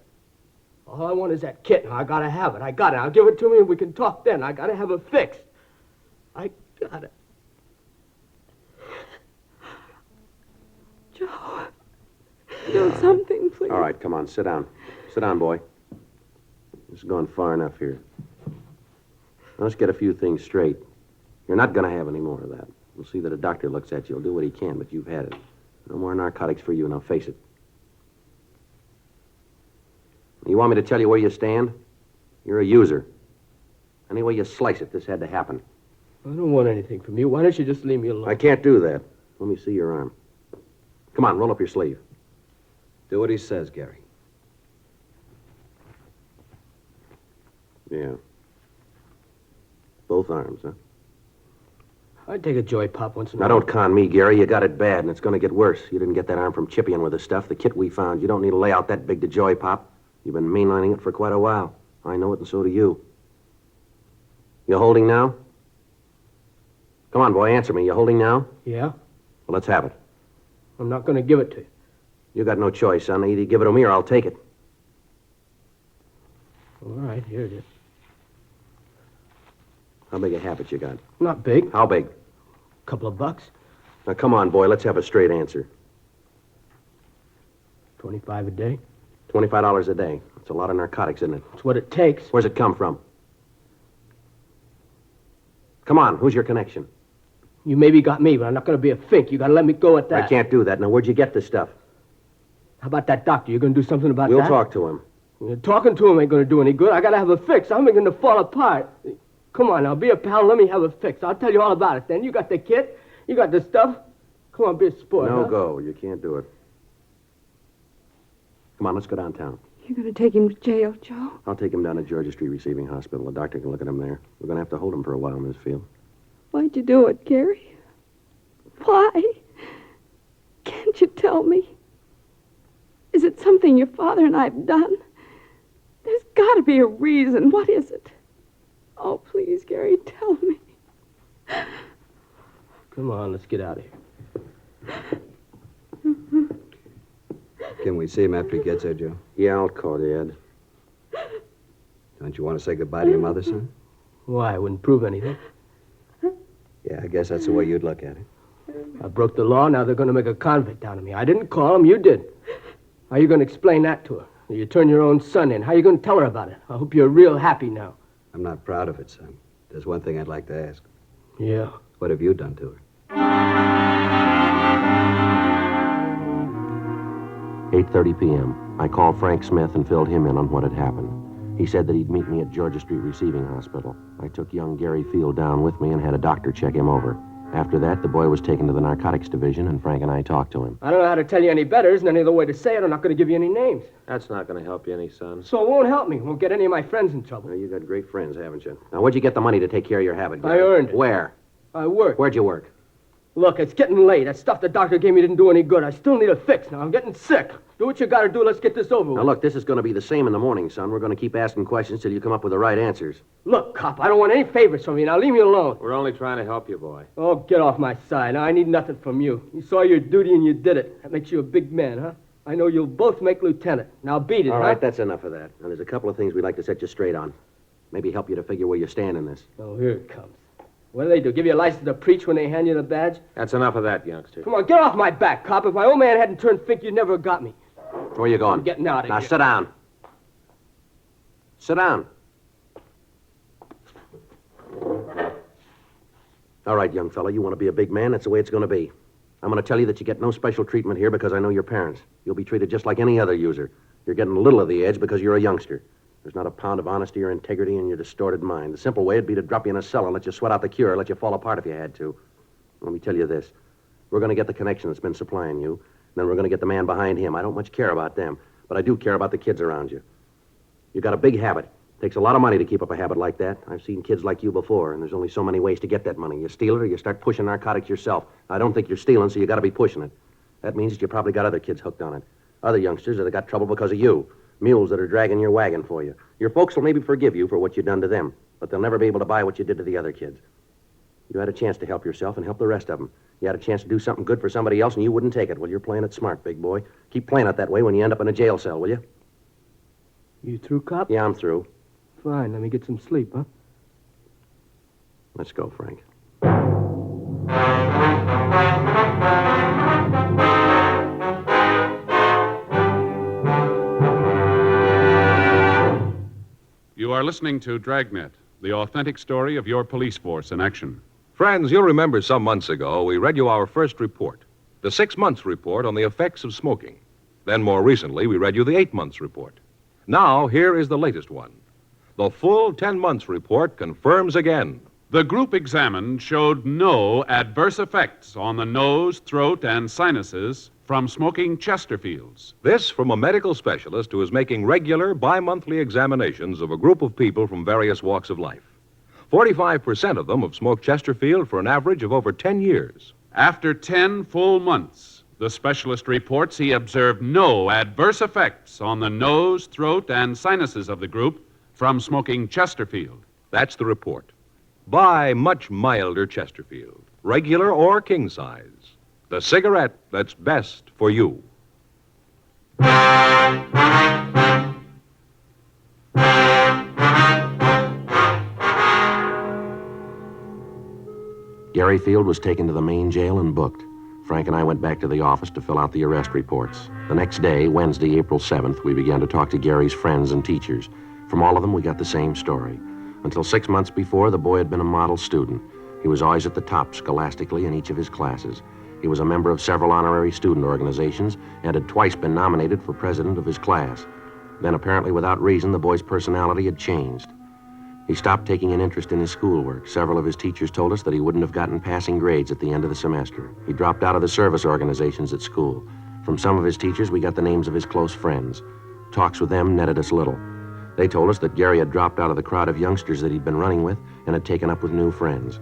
S20: All I want is that kit. I gotta have it. I got it. I'll give it to me and we can talk then. I gotta have it fixed. I got it.
S6: Joe, do something, please.
S15: All right, come on, sit down. Sit down, boy. This has gone far enough here. Now, let's get a few things straight. You're not going to have any more of that. We'll see that a doctor looks at you. He'll do what he can, but you've had it. No more narcotics for you, now face it. You want me to tell you where you stand? You're a user. Any way you slice it, this had to happen.
S20: I don't want anything from you. Why don't you just leave me alone?
S15: I can't do that. Let me see your arm. Come on, roll up your sleeve.
S14: Do what he says, Gary.
S15: Yeah. Both arms, huh?
S20: I'd take a joy pop once in a
S15: Now,
S20: while.
S15: don't con me, Gary. You got it bad, and it's going to get worse. You didn't get that arm from chipping with the stuff. The kit we found. You don't need a layout that big to joy pop. You've been mainlining it for quite a while. I know it, and so do you. You holding now?
S4: Come on, boy, answer me. You holding now?
S20: Yeah?
S4: Well, let's have it.
S20: I'm not going to give it to you.
S4: You got no choice, son. Either you give it to me or I'll take it.
S20: All right, here it is.
S4: How big a habit you got?
S20: Not big.
S4: How big?
S20: Couple of bucks.
S4: Now, come on, boy. Let's have a straight answer.
S20: 25 a day.
S4: $25 a day. That's a lot of narcotics, isn't it?
S20: It's what it takes.
S4: Where's it come from? Come on, who's your connection?
S20: You maybe got me, but I'm not going to be a fink. You got to let me go at that.
S4: I can't do that. Now, where'd you get this stuff?
S20: How about that doctor? You going to do something about that?
S4: We'll talk to him.
S20: Talking to him ain't going to do any good. I got to have a fix. I'm going to fall apart. Come on now, be a pal. Let me have a fix. I'll tell you all about it then. You got the kit. You got the stuff. Come on, be a sport.
S4: No
S20: huh?
S4: go. You can't do it. Come on, let's go downtown.
S6: You're going to take him to jail, Joe?
S4: I'll take him down to Georgia Street Receiving Hospital. The doctor can look at him there. We're going to have to hold him for a while, Miss Field.
S6: Why'd you do it, Gary? Why? Can't you tell me? Is it something your father and I've done? There's got to be a reason. What is it? Oh, please, Gary, tell me.
S20: Come on, let's get out of here.
S14: Can we see him after he gets there, Joe?
S4: Yeah, I'll call you, Ed.
S14: Don't you want to say goodbye to your mother, son?
S20: Why? It wouldn't prove anything.
S14: Yeah, I guess that's the way you'd look at it.
S20: I broke the law. Now they're going to make a convict out of me. I didn't call him. You did. How are you going to explain that to her? You turn your own son in. How are you going to tell her about it? I hope you're real happy now.
S14: I'm not proud of it, son. There's one thing I'd like to ask.
S20: Yeah.
S14: What have you done to her?
S15: 8:30 p.m. I called Frank Smith and filled him in on what had happened. He said that he'd meet me at Georgia Street Receiving Hospital. I took young Gary Field down with me and had a doctor check him over. After that, the boy was taken to the narcotics division, and Frank and I talked to him.
S20: I don't know how to tell you any better. Isn't any other way to say it. I'm not going to give you any names.
S4: That's not going to help you any, son.
S20: So it won't help me. It won't get any of my friends in trouble.
S4: Well, you got great friends, haven't you? Now, where'd you get the money to take care of your habit?
S20: I earned it.
S4: Where?
S20: I worked.
S4: Where'd you work?
S20: Look, it's getting late. That stuff the doctor gave me didn't do any good. I still need a fix now. I'm getting sick. Do what you got to do. Let's get this over with.
S4: Now, look, this is going to be the same in the morning, son. We're going to keep asking questions till you come up with the right answers.
S20: Look, cop, I don't want any favors from you. Now, leave me alone.
S16: We're only trying to help you, boy.
S20: Oh, get off my side. Now, I need nothing from you. You saw your duty and you did it. That makes you a big man, huh? I know you'll both make lieutenant. Now, beat it,
S4: All
S20: huh?
S4: right, that's enough of that. Now, there's a couple of things we'd like to set you straight on. Maybe help you to figure where you stand in this.
S20: Oh, here it comes. What do? Give you a license to preach when they hand you the badge?
S16: That's enough of that, youngster.
S20: Come on, get off my back, cop. If my old man hadn't turned fink, you'd never have got me.
S4: Where you going?
S20: I'm getting out of
S4: now,
S20: here.
S4: sit down. Sit down. All right, young fella, you want to be a big man? That's the way it's going to be. I'm going to tell you that you get no special treatment here because I know your parents. You'll be treated just like any other user. You're getting a little of the edge because you're a youngster. There's not a pound of honesty or integrity in your distorted mind. The simple way would be to drop you in a cell and let you sweat out the cure, let you fall apart if you had to. Let me tell you this. We're going to get the connection that's been supplying you, and then we're going to get the man behind him. I don't much care about them, but I do care about the kids around you. You got a big habit. Takes a lot of money to keep up a habit like that. I've seen kids like you before, and there's only so many ways to get that money. You steal it or you start pushing narcotics yourself. I don't think you're stealing, so you got to be pushing it. That means that you probably got other kids hooked on it. Other youngsters that have got trouble because of you. Mules that are dragging your wagon for you. Your folks will maybe forgive you for what you've done to them, but they'll never be able to buy what you did to the other kids. You had a chance to help yourself and help the rest of them. You had a chance to do something good for somebody else, and you wouldn't take it. Well, you're playing it smart, big boy. Keep playing it that way when you end up in a jail cell, will you?
S20: You through, cop?
S4: Yeah, I'm through.
S20: Fine, let me get some sleep, huh?
S4: Let's go, Frank.
S3: You are listening to Dragnet, the authentic story of your police force in action.
S9: Friends, you'll remember some months ago we read you our first report, the 6 months report on the effects of smoking. Then more recently, we read you the 8 months report. Now, here is the latest one. The full 10 months report confirms again.
S3: The group examined showed no adverse effects on the nose, throat, and sinuses from smoking Chesterfields.
S9: This from a medical specialist who is making regular bi-monthly examinations of a group of people from various walks of life. 45% of them have smoked Chesterfield for an average of over 10 years.
S3: After 10 full months, the specialist reports he observed no adverse effects on the nose, throat, and sinuses of the group from smoking Chesterfield.
S9: That's the report.
S19: Buy much milder Chesterfield, regular or king size. The cigarette that's best for you.
S15: Gary Field was taken to the main jail and booked. Frank and I went back to the office to fill out the arrest reports. The next day, Wednesday, April 7th, we began to talk to Gary's friends and teachers. From all of them, we got the same story. Until 6 months before, the boy had been a model student. He was always at the top scholastically in each of his classes. He was a member of several honorary student organizations and had twice been nominated for president of his class. Then, apparently without reason, the boy's personality had changed. He stopped taking an interest in his schoolwork. Several of his teachers told us that he wouldn't have gotten passing grades at the end of the semester. He dropped out of the service organizations at school. From some of his teachers, we got the names of his close friends. Talks with them netted us little. They told us that Gary had dropped out of the crowd of youngsters that he'd been running with and had taken up with new friends.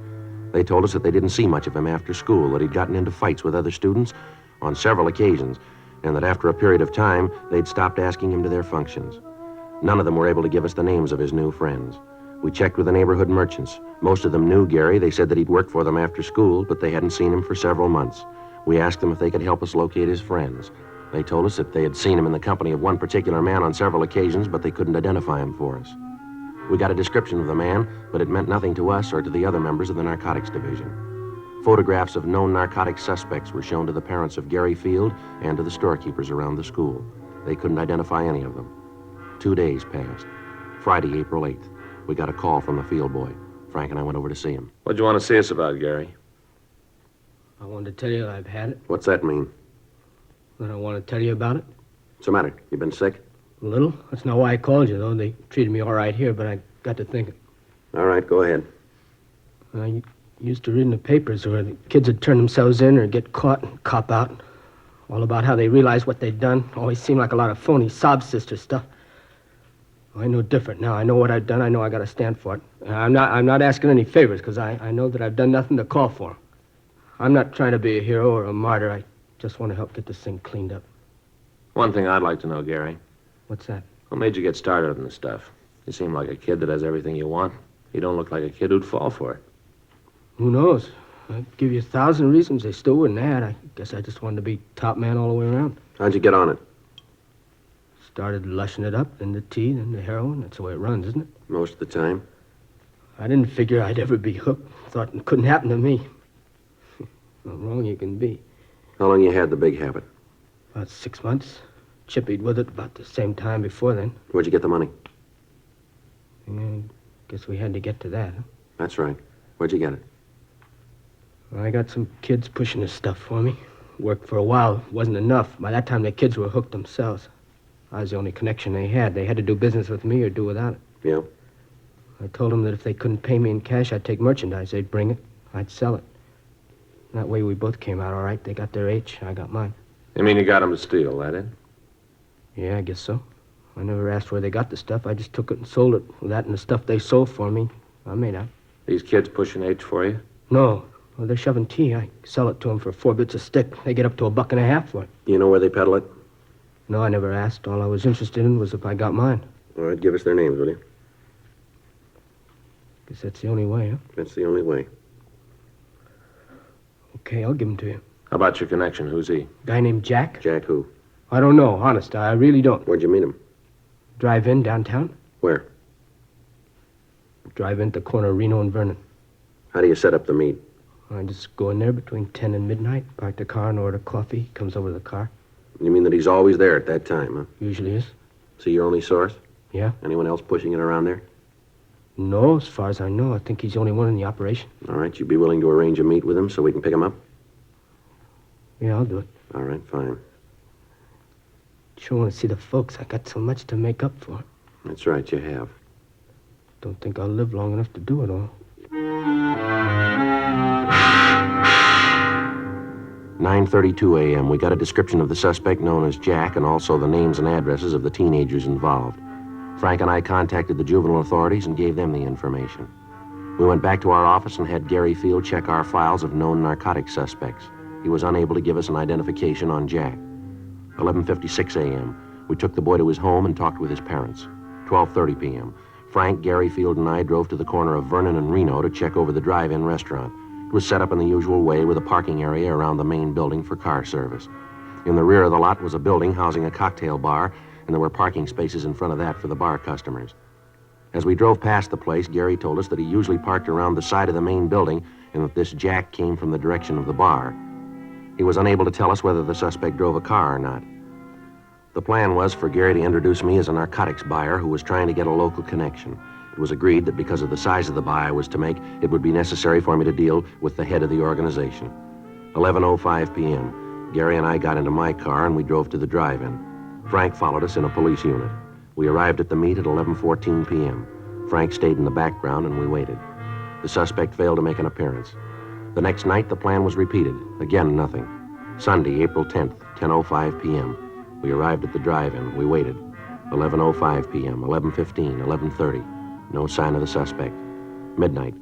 S15: They told us that they didn't see much of him after school, that he'd gotten into fights with other students on several occasions, and that after a period of time, they'd stopped asking him to their functions. None of them were able to give us the names of his new friends. We checked with the neighborhood merchants. Most of them knew Gary. They said that he'd worked for them after school, but they hadn't seen him for several months. We asked them if they could help us locate his friends. They told us that they had seen him in the company of one particular man on several occasions, but they couldn't identify him for us. We got a description of the man, but it meant nothing to us or to the other members of the narcotics division. Photographs of known narcotics suspects were shown to the parents of Gary Field and to the storekeepers around the school. They couldn't identify any of them. 2 days passed. Friday, April 8th. We got a call from the field boy. Frank and I went over to see him.
S21: What'd you want to see us about, Gary?
S20: I wanted to tell you that I've had it.
S21: What's that mean?
S20: That I want to tell you about it.
S21: What's the matter? You been sick?
S20: A little. That's not why I called you, though. They treated me all right here, but I got to thinking.
S21: All right, go ahead.
S20: I used to read in the papers where the kids would turn themselves in or get caught and cop out. All about how they realized what they'd done. Always seemed like a lot of phony sob sister stuff. I know different now. I know what I've done. I know I got to stand for it. I'm not asking any favors because I know that I've done nothing to call for 'em. I'm not trying to be a hero or a martyr. I just want to help get this thing cleaned up.
S21: One thing I'd like to know, Gary.
S20: What's that?
S21: What made you get started on this stuff? You seem like a kid that has everything you want. You don't look like a kid who'd fall for it.
S20: Who knows? I'd give you 1,000 reasons. They still wouldn't add. I guess I just wanted to be top man all the way around.
S21: How'd you get on it?
S20: Started lushing it up, then the tea, then the heroin. That's the way it runs, isn't it?
S21: Most of the time.
S20: I didn't figure I'd ever be hooked. Thought it couldn't happen to me. How wrong you can be.
S21: How long you had the big habit?
S20: About 6 months. Chippied with it about the same time before then.
S21: Where'd you get the money?
S20: Yeah, guess we had to get to that, huh?
S21: That's right. Where'd you get it?
S20: I got some kids pushing this stuff for me. Worked for a while. Wasn't enough. By that time, the kids were hooked themselves. I was the only connection they had. They had to do business with me or do without it.
S21: Yeah?
S20: I told them that if they couldn't pay me in cash, I'd take merchandise. They'd bring it. I'd sell it. That way we both came out all right. They got their H, I got mine.
S21: You mean you got them to steal, that it?
S20: Yeah, I guess so. I never asked where they got the stuff. I just took it and sold it. With that and the stuff they sold for me, I made out.
S21: These kids pushing H for you?
S20: No. Well, they're shoving tea. I sell it to them for 4 bits a stick. They get up to $1.50 for it.
S21: You know where they peddle it?
S20: No, I never asked. All I was interested in was if I got mine.
S21: All right, give us their names, will you?
S20: Guess that's the only way, huh?
S21: That's the only way.
S20: Okay, I'll give them to you.
S21: How about your connection? Who's he?
S20: Guy named Jack?
S21: Jack who?
S20: I don't know, honest. I really don't.
S21: Where'd you meet him?
S20: Drive-in downtown.
S21: Where?
S20: Drive-in at the corner of Reno and Vernon.
S21: How do you set up the meet?
S20: I just go in there between 10 and midnight, park the car and order coffee. He comes over to the car.
S21: You mean that he's always there at that time, huh?
S20: Usually is.
S21: Is he your only source?
S20: Yeah.
S21: Anyone else pushing it around there?
S20: No, as far as I know. I think he's the only one in the operation.
S21: All right, you'd be willing to arrange a meet with him so we can pick him up?
S20: Yeah, I'll do it.
S21: All right, fine.
S20: Sure want to see the folks. I got so much to make up for.
S21: That's right, you have.
S20: Don't think I'll live long enough to do it all.
S15: 9:32 a.m. We got a description of the suspect known as Jack and also the names and addresses of the teenagers involved. Frank and I contacted the juvenile authorities and gave them the information. We went back to our office and had Gary Field check our files of known narcotic suspects. He was unable to give us an identification on Jack. 11:56 a.m. We took the boy to his home and talked with his parents. 12:30 p.m.
S12: Frank, Gary Field, and I drove to the corner of Vernon and Reno to check over the drive-in restaurant. It was set up in the usual way with a parking area around the main building for car service. In the rear of the lot was a building housing a cocktail bar, and there were parking spaces in front of that for the bar customers. As we drove past the place, Gary told us that he usually parked around the side of the main building and that this jack came from the direction of the bar. He was unable to tell us whether the suspect drove a car or not. The plan was for Gary to introduce me as a narcotics buyer who was trying to get a local connection. It was agreed that because of the size of the buy I was to make, it would be necessary for me to deal with the head of the organization. 11:05 p.m. Gary and I got into my car and we drove to the drive-in. Frank followed us in a police unit. We arrived at the meet at 11:14 p.m. Frank stayed in the background and we waited. The suspect failed to make an appearance. The next night, the plan was repeated. Again, nothing. Sunday, April 10th, 10:05 p.m. We arrived at the drive-in. We waited. 11:05 p.m., 11:15, 11:30. No sign of the suspect. Midnight,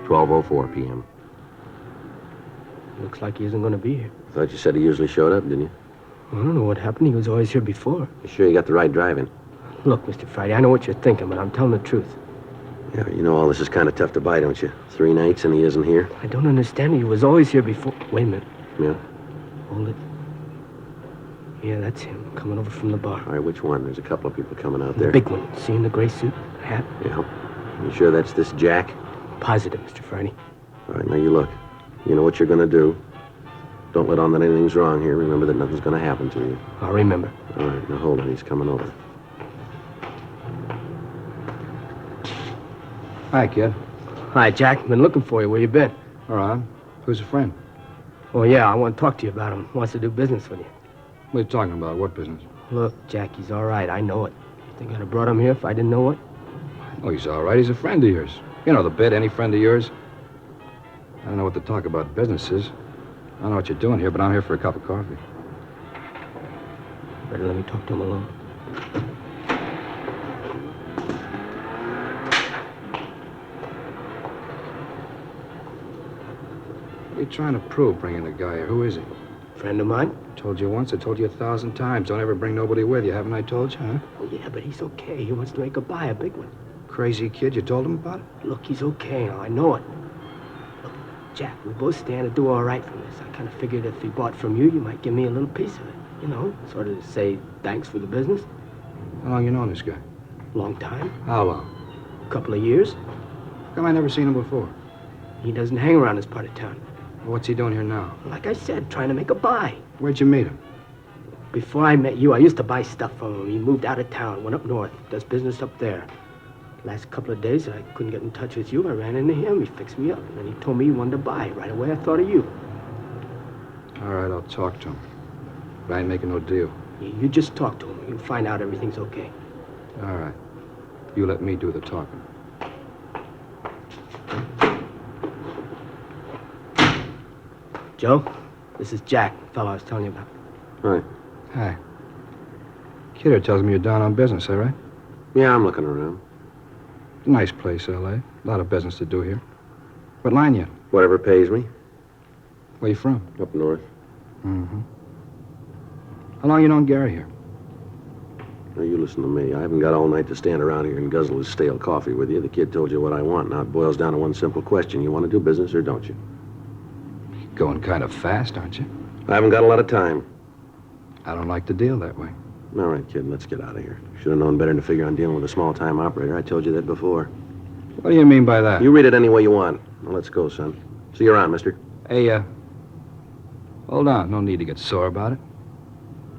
S12: 12:04 p.m.
S20: Looks like he isn't going to be here.
S12: Thought you said he usually showed up, didn't you?
S20: I don't know what happened. He was always here before.
S12: You sure you got the right drive-in?
S20: Look, Mr. Friday, I know what you're thinking, but I'm telling the truth.
S12: Yeah, you know all this is kind of tough to buy, don't you? 3 nights and he isn't here?
S20: I don't understand. He was always here before. Wait a minute.
S12: Yeah?
S20: Hold it. Yeah, that's him, coming over from the bar.
S12: All right, which one? There's a couple of people coming out
S20: The
S12: there.
S20: big one. See him, the gray suit, hat?
S12: Yeah. You sure that's this Jack?
S20: Positive, Mr. Friday.
S12: All right, now you look. You know what you're going to do. Don't let on that anything's wrong here. Remember that nothing's going to happen to you.
S20: I'll remember.
S12: All right, now hold on. He's coming over.
S13: Hi, kid.
S20: Hi, Jack. Been looking for you. Where you been?
S13: All right. Who's a friend?
S20: Oh, yeah, I want to talk to you about him. Wants to do business with you.
S13: What are you talking about? What business?
S20: Look, Jack, he's all right. I know it. You think I'd have brought him here if I didn't know it?
S13: Oh, he's all right. He's a friend of yours. You know the bit, any friend of yours. I don't know what to talk about business is. I don't know what you're doing here, but I'm here for a cup of coffee.
S20: Better let me talk to him alone.
S13: What are you trying to prove, bringing the guy here? Who is he?
S20: Friend of mine.
S13: Told you once, I told you 1,000 times. Don't ever bring nobody with you, haven't I told you, huh?
S20: Oh, yeah, but he's okay. He wants to make a buy, a big one.
S13: Crazy kid, you told him about it?
S20: Look, he's okay now. I know it. Look, Jack, we both stand to do all right from this. I kind of figured if he bought from you, you might give me a little piece of it. You know, sort of say thanks for the business.
S13: How long you known this guy?
S20: Long time.
S13: How long?
S20: A couple of years.
S13: How come I never seen him before?
S20: He doesn't hang around this part of town.
S13: What's he doing here now?
S20: Like I said, trying to make a buy.
S13: Where'd you meet him?
S20: Before I met you, I used to buy stuff from him. He moved out of town, went up north, does business up there. Last couple of days, I couldn't get in touch with you. I ran into him. He fixed me up. And then he told me he wanted to buy. Right away, I thought of you.
S13: All right, I'll talk to him. But I ain't making no deal.
S20: You just talk to him. You'll find out everything's okay.
S13: All right. You let me do the talking.
S20: Joe, this is Jack, the fellow I was telling you about.
S12: Hi.
S13: Hi. Kidder tells me you're down on business, is that right?
S12: Yeah, I'm looking around.
S13: Nice place, L.A. A lot of business to do here. What line you?
S12: Whatever pays me.
S13: Where you from?
S12: Up north.
S13: Mm-hmm. How long you known Gary here?
S12: Now, you listen to me. I haven't got all night to stand around here and guzzle his stale coffee with you. The kid told you what I want. Now it boils down to one simple question. You want to do business or don't you?
S13: Going kind of fast, aren't you?
S12: I haven't got a lot of time.
S13: I don't like to deal that way.
S12: All right, kid, let's get out of here. Should have known better than to figure on dealing with a small-time operator. I told you that before.
S13: What do you mean by that?
S12: You read it any way you want. Now, let's go, son. See you around, mister.
S13: Hey, hold on. No need to get sore about it.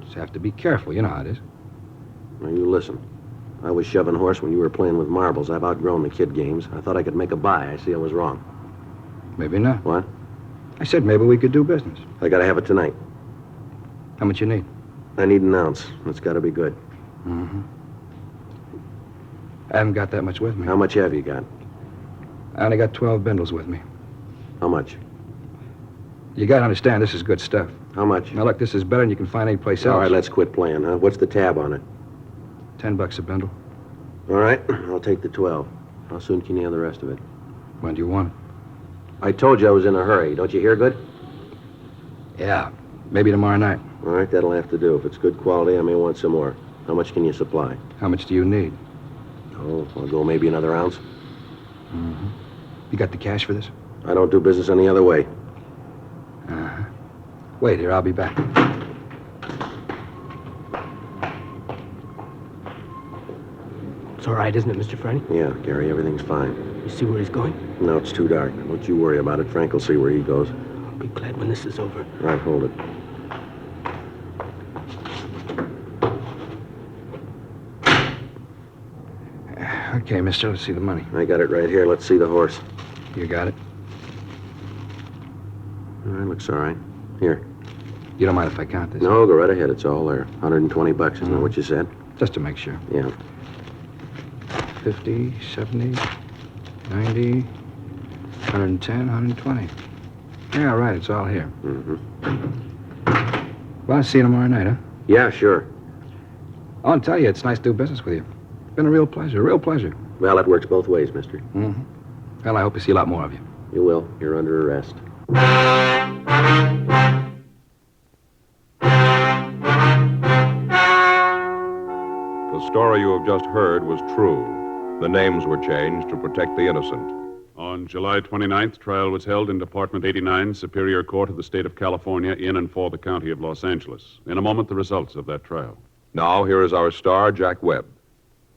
S13: Just have to be careful. You know how it is.
S12: Now, you listen. I was shoving horse when you were playing with marbles. I've outgrown the kid games. I thought I could make a buy. I see I was wrong.
S13: Maybe not.
S12: What?
S13: I said maybe we could do business.
S12: I gotta have it tonight.
S13: How much you need?
S12: I need an ounce. It's gotta be good.
S13: Mm-hmm. I haven't got that much with me.
S12: How much have you got?
S13: I only got 12 bindles with me.
S12: How much?
S13: You gotta understand, this is good stuff.
S12: How much?
S13: Now, look, this is better than you can find anyplace else.
S12: All right, let's quit playing, huh? What's the tab on it?
S13: $10 a bindle.
S12: All right, I'll take the 12. How soon can you have the rest of it?
S13: When do you want it?
S12: I told you I was in a hurry. Don't you hear good?
S13: Yeah, maybe tomorrow night.
S12: All right, that'll have to do. If it's good quality, I may want some more. How much can you supply?
S13: How much do you need?
S12: Oh, I'll go maybe another ounce.
S13: Mm-hmm. You got the cash for this?
S12: I don't do business any other way.
S13: Uh-huh. Wait here, I'll be back.
S20: It's all right, isn't it, Mr. Frenny?
S12: Yeah, Gary, everything's fine.
S20: You see where he's going?
S12: No, it's too dark. Don't you worry about it. Frank will see where he goes.
S20: I'll be glad when this is over.
S12: Right, hold it.
S13: Okay, mister, let's see the money.
S12: I got it right here. Let's see the horse.
S13: You got it?
S12: All right, looks all right. Here.
S13: You don't mind if I count this?
S12: No, go right ahead. It's all there. $120, isn't that what you said?
S13: Just to make sure.
S12: Yeah.
S13: 50, 70, 90, 110, 120. Yeah, right, it's all here.
S12: Mm-hmm.
S13: Well, I'll see you tomorrow night, huh?
S12: Yeah, sure.
S13: I want to tell you, it's nice to do business with you. It's been a real pleasure.
S12: Well, it works both ways, mister.
S13: Mm-hmm. Well, I hope to see a lot more of you.
S12: You will. You're under arrest.
S19: The story you have just heard was true. The names were changed to protect the innocent.
S3: On July 29th, trial was held in Department 89, Superior Court of the State of California, in and for the County of Los Angeles. In a moment, the results of that trial.
S19: Now, here is our star, Jack Webb.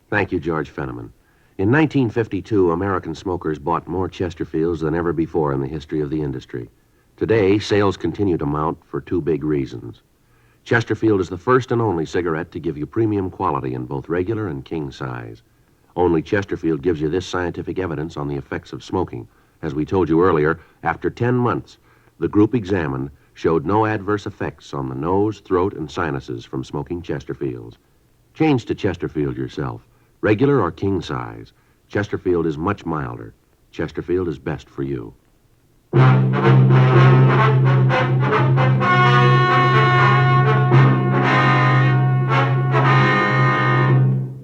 S12: Thank you, George Fenneman. In 1952, American smokers bought more Chesterfields than ever before in the history of the industry. Today, sales continue to mount for two big reasons. Chesterfield is the first and only cigarette to give you premium quality in both regular and king size. Only Chesterfield gives you this scientific evidence on the effects of smoking. As we told you earlier, after 10 months, the group examined showed no adverse effects on the nose, throat, and sinuses from smoking Chesterfields. Change to Chesterfield yourself, regular or king size. Chesterfield is much milder. Chesterfield is best for you.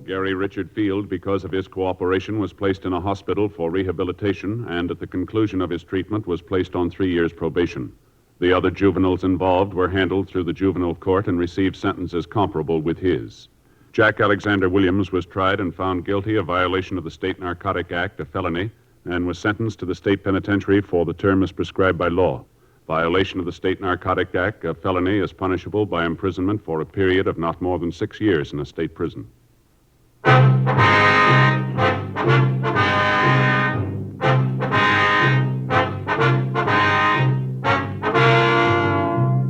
S3: Gary Richard Field, because of his cooperation, was placed in a hospital for rehabilitation and at the conclusion of his treatment was placed on 3 years probation. The other juveniles involved were handled through the juvenile court and received sentences comparable with his. Jack Alexander Williams was tried and found guilty of violation of the State Narcotic Act, a felony, and was sentenced to the state penitentiary for the term as prescribed by law. Violation of the State Narcotic Act, a felony, is punishable by imprisonment for a period of not more than 6 years in a state prison.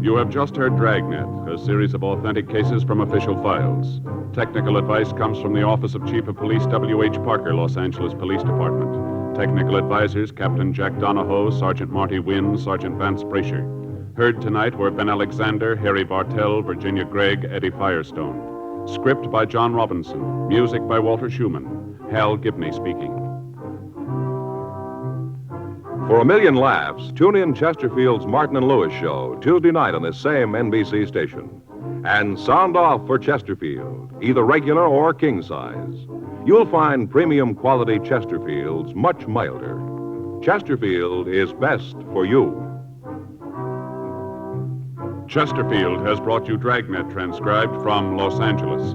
S3: You have just heard Dragnet, a series of authentic cases from official files. Technical advice comes from the Office of Chief of Police W.H. Parker, Los Angeles Police Department. Technical advisors, Captain Jack Donahoe, Sergeant Marty Wynn, Sergeant Vance Brasher. Heard tonight were Ben Alexander, Harry Bartell, Virginia Gregg, Eddie Firestone. Script by John Robinson. Music by Walter Schumann. Hal Gibney speaking.
S19: For a million laughs, tune in Chesterfield's Martin and Lewis show Tuesday night on this same NBC station. And sound off for Chesterfield, either regular or king size. You'll find premium quality Chesterfields much milder. Chesterfield is best for you.
S3: Chesterfield has brought you Dragnet, transcribed from Los Angeles.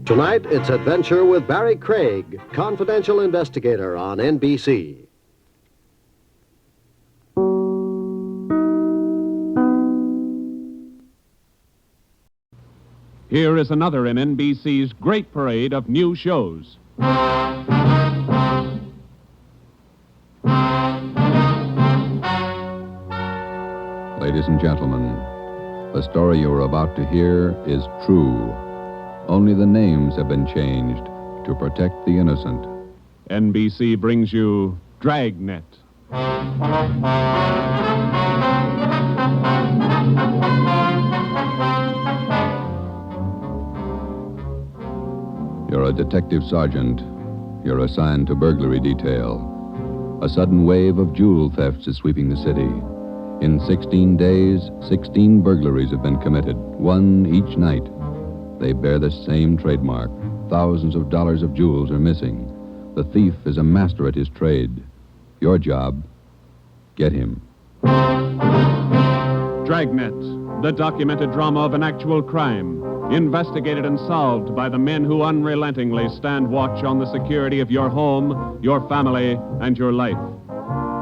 S1: Tonight, it's Adventure with Barry Craig, confidential investigator on NBC.
S3: Here is another in NBC's great parade of new shows.
S23: Ladies and gentlemen, the story you are about to hear is true. Only the names have been changed to protect the innocent.
S3: NBC brings you Dragnet.
S23: You're a detective sergeant. You're assigned to burglary detail. A sudden wave of jewel thefts is sweeping the city. In 16 days, 16 burglaries have been committed, one each night. They bear the same trademark. Thousands of dollars of jewels are missing. The thief is a master at his trade. Your job, get him.
S3: Dragnet, the documented drama of an actual crime, investigated and solved by the men who unrelentingly stand watch on the security of your home, your family, and your life.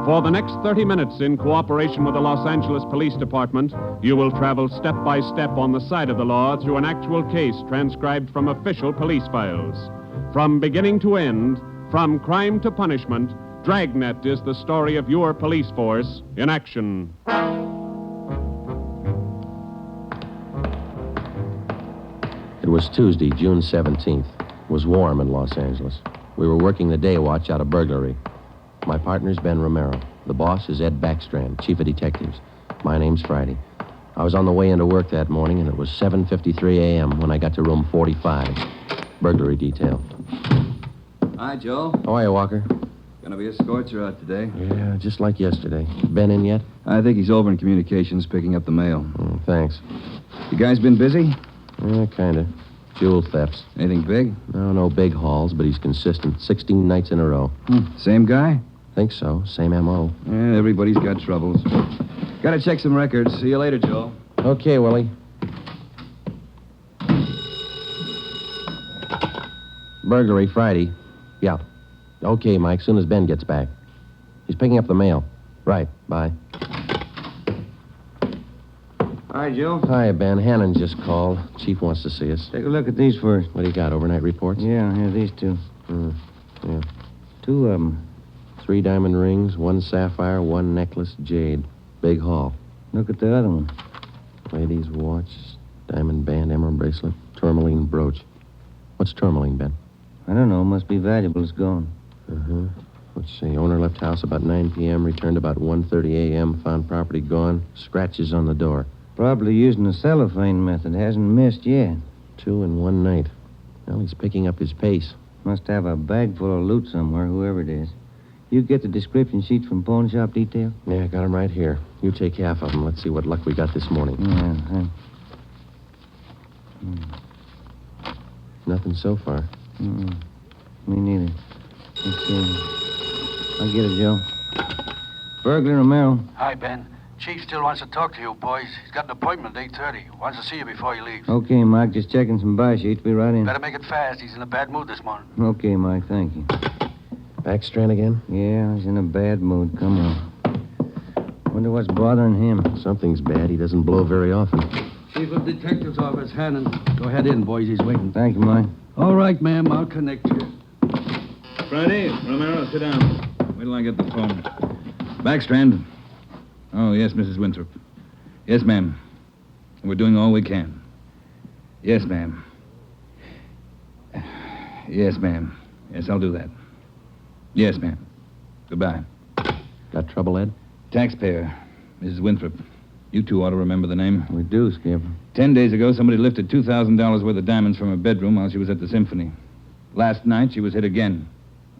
S3: For the next 30 minutes, in cooperation with the Los Angeles Police Department, you will travel step by step on the side of the law through an actual case transcribed from official police files. From beginning to end, from crime to punishment, Dragnet is the story of your police force in action.
S12: It was Tuesday, June 17th. It was warm in Los Angeles. We were working the day watch out of burglary. My partner's Ben Romero. The boss is Ed Backstrand, chief of detectives. My name's Friday. I was on the way into work that morning, and it was 7:53 a.m. when I got to room 45. Burglary detail.
S14: Hi, Joe.
S12: How are you, Walker?
S14: Gonna be a scorcher out today.
S12: Yeah, just like yesterday. Ben in yet?
S14: I think he's over in communications picking up the mail.
S12: Thanks.
S14: You guys been busy?
S12: Yeah, kind of. Jewel thefts.
S14: Anything big?
S12: No big hauls, but he's consistent. 16 nights in a row.
S14: Same guy?
S12: Think so. Same M.O.
S14: Yeah, everybody's got troubles. Gotta check some records. See you later, Joe.
S12: Okay, Willie. Burglary Friday. Yeah. Okay, Mike, soon as Ben gets back. He's picking up the mail. Right, bye.
S5: Hi, Joe.
S12: Hi, Ben. Hannon just called. Chief wants to see us.
S5: Take a look at these first.
S12: What do you got, overnight reports?
S5: Yeah, here, these two.
S12: Yeah.
S5: 2 of them.
S12: 3 diamond rings, 1 sapphire, 1 necklace, jade. Big haul.
S5: Look at the other one.
S12: Ladies' watch, diamond band, emerald bracelet, tourmaline brooch. What's tourmaline, Ben?
S5: I don't know. Must be valuable. It's gone.
S12: Let's see. Owner left house about 9 p.m., returned about 1:30 a.m., found property gone, scratches on the door.
S5: Probably using the cellophane method. Hasn't missed yet.
S12: 2 in 1 night. Well, he's picking up his pace.
S5: Must have a bag full of loot somewhere, whoever it is. You get the description sheets from pawn shop detail?
S12: Yeah, got 'em right here. You take half of them. Let's see what luck we got this morning.
S5: Yeah,
S12: Nothing so far.
S5: Me neither. Let's see. I'll get it, Joe. Burglar Romero.
S7: Hi, Ben. Chief still wants to talk to you, boys. He's got an appointment at 8:30. Wants to see you before he leaves.
S5: Okay, Mike. Just checking some buy sheets. Be right in.
S7: Better make it fast. He's in a bad mood this morning.
S5: Okay, Mike. Thank you.
S12: Backstrand again?
S5: Yeah, he's in a bad mood. Come on. Wonder what's bothering him.
S12: Something's bad. He doesn't blow very often.
S7: Chief of Detective's Office, Hannon. Go ahead in, boys. He's waiting.
S5: Thank you, Mike.
S7: All right, ma'am. I'll connect you.
S18: Friday, Romero, sit down. Wait till I get the phone. Backstrand. Oh, yes, Mrs. Winthrop. Yes, ma'am. We're doing all we can. Yes, ma'am. Yes, ma'am. Yes, I'll do that. Yes, ma'am. Goodbye.
S12: Got trouble, Ed?
S18: Taxpayer, Mrs. Winthrop. You two ought to remember the name.
S5: We do, Skipper.
S18: 10 days ago, somebody lifted $2,000 worth of diamonds from her bedroom while she was at the symphony. Last night, she was hit again.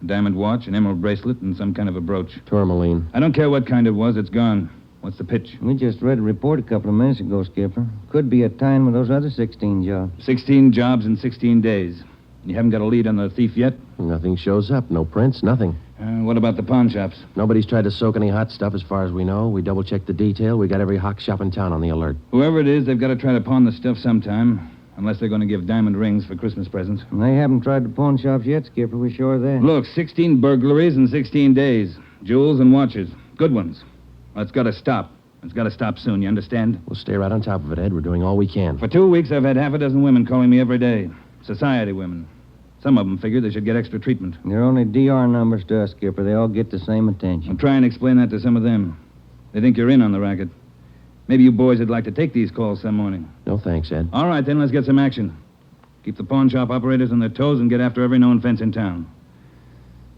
S18: A diamond watch, an emerald bracelet, and some kind of a brooch.
S12: Tourmaline.
S18: I don't care what kind it was. It's gone. What's the pitch?
S5: We just read a report a couple of minutes ago, Skipper. Could be a tie-in with those other 16 jobs.
S18: 16 jobs in 16 days. You haven't got a lead on the thief yet?
S12: Nothing shows up. No prints, nothing.
S18: What about the pawn shops?
S12: Nobody's tried to soak any hot stuff as far as we know. We double-checked the detail. We got every hock shop in town on the alert.
S18: Whoever it is, they've got to try to pawn the stuff sometime. Unless they're going to give diamond rings for Christmas presents.
S5: And they haven't tried the pawn shops yet, Skipper. We're sure of that.
S18: Look, 16 burglaries in 16 days. Jewels and watches. Good ones. Well, it's got to stop. It's got to stop soon, you understand?
S12: We'll stay right on top of it, Ed. We're doing all we can.
S18: For 2 weeks, I've had half a dozen women calling me every day. Society women. Some of them figure they should get extra treatment.
S5: They're only DR numbers to us, Skipper. They all get the same attention.
S18: I'll try and explain that to some of them. They think you're in on the racket. Maybe you boys would like to take these calls some morning.
S12: No thanks, Ed.
S18: All right, then, let's get some action. Keep the pawn shop operators on their toes and get after every known fence in town.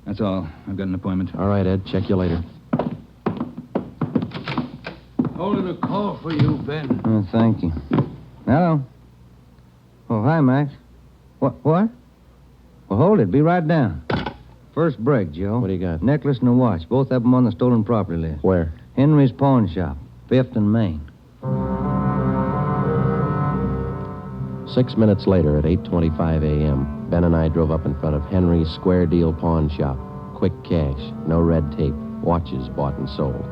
S18: That's all. I've got an appointment.
S12: All right, Ed. Check you later.
S7: Holding a call for you, Ben.
S5: Oh, thank you. Hello. Oh, hi, Max. What? Well, hold it. Be right down. First break, Joe.
S12: What do you got?
S5: Necklace and a watch. Both of them on the stolen property list.
S12: Where?
S5: Henry's Pawn Shop. 5th and Main.
S12: 6 minutes later, at 8:25 a.m., Ben and I drove up in front of Henry's Square Deal Pawn Shop. Quick cash, no red tape, watches bought and sold.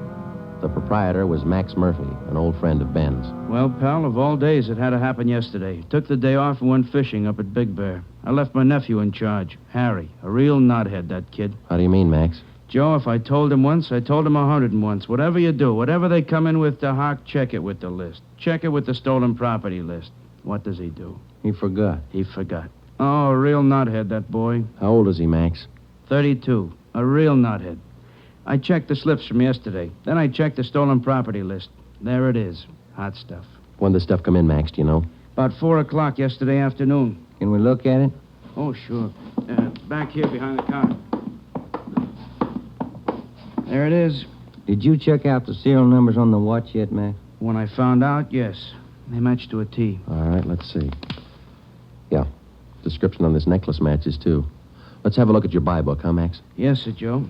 S12: The proprietor was Max Murphy, an old friend of Ben's.
S16: Well, pal, of all days, it had to happen yesterday. Took the day off and went fishing up at Big Bear. I left my nephew in charge, Harry. A real knothead, that kid.
S12: How do you mean, Max?
S16: Joe, if I told him once, I told him 101. Whatever you do, whatever they come in with to Hawk, check it with the list. Check it with the stolen property list. What does he do?
S12: He forgot.
S16: He forgot. Oh, a real knothead, that boy.
S12: How old is he, Max?
S16: 32. A real knothead. I checked the slips from yesterday. Then I checked the stolen property list. There it is. Hot stuff.
S12: When did the stuff come in, Max, do you know?
S16: About 4 o'clock yesterday afternoon.
S5: Can we look at it?
S16: Oh, sure. Back here behind the counter. There it is.
S5: Did you check out the serial numbers on the watch yet, Max?
S16: When I found out, yes. They matched to a T.
S12: All right, let's see. Yeah. Description on this necklace matches, too. Let's have a look at your buy book, huh, Max?
S16: Yes, sir, Joe.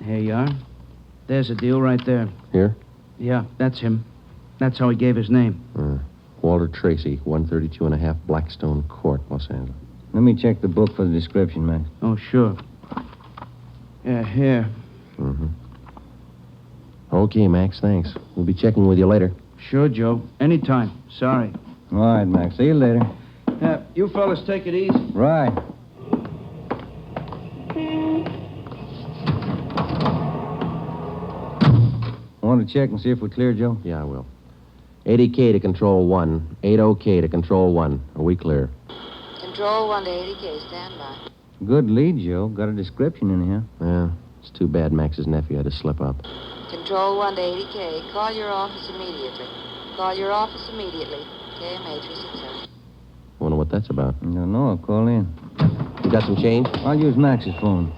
S16: Here you are. There's a deal right there.
S12: Here?
S16: Yeah, that's him. That's how he gave his name.
S12: Walter Tracy, 132 and a half Blackstone Court, Los Angeles.
S5: Let me check the book for the description, Max.
S16: Oh, sure. Yeah, here.
S12: Mm-hmm. Okay, Max, thanks. We'll be checking with you later.
S16: Sure, Joe. Anytime. Sorry.
S5: All right, Max. See you later.
S16: You fellas take it easy.
S5: Right. Want to check and see if we're clear, Joe?
S12: Yeah, I will. 80K to Control 1. 80K to Control 1. Are we clear?
S8: Control 1 to 80K. Stand by.
S5: Good lead, Joe. Got a description in here.
S12: Yeah. It's too bad Max's nephew had to slip up.
S8: Control 1 to 80K. Call your office immediately. Call your office immediately. KMA 367.
S12: Wonder what that's about.
S5: I don't know. I'll call in.
S12: You got some change?
S5: I'll use Max's phone.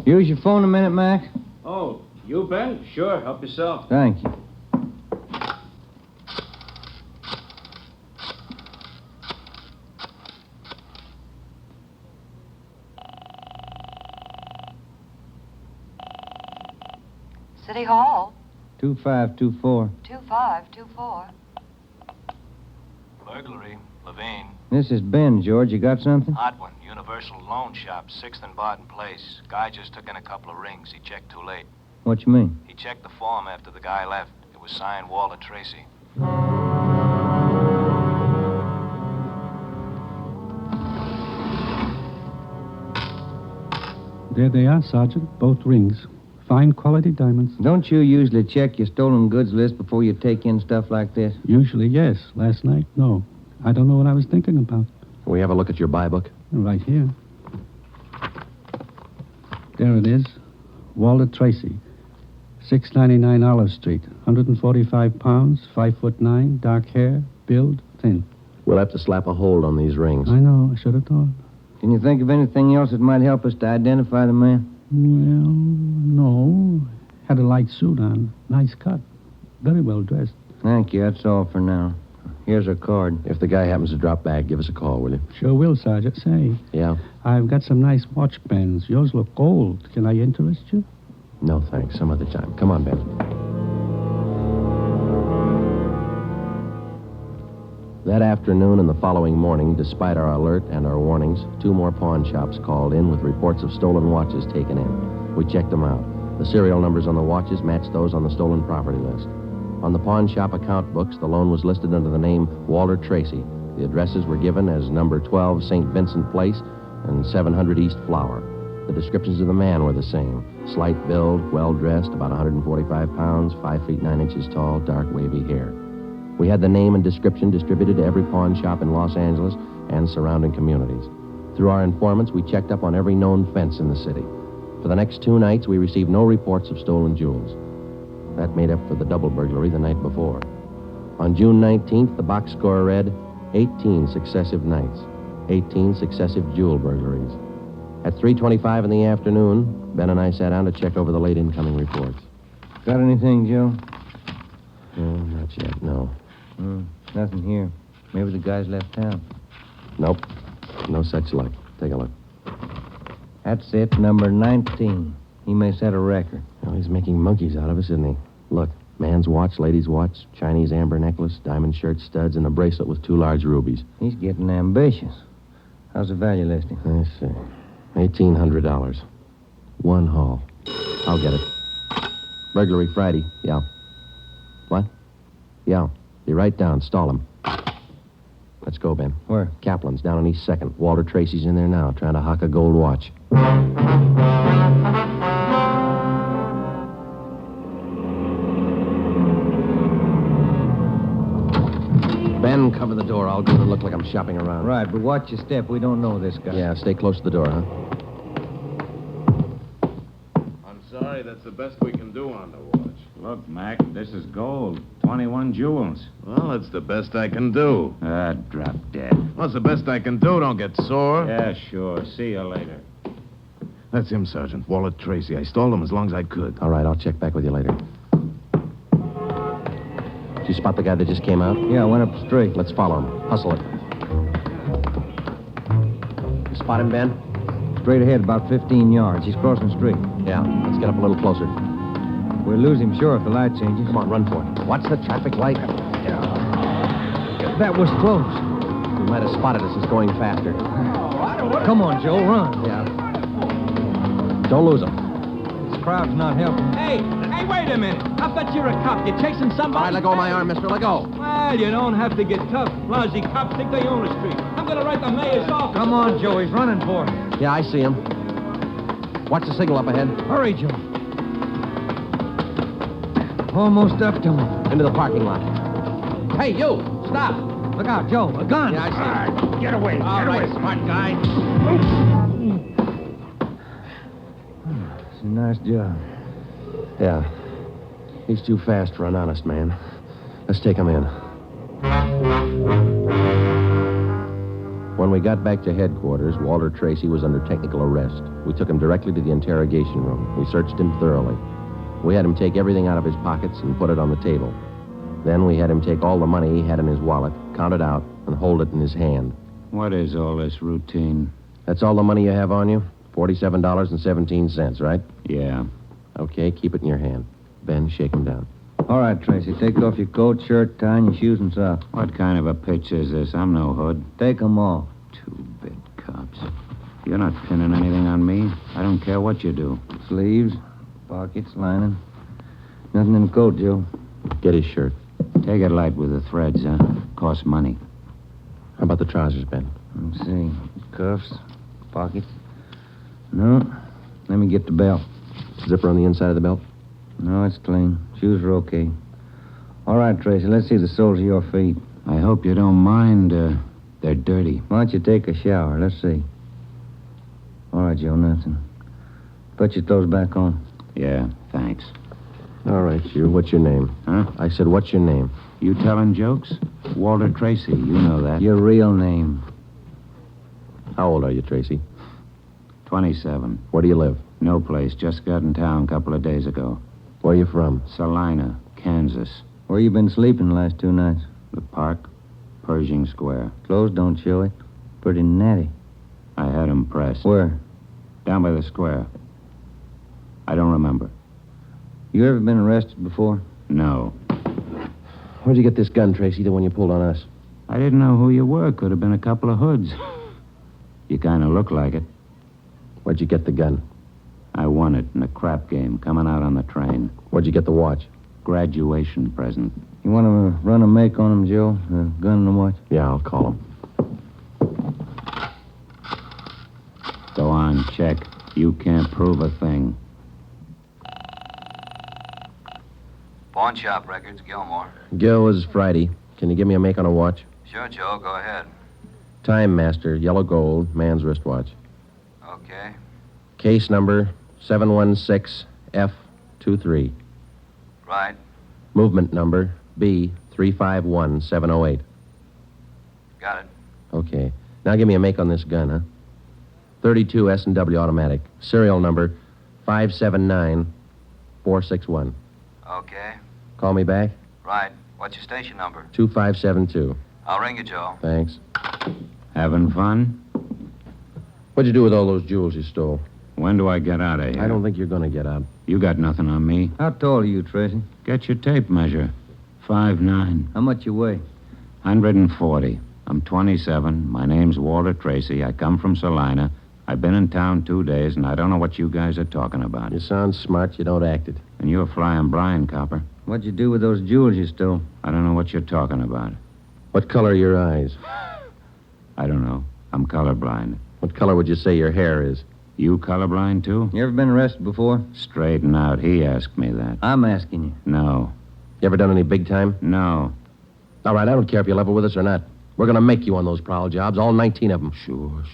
S5: Use your phone a minute, Max.
S16: Oh, you, Ben? Sure. Help yourself.
S5: Thank you.
S8: City Hall.
S5: 2524.
S8: 2524.
S11: Burglary. Levine.
S5: This is Ben, George. You got something?
S11: Odd one. Universal Loan Shop, 6th and Barton Place. Guy just took in a couple of rings. He checked too late.
S5: What you mean?
S11: He checked the form after the guy left. It was signed Walter Tracy.
S22: There they are, Sergeant. Both rings. Fine quality diamonds.
S5: Don't you usually check your stolen goods list before you take in stuff like this?
S22: Usually, yes. Last night, no. I don't know what I was thinking about.
S12: Can we have a look at your buy book?
S22: Right here. There it is. Walter Tracy. 699 Olive Street. 145 pounds, 5'9", dark hair, build, thin.
S12: We'll have to slap a hold on these rings.
S22: I know. I should have thought.
S5: Can you think of anything else that might help us to identify the man?
S22: Well, no. Had a light suit on. Nice cut. Very well dressed.
S5: Thank you. That's all for now. Here's our card.
S12: If the guy happens to drop back, give us a call, will you?
S22: Sure will, Sergeant. Say,
S12: Yeah?
S22: I've got some nice watch bands. Yours look old. Can I interest you?
S12: No, thanks. Some other time. Come on, Ben. That afternoon and the following morning, despite our alert and our warnings, 2 more pawn shops called in with reports of stolen watches taken in. We checked them out. The serial numbers on the watches matched those on the stolen property list. On the pawn shop account books, the loan was listed under the name Walter Tracy. The addresses were given as number 12 St. Vincent Place and 700 East Flower. The descriptions of the man were the same. Slight build, well-dressed, about 145 pounds, 5 feet 9 inches tall, dark wavy hair. We had the name and description distributed to every pawn shop in Los Angeles and surrounding communities. Through our informants, we checked up on every known fence in the city. For the next 2 nights, we received no reports of stolen jewels. That made up for the double burglary the night before. On June 19th, the box score read 18 successive nights, 18 successive jewel burglaries. At 3:25 in the afternoon, Ben and I sat down to check over the late incoming reports.
S5: Got anything, Joe?
S12: No, not yet, no.
S5: Nothing here. Maybe the guy's left town.
S12: Nope. No such luck. Take a look.
S5: That's it, number 19. He may set a record.
S12: Well, he's making monkeys out of us, isn't he? Look, man's watch, lady's watch, Chinese amber necklace, diamond shirt studs, and a bracelet with 2 large rubies.
S5: He's getting ambitious. How's the value listing?
S15: Let's see. $1,800. One haul. I'll get it. Burglary Friday. Yeah. What? Yeah. Be right down. Stall him. Let's go, Ben.
S5: Where?
S15: Kaplan's down on East 2nd. Walter Tracy's in there now, trying to hock a gold watch. Ben, cover the door. I'll go to look like I'm shopping around.
S5: Right, but watch your step. We don't know this guy.
S15: Yeah, stay close to the door, huh?
S2: I'm sorry, that's the best we can do on the watch. Look, Mac, this is gold. 21 jewels. Well, that's the best I can do.
S5: Drop dead.
S2: Well, it's the best I can do. Don't get sore.
S5: Yeah, sure. See you later.
S2: That's him, Sergeant. Walter Tracy. I stalled him as long as I could.
S15: All right, I'll check back with you later. Did you spot the guy that just came out?
S5: Yeah, went up straight.
S15: Let's follow him. Hustle it. You spot him, Ben?
S5: Straight ahead, about 15 yards. He's crossing the street.
S15: Yeah, let's get up a little closer.
S5: We'll lose him, sure, if the light changes.
S15: Come on, run for it. Watch the traffic light.
S5: That was close.
S15: We might have spotted us as going faster.
S5: Come on, Joe, run.
S15: Yeah. Don't lose him.
S5: This crowd's not helping.
S10: Hey, wait a minute. I bet you're a cop. You're chasing somebody.
S15: All right, let go of my arm, mister. Let go.
S10: Well, you don't have to get tough. Lousy cops think they own the street. I'm going to write the mayor's office.
S5: Come on, Joe. He's running for it.
S15: Yeah, I see him. Watch the signal up ahead.
S5: Hurry, Joe. Almost up to him.
S15: Into the parking lot. Hey, you! Stop!
S5: Look out, Joe. A gun.
S15: Yeah, I see him.
S10: Get away.
S15: All right,
S10: smart guy.
S5: It's a nice job.
S15: Yeah. He's too fast for an honest man. Let's take him in. When we got back to headquarters, Walter Tracy was under technical arrest. We took him directly to the interrogation room. We searched him thoroughly. We had him take everything out of his pockets and put it on the table. Then we had him take all the money he had in his wallet, count it out, and hold it in his hand.
S2: What is all this routine?
S15: That's all the money you have on you? $47.17, right?
S2: Yeah.
S15: Okay, keep it in your hand. Ben, shake him down.
S5: All right, Tracy. Take off your coat, shirt, tie, and your shoes and socks.
S2: What kind of a pitch is this? I'm no hood.
S5: Take them off.
S2: Two-bit cops. You're not pinning anything on me. I don't care what you do.
S5: Sleeves, pockets, lining. Nothing in the coat, Joe.
S15: Get his shirt.
S2: Take it light with the threads, huh? Costs money.
S15: How about the trousers, Ben?
S5: Let's see. Cuffs, pockets. No. Let me get the belt.
S15: Zipper on the inside of the belt?
S5: No, it's clean. Shoes are okay. All right, Tracy, let's see the soles of your feet.
S2: I hope you don't mind. They're dirty.
S5: Why don't you take a shower? Let's see. All right, Joe, nothing. Put your clothes back on.
S2: Yeah, thanks.
S15: All right, you. What's your name?
S2: Huh?
S15: I said, what's your name?
S2: You telling jokes? Walter Tracy, you know that.
S5: Your real name.
S15: How old are you, Tracy?
S2: 27.
S15: Where do you live?
S2: No place. Just got in town a couple of days ago.
S15: Where are you from?
S2: Salina, Kansas.
S5: Where you been sleeping the last 2 nights?
S2: The park, Pershing Square.
S5: Clothes don't show it. Pretty natty.
S2: I had 'em pressed.
S5: Where?
S2: Down by the square. I don't remember.
S5: You ever been arrested before?
S2: No.
S15: Where'd you get this gun, Tracy, the one you pulled on us?
S2: I didn't know who you were. Could have been a couple of hoods. You kind of look like it.
S15: Where'd you get the gun?
S2: I won it in a crap game coming out on the train.
S15: Where'd you get the watch?
S2: Graduation present.
S5: You want to run a make on him, Joe? The gun and the watch?
S15: Yeah, I'll call him.
S2: Go on, check. You can't prove a thing.
S11: Pawn shop records, Gilmore.
S15: Gil, is Friday. Can you give me a make on a watch?
S11: Sure, Joe, go ahead.
S15: Time Master, yellow gold, man's wristwatch.
S11: Okay.
S15: Case number 716F23.
S11: Right.
S15: Movement number B351708.
S11: Got it.
S15: Okay. Now give me a make on this gun, huh? 32 S&W automatic. Serial number 579461.
S11: Okay.
S15: Call me back?
S11: Right. What's your station number?
S15: 2572.
S11: I'll ring you, Joe.
S15: Thanks.
S2: Having fun?
S15: What'd you do with all those jewels you stole?
S2: When do I get out of here?
S15: I don't think you're going to get out.
S2: You got nothing on me.
S5: How tall are you, Tracy?
S2: Get your tape measure. 5'9".
S5: How much you weigh?
S2: 140.
S4: I'm 27. My name's Walter Tracy. I come from Salina. I've been in town 2 days, and I don't know what you guys are talking about.
S15: You sound smart. You don't act it.
S4: And you're Flying Brian, copper.
S5: What'd you do with those jewels you stole?
S4: I don't know what you're talking about.
S15: What color are your eyes?
S4: I don't know. I'm colorblind.
S15: What color would you say your hair is?
S4: You colorblind, too?
S5: You ever been arrested before?
S4: Straighten out. He asked me that.
S5: I'm asking you.
S4: No.
S15: You ever done any big time?
S4: No.
S15: All right, I don't care if you level with us or not. We're going to make you on those prowl jobs, all 19 of them.
S4: Sure.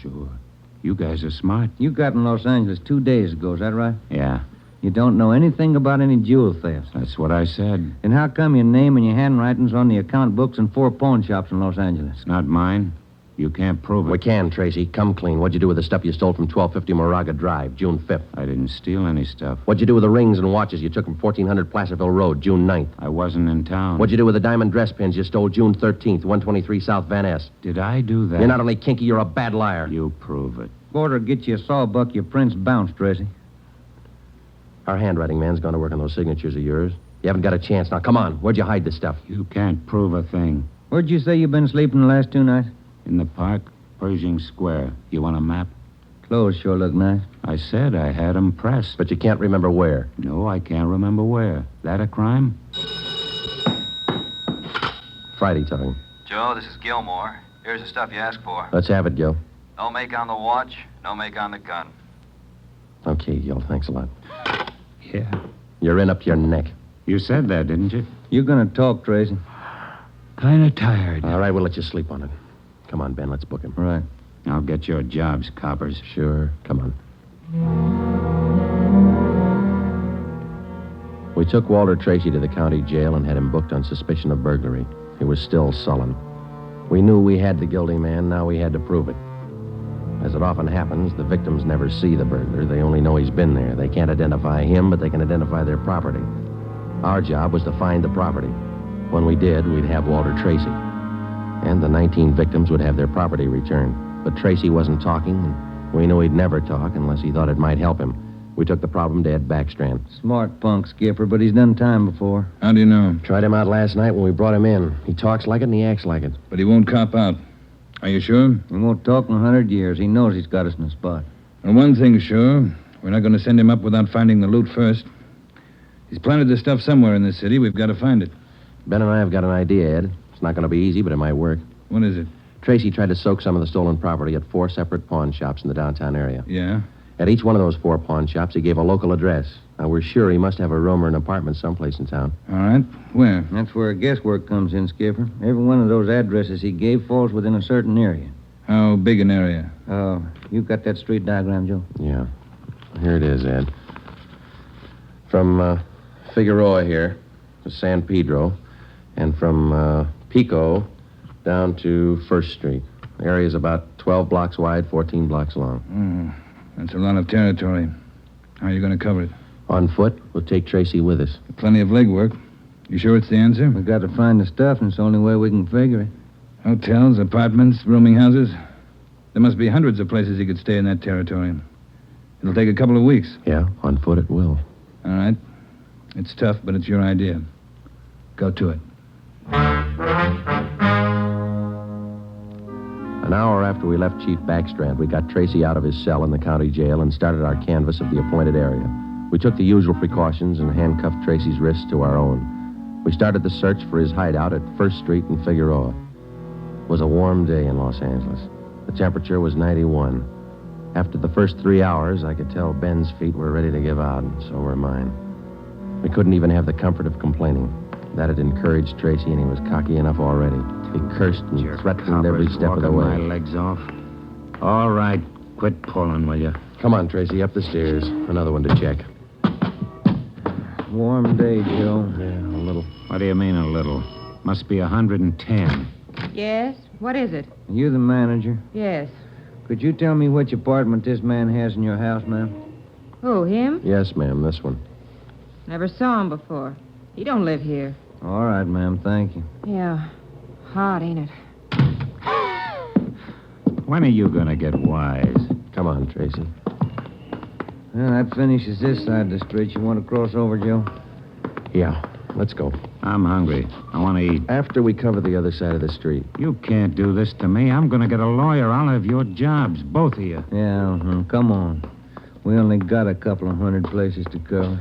S4: You guys are smart.
S5: You got in Los Angeles 2 days ago, is that right?
S4: Yeah.
S5: You don't know anything about any jewel thefts.
S4: That's what I said.
S5: Then how come your name and your handwriting's on the account books in 4 pawn shops in Los Angeles?
S4: It's not mine. You can't prove it.
S15: We can, Tracy. Come clean. What'd you do with the stuff you stole from 1250 Moraga Drive, June 5th?
S4: I didn't steal any stuff.
S15: What'd you do with the rings and watches you took from 1400 Placerville Road, June 9th?
S4: I wasn't in town.
S15: What'd you do with the diamond dress pins you stole June 13th, 123 South Van Ness?
S4: Did I do that?
S15: You're not only kinky, you're a bad liar.
S4: You prove it.
S5: Border get you a sawbuck, your prints bounced, Tracy.
S15: Our handwriting man's gone to work on those signatures of yours. You haven't got a chance. Now, come on. Where'd you hide this stuff?
S4: You can't prove a thing.
S5: Where'd you say you've been sleeping the last 2 nights?
S4: In the park, Pershing Square. You want a map?
S5: Clothes sure look nice.
S4: I said I had 'em pressed.
S15: But you can't remember where?
S4: No, I can't remember where. That a crime?
S15: Friday talking.
S11: Joe, this is Gilmore. Here's the stuff you asked for.
S15: Let's have it, Gil.
S11: No make on the watch, no make on the gun.
S15: Okay, Gil. Thanks a lot.
S4: Yeah.
S15: You're in up to your neck.
S4: You said that, didn't you?
S5: You're gonna talk, Tracy.
S4: Kind of tired.
S15: All right, we'll let you sleep on it. Come on, Ben. Let's book him.
S5: Right.
S4: I'll get your jobs, coppers.
S15: Sure. Come on. We took Walter Tracy to the county jail and had him booked on suspicion of burglary. He was still sullen. We knew we had the guilty man. Now we had to prove it. As it often happens, the victims never see the burglar. They only know he's been there. They can't identify him, but they can identify their property. Our job was to find the property. When we did, we'd have Walter Tracy. And the 19 victims would have their property returned. But Tracy wasn't talking, and we knew he'd never talk unless he thought it might help him. We took the problem to Ed Backstrand.
S5: Smart punk, Skipper, but he's done time before.
S18: How do you know?
S15: Tried him out last night when we brought him in. He talks like it and he acts like it.
S18: But he won't cop out. Are you sure?
S5: He won't talk in 100 years. He knows he's got us in a spot.
S18: Well, one thing's sure. We're not going to send him up without finding the loot first. He's planted the stuff somewhere in this city. We've got to find it.
S15: Ben and I have got an idea, Ed. It's not going to be easy, but it might work.
S18: What is it?
S15: Tracy tried to soak some of the stolen property at 4 separate pawn shops in the downtown area.
S18: Yeah?
S15: At each one of those 4 pawn shops, he gave a local address. Now, we're sure he must have a room or an apartment someplace in town.
S18: All right. Where?
S5: That's where guesswork comes in, Skipper. Every one of those addresses he gave falls within a certain area.
S18: How big an area?
S5: Oh, you got that street diagram, Joe?
S15: Yeah. Here it is, Ed. From Figueroa here to San Pedro, and from Pico down to 1st Street. The area's about 12 blocks wide, 14 blocks long.
S18: That's a lot of territory. How are you going to cover it?
S15: On foot, we'll take Tracy with us.
S18: Plenty of legwork. You sure it's the answer?
S5: We got to find the stuff, and it's the only way we can figure it.
S18: Hotels, apartments, rooming houses. There must be hundreds of places he could stay in that territory. It'll take a couple of weeks.
S15: Yeah, on foot it will.
S18: All right. It's tough, but it's your idea. Go to it.
S15: An hour after we left Chief Backstrand, we got Tracy out of his cell in the county jail and started our canvass of the appointed area. We took the usual precautions and handcuffed Tracy's wrists to our own. We started the search for his hideout at 1st Street in Figueroa. It was a warm day in Los Angeles. The temperature was 91. After the first 3 hours, I could tell Ben's feet were ready to give out, and so were mine. We couldn't even have the comfort of complaining. That had encouraged Tracy, and he was cocky enough already. He cursed and threatened every step of the way.
S4: My legs off. All right, quit pulling, will you?
S15: Come on, Tracy, up the stairs. Another one to check.
S5: Warm day, Joe.
S15: Yeah, a little.
S4: What do you mean, a little? Must be 110.
S8: Yes? What is it?
S5: You the manager?
S8: Yes.
S5: Could you tell me which apartment this man has in your house, ma'am?
S8: Who, him?
S15: Yes, ma'am, this one.
S8: Never saw him before. He don't live here.
S5: All right, ma'am, thank you.
S8: Yeah. Hot, ain't it?
S4: When are you going to get wise?
S15: Come on, Tracy.
S5: Well, that finishes this side of the street. You want to cross over, Joe?
S15: Yeah. Let's go.
S4: I'm hungry. I want to eat.
S15: After we cover the other side of the street.
S4: You can't do this to me. I'm going to get a lawyer. I'll have your jobs, both of you.
S5: Yeah, come on. We only got a couple of hundred places to cover.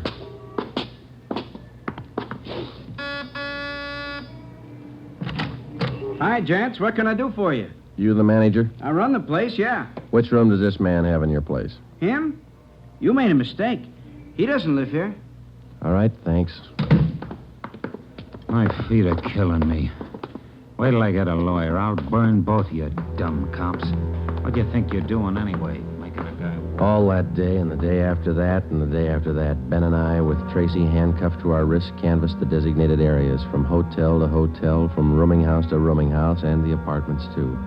S6: Hi, gents. What can I do for you?
S15: You the manager?
S6: I run the place, yeah.
S15: Which room does this man have in your place?
S6: Him? You made a mistake. He doesn't live here.
S15: All right, thanks.
S4: My feet are killing me. Wait till I get a lawyer. I'll burn both of you dumb cops. What do you think you're doing anyway? Making a guy...
S15: All that day and the day after that and the day after that, Ben and I, with Tracy handcuffed to our wrists, canvassed the designated areas, from hotel to hotel, from rooming house to rooming house, and the apartments, too.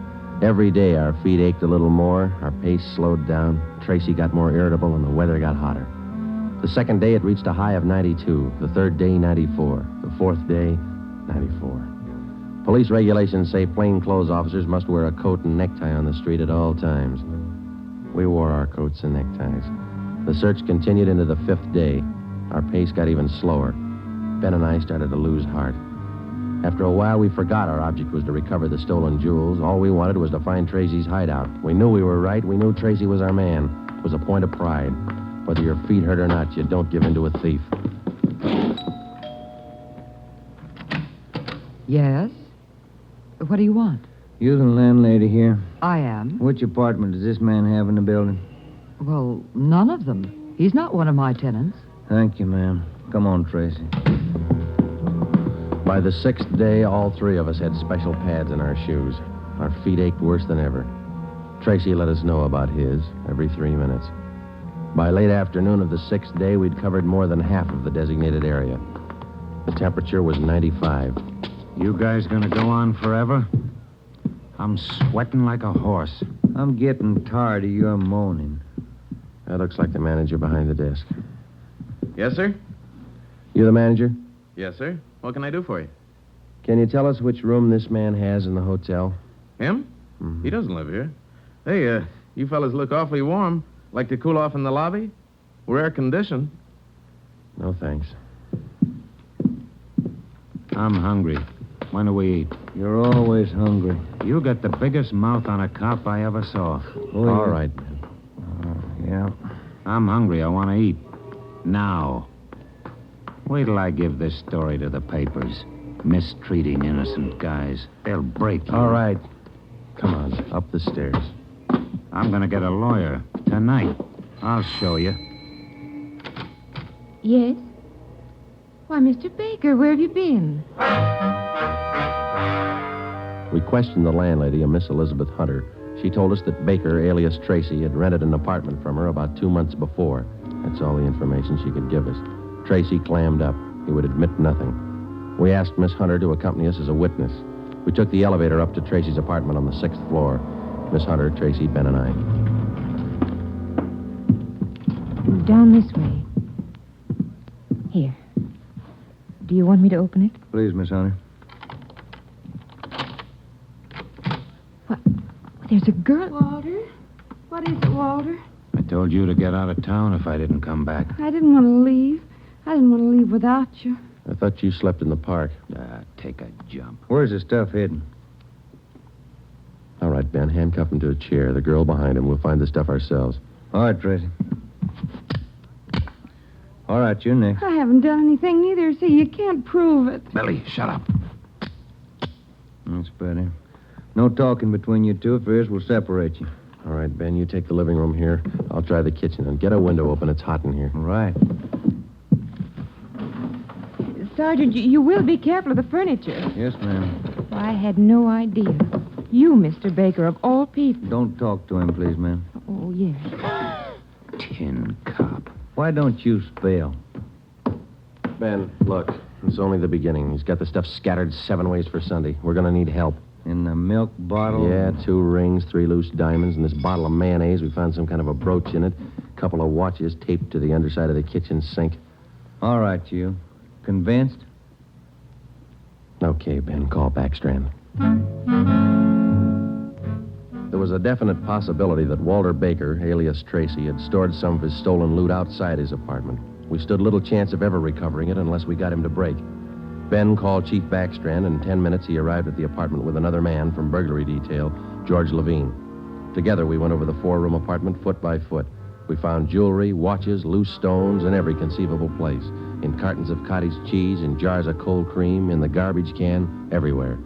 S15: Every day our feet ached a little more, our pace slowed down, Tracy got more irritable, and the weather got hotter. The second day it reached a high of 92, the third day 94, the fourth day 94. Police regulations say plainclothes officers must wear a coat and necktie on the street at all times. We wore our coats and neckties. The search continued into the fifth day. Our pace got even slower. Ben and I started to lose heart. After a while, we forgot our object was to recover the stolen jewels. All we wanted was to find Tracy's hideout. We knew we were right. We knew Tracy was our man. It was a point of pride. Whether your feet hurt or not, you don't give in to a thief.
S8: Yes? What do you want?
S5: You the landlady here?
S8: I am.
S5: Which apartment does this man have in the building?
S8: Well, none of them. He's not one of my tenants.
S5: Thank you, ma'am. Come on, Tracy.
S15: By the sixth day, all three of us had special pads in our shoes. Our feet ached worse than ever. Tracy let us know about his every 3 minutes. By late afternoon of the sixth day, we'd covered more than half of the designated area. The temperature was 95.
S4: You guys gonna go on forever? I'm sweating like a horse.
S5: I'm getting tired of your moaning.
S15: That looks like the manager behind the desk.
S2: Yes, sir?
S15: You the manager?
S2: Yes, sir. What can I do for you?
S15: Can you tell us which room this man has in the hotel?
S2: Him?
S15: Mm-hmm.
S2: He doesn't live here. Hey, you fellas look awfully warm. Like to cool off in the lobby? We're air-conditioned.
S15: No, thanks.
S4: I'm hungry. When do we eat?
S5: You're always hungry.
S4: You got the biggest mouth on a cop I ever saw.
S5: Oh,
S15: all right.
S5: Yeah.
S4: I'm hungry. I want to eat. Now. Wait till I give this story to the papers. Mistreating innocent guys. They'll break you.
S15: All right. Come on, up the stairs.
S4: I'm going to get a lawyer tonight. I'll show you.
S9: Yes? Why, Mr. Baker, where have you been?
S15: We questioned the landlady, a Miss Elizabeth Hunter. She told us that Baker, alias Tracy, had rented an apartment from her about 2 months before. That's all the information she could give us. Tracy clammed up. He would admit nothing. We asked Miss Hunter to accompany us as a witness. We took the elevator up to Tracy's apartment on the 6th floor. Miss Hunter, Tracy, Ben, and I.
S9: Down this way. Here. Do you want me to open it?
S5: Please, Miss Hunter.
S9: What? There's a girl. Walter? What is it, Walter?
S4: I told you to get out of town if I didn't come back.
S9: I didn't want to leave. I didn't want to leave without you.
S15: I thought you slept in the park.
S4: Take a jump.
S5: Where's the stuff hidden?
S15: All right, Ben, handcuff him to a chair. The girl behind him. We'll find the stuff ourselves.
S5: All right, Tracy. All right, you're next.
S9: I haven't done anything neither, so you can't prove it.
S4: Billy, shut up.
S5: That's better. No talking between you two. If there is, we'll separate you.
S15: All right, Ben, you take the living room here. I'll try the kitchen, and get a window open. It's hot in here.
S5: All right.
S9: Sergeant, you will be careful of the furniture.
S5: Yes, ma'am.
S9: I had no idea. You, Mr. Baker, of all people.
S5: Don't talk to him, please, ma'am.
S9: Oh, yes.
S4: Tin cop.
S5: Why don't you spell?
S15: Ben, look. It's only the beginning. He's got the stuff scattered 7 ways for Sunday. We're going to need help.
S5: In the milk bottle?
S15: Yeah, 2 rings, 3 loose diamonds, and this bottle of mayonnaise. We found some kind of a brooch in it. A couple of watches taped to the underside of the kitchen sink.
S5: All right, you. Convinced?
S15: Okay, Ben. Call Backstrand. There was a definite possibility that Walter Baker, alias Tracy, had stored some of his stolen loot outside his apartment. We stood little chance of ever recovering it unless we got him to break. Ben called Chief Backstrand, and in 10 minutes he arrived at the apartment with another man from burglary detail, George Levine. Together we went over the 4-room apartment foot by foot. We found jewelry, watches, loose stones in every conceivable place. In cartons of cottage cheese, in jars of cold cream, in the garbage can, everywhere.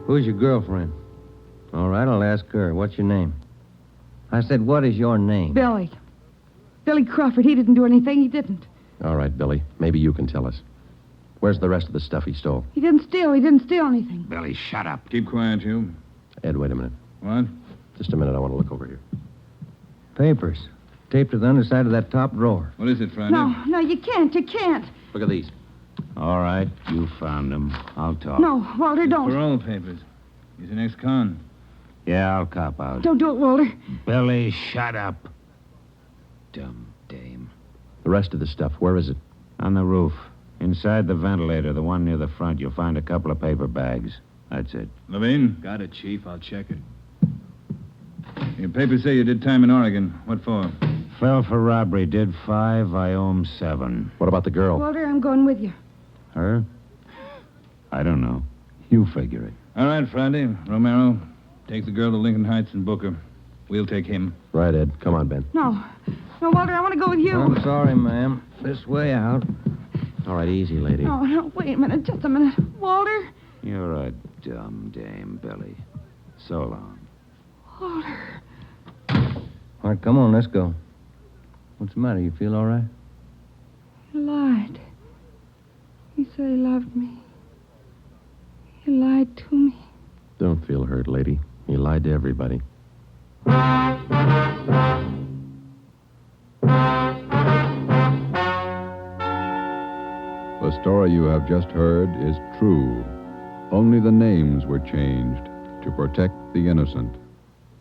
S5: Who's your girlfriend? All right, I'll ask her. What's your name? I said, what is your name?
S17: Billy. Billy Crawford. He didn't do anything. He didn't.
S15: All right, Billy. Maybe you can tell us. Where's the rest of the stuff he stole?
S17: He didn't steal. He didn't steal anything.
S4: Billy, shut up.
S18: Keep quiet, you.
S15: Ed, wait a minute.
S18: What?
S15: Just a minute. I want to look over here.
S5: Papers. Taped to the underside of that top drawer.
S18: What is it, Friday?
S17: No, you can't. You can't.
S15: Look at these.
S4: All right, you found him. I'll talk.
S17: No, Walter, don't.
S18: Parole papers. He's an ex-con.
S4: Yeah, I'll cop out.
S17: Don't do it, Walter.
S4: Billy, shut up. Dumb dame.
S15: The rest of the stuff, where is it?
S4: On the roof. Inside the ventilator, the one near the front, you'll find a couple of paper bags. That's it.
S18: Levine? Got it, Chief. I'll check it. Your papers say you did time in Oregon. What for?
S4: Fell for robbery. Did 5. I owe him 7.
S15: What about the girl?
S17: Walter, I'm going with you.
S4: Her? I don't know. You figure it.
S18: All right, Friday. Romero, take the girl to Lincoln Heights and book her. We'll take him.
S15: Right, Ed. Come on, Ben.
S17: No, Walter, I want to go with you.
S5: I'm sorry, ma'am. This way out.
S15: All right, easy, lady.
S17: No, wait a minute. Just a minute. Walter?
S4: You're a dumb dame, Billy. So long.
S17: Walter.
S5: All right, come on, let's go. What's the matter? You feel all right?
S17: He lied. He said he loved me. He lied to me.
S15: Don't feel hurt, lady. He lied to everybody.
S23: The story you have just heard is true. Only the names were changed to protect the innocent.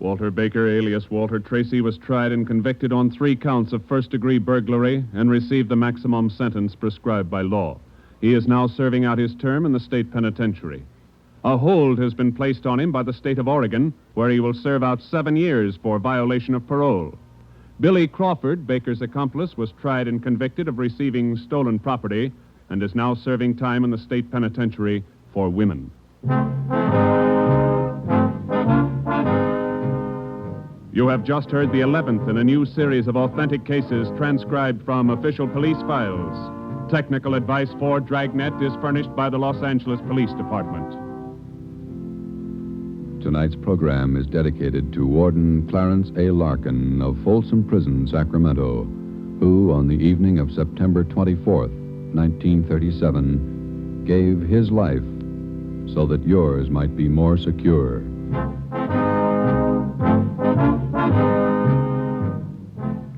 S3: Walter Baker, alias Walter Tracy, was tried and convicted on 3 counts of first-degree burglary and received the maximum sentence prescribed by law. He is now serving out his term in the state penitentiary. A hold has been placed on him by the state of Oregon, where he will serve out 7 years for violation of parole. Billy Crawford, Baker's accomplice, was tried and convicted of receiving stolen property and is now serving time in the state penitentiary for women. You have just heard the 11th in a new series of authentic cases transcribed from official police files. Technical advice for Dragnet is furnished by the Los Angeles Police Department.
S23: Tonight's program is dedicated to Warden Clarence A. Larkin of Folsom Prison, Sacramento, who, on the evening of September 24th, 1937, gave his life so that yours might be more secure.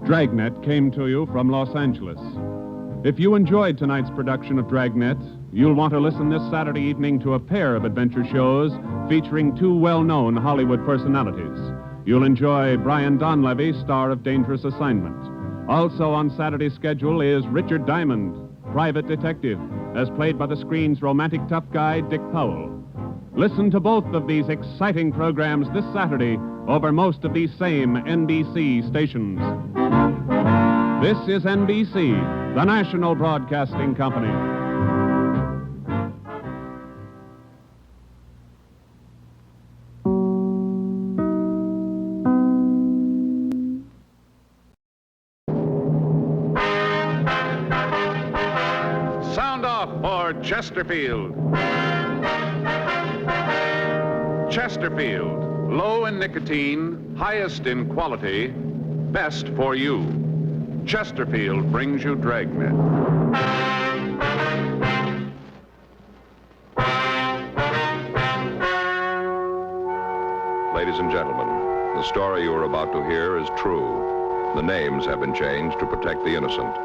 S3: Dragnet came to you from Los Angeles. If you enjoyed tonight's production of Dragnet, you'll want to listen this Saturday evening to a pair of adventure shows featuring 2 well-known Hollywood personalities. You'll enjoy Brian Donlevy, star of Dangerous Assignment. Also on Saturday's schedule is Richard Diamond, private detective, as played by the screen's romantic tough guy, Dick Powell. Listen to both of these exciting programs this Saturday over most of these same NBC stations. This is NBC, the national broadcasting company.
S19: Sound off for Chesterfield. Chesterfield, low in nicotine, highest in quality, best for you. Chesterfield brings you Dragnet. Ladies and gentlemen, the story you are about to hear is true. The names have been changed to protect the innocent.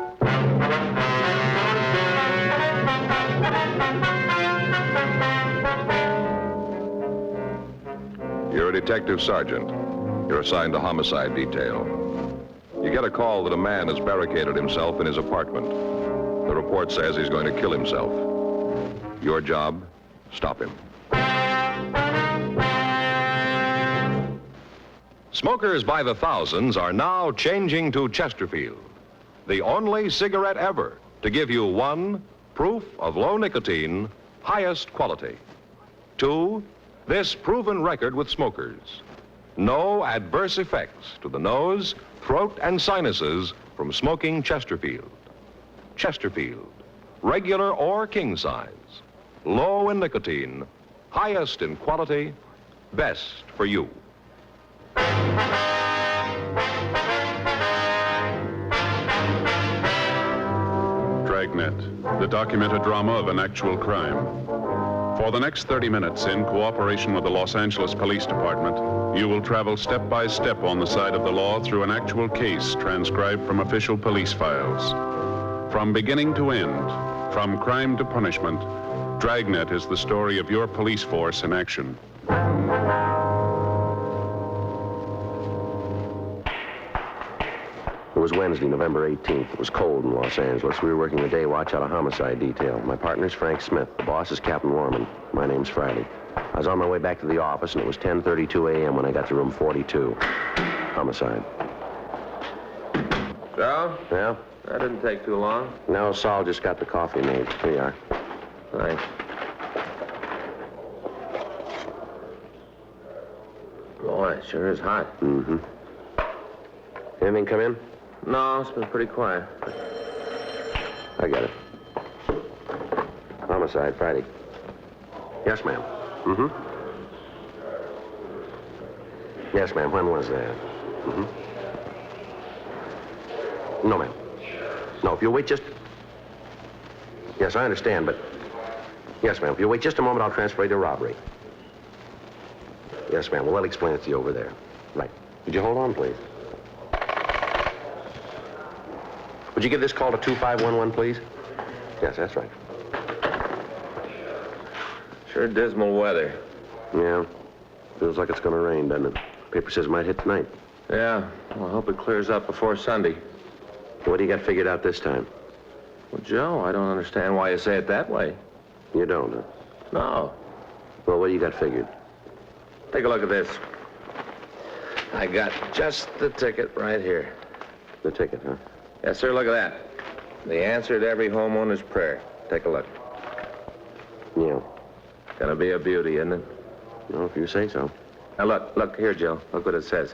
S19: You're a detective sergeant. You're assigned to homicide detail. You get a call that a man has barricaded himself in his apartment. The report says he's going to kill himself. Your job, stop him. Smokers by the thousands are now changing to Chesterfield, the only cigarette ever to give you 1, proof of low nicotine, highest quality. 2, this proven record with smokers. No adverse effects to the nose, throat, and sinuses from smoking Chesterfield. Chesterfield, regular or king size, low in nicotine, highest in quality, best for you.
S3: Dragnet, the documented drama of an actual crime. For the next 30 minutes, in cooperation with the Los Angeles Police Department, you will travel step by step on the side of the law through an actual case transcribed from official police files. From beginning to end, from crime to punishment, Dragnet is the story of your police force in action.
S12: It was Wednesday, November 18th. It was cold in Los Angeles. We were working the day watch out of homicide detail. My partner's Frank Smith. The boss is Captain Warman. My name's Friday. I was on my way back to the office, and it was 10:32 a.m. when I got to room 42. Homicide.
S2: Joe?
S12: Yeah?
S2: That didn't take too long.
S12: No, Saul just got the coffee made. Here you are.
S2: Thanks. Boy, it sure is hot.
S12: Mm-hmm. Anything come in?
S2: No, it's been pretty quiet.
S12: I got it. Homicide, Friday. Yes, ma'am. Mm-hmm. Yes, ma'am. When was that? Mm-hmm. No, ma'am. No, if you'll wait just... Yes, I understand, but... Yes, ma'am. If you'll wait just a moment, I'll transfer you to robbery. Yes, ma'am. Well, they'll explain it to you over there. Right. Would you hold on, please? Would you give this call to 2511, please? Yes, that's right.
S2: Sure dismal weather.
S12: Yeah. Feels like it's going to rain, doesn't it? Paper says it might hit tonight.
S2: Yeah. Well, I hope it clears up before Sunday.
S12: What do you got figured out this time?
S2: Well, Joe, I don't understand why you say it that way.
S12: You don't, huh?
S2: No.
S12: Well, what do you got figured?
S2: Take a look at this. I got just the ticket right here.
S12: The ticket, huh?
S2: Yes, sir, look at that. The answer to every homeowner's prayer. Take a look.
S12: Yeah.
S2: Gonna be a beauty, isn't it?
S12: No, if you say so.
S2: Now, look here, Joe. Look what it says.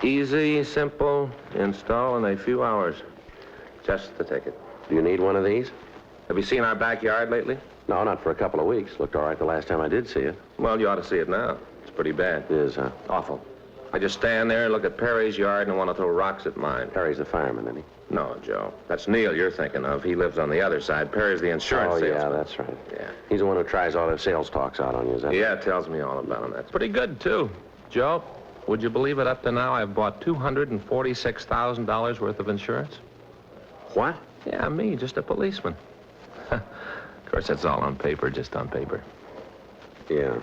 S2: Easy, simple, install in a few hours. Just the ticket.
S12: Do you need one of these?
S2: Have you seen our backyard lately?
S12: No, not for a couple of weeks. Looked all right the last time I did see it.
S2: Well, you ought to see it now. It's pretty bad.
S12: It is, huh?
S2: Awful. I just stand there and look at Perry's yard and want to throw rocks at mine.
S12: Perry's a fireman, isn't he?
S2: No, Joe. That's Neil you're thinking of. He lives on the other side. Perry's the insurance salesman.
S12: Yeah, that's right.
S2: Yeah.
S12: He's the one who tries all the sales talks out on you, is that?
S2: Yeah, tells me all about him. That's pretty good, too. Joe, would you believe it? Up to now, I've bought $246,000 worth of insurance.
S12: What?
S2: Yeah, me, just a policeman. Of course, that's all on paper, just on paper.
S12: Yeah.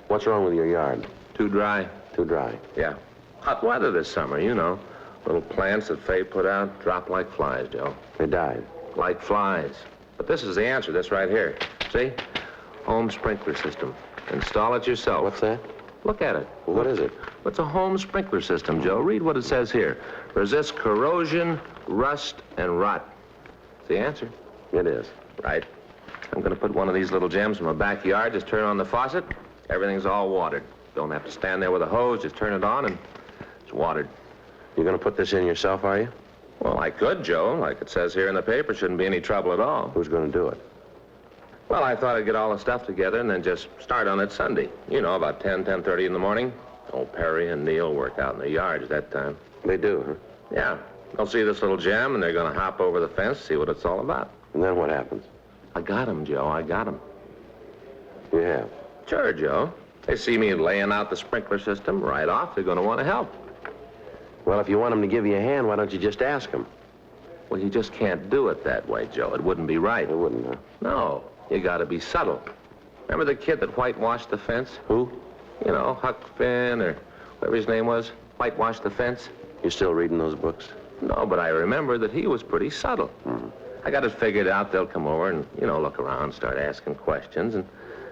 S12: What's wrong with your yard?
S2: Too dry.
S12: Too dry?
S2: Yeah. Hot weather this summer, you know. Little plants that Faye put out drop like flies, Joe.
S12: They died.
S2: Like flies. But this is the answer, this right here. See? Home sprinkler system. Install it yourself.
S12: What's that?
S2: Look at it.
S12: Well, what is it?
S2: It's a home sprinkler system, Joe. Read what it says here. Resists corrosion, rust, and rot. It's the answer.
S12: It is.
S2: Right. I'm going to put one of these little gems in my backyard. Just turn on the faucet. Everything's all watered. Don't have to stand there with a hose. Just turn it on and it's watered.
S12: You're going to put this in yourself, are you?
S2: Well, I could, Joe. Like it says here in the paper, shouldn't be any trouble at all.
S12: Who's going to do it?
S2: Well, I thought I'd get all the stuff together and then just start on it Sunday. You know, about 10:30 in the morning. Old Perry and Neil work out in the yards that time.
S12: They do, huh?
S2: Yeah. They'll see this little gem and they're going to hop over the fence, see what it's all about.
S12: And then what happens?
S2: I got him, Joe. I got him.
S12: You have?
S2: Sure, Joe. They see me laying out the sprinkler system right off. They're going to want to help.
S12: Well, if you want them to give you a hand, why don't you just ask them?
S2: Well, you just can't do it that way, Joe. It wouldn't be right.
S12: It wouldn't, huh?
S2: No. You got to be subtle. Remember the kid that whitewashed the fence?
S12: Who?
S2: You know, Huck Finn or whatever his name was. Whitewashed the fence.
S12: You still reading those books?
S2: No, but I remember that he was pretty subtle.
S12: Mm-hmm.
S2: I got it figured out. They'll come over and, you know, look around, start asking questions, and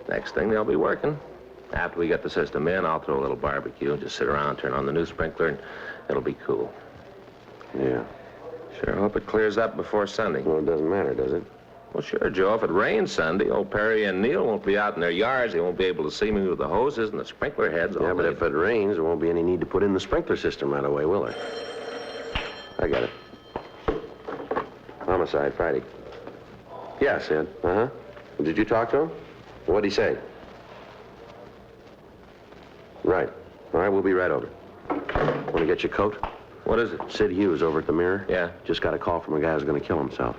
S2: next thing they'll be working. After we get the system in, I'll throw a little barbecue and just sit around, turn on the new sprinkler, and it'll be cool.
S12: Yeah.
S2: Sure hope it clears up before Sunday.
S12: Well, it doesn't matter, does it?
S2: Well, sure, Joe. If it rains Sunday, old Perry and Neil won't be out in their yards. They won't be able to see me with the hoses and the sprinkler heads.
S12: Yeah, but if it rains, there won't be any need to put in the sprinkler system right away, will there? I got it. Homicide, Friday. Yeah, Sid. Uh-huh. Did you talk to him? What'd he say? Right. All right, we'll be right over. Want to get your coat?
S2: What is it?
S12: Sid Hughes over at the Mirror.
S2: Yeah.
S12: Just got a call from a guy who's going to kill himself.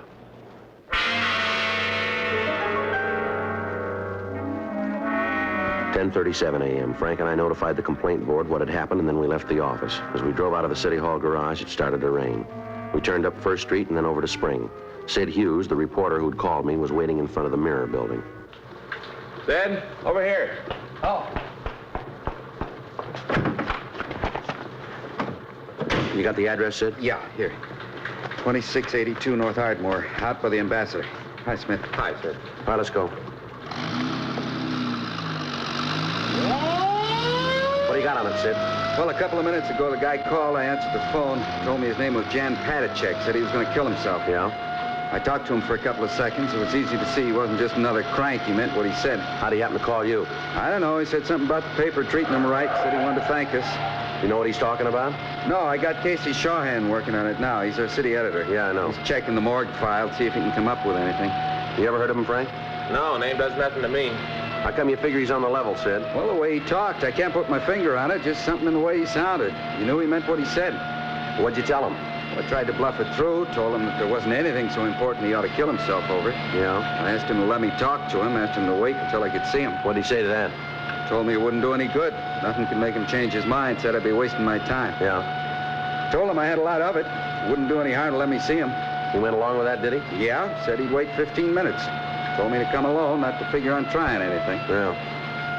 S12: "10:37 a.m. Frank and I notified the complaint board what had happened, and then we left the office. As we drove out of the City Hall garage, it started to rain. We turned up First Street and then over to Spring. Sid Hughes, the reporter who'd called me, was waiting in front of the Mirror building.
S2: Sid, over here.
S5: Oh.
S12: You got the address, Sid?
S13: Yeah, here. 2682 North Ardmore, out by the Ambassador. Hi, Smith.
S2: Hi, Sid.
S12: All right, let's go. What do you got on it, Sid?
S13: Well, a couple of minutes ago, the guy called. I answered the phone. Told me his name was Jan Padacek. Said he was going to kill himself.
S12: Yeah?
S13: I talked to him for a couple of seconds. It was easy to see he wasn't just another crank. He meant what he said.
S12: How'd he happen to call you?
S13: I don't know. He said something about the paper treating him right. Said he wanted to thank us.
S12: You know what he's talking about?
S13: No, I got Casey Shawhan working on it now. He's our city editor.
S12: Yeah, I know.
S13: He's checking the morgue file, see if he can come up with anything.
S12: You ever heard of him, Frank?
S2: No, name does nothing to me.
S12: How come you figure he's on the level, Sid?
S13: Well, the way he talked, I can't put my finger on it. Just something in the way he sounded. You knew he meant what he said.
S12: What'd you tell him?
S13: Well, I tried to bluff it through, told him that there wasn't anything so important he ought to kill himself over.
S12: Yeah?
S13: I asked him to let me talk to him, asked him to wait until I could see him.
S12: What'd he say to that?
S13: Told me it wouldn't do any good. Nothing could make him change his mind. Said I'd be wasting my time.
S12: Yeah?
S13: Told him I had a lot of it. Wouldn't do any harm to let me see him.
S12: He went along with that, did he?
S13: Yeah, said he'd wait 15 minutes. Told me to come alone, not to figure on trying anything.
S12: Yeah.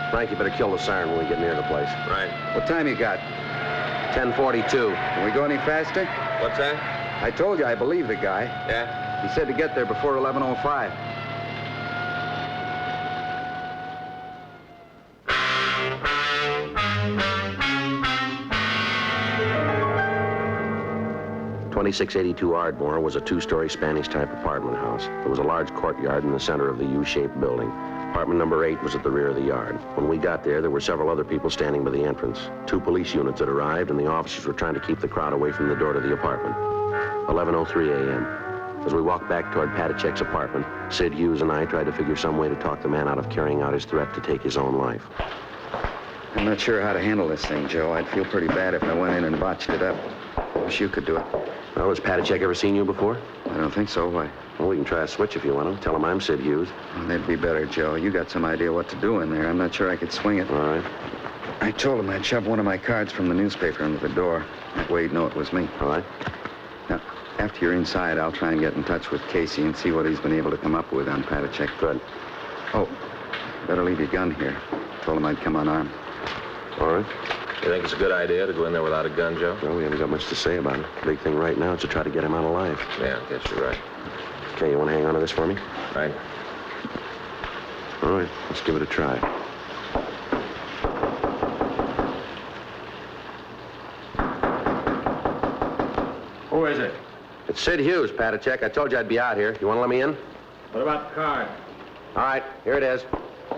S12: Frank, you better kill the siren when we get near the place.
S2: Right.
S13: What time you got?
S12: 10:42.
S13: Can we go any faster?
S2: What's that?
S13: I told you I believe the guy.
S2: Yeah?
S13: He said to get there before 11:05.
S12: .2682 Ardmore was a two-story Spanish-type apartment house. There was a large courtyard in the center of the U-shaped building. Apartment number 8 was at the rear of the yard. When we got there were several other people standing by the entrance. 2 police units had arrived, and the officers were trying to keep the crowd away from the door to the apartment. 11:03 a.m. As we walked back toward Padacek's apartment, Sid Hughes and I tried to figure some way to talk the man out of carrying out his threat to take his own life.
S13: I'm not sure how to handle this thing, Joe. I'd feel pretty bad if I went in and botched it up. Wish you could do it.
S12: Well, has Padacek ever seen you before?
S13: I don't think so. Why?
S12: Well, we can try a switch if you want to. Tell him I'm Sid Hughes.
S13: Well, that'd be better, Joe. You got some idea what to do in there. I'm not sure I could swing it.
S12: All right.
S13: I told him I'd shove one of my cards from the newspaper under the door. That way he'd know it was me.
S12: All right.
S13: Now, after you're inside, I'll try and get in touch with Casey and see what he's been able to come up with on Padacek.
S12: Good.
S13: Oh, better leave your gun here. Told him I'd come unarmed.
S12: All right.
S2: You think it's a good idea to go in there without a gun, Joe?
S12: Well, we haven't got much to say about it. The big thing right now is to try to get him out alive.
S2: Yeah, I guess you're right.
S12: Okay, you want to hang on to this for me?
S2: Right.
S12: All right, let's give it a try.
S2: Who is it?
S12: It's Sid Hughes, Padacek. I told you I'd be out here. You want to let me in?
S2: What about the card?
S12: All right, here it is.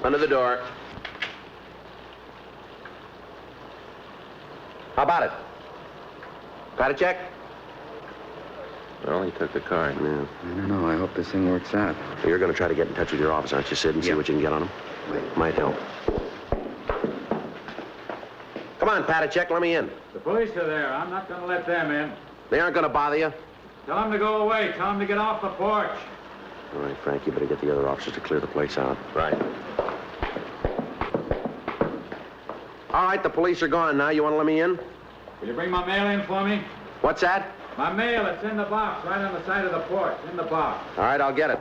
S12: Under the door. How about it? Padacek?
S2: Well, he took the card.
S12: Yeah.
S13: I don't know. I hope this thing works out.
S12: You're going to try to get in touch with your office, aren't you, Sid, and see what you can get on him? Might help. Come on, Padacek, let me in.
S10: The police are there. I'm not going to let them in.
S12: They aren't going to bother you.
S10: Tell them to go away. Tell them to get off the porch.
S12: All right, Frank, you better get the other officers to clear the place out.
S2: Right.
S12: All right, the police are gone now. You want to let me in?
S10: Will you bring my mail in for me?
S12: What's that?
S10: My mail, it's in the box, right on the side of the porch. In the box.
S12: All right, I'll get it.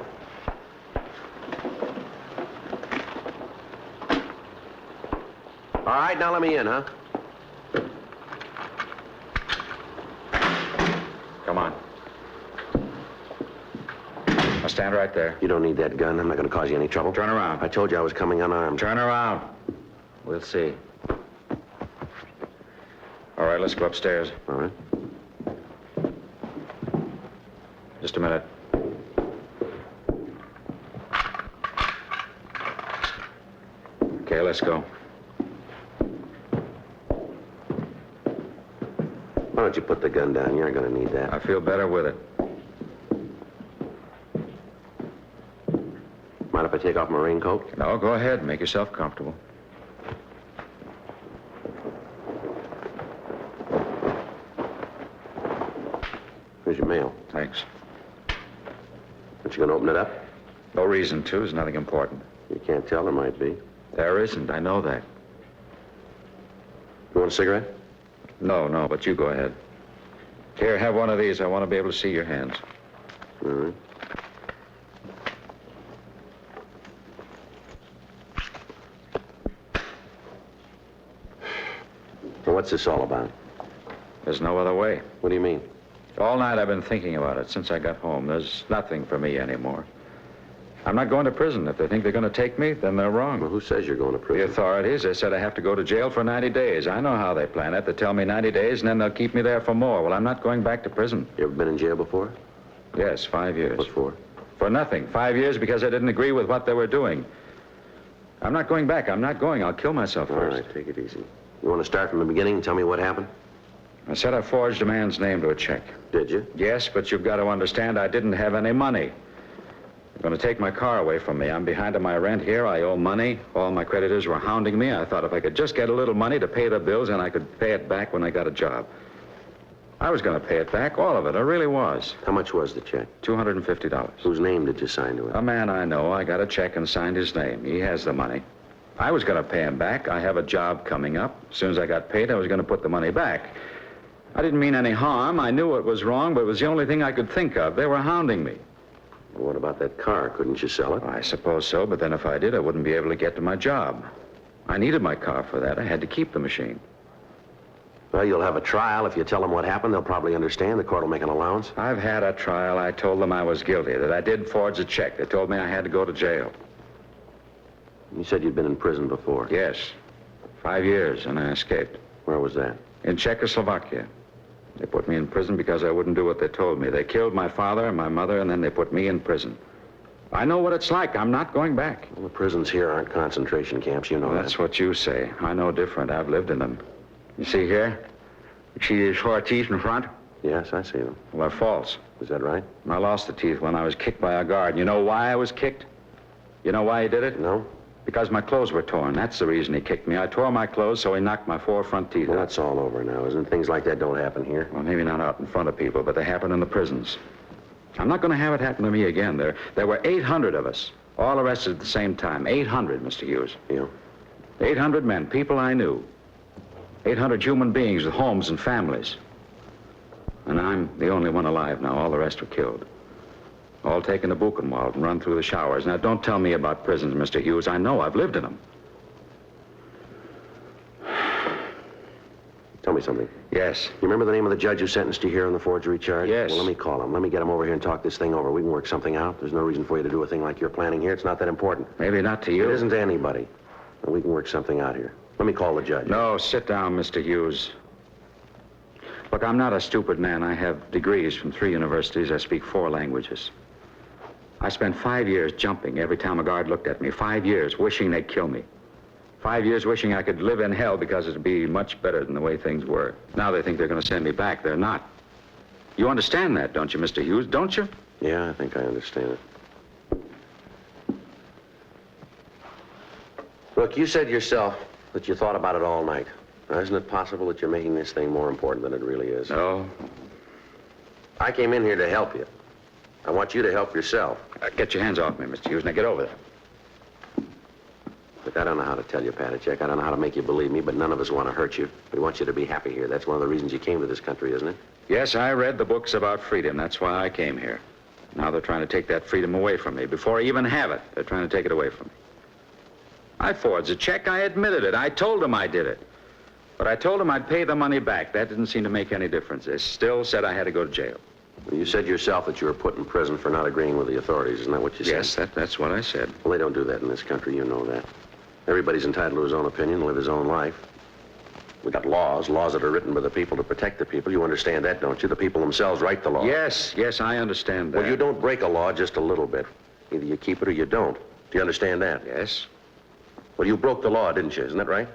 S12: All right, now let me in, huh?
S13: Come on. I'll stand right there.
S12: You don't need that gun. I'm not going to cause you any trouble.
S13: Turn around.
S12: I told you I was coming unarmed.
S13: Turn around. We'll see. All right, let's go upstairs.
S12: All right.
S13: Just a minute.
S1: Okay, let's go.
S12: Why don't you put the gun down? You aren't going to need that.
S1: I feel better with it.
S12: Mind if I take off my raincoat?
S1: No, go ahead. Make yourself comfortable.
S12: Here's your mail.
S1: Thanks.
S12: Aren't you going to open it up?
S1: No reason to. There's nothing important.
S12: You can't tell. There might be.
S1: There isn't. I know that.
S12: You want a cigarette?
S1: No, but you go ahead. Here, have one of these. I want to be able to see your hands.
S12: All right. So what's this all about?
S1: There's no other way.
S12: What do you mean?
S1: All night I've been thinking about it since I got home. There's nothing for me anymore. I'm not going to prison. If they think they're going to take me, then they're wrong.
S12: Well, who says you're going to prison?
S1: The authorities. They said I have to go to jail for 90 days. I know how they plan it. They tell me 90 days, and then they'll keep me there for more. Well, I'm not going back to prison.
S12: You ever been in jail before?
S1: Yes, 5 years.
S12: What for?
S1: For nothing. 5 years because I didn't agree with what they were doing. I'm not going back. I'm not going. I'll kill myself first.
S12: All right, take it easy. You want to start from the beginning and tell me what happened?
S1: I said I forged a man's name to a check.
S12: Did you?
S1: Yes, but you've got to understand I didn't have any money. They're going to take my car away from me. I'm behind on my rent here. I owe money. All my creditors were hounding me. I thought if I could just get a little money to pay the bills, then I could pay it back when I got a job. I was going to pay it back, all of it. I really was.
S12: How much was the check?
S1: $250.
S12: Whose name did you sign to it?
S1: A man I know. I got a check and signed his name. He has the money. I was going to pay him back. I have a job coming up. As soon as I got paid, I was going to put the money back. I didn't mean any harm. I knew it was wrong, but it was the only thing I could think of. They were hounding me.
S12: Well, what about that car? Couldn't you sell it?
S1: I suppose so, but then if I did, I wouldn't be able to get to my job. I needed my car for that. I had to keep the machine.
S12: Well, you'll have a trial. If you tell them what happened, they'll probably understand. The court will make an allowance.
S1: I've had a trial. I told them I was guilty, that I did forge a check. They told me I had to go to jail.
S12: You said you'd been in prison before.
S1: Yes. 5 years, and I escaped.
S12: Where was that?
S1: In Czechoslovakia. They put me in prison because I wouldn't do what they told me. They killed my father and my mother, and then they put me in prison. I know what it's like. I'm not going back.
S12: Well, the prisons here aren't concentration camps. You know that.
S1: That's what you say. I know different. I've lived in them. You see here? You see these 4 teeth in front?
S12: Yes, I see them.
S1: Well, they're false.
S12: Is that right?
S1: I lost the teeth when I was kicked by a guard. You know why I was kicked? You know why he did it?
S12: No.
S1: Because my clothes were torn. That's the reason he kicked me. I tore my clothes, so he knocked my 4 front teeth
S12: Well,
S1: out.
S12: that's all over now, isn't it? Things like that don't happen here.
S1: Well, maybe not out in front of people, but they happen in the prisons. I'm not going to have it happen to me again. There were 800 of us, all arrested at the same time. 800, Mr. Hughes.
S12: Yeah.
S1: 800 men, people I knew. 800 human beings with homes and families. And I'm the only one alive now. All the rest were killed. All taken to Buchenwald and run through the showers. Now, don't tell me about prisons, Mr. Hughes. I know. I've lived in them.
S12: Tell me something.
S1: Yes.
S12: You remember the name of the judge who sentenced you here on the forgery charge?
S1: Yes.
S12: Well, let me call him. Let me get him over here and talk this thing over. We can work something out. There's no reason for you to do a thing like you're planning here. It's not that important.
S1: Maybe not to you.
S12: It isn't to anybody. We can work something out here. Let me call the judge.
S1: No, sit down, Mr. Hughes. Look, I'm not a stupid man. I have degrees from 3 universities. I speak 4 languages. I spent 5 years jumping every time a guard looked at me. 5 years wishing they'd kill me. 5 years wishing I could live in hell because it'd be much better than the way things were. Now they think they're going to send me back. They're not. You understand that, don't you, Mr. Hughes? Don't you?
S12: Yeah, I think I understand it. Look, you said yourself that you thought about it all night. Now, isn't it possible that you're making this thing more important than it really is?
S1: No.
S12: I came in here to help you. I want you to help yourself.
S1: Get your hands off me, Mr. Hughes. Now get over there.
S12: Look, I don't know how to tell you, Patachek. I don't know how to make you believe me, but none of us want to hurt you. We want you to be happy here. That's one of the reasons you came to this country, isn't it?
S1: Yes, I read the books about freedom. That's why I came here. Now they're trying to take that freedom away from me. Before I even have it, they're trying to take it away from me. I forged a check. I admitted it. I told them I did it. But I told them I'd pay the money back. That didn't seem to make any difference. They still said I had to go to jail.
S12: Well, you said yourself that you were put in prison for not agreeing with the authorities. Isn't that what you said?
S1: Yes, that's what I said.
S12: Well, they don't do that in this country. You know that. Everybody's entitled to his own opinion, live his own life. We got laws that are written by the people to protect the people. You understand that, don't you? The people themselves write the law.
S1: Yes, I understand that.
S12: Well, you don't break a law just a little bit. Either you keep it or you don't. Do you understand that?
S1: Yes.
S12: Well, you broke the law, didn't you? Isn't that right?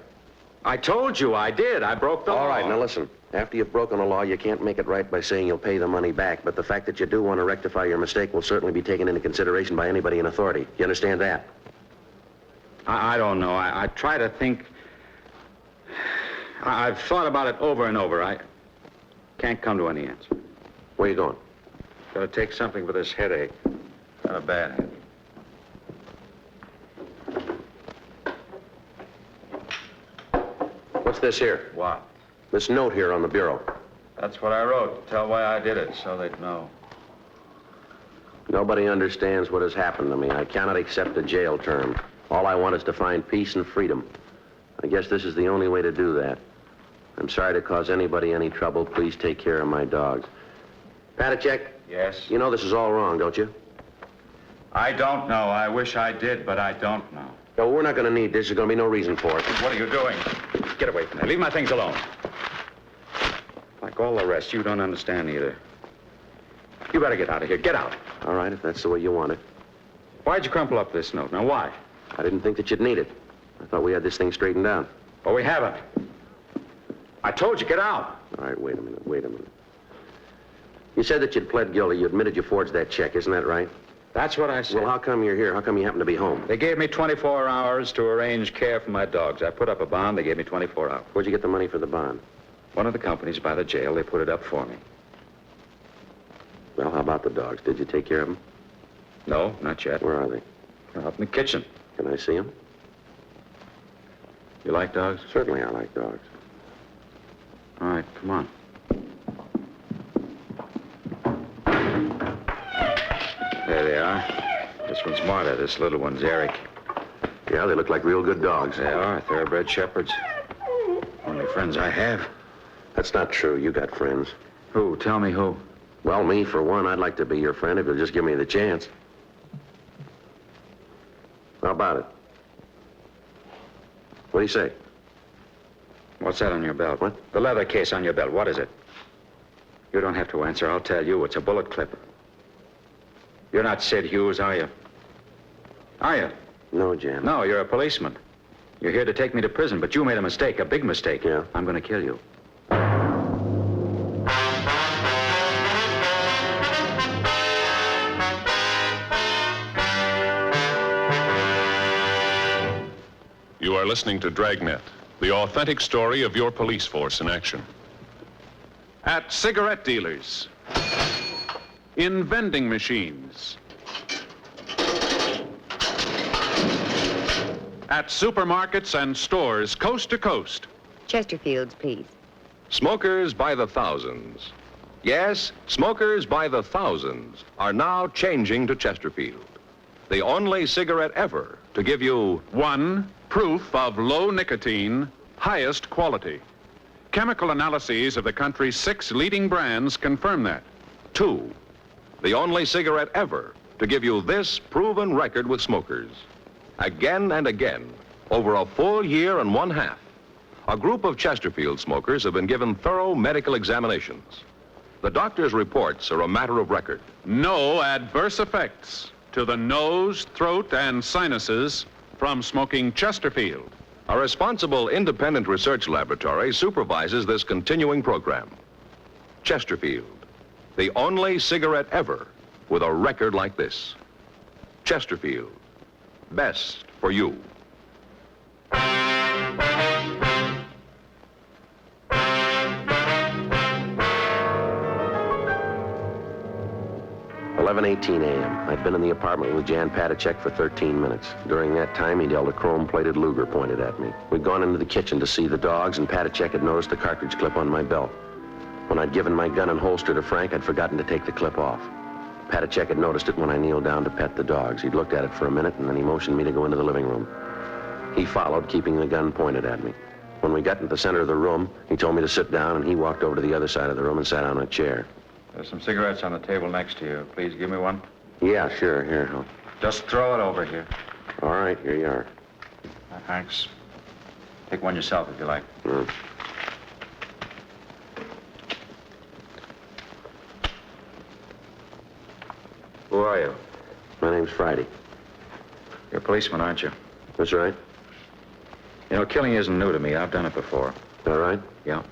S1: I told you I did. I broke the law.
S12: All right, now listen. After you've broken a law, you can't make it right by saying you'll pay the money back. But the fact that you do want to rectify your mistake will certainly be taken into consideration by anybody in authority. You understand that?
S1: I don't know. I try to think. I've thought about it over and over. I can't come to any answer.
S12: Where you going?
S1: Gotta take something for this headache. Got a bad head.
S12: What's this here?
S1: What?
S12: This note here on the bureau.
S1: That's what I wrote. Tell why I did it, so they'd know.
S12: Nobody understands what has happened to me. I cannot accept a jail term. All I want is to find peace and freedom. I guess this is the only way to do that. I'm sorry to cause anybody any trouble. Please take care of my dogs. Padachek?
S1: Yes?
S12: You know this is all wrong, don't you?
S1: I don't know. I wish I did, but I don't know.
S12: No, we're not going to need this. There's going to be no reason for it.
S1: What are you doing? Get away from there. Leave my things alone. Like all the rest, you don't understand either. You better get out of here. Get out.
S12: All right, if that's the way you want it.
S1: Why'd you crumple up this note? Now, why?
S12: I didn't think that you'd need it. I thought we had this thing straightened out.
S1: Well, we haven't. I told you, get out.
S12: All right, wait a minute. You said that you'd pled guilty. You admitted you forged that check, isn't that right?
S1: That's what I said.
S12: Well, how come you're here? How come you happen to be home?
S1: They gave me 24 hours to arrange care for my dogs. I put up a bond. They gave me 24 hours.
S12: Where'd you get the money for the bond?
S1: One of the companies by the jail. They put it up for me.
S12: Well, how about the dogs? Did you take care of them?
S1: No, not yet.
S12: Where are they?
S1: They're up in the kitchen.
S12: Can I see them?
S1: You like dogs?
S12: Certainly I like dogs.
S1: All right, come on. There they are. This one's Marta. This little one's Eric.
S12: Yeah, they look like real good dogs.
S1: They are. Thoroughbred shepherds. Only friends I have.
S12: That's not true. You got friends.
S1: Who? Tell me who.
S12: Well, me, for one. I'd like to be your friend if you'll just give me the chance. How about it? What do you say?
S1: What's that on your belt?
S12: What?
S1: The leather case on your belt. What is it? You don't have to answer. I'll tell you. It's a bullet clip. You're not Sid Hughes, are you? Are you?
S12: No, Jan.
S1: No, you're a policeman. You're here to take me to prison, but you made a mistake, a big mistake.
S12: Yeah?
S1: I'm going to kill you.
S19: You are listening to Dragnet, the authentic story of your police force in action.
S3: At cigarette dealers, in vending machines, at supermarkets and stores coast to coast.
S14: Chesterfields, please.
S19: Smokers by the thousands. Yes, smokers by the thousands are now changing to Chesterfield, the only cigarette ever to give you
S3: one, proof of low nicotine, highest quality. Chemical analyses of the country's 6 leading brands confirm that.
S19: 2, the only cigarette ever to give you this proven record with smokers. Again and again, over a full year and 1/2, a group of Chesterfield smokers have been given thorough medical examinations. The doctor's reports are a matter of record.
S3: No adverse effects to the nose, throat, and sinuses from smoking Chesterfield.
S19: A responsible independent research laboratory supervises this continuing program. Chesterfield, the only cigarette ever with a record like this. Chesterfield, best for you.
S12: $11:18 a.m. I'd been in the apartment with Jan Padachek for 13 minutes. During that time, he'd held a chrome-plated Luger pointed at me. We'd gone into the kitchen to see the dogs, and Padachek had noticed the cartridge clip on my belt. When I'd given my gun and holster to Frank, I'd forgotten to take the clip off. Padachek had noticed it when I kneeled down to pet the dogs. He'd looked at it for a minute, and then he motioned me to go into the living room. He followed, keeping the gun pointed at me. When we got into the center of the room, he told me to sit down, and he walked over to the other side of the room and sat on a chair.
S1: There's some cigarettes on the table next to you. Please give me one.
S12: Yeah, sure. Here.
S1: Just throw it over here.
S12: All right, here you are.
S1: Thanks. Take one yourself if you like. Who are you?
S12: My name's Friday.
S1: You're a policeman, aren't you?
S12: That's right.
S1: You know, killing isn't new to me. I've done it before.
S12: All right?
S1: Yeah.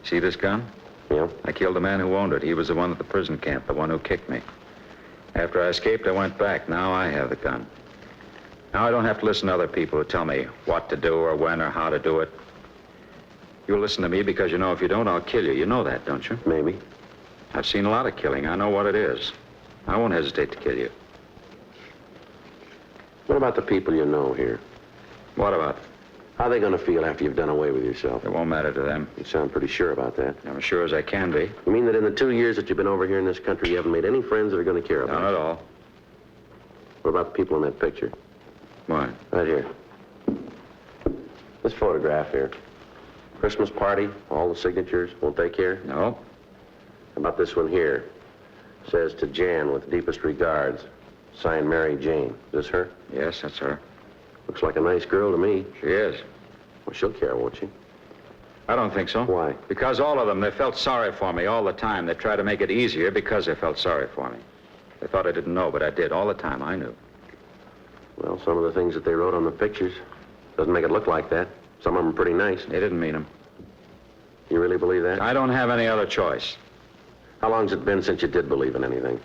S1: See this gun?
S12: Yeah.
S1: I killed the man who owned it. He was the one at the prison camp, the one who kicked me. After I escaped, I went back. Now I have the gun. Now I don't have to listen to other people who tell me what to do or when or how to do it. You'll listen to me because you know if you don't, I'll kill you. You know that, don't you?
S12: Maybe.
S1: I've seen a lot of killing. I know what it is. I won't hesitate to kill you.
S12: What about the people you know here?
S1: What about?
S12: How are they going to feel after you've done away with yourself?
S1: It won't matter to them.
S12: You sound pretty sure about that.
S1: I'm as sure as I can be.
S12: You mean that in the 2 years that you've been over here in this country, you haven't made any friends that are going to care about you?
S1: None at all.
S12: What about the people in that picture?
S1: What?
S12: Right here. This photograph here. Christmas party, all the signatures. Won't they care?
S1: No.
S12: How about this one here? Says to Jan with deepest regards. Signed Mary Jane. Is this her?
S1: Yes, that's her.
S12: Looks like a nice girl to me.
S1: She is.
S12: Well, she'll care, won't she?
S1: I don't think so.
S12: Why?
S1: Because all of them, they felt sorry for me all the time. They tried to make it easier because they felt sorry for me. They thought I didn't know, but I did. All the time, I knew.
S12: Well, some of the things that they wrote on the pictures doesn't make it look like that. Some of them are pretty nice.
S1: They didn't mean them.
S12: You really believe that?
S1: I don't have any other choice.
S12: How long's it been since you did believe in anything?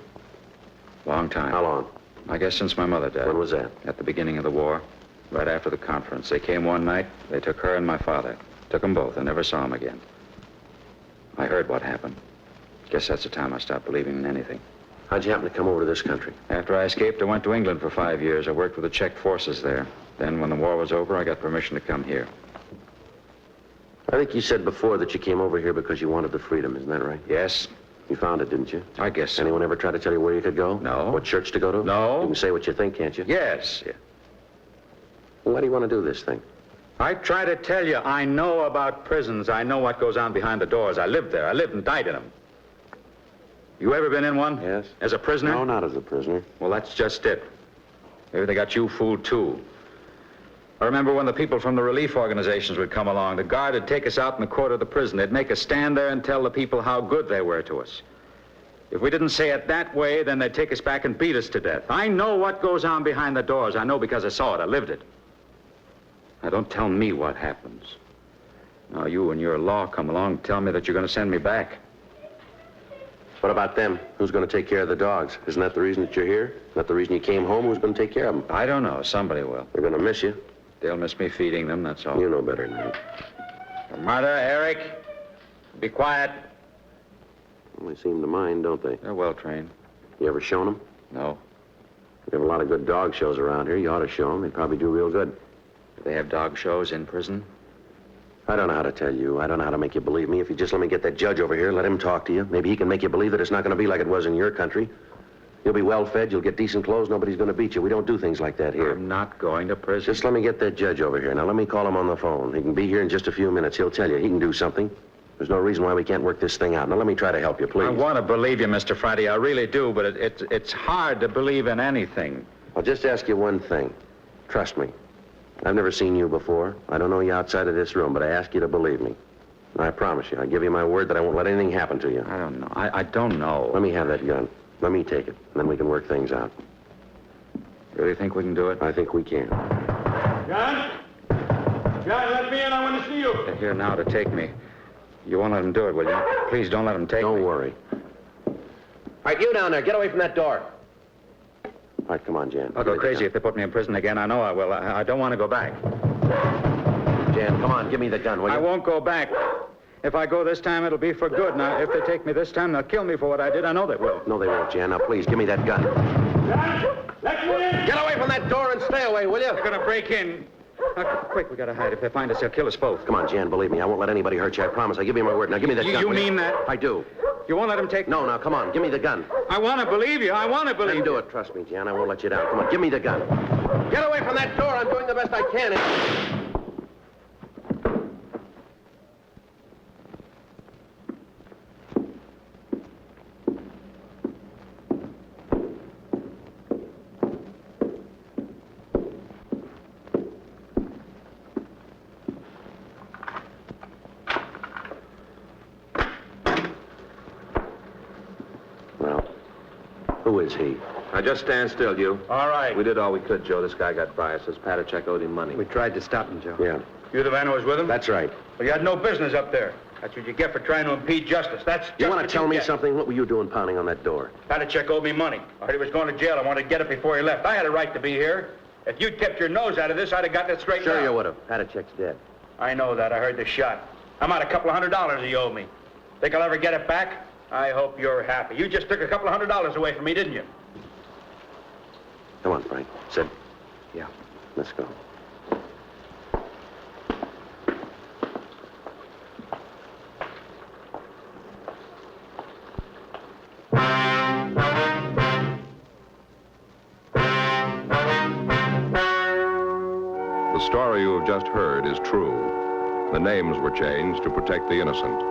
S1: Long time.
S12: How long?
S1: I guess since my mother died.
S12: When was that?
S1: At the beginning of the war. Right after the conference. They came one night. They took her and my father. Took them both. I never saw them again. I heard what happened. Guess that's the time I stopped believing in anything.
S12: How'd you happen to come over to this country?
S1: After I escaped, I went to England for 5 years. I worked with the Czech forces there. Then, when the war was over, I got permission to come here.
S12: I think you said before that you came over here because you wanted the freedom. Isn't that right?
S1: Yes.
S12: You found it, didn't you?
S1: I guess so.
S12: Anyone ever try to tell you where you could go?
S1: No.
S12: What church to go to?
S1: No.
S12: You can say what you think, can't you?
S1: Yes. Yeah.
S12: Well, why do you want to do this thing?
S1: I try to tell you, I know about prisons. I know what goes on behind the doors. I lived there. I lived and died in them. You ever been in one?
S12: Yes.
S1: As a prisoner?
S12: No, not as a prisoner.
S1: Well, that's just it. Maybe they got you fooled, too. I remember when the people from the relief organizations would come along. The guard would take us out in the court of the prison. They'd make us stand there and tell the people how good they were to us. If we didn't say it that way, then they'd take us back and beat us to death. I know what goes on behind the doors. I know because I saw it. I lived it. Now, don't tell me what happens. Now, you and your law come along and tell me that you're going to send me back.
S12: What about them? Who's going to take care of the dogs? Isn't that the reason that you're here? Isn't that the reason you came home? Who's going to take care of them?
S1: I don't know. Somebody will.
S12: They're going to miss you.
S1: They'll miss me feeding them, that's all.
S12: You know better than that.
S1: Martha, Eric, be quiet.
S12: Well, they seem to mind, don't they?
S1: They're well trained.
S12: You ever shown them?
S1: No.
S12: We have a lot of good dog shows around here. You ought to show them. They'd probably do real good.
S1: Do they have dog shows in prison?
S12: I don't know how to tell you. I don't know how to make you believe me. If you just let me get that judge over here, let him talk to you. Maybe he can make you believe that it's not going to be like it was in your country. You'll be well fed, you'll get decent clothes, nobody's going to beat you. We don't do things like that here.
S1: I'm not going to prison.
S12: Just let me get that judge over here. Now, let me call him on the phone. He can be here in just a few minutes. He'll tell you. He can do something. There's no reason why we can't work this thing out. Now, let me try to help you, please.
S1: I want to believe you, Mr. Friday. I really do, but it's hard to believe in anything.
S12: I'll just ask you one thing. Trust me. I've never seen you before. I don't know you outside of this room, but I ask you to believe me. And I promise you, I give you my word that I won't let anything happen to you.
S1: I don't know. I don't know.
S12: Let me have that gun. Let me take it, and then we can work things out.
S1: Really think we can do it?
S12: I think we can.
S10: John? John, let me in. I want to see you.
S1: They're here now to take me. You won't let them do it, will you? Please don't let them take me.
S12: Don't worry. All right, you down there, get away from that door. All right, come on, Jan.
S1: I'll go crazy if they put me in prison again. I know I will. I don't want to go back.
S12: Jan, come on, give me the gun, will you?
S1: I won't go back. If I go this time, it'll be for good. Now, if they take me this time, they'll kill me for what I did. I know they will.
S12: No, they won't, Jan. Now, please, give me that gun.
S10: John, let me in.
S12: Get away from that door and stay away, will you?
S1: They're going to break in. Quick, we got to hide. If they find us, they'll kill us both.
S12: Come on, Jan, believe me. I won't let anybody hurt you. I promise. I give you my word. Now, give me that gun.
S1: You mean that?
S12: I do.
S1: You won't let them take me?
S12: No, now, come on. Give me the gun.
S1: I want to believe you. I want to believe you.
S12: Then do it. Trust me, Jan. I won't let you down. Come on, give me the gun. Get away from that door. I'm doing the best I can. Who is he?
S2: Now, just stand still, you.
S14: All right.
S2: We did all we could, Joe. This guy got by us. Says Patachek owed him money.
S13: We tried to stop him, Joe.
S2: Yeah.
S14: You the man who was with him?
S13: That's right.
S14: Well, you had no business up there. That's what you get for trying to impede justice. That's just
S12: You want
S14: what
S12: to tell me
S14: get.
S12: something? What were you doing pounding on that door?
S14: Patachek owed me money. I heard he was going to jail. I wanted to get it before he left. I had a right to be here. If you tipped your nose out of this, I'd have gotten it straightened out.
S12: Sure you would have. Patachek's dead.
S14: I know that. I heard the shot. I'm out $200 he owed me. Think I'll ever get it back? I hope you're happy. You just took $200 away from me, didn't you?
S12: Come on, Frank. Sit.
S13: Yeah.
S12: Let's go.
S19: The story you have just heard is true. The names were changed to protect the innocent.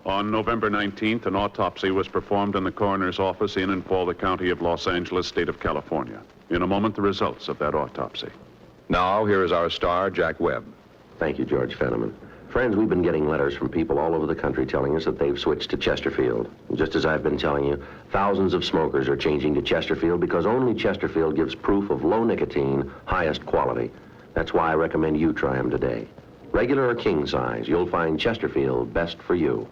S3: On November 19th, an autopsy was performed in the coroner's office in and for the County of Los Angeles, state of California. In a moment, the results of that autopsy.
S19: Now, here is our star, Jack Webb.
S12: Thank you, George Fenneman. Friends, we've been getting letters from people all over the country telling us that they've switched to Chesterfield. Just as I've been telling you, thousands of smokers are changing to Chesterfield because only Chesterfield gives proof of low nicotine, highest quality. That's why I recommend you try them today. Regular or king size, you'll find Chesterfield best for you.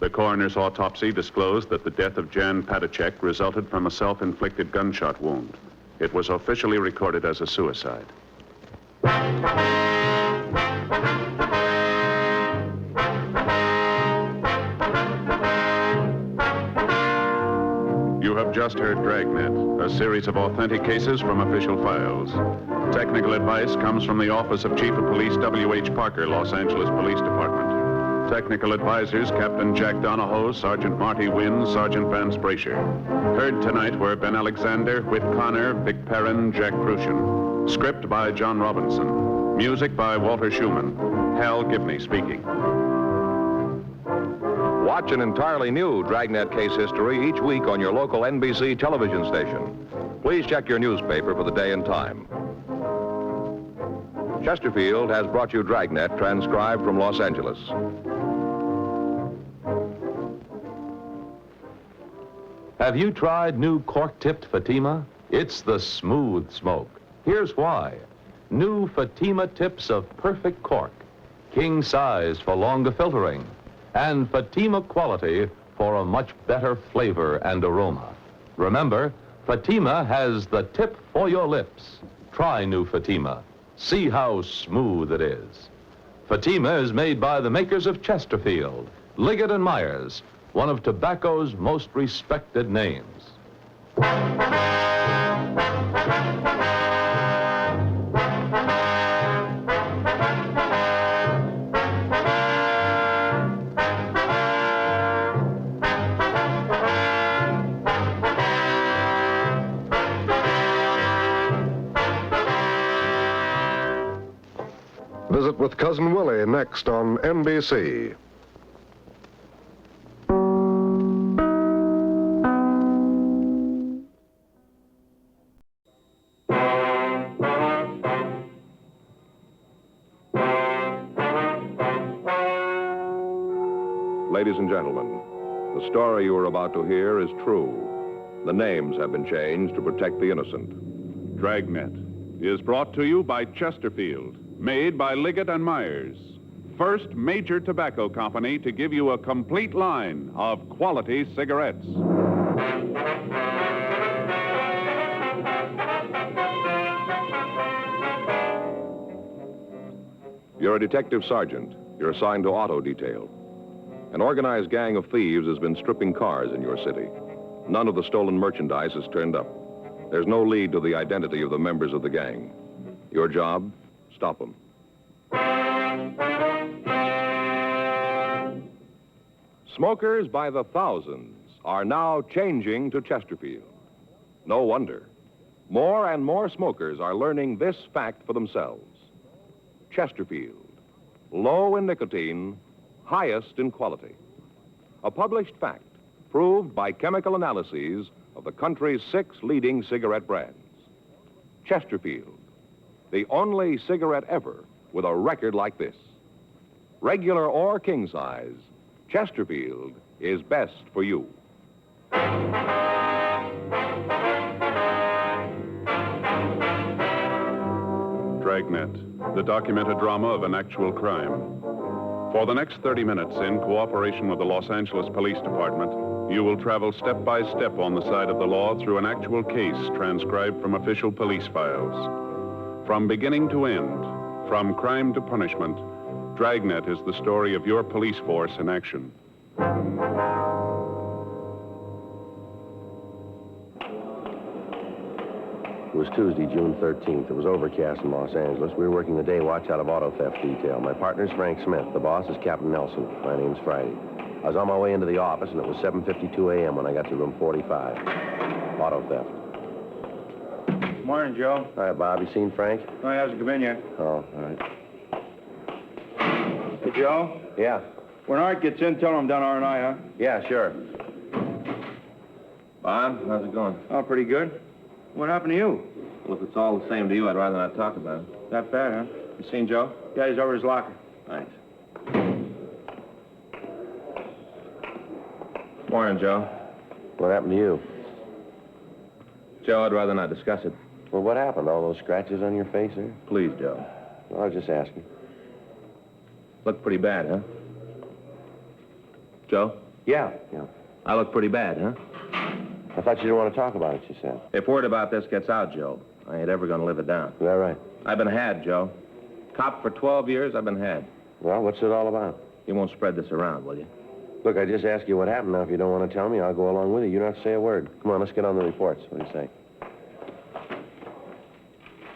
S3: The coroner's autopsy disclosed that the death of Jan Patachek resulted from a self-inflicted gunshot wound. It was officially recorded as a suicide. You have just heard Dragnet, a series of authentic cases from official files. Technical advice comes from the Office of Chief of Police W.H. Parker, Los Angeles Police Department. Technical advisors, Captain Jack Donahoe, Sergeant Marty Wynn, Sergeant Vance Brasher. Heard tonight were Ben Alexander, Whit Connor, Vic Perrin, Jack Crucian. Script by John Robinson. Music by Walter Schumann. Hal Gibney speaking.
S19: Watch an entirely new Dragnet case history each week on your local NBC television station. Please check your newspaper for the day and time. Chesterfield has brought you Dragnet, transcribed from Los Angeles.
S20: Have you tried new cork-tipped Fatima? It's the smooth smoke. Here's why. New Fatima tips of perfect cork, king size for longer filtering, and Fatima quality for a much better flavor and aroma. Remember, Fatima has the tip for your lips. Try new Fatima. See how smooth it is. Fatima is made by the makers of Chesterfield, Liggett and Myers, one of tobacco's most respected names.
S19: Visit with Cousin Willie next on NBC. Ladies and gentlemen, the story you are about to hear is true. The names have been changed to protect the innocent.
S3: Dragnet is brought to you by Chesterfield, made by Liggett and Myers, first major tobacco company to give you a complete line of quality cigarettes.
S19: You're a detective sergeant. You're assigned to auto detail. An organized gang of thieves has been stripping cars in your city. None of the stolen merchandise has turned up. There's no lead to the identity of the members of the gang. Your job? Stop them. Smokers by the thousands are now changing to Chesterfield. No wonder. More and more smokers are learning this fact for themselves. Chesterfield, low in nicotine, highest in quality. A published fact proved by chemical analyses of the country's 6 leading cigarette brands. Chesterfield, the only cigarette ever with a record like this. regular or king size, Chesterfield is best for you.
S3: Dragnet, the documented drama of an actual crime. For the next 30 minutes, in cooperation with the Los Angeles Police Department, you will travel step by step on the side of the law through an actual case transcribed from official police files. From beginning to end, from crime to punishment, Dragnet is the story of your police force in action.
S12: It was Tuesday, June 13th. It was overcast in Los Angeles. We were working the day watch out of auto theft detail. My partner's Frank Smith. The boss is Captain Nelson. My name's Friday. I was on my way into the office, and it was 7:52 a.m. when I got to room 45. Auto theft.
S14: Morning, Joe.
S12: Hi, Bob. You seen Frank?
S14: No, he hasn't come in yet.
S12: Oh, all right.
S14: Hey, Joe?
S12: Yeah.
S14: When Art gets in, tell him I'm down R&I, huh?
S12: Yeah, sure.
S2: Bob, how's it going?
S14: Oh, pretty good. What happened to you?
S2: Well, if it's all the same to you, I'd rather not talk about it.
S14: That bad, huh? You seen Joe? Yeah, he's over his locker.
S2: Thanks. Morning, Joe.
S12: What happened to you?
S2: Joe, I'd rather not discuss it.
S12: Well, what happened? All those scratches on your face there?
S2: Please, Joe.
S12: Well, I was just asking.
S2: Look pretty bad, huh? Joe?
S12: Yeah.
S2: I look pretty bad, huh?
S12: I thought you didn't want to talk about it, you said.
S2: If word about this gets out, Joe, I ain't ever going to live it down.
S12: Is that right?
S2: I've been had, Joe. Cop for 12 years, I've been had.
S12: Well, what's it all about?
S2: You won't spread this around, will you?
S12: Look, I just asked you what happened. Now, if you don't want to tell me, I'll go along with you. You don't have to say a word. Come on, let's get on the reports. What do you say?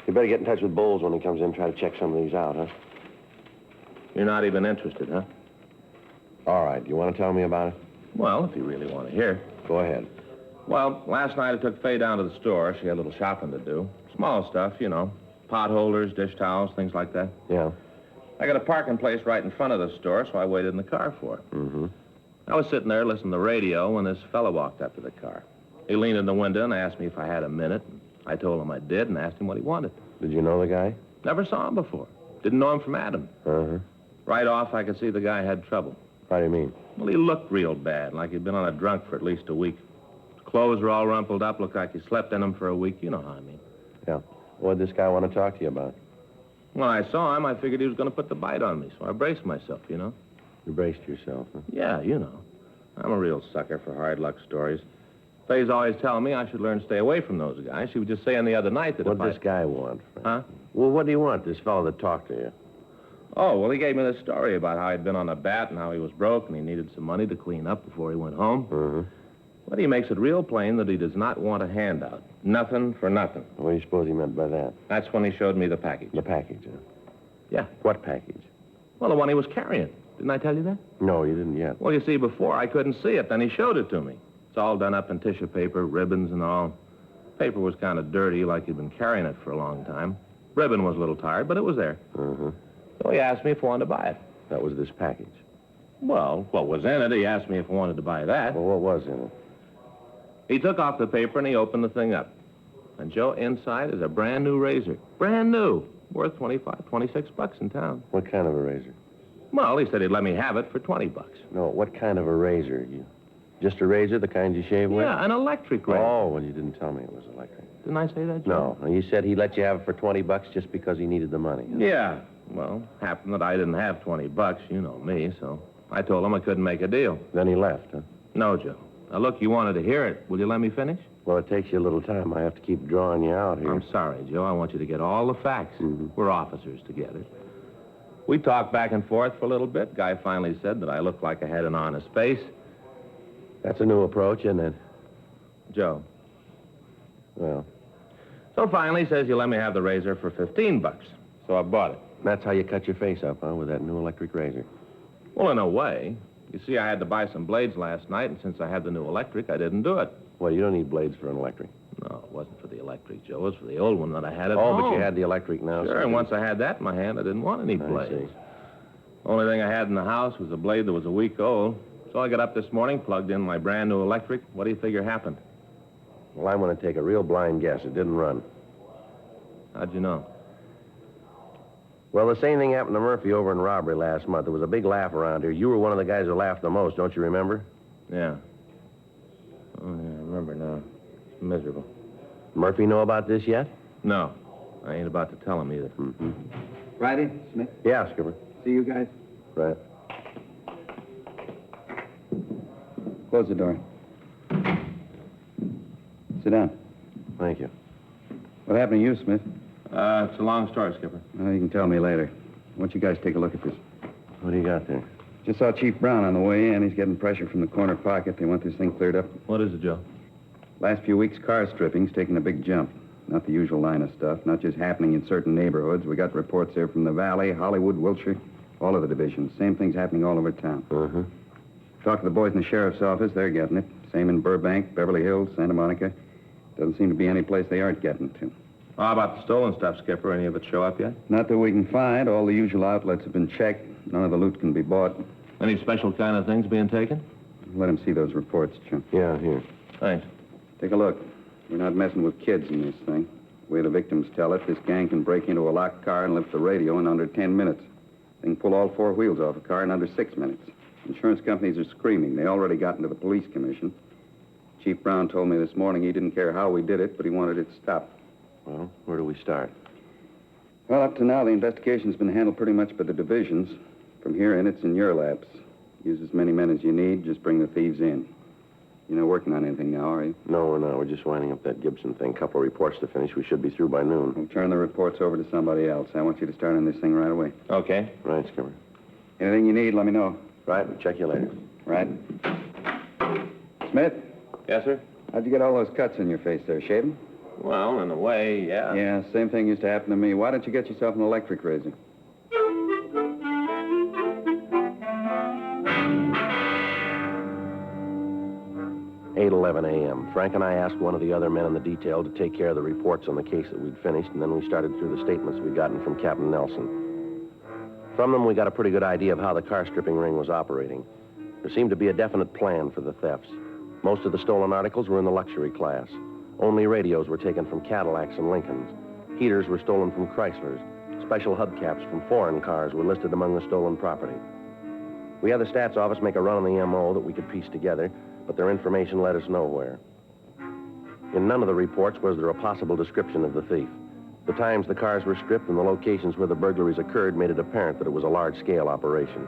S12: You better get in touch with Bowles when he comes in. Try to check some of these out, huh?
S2: You're not even interested, huh?
S12: All right. You want to tell me about it?
S2: Well, if you really want to hear.
S12: Go ahead.
S2: Well, last night I took Faye down to the store. She had a little shopping to do. Small stuff, you know. Pot holders, dish towels, things like that.
S12: Yeah.
S2: I got a parking place right in front of the store, so I waited in the car for her.
S12: Mm-hmm.
S2: I was sitting there listening to the radio when this fellow walked up to the car. He leaned in the window and asked me if I had a minute. I told him I did and asked him what he wanted.
S12: Did you know the guy?
S2: Never saw him before. Didn't know him from Adam.
S12: Uh-huh.
S2: Right off, I could see the guy had trouble.
S12: How do you mean?
S2: Well, he looked real bad, like he'd been on a drunk for at least a week. His clothes were all rumpled up, looked like he slept in them for a week. You know how I mean.
S12: Yeah. What did this guy want to talk to you about?
S2: When I saw him, I figured he was going to put the bite on me, so I braced myself, you know.
S12: You braced yourself, huh?
S2: Yeah, you know. I'm a real sucker for hard luck stories. Faye's always telling me I should learn to stay away from those guys. She was just saying the other night that
S12: What'd this guy want, Frank?
S2: Huh?
S12: Well, what do you want, this fellow that talked to you?
S2: Oh, well, he gave me this story about how he'd been on a bat and how he was broke and he needed some money to clean up before he went home.
S12: Mm-hmm.
S2: But he makes it real plain that he does not want a handout. Nothing for nothing.
S12: What do you suppose he meant by that?
S2: That's when he showed me the package.
S12: The package, huh?
S2: Yeah.
S12: What package?
S2: Well, the one he was carrying. Didn't I tell you that?
S12: No, you didn't yet.
S2: Well, you see, before I couldn't see it. Then he showed it to me. It's all done up in tissue paper, ribbons and all. Paper was kind of dirty, like he'd been carrying it for a long time. Ribbon was a little tired, but it was there.
S12: Mm-hmm.
S2: So he asked me if I wanted to buy it.
S12: That was this package.
S2: Well, what was in it? He asked me if I wanted to buy that.
S12: Well, what was in it?
S2: He took off the paper and he opened the thing up. And, Joe, inside is a brand new razor. Brand new. Worth $26 in town.
S12: What kind of a razor?
S2: Well, he said he'd let me have it for $20.
S12: No, what kind of a razor? Just a razor, the kind you shave with?
S2: Yeah, an electric razor.
S12: Oh, well, you didn't tell me it was electric.
S2: Didn't I say that, Joe?
S12: No, you said he let you have it for $20 just because he needed the money. Huh?
S2: Yeah. Well, happened that I didn't have $20, you know me, so I told him I couldn't make a deal.
S12: Then he left, huh?
S2: No, Joe. Now, look, you wanted to hear it. Will you let me finish?
S12: Well, it takes you a little time. I have to keep drawing you out here.
S2: I'm sorry, Joe. I want you to get all the facts.
S12: Mm-hmm.
S2: We're officers together. We talked back and forth for a little bit. Guy finally said that I looked like I had an honest face.
S12: That's a new approach, isn't it?
S2: Joe.
S12: Well.
S2: So finally he says you let me have the razor for $15. So I bought it.
S12: That's how you cut your face up, huh, with that new electric razor?
S2: Well, in a way. You see, I had to buy some blades last night, and since I had the new electric, I didn't do it.
S12: Well, you don't need blades for an electric.
S2: No, it wasn't for the electric, Joe. It was for the old one that I had at
S12: home.
S2: home.
S12: Oh, but you had the electric now.
S2: Sure, and once I had that in my hand, I didn't want any blades. Only thing I had in the house was a blade that was a week old. So I got up this morning, plugged in my brand new electric. What do you figure happened?
S12: Well, I'm going to take a real blind guess. It didn't run.
S2: How'd you know?
S12: Well, the same thing happened to Murphy over in Robbery last month. There was a big laugh around here. You were one of the guys who laughed the most, don't you remember?
S2: Yeah. Oh, yeah, I remember now. Miserable.
S12: Murphy know about this yet?
S2: No. I ain't about to tell him either.
S12: Mm-hmm.
S13: Friday, Smith?
S12: Yeah, Skipper.
S13: See you guys?
S12: Right.
S13: Close the door. Sit down.
S12: Thank you.
S13: What happened to you, Smith?
S2: It's a long story, Skipper.
S13: Well, you can tell me later. Why don't you guys take a look at this?
S12: What do you got there?
S13: Just saw Chief Brown on the way in. He's getting pressure from the corner pocket. They want this thing cleared up.
S2: What is it, Joe?
S13: Last few weeks, car stripping's taken a big jump. Not the usual line of stuff. Not just happening in certain neighborhoods. We got reports there from the Valley, Hollywood, Wilshire, all of the divisions. Same thing's happening all over town.
S12: Uh-huh.
S13: Talk to the boys in the sheriff's office. They're getting it. Same in Burbank, Beverly Hills, Santa Monica. Doesn't seem to be any place they aren't getting to.
S2: How about the stolen stuff, Skipper? Any of it show up yet?
S13: Not that we can find. All the usual outlets have been checked. None of the loot can be bought.
S2: Any special kind of things being taken?
S13: Let him see those reports, Jim.
S12: Yeah, here.
S2: Thanks.
S13: Take a look. We're not messing with kids in this thing. The way the victims tell it, this gang can break into a locked car and lift the radio in under 10 minutes. They can pull all four wheels off a car in under 6 minutes. Insurance companies are screaming. They already got into the police commission. Chief Brown told me this morning he didn't care how we did it, but he wanted it stopped.
S12: Well, where do we start?
S13: Well, up to now, the investigation's been handled pretty much by the divisions. From here in, it's in your laps. Use as many men as you need. Just bring the thieves in. You're not working on anything now, are you?
S12: No, we're not. We're just winding up that Gibson thing. Couple of reports to finish. We should be through by noon.
S13: We'll turn the reports over to somebody else. I want you to start on this thing right away.
S2: Okay.
S12: Right, Skipper.
S13: Anything you need, let me know.
S12: Right, we'll check you later.
S13: Right. Smith?
S2: Yes, sir?
S13: How'd you get all those cuts on your face there? Shaving?
S2: Well, in a way, yeah.
S13: Yeah, same thing used to happen to me. Why don't you get yourself an electric razor?
S12: 8:11 a.m. Frank and I asked one of the other men in the detail to take care of the reports on the case that we'd finished, and then we started through the statements we'd gotten from Captain Nelson. From them, we got a pretty good idea of how the car stripping ring was operating. There seemed to be a definite plan for the thefts. Most of the stolen articles were in the luxury class. Only radios were taken from Cadillacs and Lincolns. Heaters were stolen from Chryslers. Special hubcaps from foreign cars were listed among the stolen property. We had the stats office make a run on the MO that we could piece together, but their information led us nowhere. In none of the reports was there a possible description of the thief. The times the cars were stripped and the locations where the burglaries occurred made it apparent that it was a large-scale operation.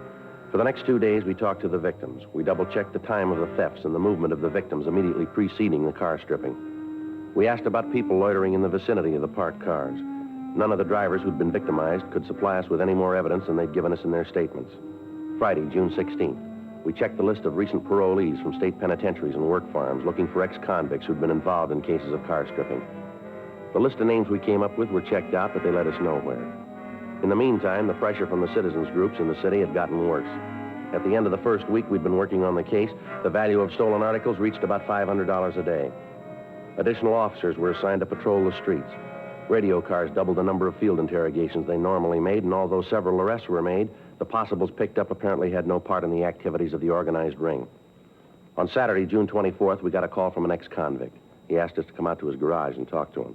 S12: For the next 2 days, we talked to the victims. We double-checked the time of the thefts and the movement of the victims immediately preceding the car stripping. We asked about people loitering in the vicinity of the parked cars. None of the drivers who'd been victimized could supply us with any more evidence than they'd given us in their statements. Friday, June 16th, we checked the list of recent parolees from state penitentiaries and work farms looking for ex-convicts who'd been involved in cases of car stripping. The list of names we came up with were checked out, but they led us nowhere. In the meantime, the pressure from the citizens groups in the city had gotten worse. At the end of the first week we'd been working on the case, the value of stolen articles reached about $500 a day. Additional officers were assigned to patrol the streets. Radio cars doubled the number of field interrogations they normally made, and although several arrests were made, the possibles picked up apparently had no part in the activities of the organized ring. On Saturday, June 24th, we got a call from an ex-convict. He asked us to come out to his garage and talk to him.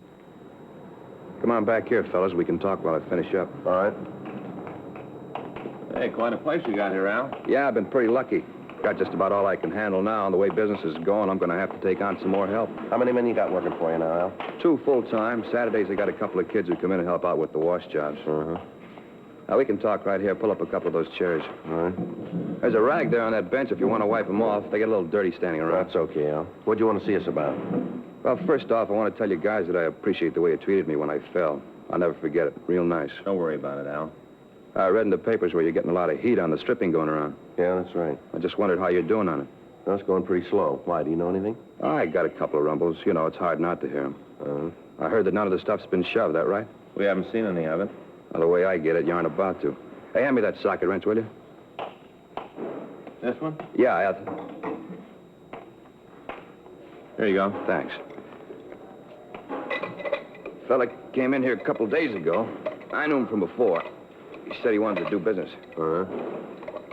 S13: Come on back here, fellas. We can talk while I finish up.
S12: All right.
S2: Hey, quite a place you got here, Al.
S13: Yeah, I've been pretty lucky. Got just about all I can handle now, and the way business is going, I'm going to have to take on some more help.
S12: How many men you got working for you now, Al?
S13: 2 full-time. Saturdays, I got a couple of kids who come in and help out with the wash jobs.
S12: Uh-huh.
S13: Now, we can talk right here. Pull up a couple of those chairs.
S12: All right.
S13: There's a rag there on that bench if you want to wipe them off. They get a little dirty standing around.
S12: That's okay, Al. What'd you want to see us about?
S13: Well, first off, I want to tell you guys that I appreciate the way you treated me when I fell. I'll never forget it. Real nice.
S2: Don't worry about it, Al.
S13: I read in the papers where you're getting a lot of heat on the stripping going around.
S12: Yeah, that's right.
S13: I just wondered how you're doing on it.
S12: That's going pretty slow. Why, do you know anything?
S13: I got a couple of rumbles. You know, it's hard not to hear them. I heard that none of the stuff's been shoved, that right?
S2: We haven't seen any of it.
S13: Well, the way I get it, you aren't about to. Hey, hand me that socket wrench, will you?
S2: This one?
S13: Yeah,
S2: Here you go.
S13: Thanks. Fella came in here a couple days ago. I knew him from before. He said he wanted to do business.
S12: Uh-huh.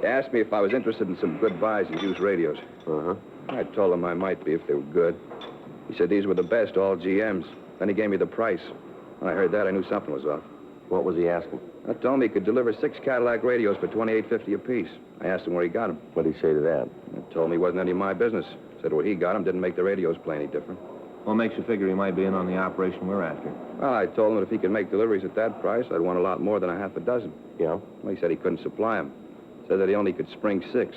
S13: He asked me if I was interested in some good buys and used radios.
S12: Uh-huh.
S13: I told him I might be if they were good. He said these were the best, all GMs. Then he gave me the price. When I heard that, I knew something was off.
S12: What was he asking?
S13: I told him he could deliver 6 Cadillac radios for $28.50 apiece. I asked him where he got them.
S12: What'd he say to that?
S13: He told me it wasn't any of my business. Said where he got them didn't make the radios play any different.
S2: What makes you figure he might be in on the operation we're after?
S13: Well, I told him that if he could make deliveries at that price, I'd want a lot more than a half a dozen.
S12: Yeah?
S13: Well, he said he couldn't supply them. Said that he only could spring 6.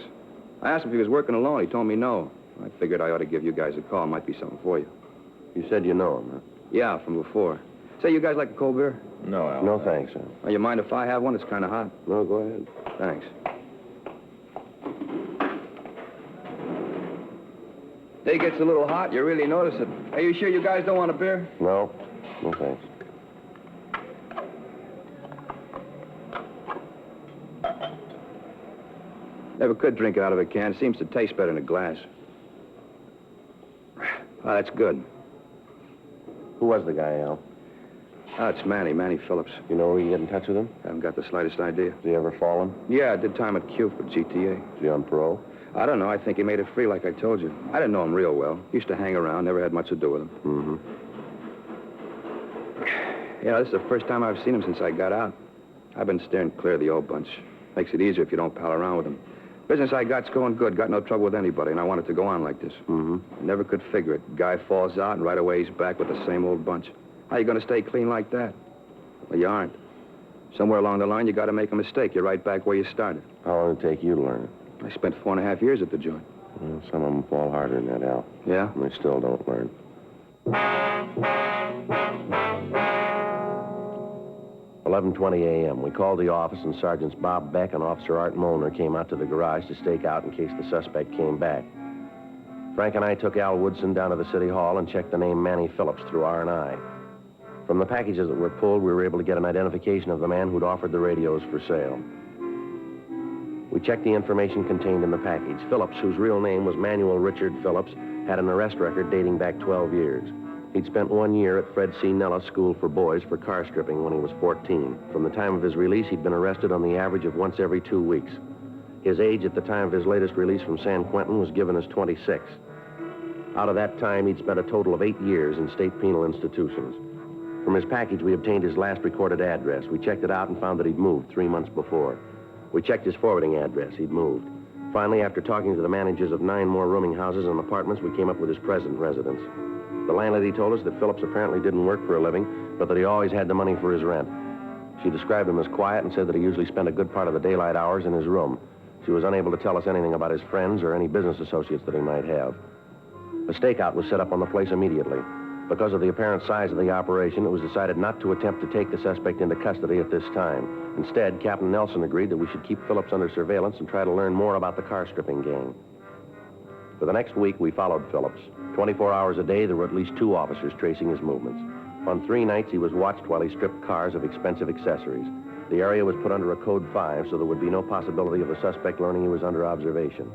S13: I asked him if he was working alone. He told me no. I figured I ought to give you guys a call. Might be something for you.
S12: You said you know him, huh?
S13: Yeah, from before. Say, you guys like a cold beer?
S2: No, Al.
S12: No, thanks, Al.
S13: Oh, you mind if I have one? It's kind of hot.
S12: No, go ahead.
S13: Thanks. Day gets a little hot. You really notice it. Are you sure you guys don't want a beer?
S12: No. No, thanks.
S13: Never could drink it out of a can. It seems to taste better in a glass. Oh, that's good.
S12: Who was the guy, Al?
S13: Oh, it's Manny Phillips.
S12: You know where you get in touch with him?
S13: Haven't got the slightest idea.
S12: Has he ever fallen?
S13: Yeah, I did time at Q for GTA.
S12: Is he on parole?
S13: I don't know. I think he made it free, like I told you. I didn't know him real well. Used to hang around, never had much to do with him.
S12: Mm-hmm.
S13: Yeah, this is the first time I've seen him since I got out. I've been steering clear of the old bunch. Makes it easier if you don't pal around with them. Business I got's going good. Got no trouble with anybody, and I want it to go on like this.
S12: Mm-hmm.
S13: Never could figure it. Guy falls out, and right away he's back with the same old bunch. How you going to stay clean like that? Well, you aren't. Somewhere along the line, you got to make a mistake. You're right back where you started.
S12: How long did it take you to learn it?
S13: I spent 4.5 years at the joint.
S12: Well, some of them fall harder than that, Al.
S13: Yeah?
S12: And they still don't learn. 11:20 a.m. We called the office, and Sergeants Bob Beck and Officer Art Molnar came out to the garage to stake out in case the suspect came back. Frank and I took Al Woodson down to the city hall and checked the name Manny Phillips through R&I. From the packages that were pulled, we were able to get an identification of the man who'd offered the radios for sale. We checked the information contained in the package. Phillips, whose real name was Manuel Richard Phillips, had an arrest record dating back 12 years. He'd spent 1 year at Fred C. Nellis School for Boys for car stripping when he was 14. From the time of his release, he'd been arrested on the average of once every 2 weeks. His age at the time of his latest release from San Quentin was given as 26. Out of that time, he'd spent a total of 8 years in state penal institutions. From his package, we obtained his last recorded address. We checked it out and found that he'd moved 3 months before. We checked his forwarding address. He'd moved. Finally, after talking to the managers of 9 more rooming houses and apartments, we came up with his present residence. The landlady told us that Phillips apparently didn't work for a living, but that he always had the money for his rent. She described him as quiet and said that he usually spent a good part of the daylight hours in his room. She was unable to tell us anything about his friends or any business associates that he might have. A stakeout was set up on the place immediately. Because of the apparent size of the operation, it was decided not to attempt to take the suspect into custody at this time. Instead, Captain Nelson agreed that we should keep Phillips under surveillance and try to learn more about the car stripping gang. For the next week, we followed Phillips. 24 hours a day, there were at least 2 officers tracing his movements. On 3 nights, he was watched while he stripped cars of expensive accessories. The area was put under a Code 5, so there would be no possibility of the suspect learning he was under observation.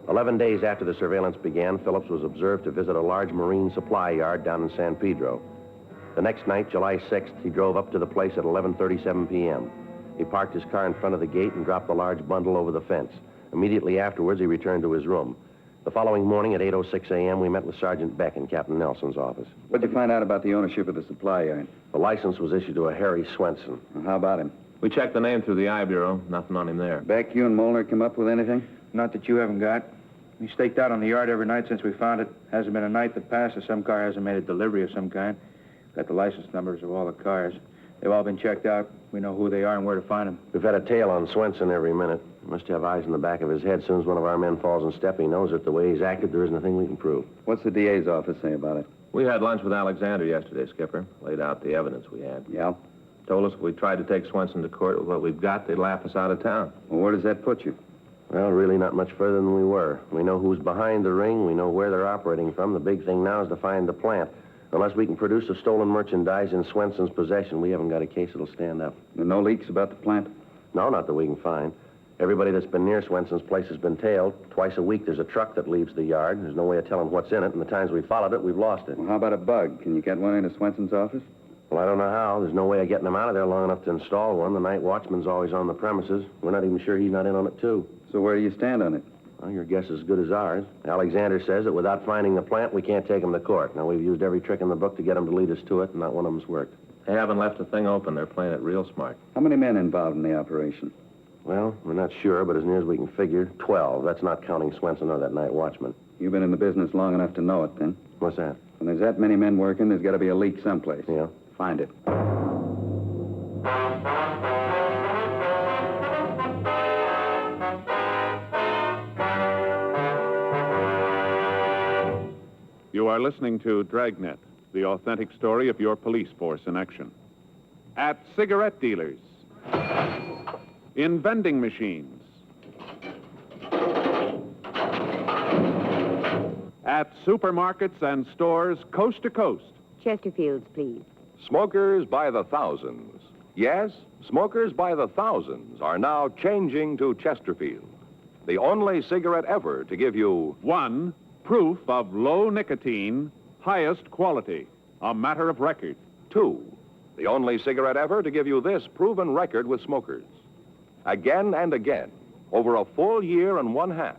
S12: 11 days after the surveillance began, Phillips was observed to visit a large marine supply yard down in San Pedro. The next night, July 6th, he drove up to the place at 11:37 p.m. He parked his car in front of the gate and dropped the large bundle over the fence. Immediately afterwards, he returned to his room. The following morning at 8:06 a.m., we met with Sergeant Beck in Captain Nelson's office.
S13: What'd you find out about the ownership of the supply yard?
S12: The license was issued to a Harry Swenson.
S13: Well, how about him?
S2: We checked the name through the I Bureau. Nothing on him there.
S13: Beck, you and Molnar come up with anything?
S14: Not that you haven't got. We staked out on the yard every night since we found it. Hasn't been a night that passed that some car hasn't made a delivery of some kind. Got the license numbers of all the cars. They've all been checked out. We know who they are and where to find them.
S12: We've had a tail on Swenson every minute. Must have eyes in the back of his head. As soon as one of our men falls in step, he knows that the way he's acted, there isn't a thing we can prove.
S13: What's the DA's office say about it?
S2: We had lunch with Alexander yesterday, Skipper. Laid out the evidence we had.
S13: Yeah?
S2: Told us if we tried to take Swenson to court with what we've got, they'd laugh us out of town.
S13: Well, where does that put you?
S12: Well, really not much further than we were. We know who's behind the ring. We know where they're operating from. The big thing now is to find the plant. Unless we can produce the stolen merchandise in Swenson's possession, we haven't got a case that'll stand up.
S13: There no leaks about the plant?
S12: No, not that we can find. Everybody that's been near Swenson's place has been tailed. Twice a week, there's a truck that leaves the yard. There's no way of telling what's in it, and the times we followed it, we've lost it.
S13: Well, how about a bug? Can you get one into Swenson's office?
S12: Well, I don't know how. There's no way of getting him out of there long enough to install one. The night watchman's always on the premises. We're not even sure he's not in on it, too.
S13: So where do you stand on it?
S12: Well, your guess is as good as ours. Alexander says that without finding the plant, we can't take him to court. Now, we've used every trick in the book to get him to lead us to it, and not one of them's worked.
S2: They haven't left the thing open. They're playing it real smart.
S13: How many men involved in the operation?
S12: Well, we're not sure, but as near as we can figure, 12. That's not counting Swenson or that night watchman.
S13: You've been in the business long enough to know it, then.
S12: What's that?
S13: When there's that many men working, there's got to be a leak someplace.
S12: Yeah.
S13: Find it.
S3: You are listening to Dragnet, the authentic story of your police force in action. At cigarette dealers, in vending machines, at supermarkets and stores coast to coast.
S9: Chesterfields, please.
S19: Smokers by the thousands. Yes, smokers by the thousands are now changing to Chesterfield, the only cigarette ever to give you
S3: 1. Proof of low nicotine, highest quality, a matter of record.
S19: 2. The only cigarette ever to give you this proven record with smokers. Again and again, over a full year and one half,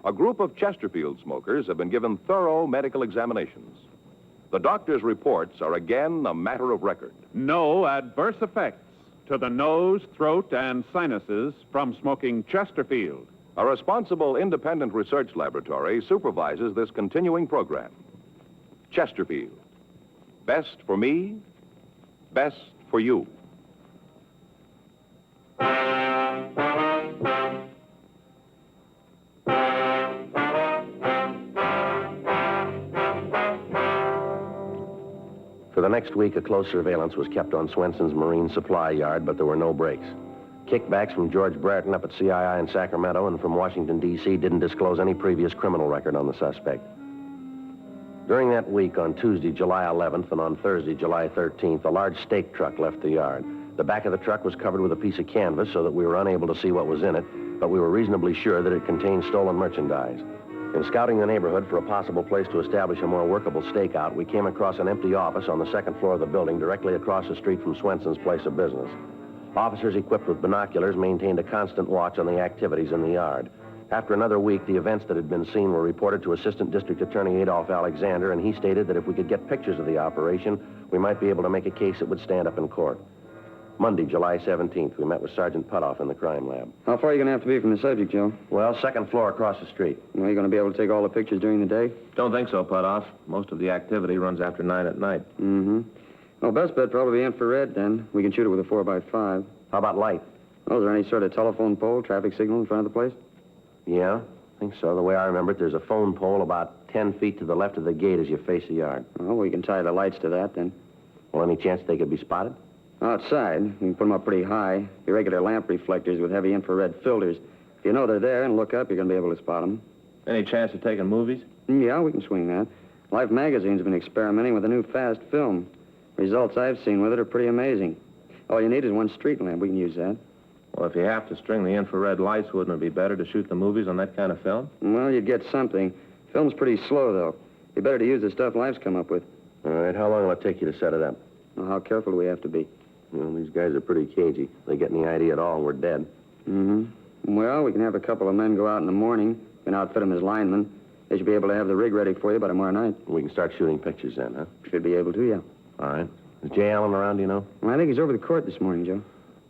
S19: a group of Chesterfield smokers have been given thorough medical examinations. The doctor's reports are again a matter of record.
S3: No adverse effects to the nose, throat, and sinuses from smoking Chesterfield.
S19: A responsible independent research laboratory supervises this continuing program. Chesterfield. Best for me, best for you.
S12: For the next week, a close surveillance was kept on Swenson's marine supply yard, but there were no breaks. Kickbacks from George Brereton up at CII in Sacramento and from Washington, D.C. didn't disclose any previous criminal record on the suspect. During that week, on Tuesday, July 11th, and on Thursday, July 13th, a large stake truck left the yard. The back of the truck was covered with a piece of canvas so that we were unable to see what was in it, but we were reasonably sure that it contained stolen merchandise. In scouting the neighborhood for a possible place to establish a more workable stakeout, we came across an empty office on the second floor of the building directly across the street from Swenson's place of business. Officers equipped with binoculars maintained a constant watch on the activities in the yard. After another week, the events that had been seen were reported to Assistant District Attorney Adolph Alexander, and he stated that if we could get pictures of the operation, we might be able to make a case that would stand up in court. Monday, July 17th, we met with Sergeant Putoff in the crime lab.
S13: How far are you going to have to be from the subject, Joe?
S12: Well, second floor across the street.
S13: Are you going to be able to take all the pictures during the day?
S2: Don't think so, Putoff. Most of the activity runs after 9 at night.
S13: Mm-hmm. Well, best bet probably infrared, then. We can shoot it with a 4x5.
S12: How about light?
S13: Oh, is there any sort of telephone pole, traffic signal in front of the place?
S12: Yeah, I think so. The way I remember it, there's a phone pole about 10 feet to the left of the gate as you face the yard.
S13: Oh, we can tie the lights to that, then.
S12: Well, any chance they could be spotted?
S13: Outside. We can put them up pretty high. Irregular lamp reflectors with heavy infrared filters. If you know they're there and look up, you're going to be able to spot them.
S2: Any chance of taking movies?
S13: Yeah, we can swing that. Life magazine's been experimenting with a new fast film. Results I've seen with it are pretty amazing. All you need is one street lamp. We can use that.
S2: Well, if you have to string the infrared lights, wouldn't it be better to shoot the movies on that kind of film?
S13: Well, you'd get something. Film's pretty slow, though. Be better to use the stuff Life's come up with.
S12: All right, how long will it take you to set it up?
S13: Well, how careful do we have to be?
S12: Well, these guys are pretty cagey. They get any idea at all, and we're dead.
S13: Mm-hmm. Well, we can have a couple of men go out in the morning. We can outfit them as linemen. They should be able to have the rig ready for you by tomorrow night.
S12: We can start shooting pictures then, huh?
S13: Should be able to, yeah.
S12: All right. Is Jay Allen around, do you know?
S13: Well, I think he's over the court this morning, Joe.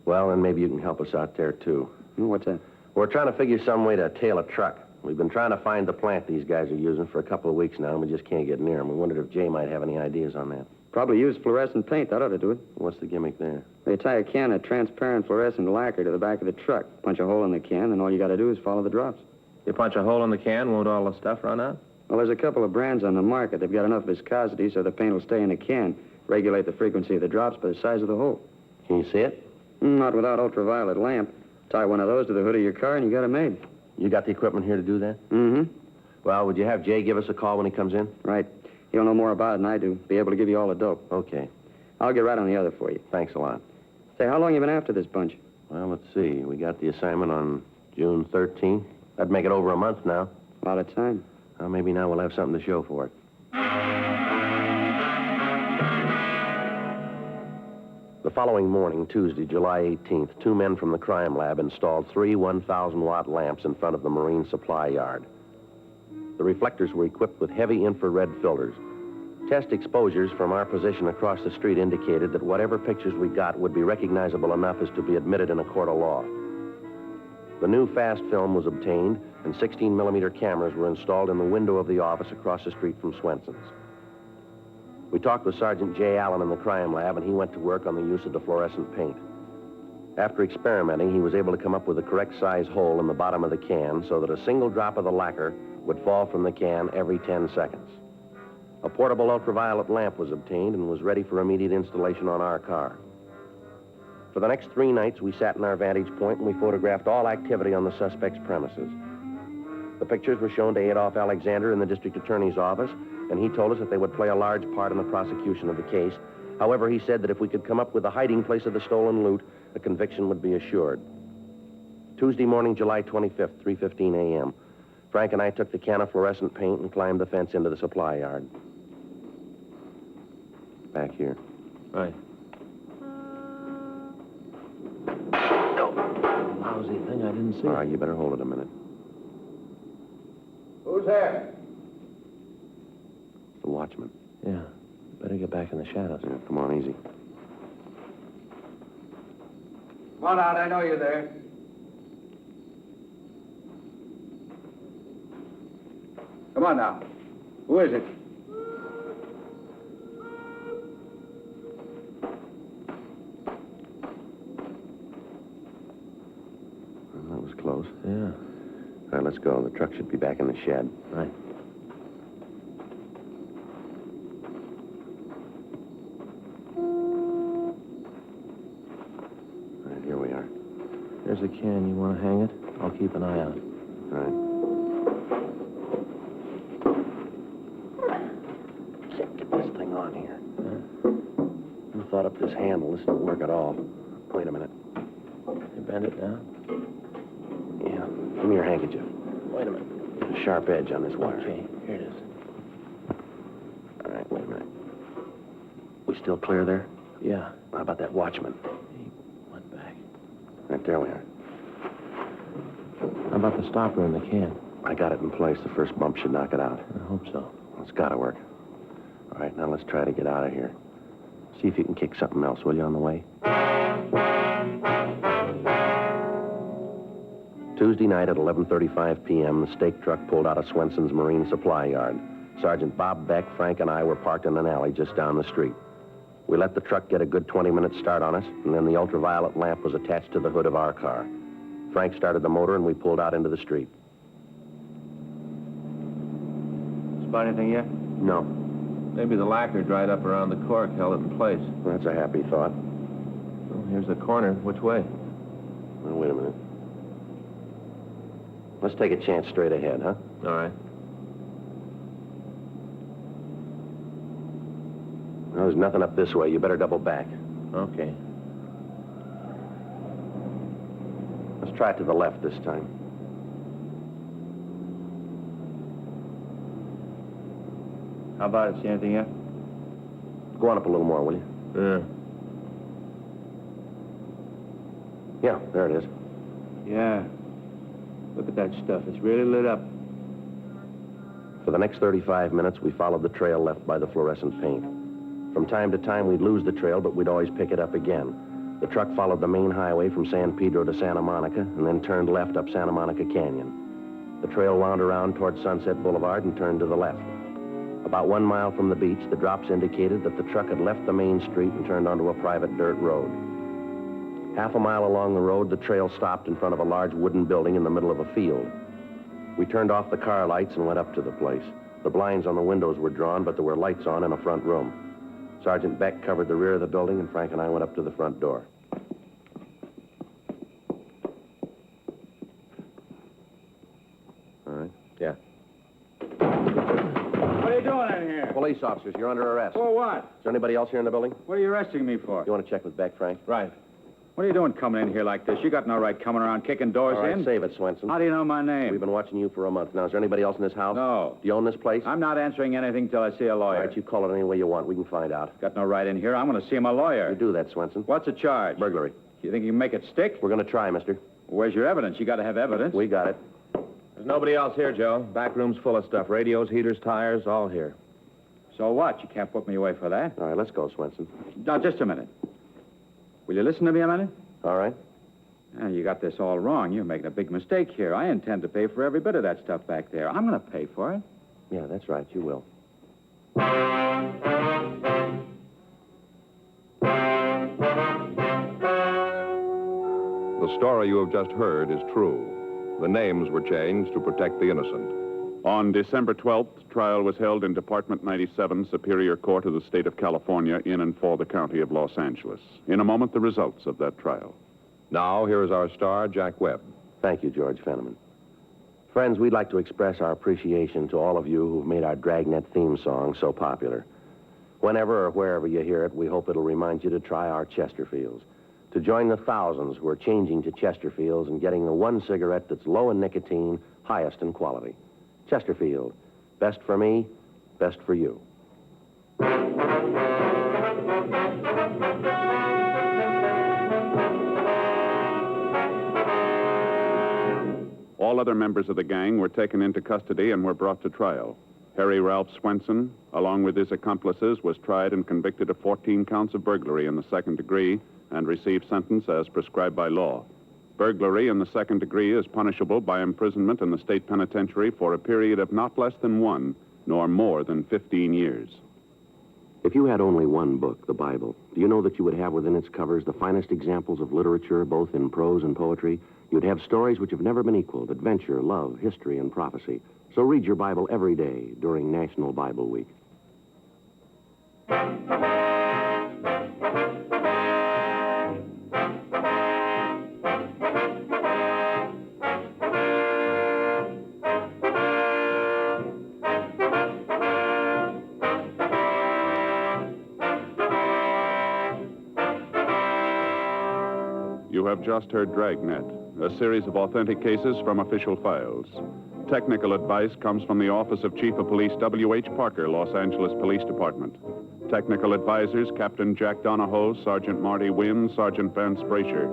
S12: Well, then maybe you can help us out there, too.
S13: Well, what's that?
S12: We're trying to figure some way to tail a truck. We've been trying to find the plant these guys are using for a couple of weeks now, and we just can't get near them. We wondered if Jay might have any ideas on that.
S13: Probably use fluorescent paint. That ought to do it.
S12: What's the gimmick there?
S13: They tie a can of transparent fluorescent lacquer to the back of the truck, punch a hole in the can, and all you got to do is follow the drops.
S2: You punch a hole in the can, won't all the stuff run out?
S13: Well, there's a couple of brands on the market. They've got enough viscosity so the paint will stay in the can. Regulate the frequency of the drops by the size of the hole.
S12: Can you see it?
S13: Not without ultraviolet lamp. Tie one of those to the hood of your car and you got it made.
S12: You got the equipment here to do that?
S13: Mm-hmm.
S12: Well, would you have Jay give us a call when he comes in?
S13: Right. He'll know more about it than I do. Be able to give you all the dope.
S12: Okay.
S13: I'll get right on the other for you.
S12: Thanks a lot.
S13: Say, how long you been after this bunch?
S12: Well, let's see. We got the assignment on June 13th. That'd make it over a month now.
S13: A lot of time.
S12: Well, maybe now we'll have something to show for it. The following morning, Tuesday, July 18th, 2 men from the crime lab installed 3 1,000-watt lamps in front of the marine supply yard. The reflectors were equipped with heavy infrared filters.
S15: Test exposures from our position across the street indicated that whatever pictures we got would be recognizable enough as to be admitted in a court of law. The new fast film was obtained, and 16-millimeter cameras were installed in the window of the office across the street from Swenson's. We talked with Sergeant J. Allen in the crime lab, and he went to work on the use of the fluorescent paint. After experimenting, he was able to come up with the correct size hole in the bottom of the can so that a single drop of the lacquer would fall from the can every 10 seconds. A portable ultraviolet lamp was obtained and was ready for immediate installation on our car. For the next 3 nights, we sat in our vantage point and we photographed all activity on the suspect's premises. The pictures were shown to Adolph Alexander in the district attorney's office, and he told us that they would play a large part in the prosecution of the case. However, he said that if we could come up with the hiding place of the stolen loot, a conviction would be assured. Tuesday morning, July 25th, 3:15 a.m., Frank and I took the can of fluorescent paint and climbed the fence into the supply yard. Back here.
S2: Right. Lousy thing, I didn't see.
S15: All right, you better hold it a minute.
S14: Who's there?
S15: The watchman.
S2: Yeah. Better get back in the shadows.
S15: Yeah, come on, easy.
S14: Come on out, I know you're there. Come on now. Who is it?
S15: Well, that was close.
S2: Yeah.
S15: All right, let's go. The truck should be back in the shed.
S2: Right.
S15: All right, here we are.
S2: Here's the can. You want to hang it? I'll keep an eye out.
S15: All right. Can't get this thing on here. Who thought up this handle? This don't work at all. Wait a minute.
S2: You bend it down?
S15: Yeah. Give me your handkerchief.
S2: Wait a minute.
S15: There's a sharp edge on this wire.
S2: Okay, here it is.
S15: All right, wait a minute. We still clear there?
S2: Yeah.
S15: How about that watchman?
S2: He went back.
S15: Right there we are.
S2: How about the stopper in the can?
S15: I got it in place. The first bump should knock it out.
S2: I hope so.
S15: It's got to work. All right, now let's try to get out of here. See if you can kick something else, will you, on the way? Tuesday night at 11:35 p.m., the stake truck pulled out of Swenson's Marine Supply Yard. Sergeant Bob Beck, Frank, and I were parked in an alley just down the street. We let the truck get a good 20-minute start on us, and then the ultraviolet lamp was attached to the hood of our car. Frank started the motor, and we pulled out into the street.
S14: Spot anything yet?
S15: No.
S2: Maybe the lacquer dried up around the cork, held it in place.
S15: That's a happy thought.
S2: Well, here's the corner. Which way?
S15: Well, wait a minute. Let's take a chance straight ahead, huh?
S2: All right.
S15: Well, there's nothing up this way. You better double back.
S2: Okay.
S15: Let's try it to the left this time.
S14: How about it? See anything yet?
S15: Go on up a little more, will you? Yeah, there it is.
S14: Yeah. Look at that stuff. It's really lit up.
S15: For the next 35 minutes, we followed the trail left by the fluorescent paint. From time to time, we'd lose the trail, but we'd always pick it up again. The truck followed the main highway from San Pedro to Santa Monica and then turned left up Santa Monica Canyon. The trail wound around toward Sunset Boulevard and turned to the left. About 1 mile from the beach, the drops indicated that the truck had left the main street and turned onto a private dirt road. Half a mile along the road, the trail stopped in front of a large wooden building in the middle of a field. We turned off the car lights and went up to the place. The blinds on the windows were drawn, but there were lights on in a front room. Sergeant Beck covered the rear of the building, and Frank and I went up to the front door. All right. Yeah.
S14: What are you doing in here?
S15: Police officers, you're under arrest.
S14: For what?
S15: Is there anybody else here in the building?
S14: What are you arresting me for?
S15: You want to check with Beck, Frank?
S14: Right. What are you doing coming in here like this? You got no right coming around kicking doors
S15: All right,
S14: in.
S15: save it, Swenson.
S14: How do you know my name?
S15: We've been watching you for a month now. Is there anybody else in this house?
S14: No.
S15: Do you own this place?
S14: I'm not answering anything till I see a lawyer.
S15: All right, you call it any way you want. We can find out.
S14: Got no right in here. I'm going to see my lawyer.
S15: You do that, Swenson.
S14: What's the charge?
S15: Burglary.
S14: You think you can make it stick?
S15: We're going to try, mister.
S14: Where's your evidence? You got to have evidence.
S15: We got it.
S2: There's nobody else here, Joe. Back room's full of stuff. Radios, heaters, tires, all here.
S14: So what? You can't put me away for that.
S12: All right, let's go, Swenson.
S14: Now, just a minute. Will you listen to me a minute?
S12: All right.
S14: You got this all wrong. You're making a big mistake here. I intend to pay for every bit of that stuff back there. I'm going to pay for it.
S12: Yeah, that's right. You will.
S19: The story you have just heard is true. The names were changed to protect the innocent. On December 12th, trial was held in Department 97, Superior Court of the State of California, in and for the County of Los Angeles. In a moment, the results of that trial. Now, here is our star, Jack Webb.
S12: Thank you, George Fenneman. Friends, we'd like to express our appreciation to all of you who've made our Dragnet theme song so popular. Whenever or wherever you hear it, we hope it'll remind you to try our Chesterfields, to join the thousands who are changing to Chesterfields and getting the one cigarette that's low in nicotine, highest in quality. Chesterfield, best for me, best for you.
S19: All other members of the gang were taken into custody and were brought to trial. Harry Ralph Swenson, along with his accomplices, was tried and convicted of 14 counts of burglary in the second degree and received sentence as prescribed by law. Burglary in the second degree is punishable by imprisonment in the state penitentiary for a period of not less than 1 nor more than 15 years.
S12: If you had only one book, the Bible, do you know that you would have within its covers the finest examples of literature, both in prose and poetry? You'd have stories which have never been equaled, adventure, love, history, and prophecy. So read your Bible every day during National Bible Week.
S19: You have just heard Dragnet, a series of authentic cases from official files. Technical advice comes from the Office of Chief of Police W.H. Parker, Los Angeles Police Department. Technical advisors, Captain Jack Donahoe, Sergeant Marty Wynn, Sergeant Vance Brasher.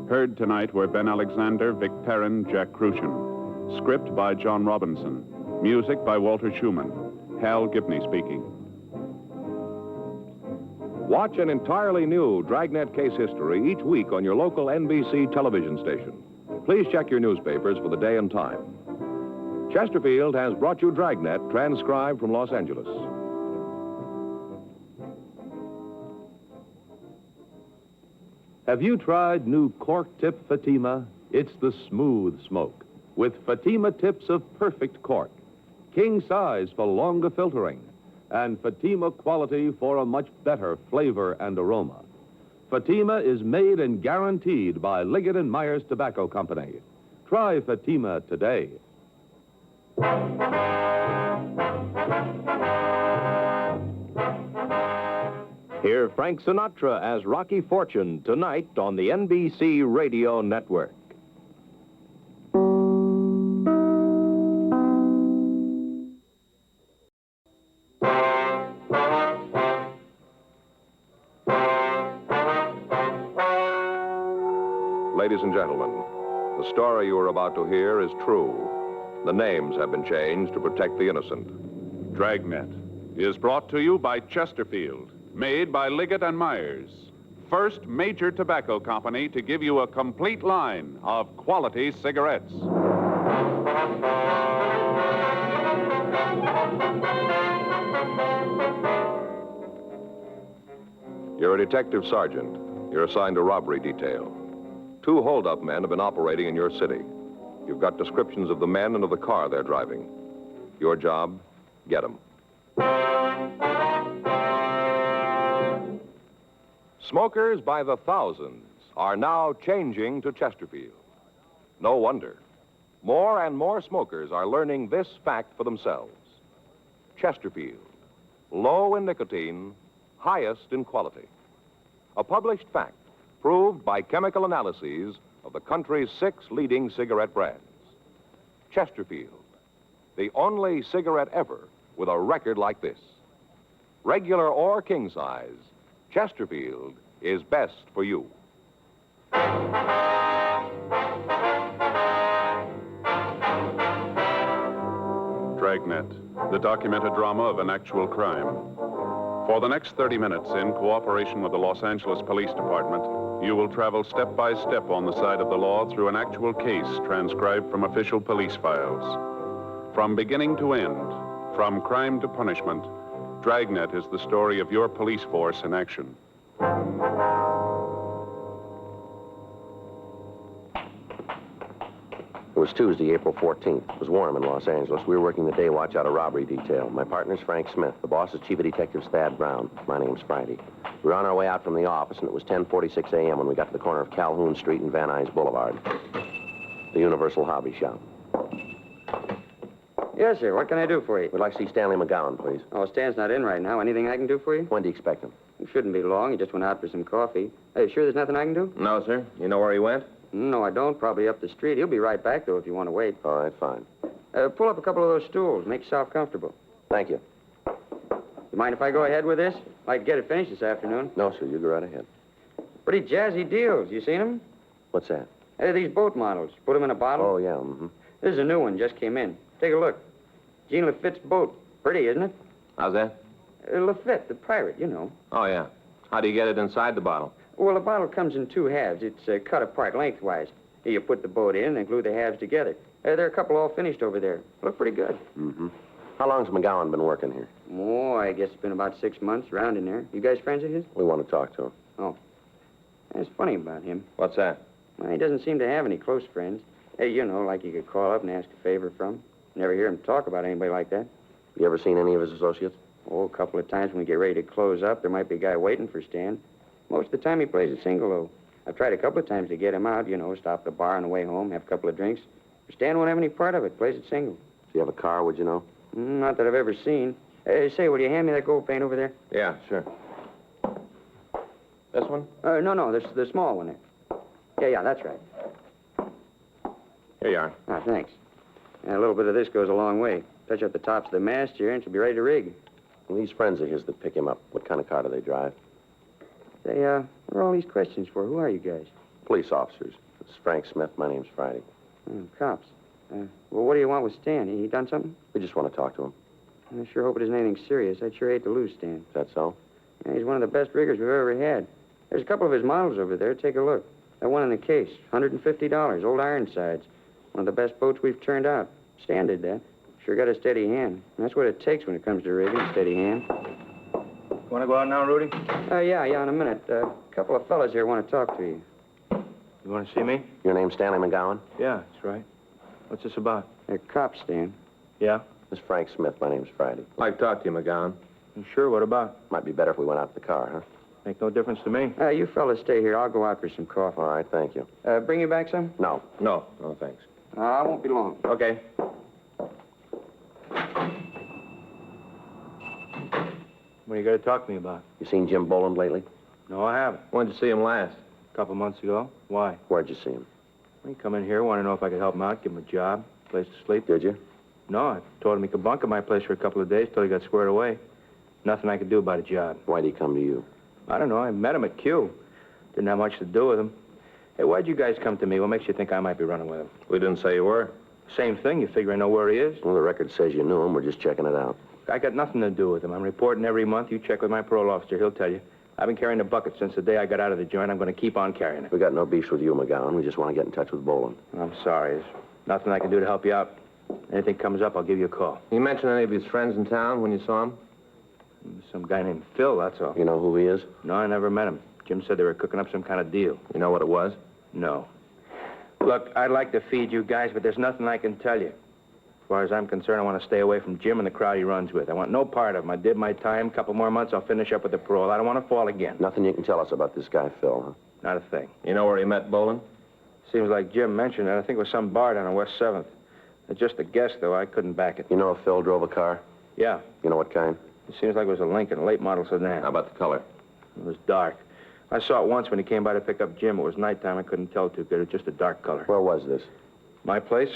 S19: Heard tonight were Ben Alexander, Vic Perrin, Jack Crucian. Script by John Robinson. Music by Walter Schumann. Hal Gibney speaking. Watch an entirely new Dragnet case history each week on your local NBC television station. Please check your newspapers for the day and time. Chesterfield has brought you Dragnet, transcribed from Los Angeles.
S20: Have you tried new cork tip Fatima? It's the smooth smoke, with Fatima tips of perfect cork, king size for longer filtering, and Fatima quality for a much better flavor and aroma. Fatima is made and guaranteed by Liggett & Myers Tobacco Company. Try Fatima today.
S7: Hear Frank Sinatra as Rocky Fortune tonight on the NBC Radio Network.
S19: Ladies and gentlemen, the story you are about to hear is true. The names have been changed to protect the innocent. Dragnet is brought to you by Chesterfield, made by Liggett & Myers, first major tobacco company to give you a complete line of quality cigarettes. You're a detective sergeant. You're assigned to robbery detail. 2 hold-up men have been operating in your city. You've got descriptions of the men and of the car they're driving. Your job, get them. Smokers by the thousands are now changing to Chesterfield. No wonder. More and more smokers are learning this fact for themselves. Chesterfield, low in nicotine, highest in quality. A published fact, proved by chemical analyses of the country's 6 leading cigarette brands. Chesterfield, the only cigarette ever with a record like this. Regular or king size, Chesterfield is best for you. Dragnet,
S3: the documented drama of an actual crime. For the next 30 minutes, in cooperation with the Los Angeles Police Department, you will travel step by step on the side of the law through an actual case transcribed from official police files. From beginning to end, from crime to punishment, Dragnet is the story of your police force in action.
S12: It was Tuesday, April 14th. It was warm in Los Angeles. We were working the day watch out of robbery detail. My partner's Frank Smith. The boss is Chief of Detectives Thad Brown. My name's Friday. We were on our way out from the office, and it was 10:46 a.m. when we got to the corner of Calhoun Street and Van Nuys Boulevard. The Universal Hobby Shop.
S13: Yes, sir. What can I do for you?
S12: We'd like to see Stanley McGowan, please.
S13: Oh, Stan's not in right now. Anything I can do for you?
S12: When do you expect him?
S13: It shouldn't be long. He just went out for some coffee. Hey, sure there's nothing I can do?
S2: No, sir. You know where he went?
S13: No, I don't. Probably up the street. He'll be right back, though, if you want to wait.
S12: All right, fine.
S13: Pull up a couple of those stools. Make yourself comfortable.
S12: Thank you.
S13: You mind if I go ahead with this? I'd like to get it finished this afternoon.
S12: No, sir. You go right ahead.
S13: Pretty jazzy deals. You seen them?
S12: What's that?
S13: These boat models. Put them in a bottle.
S12: Oh, yeah. Mm-hmm.
S13: This is a new one. Just came in. Take a look. Jean Lafitte's boat. Pretty, isn't it?
S2: How's that?
S13: Lafitte, the pirate, you know.
S2: Oh, yeah. How do you get it inside the bottle?
S13: Well, the bottle comes in two halves. It's cut apart lengthwise. Here, you put the boat in and glue the halves together. There are a couple all finished over there. Look pretty good.
S12: Mm-hmm. How long's McGowan been working here?
S13: Oh, I guess it's been about 6 months, around in there. You guys friends of his?
S12: We want to talk to him.
S13: Oh. That's funny about him.
S2: What's that?
S13: Well, he doesn't seem to have any close friends. Hey, you know, like you could call up and ask a favor from. Never hear him talk about anybody like that.
S12: You ever seen any of his associates?
S13: Oh, a couple of times when we get ready to close up, there might be a guy waiting for Stan. Most of the time he plays a single, though. I've tried a couple of times to get him out, you know, stop at the bar on the way home, have a couple of drinks. Stan won't have any part of it, plays it single.
S12: Does he have a car, would you know?
S13: Not that I've ever seen. Say, will you hand me that gold paint over there?
S2: Yeah, sure. This one?
S13: No, the small one there. Yeah, that's right.
S2: Here you are.
S13: Ah, thanks. A little bit of this goes a long way. Touch up the tops of the mast here and she'll be ready to rig.
S12: And these friends of his that pick him up, what kind of car do they drive?
S13: Say, what are all these questions for? Who are you guys?
S12: Police officers. This is Frank Smith. My name's Friday.
S13: Cops. Well, what do you want with Stan? He done something?
S12: We just want to talk to him.
S13: I sure hope it isn't anything serious. I'd sure hate to lose Stan.
S12: Is that so?
S13: Yeah, he's one of the best riggers we've ever had. There's a couple of his models over there. Take a look. That one in the case, $150, old Ironsides. One of the best boats we've turned out. Stan did that. Sure got a steady hand. And that's what it takes when it comes to rigging, steady hand.
S14: You want to go out now, Rudy?
S13: Yeah, in a minute. A couple of fellas here want to talk to you.
S14: You want to see me?
S12: Your name's Stanley McGowan?
S14: Yeah, that's right. What's this about?
S13: They're cops, Stan.
S14: Yeah?
S12: This is Frank Smith. My name's Friday.
S2: I'd like to talk to you, McGowan.
S14: You sure? What about?
S12: Might be better if we went out to the car, huh?
S14: Make no difference to me.
S13: You fellas stay here. I'll go out for some coffee.
S12: All right, thank you.
S13: Bring you back some?
S12: No.
S2: No, thanks.
S13: I won't be long.
S2: Okay.
S14: What are you going to talk to me about?
S12: You seen Jim Boland lately?
S14: No, I haven't.
S2: When'd you see him last?
S14: A couple months ago. Why?
S12: Where'd you see him?
S14: He come in here, wanted to know if I could help him out, give him a job, place to sleep.
S12: Did you?
S14: No, I told him he could bunk at my place for a couple of days till he got squared away. Nothing I could do about a job.
S12: Why'd he come to you?
S14: I don't know. I met him at Q. Didn't have much to do with him. Hey, why'd you guys come to me? What makes you think I might be running with him?
S2: We didn't say you were.
S14: Same thing. You figure I know where he is?
S12: Well, the record says you knew him. We're just checking it out.
S14: I got nothing to do with him. I'm reporting every month. You check with my parole officer. He'll tell you. I've been carrying a bucket since the day I got out of the joint. I'm going to keep on carrying it.
S12: We got no beefs with you, McGowan. We just want to get in touch with Boland.
S14: I'm sorry. There's nothing I can do to help you out. Anything comes up, I'll give you a call.
S2: You mention any of his friends in town when you saw him?
S14: Some guy named Phil, that's all.
S12: You know who he is?
S14: No, I never met him. Jim said they were cooking up some kind of deal.
S2: You know what it was?
S14: No. Look, I'd like to feed you guys, but there's nothing I can tell you. As far as I'm concerned, I want to stay away from Jim and the crowd he runs with. I want no part of him. I did my time. Couple more months, I'll finish up with the parole. I don't want to fall again.
S12: Nothing you can tell us about this guy, Phil, huh?
S14: Not a thing.
S2: You know where he met Boland?
S14: Seems like Jim mentioned it. I think it was some bar down on West 7th. It's just a guess, though. I couldn't back it.
S12: You know if Phil drove a car?
S14: Yeah.
S12: You know what kind?
S14: It seems like it was a Lincoln, a late model sedan.
S2: How about the color?
S14: It was dark. I saw it once when he came by to pick up Jim. It was nighttime. I couldn't tell too good. It was just a dark color.
S12: Where was this?
S14: My place.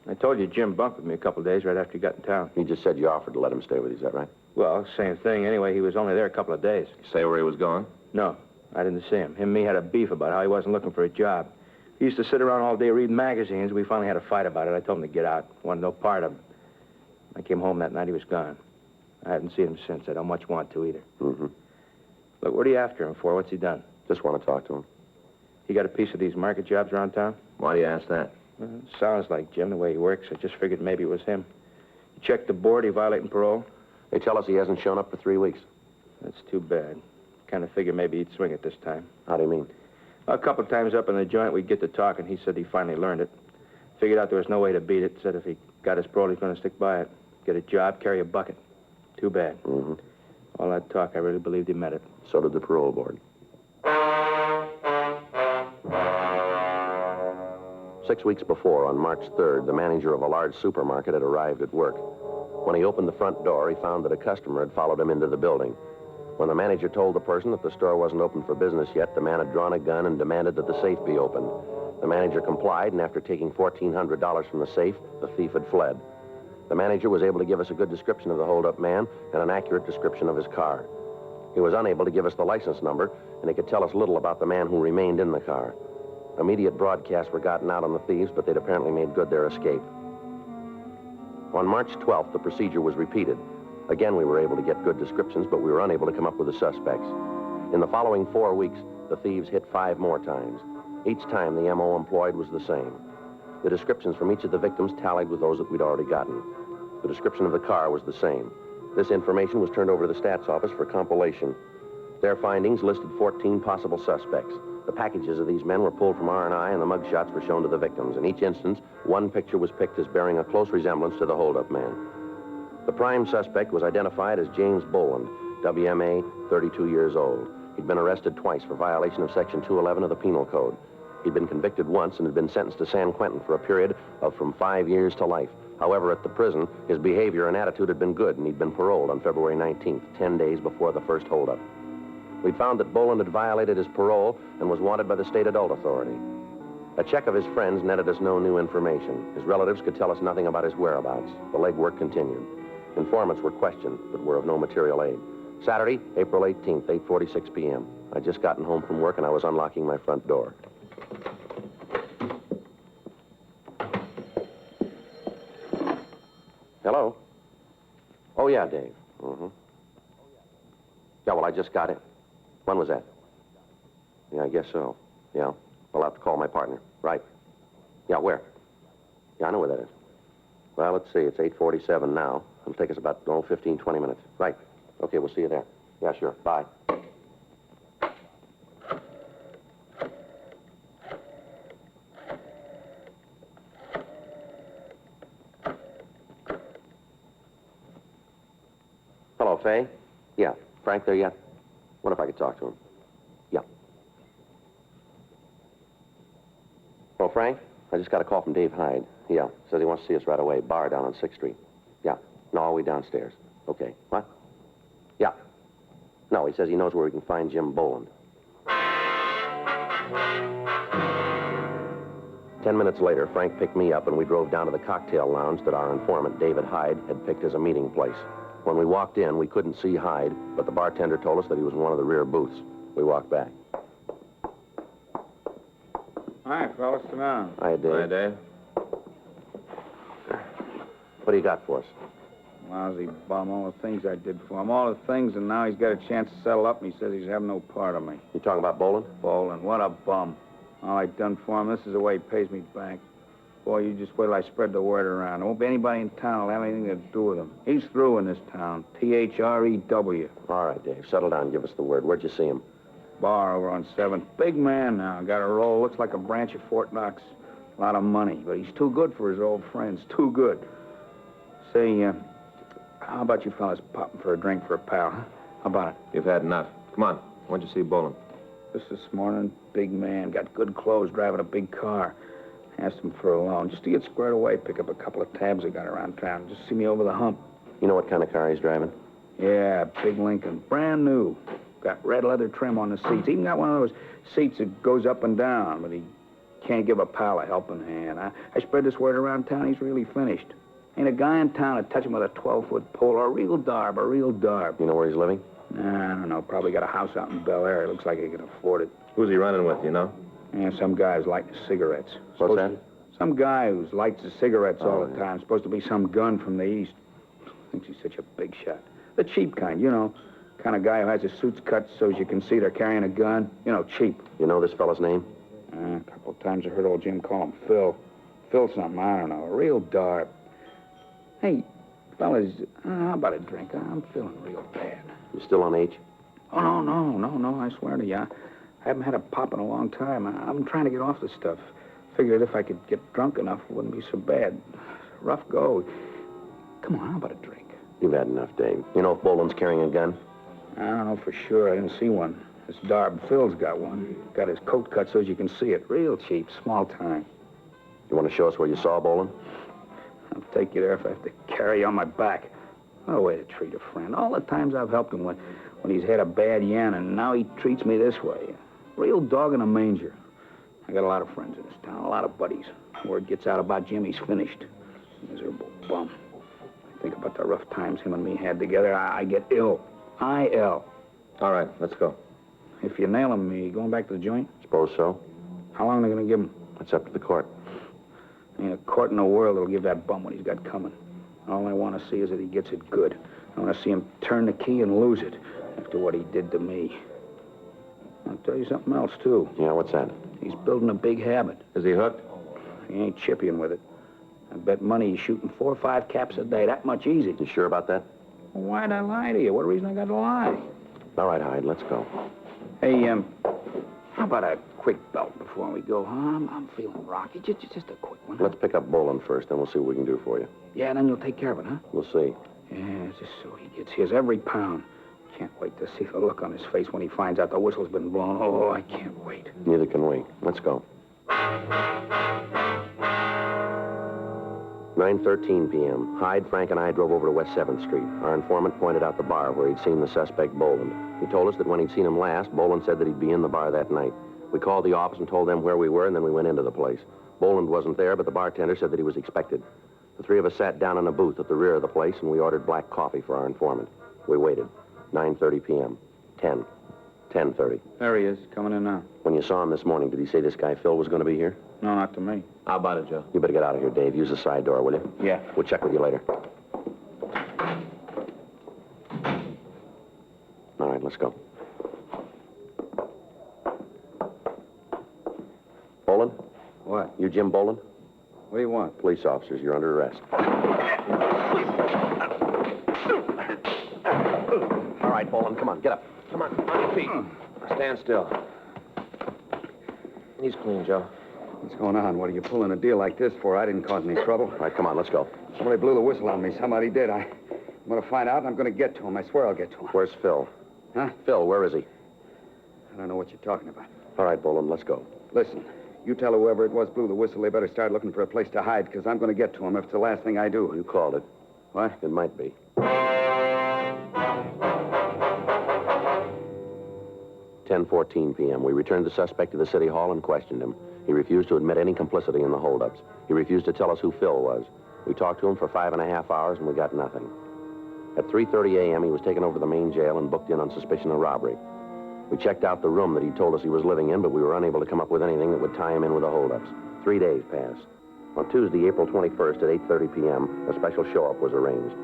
S14: I told you Jim bunked with me a couple of days right after he got in town.
S12: He just said you offered to let him stay with you. Is that right?
S14: Well, same thing. Anyway, he was only there a couple of days.
S2: You say where he was going?
S14: No, I didn't see him. Him and me had a beef about how he wasn't looking for a job. He used to sit around all day reading magazines. We finally had a fight about it. I told him to get out. Wanted no part of him. I came home that night, he was gone. I haven't seen him since. I don't much want to either.
S12: Mm-hmm.
S14: Look, what are you after him for? What's he done?
S12: Just want to talk to him.
S14: He got a piece of these market jobs around town?
S2: Why do you ask that?
S14: Well, sounds like Jim, the way he works. I just figured maybe it was him. You checked the board, he violating parole?
S12: They tell us he hasn't shown up for 3 weeks.
S14: That's too bad. Kind of figured maybe he'd swing it this time.
S12: How do you mean?
S14: A couple times up in the joint, we'd get to talking. He said he finally learned it. Figured out there was no way to beat it. Said if he got his parole, he's going to stick by it. Get a job, carry a bucket. Too bad.
S12: Mm-hmm.
S14: All that talk, I really believed he meant it.
S12: So did the parole board. 6 weeks before, on March 3rd, the manager of a large supermarket had arrived at work. When he opened the front door, he found that a customer had followed him into the building. When the manager told the person that the store wasn't open for business yet, the man had drawn a gun and demanded that the safe be opened. The manager complied, and after taking $1,400 from the safe, the thief had fled. The manager was able to give us a good description of the hold-up man and an accurate description of his car. He was unable to give us the license number, and he could tell us little about the man who remained in the car. Immediate broadcasts were gotten out on the thieves, but they'd apparently made good their escape. On March 12th, the procedure was repeated. Again, we were able to get good descriptions, but we were unable to come up with the suspects. In the following 4 weeks, the thieves hit 5 more times. Each time, the M.O. employed was the same. The descriptions from each of the victims tallied with those that we'd already gotten. The description of the car was the same. This information was turned over to the stats office for compilation. Their findings listed 14 possible suspects. The packages of these men were pulled from R&I, and the mugshots were shown to the victims. In each instance, one picture was picked as bearing a close resemblance to the hold-up man. The prime suspect was identified as James Boland, WMA, 32 years old. He'd been arrested twice for violation of Section 211 of the Penal Code. He'd been convicted once and had been sentenced to San Quentin for a period of from 5 years to life. However, at the prison, his behavior and attitude had been good, and he'd been paroled on February 19th, 10 days before the first holdup. We'd found that Boland had violated his parole and was wanted by the state adult authority. A check of his friends netted us no new information. His relatives could tell us nothing about his whereabouts. The legwork continued. Informants were questioned, but were of no material aid. Saturday, April 18th, 8:46 p.m. I'd just gotten home from work, and I was unlocking my front door. Hello? Oh, yeah, Dave. Mm-hmm. Yeah, well, I just got it. When was that? Yeah, I guess so. Yeah. I'll have to call my partner. Right. Yeah, where? Yeah, I know where that is. Well, let's see. It's 8:47 now. It'll take us about, 15, 20 minutes. Right. Okay, we'll see you there. Yeah, sure. Bye. Hello, Fay? Yeah. Frank there yet? What if I could talk to him? Yeah. Well, Frank, I just got a call from Dave Hyde. Yeah. Says he wants to see us right away. Bar down on 6th Street. Yeah. No, all the way downstairs. Okay. What? Yeah. No, he says he knows where we can find Jim Boland. 10 minutes later, Frank picked me up, and we drove down to the cocktail lounge that our informant, David Hyde, had picked as a meeting place. When we walked in, we couldn't see Hyde, but the bartender told us that he was in one of the rear booths. We walked back.
S13: Hi, fellas. Come on.
S12: Hi, Dave.
S13: Hi, Dave.
S12: What do you got for us?
S13: Lousy bum. All the things I did for him. All the things, and now he's got a chance to settle up, and he says he's having no part of me.
S12: You talking about Boland?
S13: Boland. What a bum. All I done for him, this is the way he pays me back. Boy, you just wait till I spread the word around. There won't be anybody in town who'll have anything to do with him. He's through in this town. T-H-R-E-W.
S12: All right, Dave. Settle down. Give us the word. Where'd you see him?
S13: Bar over on 7th. Big man now. Got a roll. Looks like a branch of Fort Knox. A lot of money. But he's too good for his old friends. Too good. Say, how about you fellas popping for a drink for a pal, huh? How about it?
S2: You've had enough. Come on. When'd you see Boland?
S13: Just this morning. Big man. Got good clothes. Driving a big car. Asked him for a loan, just to get squared away, pick up a couple of tabs I got around town. Just see me over the hump.
S12: You know what kind of car he's driving?
S13: Yeah, big Lincoln. Brand new. Got red leather trim on the seats. Even got one of those seats that goes up and down, but he can't give a pal a helping hand. I spread this word around town, he's really finished. Ain't a guy in town to touch him with a 12-foot pole. A real darb, a real darb.
S12: You know where he's living?
S13: Nah, I don't know. Probably got a house out in Bel Air. Looks like he can afford it.
S2: Who's he running with, you know?
S13: Yeah, some guy who's lighting cigarettes.
S12: What's that?
S13: Some guy who lights his cigarettes all the time. Supposed to be some gun from the East.
S14: Thinks he's such a big shot. The cheap kind, you know. Kind of guy who has his suits cut so as you can see they're carrying a gun. You know, cheap.
S12: You know this fella's name?
S14: A couple of times I heard old Jim call him Phil. Phil something, I don't know. A real darb. Hey, fellas, how about a drink? I'm feeling real bad.
S12: You still on H?
S14: Oh, no, I swear to you. I haven't had a pop in a long time. I'm trying to get off this stuff. Figured if I could get drunk enough, it wouldn't be so bad. Rough go. Come on, how about a drink?
S12: You've had enough, Dave. You know if Boland's carrying a gun?
S14: I don't know for sure. I didn't see one. This darb Phil's got one. Got his coat cut so as you can see it. Real cheap, small time.
S12: You want to show us where you saw Boland?
S14: I'll take you there if I have to carry you on my back. What a way to treat a friend. All the times I've helped him when he's had a bad yen, and now he treats me this way. Real dog in a manger. I got a lot of friends in this town, a lot of buddies. Word gets out about Jim, he's finished. Miserable bum. I think about the rough times him and me had together. I get ill. I-L.
S12: All right, let's go.
S14: If you nail him, you going back to the joint?
S12: Suppose so.
S14: How long are they going to give him?
S12: It's up to the court.
S14: Ain't a court in the world that'll give that bum what he's got coming. All I want to see is that he gets it good. I want to see him turn the key and lose it after what he did to me. I'll tell you something else, too.
S12: Yeah, what's that?
S14: He's building a big habit.
S12: Is he hooked?
S14: He ain't chipping with it. I bet money he's shooting 4 or 5 caps a day. That much easy.
S12: You sure about that?
S14: Well, why'd I lie to you? What reason I got to lie?
S12: All right, Hyde, let's go.
S14: Hey, how about a quick belt before we go, huh? I'm feeling rocky. Just a quick one. Huh?
S12: Let's pick up Boland first, then we'll see what we can do for you.
S14: Yeah, then you'll take care of it, huh?
S12: We'll see.
S14: Yeah, just so he gets his every pound. Can't wait to see the look on his face when he finds out the whistle's been blown. Oh, I can't wait.
S12: Neither can we. Let's go. 9:13 p.m. Hyde, Frank, and I drove over to West 7th Street. Our informant pointed out the bar where he'd seen the suspect, Boland. He told us that when he'd seen him last, Boland said that he'd be in the bar that night. We called the office and told them where we were, and then we went into the place. Boland wasn't there, but the bartender said that he was expected. The three of us sat down in a booth at the rear of the place, and we ordered black coffee for our informant. We waited. 9:30 p.m. 10. 10:30.
S14: There he is, coming in now.
S12: When you saw him this morning, did he say this guy Phil was going to be here?
S14: No, not to me.
S12: How about it, Joe? You better get out of here, Dave. Use the side door, will you?
S14: Yeah.
S12: We'll check with you later. All right, let's go. Boland?
S13: What?
S12: You Jim Boland?
S13: What do you want?
S12: Police officers, you're under arrest. All right, Boland, come on, get up. Come on your feet. Stand still. He's clean, Joe.
S13: What's going on? What are you pulling a deal like this for? I didn't cause any trouble.
S12: All right, come on, let's go.
S13: Somebody blew the whistle on me. Somebody did. I'm going to find out, and I'm going to get to him. I swear I'll get to him.
S12: Where's Phil?
S13: Huh?
S12: Phil, where is he?
S13: I don't know what you're talking about.
S12: All right, Boland, let's go.
S13: Listen, you tell whoever it was blew the whistle, they better start looking for a place to hide, because I'm going to get to him if it's the last thing I do.
S12: You called it.
S13: What?
S12: It might be. 10:14 p.m. We returned the suspect to the city hall and questioned him. He refused to admit any complicity in the holdups. He refused to tell us who Phil was. We talked to him for 5.5 hours, and we got nothing. At 3:30 a.m., he was taken over to the main jail and booked in on suspicion of robbery. We checked out the room that he told us he was living in, but we were unable to come up with anything that would tie him in with the holdups. 3 days passed. On Tuesday, April 21st at 8:30 p.m., a special show-up was arranged.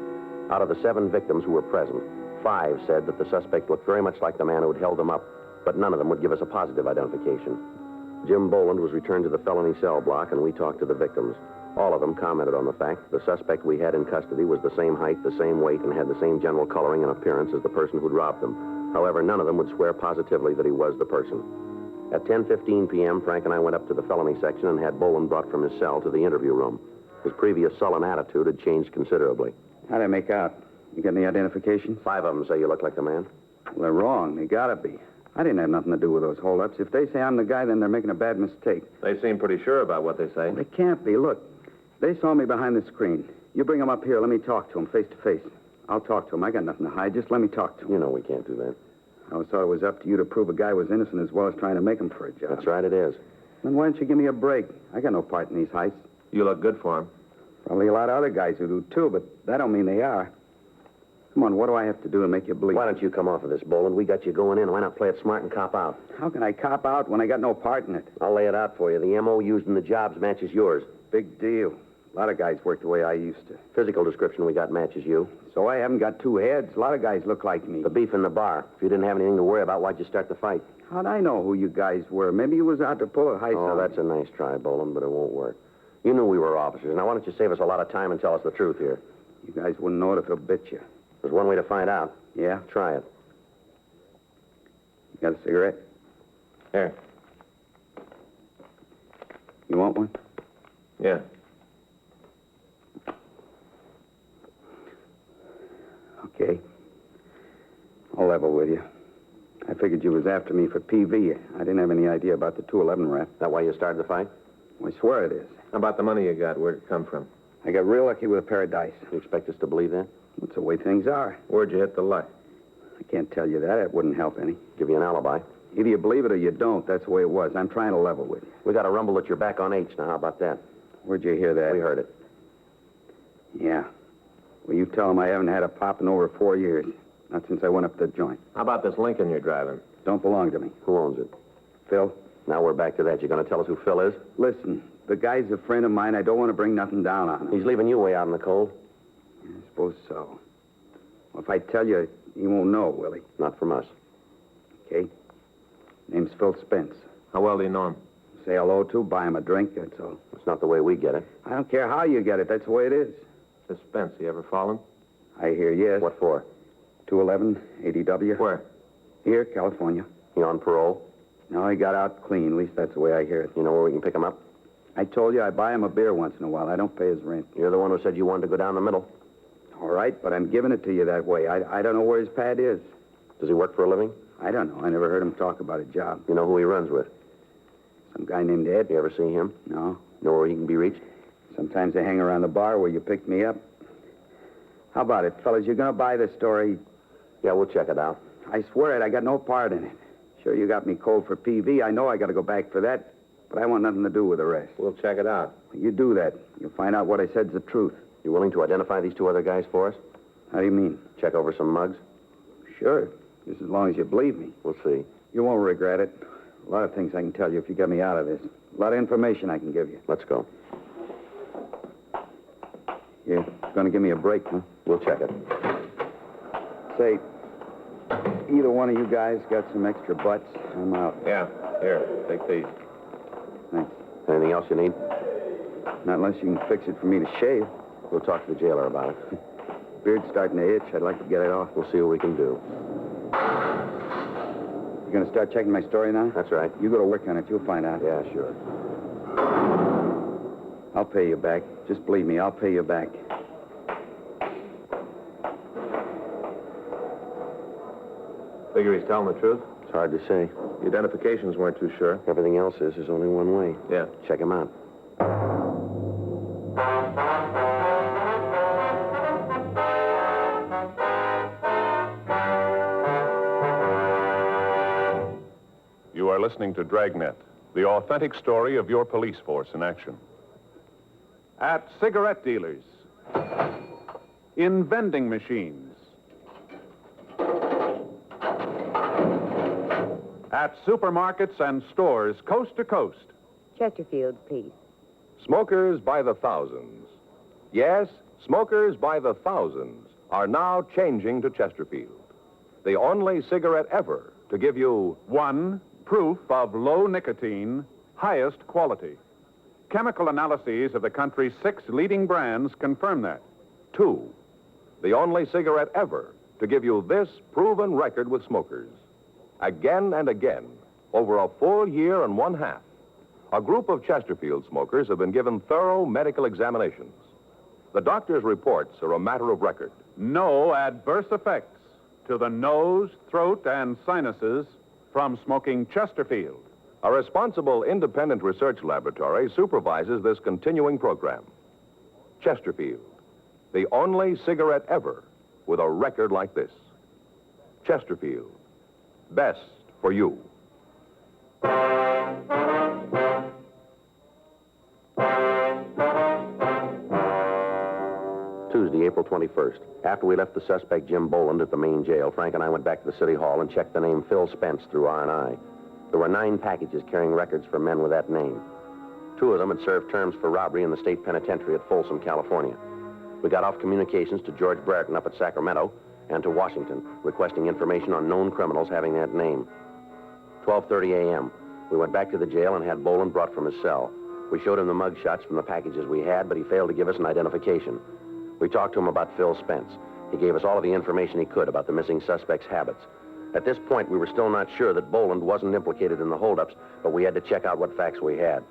S12: Out of the 7 victims who were present, 5 said that the suspect looked very much like the man who had held them up, but none of them would give us a positive identification. Jim Boland was returned to the felony cell block, and we talked to the victims. All of them commented on the fact that the suspect we had in custody was the same height, the same weight, and had the same general coloring and appearance as the person who'd robbed them. However, none of them would swear positively that he was the person. At 10:15 p.m., Frank and I went up to the felony section and had Boland brought from his cell to the interview room. His previous sullen attitude had changed considerably.
S13: How'd I make out? You get any identification?
S12: 5 of them say you look like the man.
S13: Well, they're wrong. They gotta be. I didn't have nothing to do with those holdups. If they say I'm the guy, then they're making a bad mistake.
S2: They seem pretty sure about what they say.
S13: They can't be. Look, they saw me behind the screen. You bring them up here. Let me talk to them face to face. I'll talk to them. I got nothing to hide. Just let me talk to them.
S12: You know we can't do that.
S13: I always thought it was up to you to prove a guy was innocent as well as trying to make him for a job.
S12: That's right, it is.
S13: Then why don't you give me a break? I got no part in these heists.
S2: You look good for him.
S13: Probably a lot of other guys who do, too, but that don't mean they are. Come on, what do I have to do to make you believe?
S12: Why don't you come off of this, Boland? We got you going in. Why not play it smart and cop out?
S13: How can I cop out when I got no part in it?
S12: I'll lay it out for you. The M.O. used in the jobs matches yours.
S13: Big deal. A lot of guys work the way I used to.
S12: Physical description we got matches you.
S13: So I haven't got two heads. A lot of guys look like me.
S12: The beef in the bar. If you didn't have anything to worry about, why'd you start the fight?
S13: How'd I know who you guys were? Maybe you was out to pull a heist.
S12: Oh, that's a nice try, Boland, but it won't work. You knew we were officers. Now, why don't you save us a lot of time and tell us the truth here?
S13: You guys wouldn't know it if it'll bit you.
S12: There's one way to find out.
S13: Yeah?
S12: Try it.
S13: You got a cigarette?
S2: Here.
S13: You want one?
S2: Yeah.
S13: Okay. I'll level with you. I figured you was after me for PV. I didn't have any idea about the 211 rap.
S12: That why you started the fight?
S13: I swear it is.
S2: How about the money you got? Where'd it come from?
S13: I got real lucky with a pair of dice.
S12: You expect us to believe that?
S13: That's the way things are.
S2: Where'd you hit the luck?
S13: I can't tell you that. It wouldn't help any.
S12: Give you an alibi.
S13: Either you believe it or you don't. That's the way it was. I'm trying to level with you.
S12: We got a rumble that you're back on H. Now, how about that?
S13: Where'd you hear that?
S12: We heard it.
S13: Yeah. Well, you tell them I haven't had a pop in over 4 years. Not since I went up the joint.
S2: How about this Lincoln you're driving?
S13: Don't belong to me.
S12: Who owns it?
S13: Phil?
S12: Now we're back to that. You going to tell us who Phil is?
S13: Listen, the guy's a friend of mine. I don't want to bring nothing down on him.
S12: He's leaving you way out in the cold.
S13: I suppose so. Well, if I tell you, you won't know, will he?
S12: Not from us.
S13: Okay. Name's Phil Spence.
S2: How well do you know him?
S13: Say hello to, buy him a drink, that's all.
S12: That's not the way we get it.
S13: I don't care how you get it. That's the way it is.
S2: This Spence, you ever fallen?
S13: I hear yes.
S12: What for?
S13: 211, ADW.
S2: Where?
S13: Here, California.
S12: He on parole?
S13: No, he got out clean. At least that's the way I hear it.
S12: You know where we can pick him up?
S13: I told you I buy him a beer once in a while. I don't pay his rent.
S12: You're the one who said you wanted to go down the middle.
S13: All right, but I'm giving it to you that way. I don't know where his pad is.
S12: Does he work for a living?
S13: I don't know. I never heard him talk about a job.
S12: You know who he runs with?
S13: Some guy named Ed.
S12: You ever see him?
S13: No.
S12: Know where he can be reached?
S13: Sometimes I hang around the bar where you picked me up. How about it, fellas? You're going to buy this story?
S12: Yeah, we'll check it out.
S13: I swear it. I got no part in it. Sure, you got me cold for PV. I know I got to go back for that, but I want nothing to do with the rest.
S2: We'll check it out.
S13: You do that. You'll find out what I said's the truth.
S12: You willing to identify these two other guys for us?
S13: How do you mean?
S12: Check over some mugs?
S13: Sure. Just as long as you believe me.
S12: We'll see.
S13: You won't regret it. A lot of things I can tell you if you get me out of this. A lot of information I can give you.
S12: Let's go.
S13: You're going to give me a break, huh?
S12: We'll check it.
S13: Say, either one of you guys got some extra butts? I'm out.
S2: Yeah. Here, take these.
S13: Thanks.
S12: Anything else you need?
S13: Not unless you can fix it for me to shave.
S12: We'll talk to the jailer about it.
S13: Beard's starting to itch. I'd like to get it off.
S12: We'll see what we can do.
S13: You going to start checking my story now?
S12: That's right.
S13: You go to work on it. You'll find out.
S12: Yeah, sure.
S13: I'll pay you back. Just believe me, I'll pay you back.
S2: Figure he's telling the truth?
S12: It's hard to say.
S2: The identifications weren't too sure.
S12: Everything else is. There's only one way.
S2: Yeah.
S12: Check him out.
S19: You are listening to Dragnet, the authentic story of your police force in action. At cigarette dealers, in vending machines, at supermarkets and stores coast to coast,
S16: Chesterfield, please.
S7: Smokers by the thousands. Yes, smokers by the thousands are now changing to Chesterfield, the only cigarette ever to give you
S19: one, proof of low nicotine, highest quality. Chemical analyses of the country's 6 leading brands confirm that.
S7: 2, the only cigarette ever to give you this proven record with smokers. Again and again, over a full year and 1/2, a group of Chesterfield smokers have been given thorough medical examinations. The doctor's reports are a matter of record.
S19: No adverse effects to the nose, throat, and sinuses from smoking Chesterfield.
S7: A responsible independent research laboratory supervises this continuing program. Chesterfield, the only cigarette ever with a record like this. Chesterfield, best for you.
S12: Tuesday, April 21st. After we left the suspect, Jim Boland, at the main jail, Frank and I went back to the city hall and checked the name Phil Spence through R&I. There were 9 packages carrying records for men with that name. Two of them had served terms for robbery in the state penitentiary at Folsom, California. We got off communications to George Brereton up at Sacramento and to Washington, requesting information on known criminals having that name. 12:30 a.m. We went back to the jail and had Boland brought from his cell. We showed him the mug shots from the packages we had, but he failed to give us an identification. We talked to him about Phil Spence. He gave us all of the information he could about the missing suspect's habits. At this point, we were still not sure that Boland wasn't implicated in the holdups, but we had to check out what facts we had.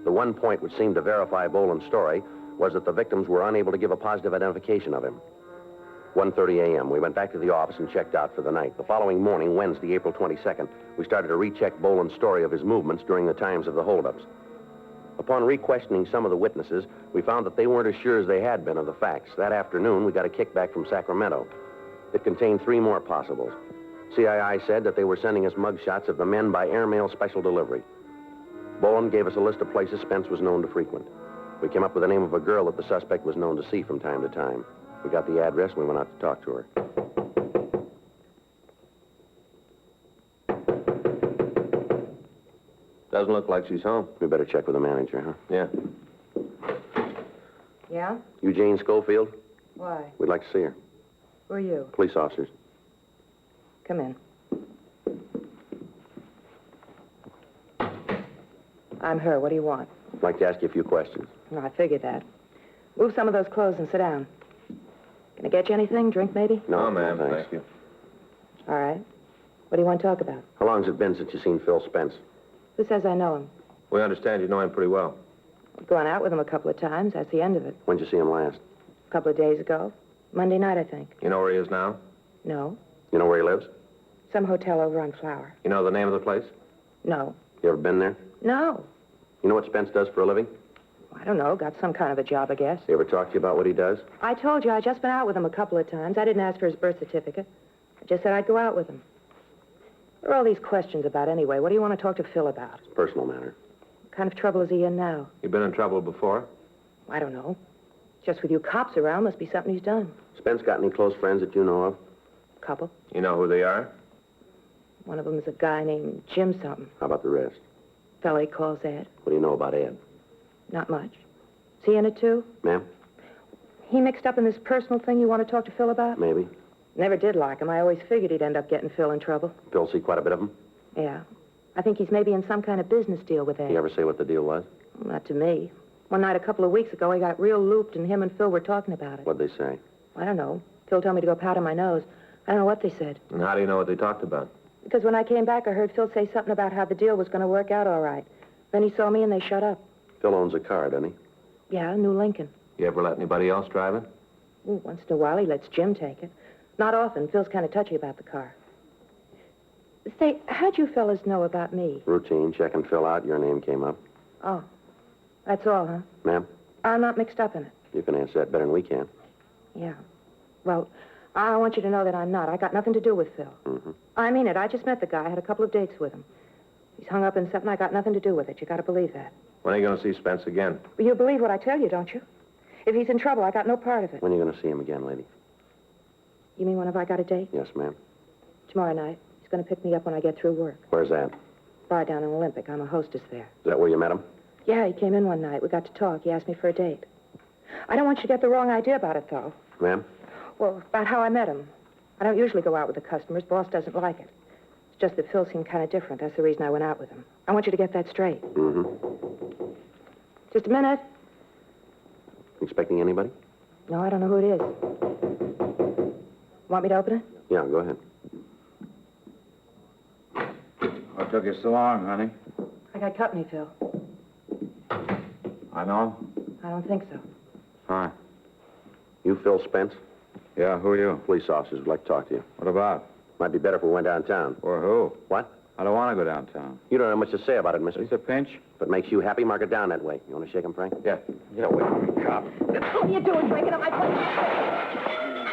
S12: The one point which seemed to verify Boland's story was that the victims were unable to give a positive identification of him. 1:30 a.m. We went back to the office and checked out for the night. The following morning, Wednesday, April 22nd, we started to recheck Boland's story of his movements during the times of the holdups. Upon re-questioning some of the witnesses, we found that they weren't as sure as they had been of the facts. That afternoon, we got a kickback from Sacramento. It contained 3 more possibles. CII said that they were sending us mugshots of the men by airmail special delivery. Boland gave us a list of places Spence was known to frequent. We came up with the name of a girl that the suspect was known to see from time to time. We got the address and we went out to talk to her.
S2: Doesn't look like she's home.
S12: We better check with the manager, huh?
S2: Yeah.
S8: Yeah?
S12: You Jane Schofield?
S8: Why?
S12: We'd like to see her.
S8: Who are you?
S12: Police officers.
S8: Come in. I'm her. What do you want?
S12: I'd like to ask you a few questions.
S8: No, I figured that. Move some of those clothes and sit down. Can I get you anything? Drink, maybe?
S12: No,
S2: ma'am.
S12: thanks.
S2: Thank you.
S8: All right. What do you want to talk about?
S12: How long's it been since you seen Phil Spence?
S8: Who says I know him?
S2: We understand you know him pretty well.
S8: I've gone out with him a couple of times. That's the end of it.
S12: When'd you see him last?
S8: A couple of days ago. Monday night, I think.
S2: You know where he is now?
S8: No.
S12: You know where he lives?
S8: Some hotel over on Flower.
S2: You know the name of the place?
S8: No.
S12: You ever been there?
S8: No.
S12: You know what Spence does for a living?
S8: I don't know. Got some kind of a job, I guess.
S12: He ever talk to you about what he does?
S8: I told you I just been out with him a couple of times. I didn't ask for his birth certificate. I just said I'd go out with him. What are all these questions about anyway? What do you want to talk to Phil about?
S12: It's a personal matter.
S8: What kind of trouble is he in now?
S2: You been in trouble before?
S8: I don't know. Just with you cops around, must be something he's done.
S12: Spence got any close friends that you know of?
S8: Couple.
S2: You know who they are?
S8: One of them is a guy named Jim something.
S12: How about the rest?
S8: Fellow he calls Ed.
S12: What do you know about Ed?
S8: Not much. Is he in it, too?
S12: Ma'am?
S8: He mixed up in this personal thing you want to talk to Phil about?
S12: Maybe.
S8: Never did like him. I always figured he'd end up getting Phil in trouble.
S12: Phil see quite a bit of him?
S8: Yeah. I think he's maybe in some kind of business deal with Ed.
S12: Did he ever say what the deal was?
S8: Not to me. One night a couple of weeks ago, he got real looped, and him and Phil were talking about it.
S12: What'd they say?
S8: I don't know. Phil told me to go powder my nose. I don't know what they said.
S2: And how do you know what they talked about?
S8: Because when I came back, I heard Phil say something about how the deal was going to work out all right. Then he saw me, and they shut up.
S12: Phil owns a car, doesn't he?
S8: Yeah, a new Lincoln.
S2: You ever let anybody else drive it?
S8: Ooh, once in a while, he lets Jim take it. Not often. Phil's kind of touchy about the car. Say, how'd you fellas know about me?
S12: Routine. Check and fill out. Your name came up.
S8: Oh, that's all, huh?
S12: Ma'am?
S8: I'm not mixed up in it.
S12: You can answer that better than we can.
S8: Yeah. Well, I want you to know that I'm not. I got nothing to do with Phil.
S12: Mm-hmm.
S8: I mean it. I just met the guy. I had a couple of dates with him. He's hung up in something. I got nothing to do with it. You got to believe that.
S2: When are you going to see Spence again?
S8: Well, you believe what I tell you, don't you? If he's in trouble, I got no part of it.
S12: When are you going to see him again, lady?
S8: You mean whenever I got a date?
S12: Yes, ma'am.
S8: Tomorrow night. He's going to pick me up when I get through work.
S12: Where's that?
S8: Bar down in Olympic. I'm a hostess there.
S12: Is that where you met him?
S8: Yeah, he came in one night. We got to talk. He asked me for a date. I don't want you to get the wrong idea about it, though.
S12: Ma'am?
S8: Well, about how I met him. I don't usually go out with the customers. Boss doesn't like it. It's just that Phil seemed kind of different. That's the reason I went out with him. I want you to get that straight.
S12: Mm-hmm.
S8: Just a minute.
S12: Expecting anybody?
S8: No, I don't know who it is. Want me to open it?
S12: Yeah, go ahead.
S14: What took you so long, honey?
S8: I got company, Phil.
S14: I know.
S8: I don't think so.
S14: Hi.
S12: You Phil Spence?
S14: Yeah, who are you?
S12: Police officers would like to talk to you.
S14: What about?
S12: Might be better if we went downtown.
S14: For who?
S12: What?
S14: I don't want to go downtown.
S12: You don't have much to say about it, mister.
S14: It's a pinch.
S12: If it makes you happy, mark it down that way. You want to shake him, Frank?
S14: Yeah. Get away from me, cop.
S17: What are you doing breaking up my place?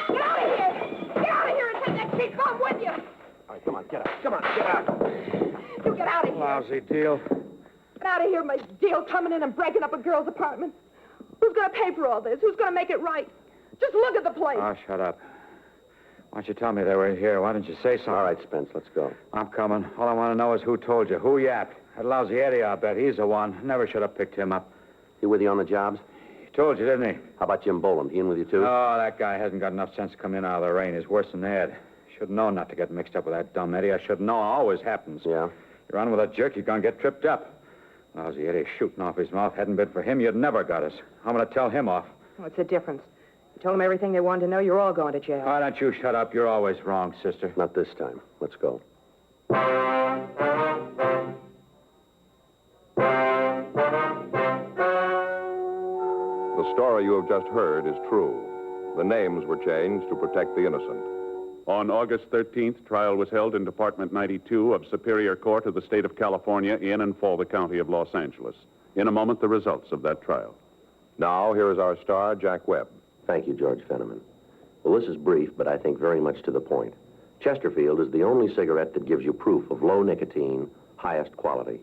S17: Get out of here! Get out of here and take that cheap bomb with you!
S12: All right, come on, get out. Come on, get out.
S17: You get out of here.
S14: Lousy deal.
S17: Get out of here, my deal coming in and breaking up a girl's apartment. Who's going to pay for all this? Who's going to make it right? Just look at the place.
S14: Oh, shut up. Why don't you tell me they were here? Why didn't you say something?
S12: All right, Spence, let's go.
S14: I'm coming. All I want to know is who told you. Who yapped?
S1: That lousy Eddie, I'll bet. He's the one. Never should have picked him up.
S12: He with you on the jobs?
S1: He told you, didn't he?
S12: How about Jim Boland? He in with you, too?
S1: Oh, that guy hasn't got enough sense to come in out of the rain. He's worse than Ed. Should have known not to get mixed up with that dumb Eddie. I should have known. It always happens.
S12: Yeah?
S1: You run with a jerk, you're going to get tripped up. Lousy Eddie shooting off his mouth. Hadn't been for him, you'd never got us. I'm going to tell him off.
S8: What's the difference? You told them everything they wanted to know. You're all going to jail.
S1: Why don't you shut up? You're always wrong, sister.
S12: Not this time. Let's go.
S7: The story you have just heard is true. The names were changed to protect the innocent.
S3: On August 13th, trial was held in Department 92 of Superior Court of the State of California in and for the County of Los Angeles. In a moment, the results of that trial.
S7: Now, here is our star, Jack Webb.
S12: Thank you, George Fenneman. Well, this is brief, but I think very much to the point. Chesterfield is the only cigarette that gives you proof of low nicotine, highest quality.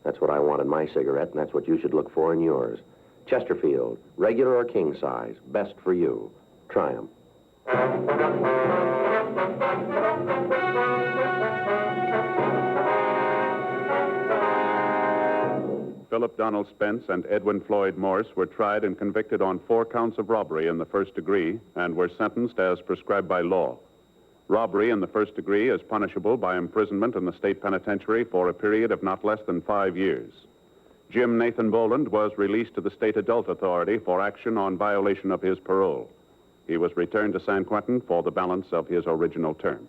S12: That's what I want in my cigarette, and that's what you should look for in yours. Chesterfield, regular or king size, best for you. Try 'em.
S3: Philip Donald Spence and Edwin Floyd Morse were tried and convicted on 4 counts of robbery in the first degree and were sentenced as prescribed by law. Robbery in the first degree is punishable by imprisonment in the state penitentiary for a period of not less than 5 years. Jim Nathan Boland was released to the State Adult Authority for action on violation of his parole. He was returned to San Quentin for the balance of his original term.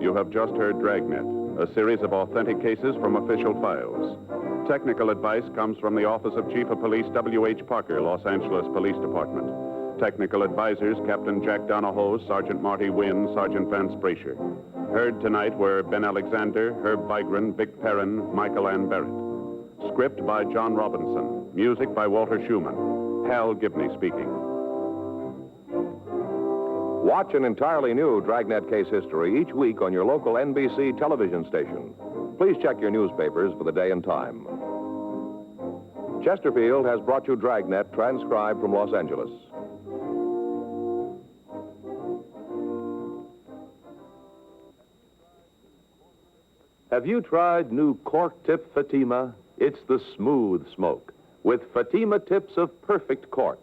S3: You have just heard Dragnet, a series of authentic cases from official files. Technical advice comes from the Office of Chief of Police W.H. Parker, Los Angeles Police Department. Technical advisors, Captain Jack Donahoe, Sergeant Marty Wynn, Sergeant Vance Brasher. Heard tonight were Ben Alexander, Herb Vigran, Vic Perrin, Michael Ann Barrett. Script by John Robinson. Music by Walter Schumann. Hal Gibney speaking.
S7: Watch an entirely new Dragnet case history each week on your local NBC television station. Please check your newspapers for the day and time. Chesterfield has brought you Dragnet, transcribed from Los Angeles. Have you tried new cork tip Fatima? It's the smooth smoke with Fatima tips of perfect cork,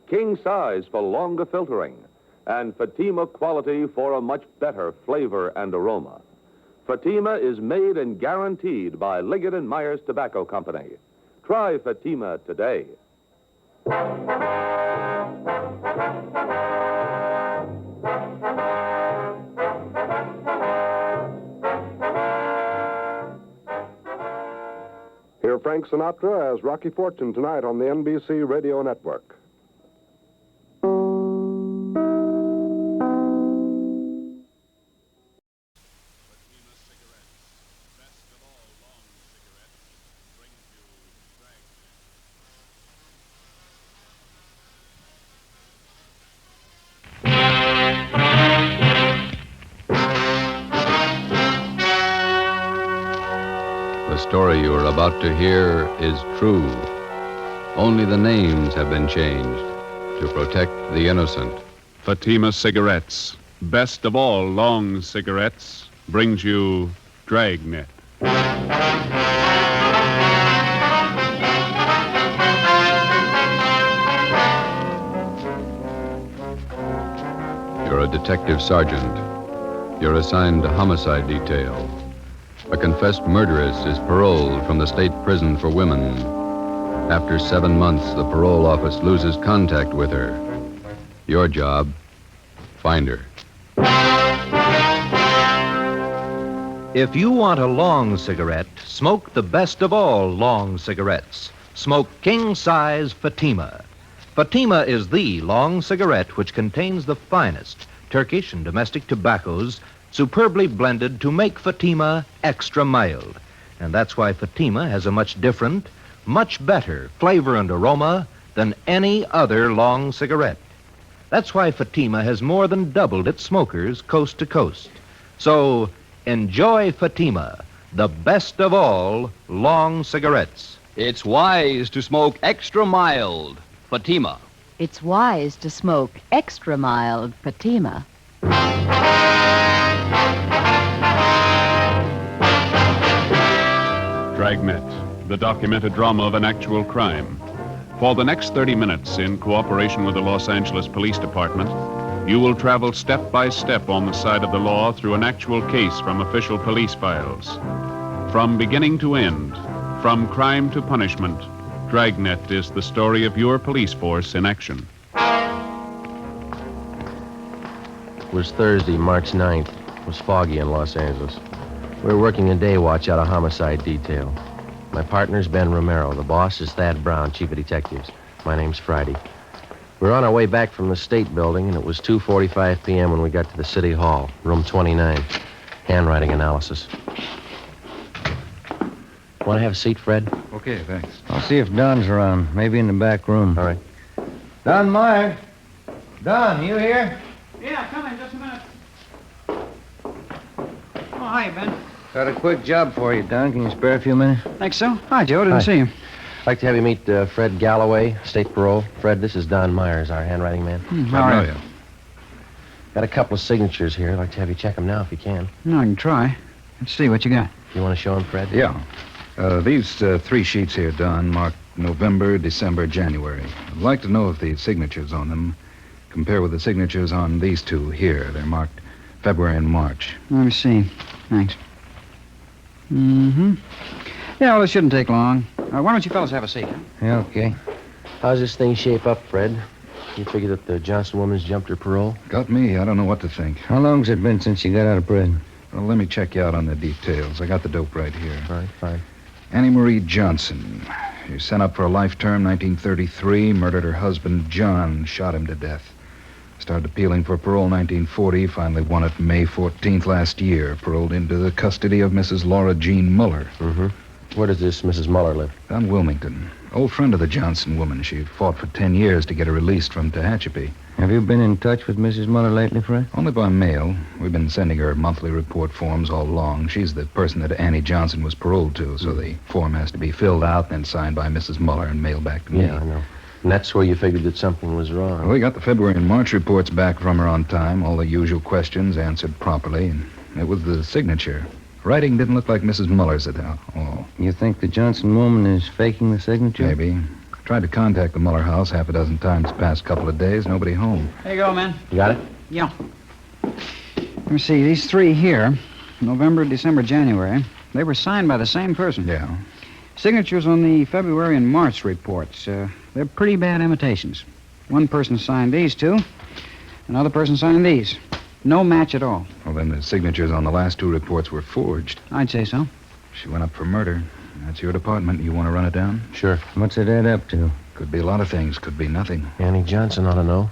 S7: king size for longer filtering, and Fatima quality for a much better flavor and aroma. Fatima is made and guaranteed by Liggett & Myers Tobacco Company. Try Fatima today.
S19: Hear Frank Sinatra as Rocky Fortune tonight on the NBC Radio Network.
S23: The story you are about to hear is true. Only the names have been changed to protect the innocent.
S3: Fatima Cigarettes, best of all long cigarettes, brings you Dragnet. You're a detective sergeant. You're assigned to homicide detail. A confessed murderess is paroled from the state prison for women. After 7 months, the parole office loses contact with her. Your job, find her.
S11: If you want a long cigarette, smoke the best of all long cigarettes. Smoke king-size Fatima. Fatima is the long cigarette which contains the finest Turkish and domestic tobaccos superbly blended to make Fatima extra mild. And that's why Fatima has a much different, much better flavor and aroma than any other long cigarette. That's why Fatima has more than doubled its smokers coast to coast. So enjoy Fatima, the best of all long cigarettes.
S21: It's wise to smoke extra mild Fatima.
S6: it's wise to smoke extra mild Fatima.
S3: Dragnet, the documented drama of an actual crime. For the next 30 minutes, in cooperation with the Los Angeles Police Department, you will travel step by step on the side of the law through an actual case from official police files. From beginning to end, from crime to punishment, Dragnet is the story of your police force in action.
S15: It was Thursday, March 9th. It was foggy in Los Angeles. We were working a day watch out of homicide detail. My partner's Ben Romero. The boss is Thad Brown, chief of detectives. My name's Friday. We were on our way back from the State Building, and it was 2:45 p.m. when we got to the City Hall, room 29. Handwriting analysis. Want to have a seat, Fred?
S18: Okay, thanks.
S5: I'll see if Don's around. Maybe in the back room.
S15: All right.
S5: Don Meyer. Don, you here?
S21: Yeah, come in just a minute. Oh, hi, Ben.
S5: Got a quick job for you, Don. Can you spare a few minutes?
S21: Think so? Hi, Joe. Didn't see you.
S15: I'd like to have you meet Fred Galloway, state parole. Fred, this is Don Myers, our handwriting man.
S21: How are you?
S15: Got a couple of signatures here. I'd like to have you check them now if you can.
S21: No, I can try. Let's see what you got.
S15: You want to show them, Fred?
S18: Yeah. These 3 sheets here, Don, marked November, December, January. I'd like to know if the signatures on them compare with the signatures on these 2 here. They're marked February and March.
S21: Let me see. Thanks. Mm-hmm. Yeah, well, it shouldn't take long. Why don't you fellas have a seat?
S5: Yeah, okay.
S15: How's this thing shape up, Fred? You figure that the Johnson woman's jumped her parole?
S18: Got me. I don't know what to think.
S5: How long's it been since you got out of prison?
S18: Well, let me check you out on the details. I got the dope right here.
S15: All right, fine.
S18: Annie Marie Johnson. She was sent up for a life term, 1933, murdered her husband, John, shot him to death. Started appealing for parole 1940, finally won it May 14th last year, paroled into the custody of Mrs. Laura Jean Muller.
S15: Mm-hmm. Where does this Mrs. Muller live?
S18: Down Wilmington. Old friend of the Johnson woman. She fought for 10 years to get her released from Tehachapi.
S5: Have you been in touch with Mrs. Muller lately, Fred?
S18: Only by mail. We've been sending her monthly report forms all along. She's the person that Annie Johnson was paroled to, so the form has to be filled out, then signed by Mrs. Muller and mailed back to me.
S15: Yeah, I know. And that's where you figured that something was wrong.
S18: Well, we got the February and March reports back from her on time, all the usual questions answered properly, and it was the signature. Writing didn't look like Mrs. Muller's at all.
S5: You think the Johnson woman is faking the signature?
S18: Maybe. Tried to contact the Muller house 6 times the past couple of days. Nobody home.
S21: There you go, man.
S15: You got it?
S21: Yeah. Let me see. These 3 here, November, December, January, they were signed by the same person.
S18: Yeah.
S21: Signatures on the February and March reports. They're pretty bad imitations. One person signed these 2. Another person signed these. No match at all.
S18: Well, then the signatures on the last 2 reports were forged.
S21: I'd say so.
S18: She went up for murder. That's your department. You want to run it down?
S15: Sure.
S5: What's it add up to?
S18: Could be a lot of things. Could be nothing.
S15: Annie Johnson ought to know.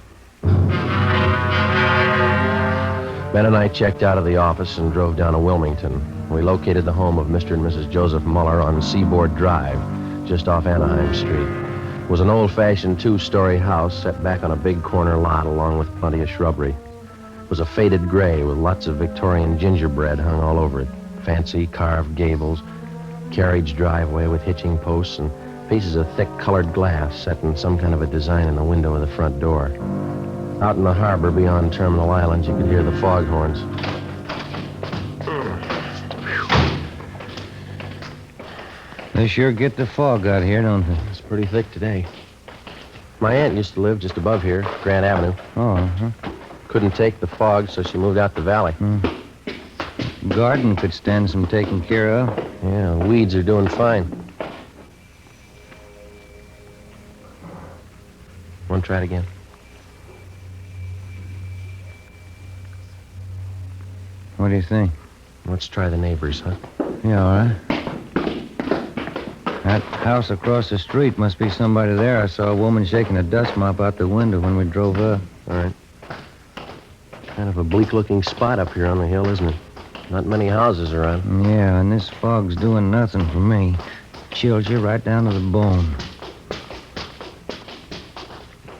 S15: Ben and I checked out of the office and drove down to Wilmington. We located the home of Mr. and Mrs. Joseph Muller on Seaboard Drive, just off Anaheim Street. It was an old-fashioned 2-story house set back on a big corner lot along with plenty of shrubbery. It was a faded gray with lots of Victorian gingerbread hung all over it. Fancy carved gables, carriage driveway with hitching posts, and pieces of thick colored glass set in some kind of a design in the window of the front door. Out in the harbor beyond Terminal Island, you could hear the foghorns.
S5: They sure get the fog out here, don't they?
S15: It's pretty thick today. My aunt used to live just above here, Grant Avenue.
S5: Oh, uh-huh.
S15: Couldn't take the fog, so she moved out the valley.
S5: Garden could stand some taking care of.
S15: Yeah, weeds are doing fine. Want to try it again?
S5: What do you think?
S15: Let's try the neighbors, huh?
S5: Yeah, all right. That house across the street must be somebody there. I saw a woman shaking a dust mop out the window when we drove up.
S15: All right. Kind of a bleak-looking spot up here on the hill, isn't it? Not many houses around.
S5: Yeah, and this fog's doing nothing for me. Chills you right down to the bone.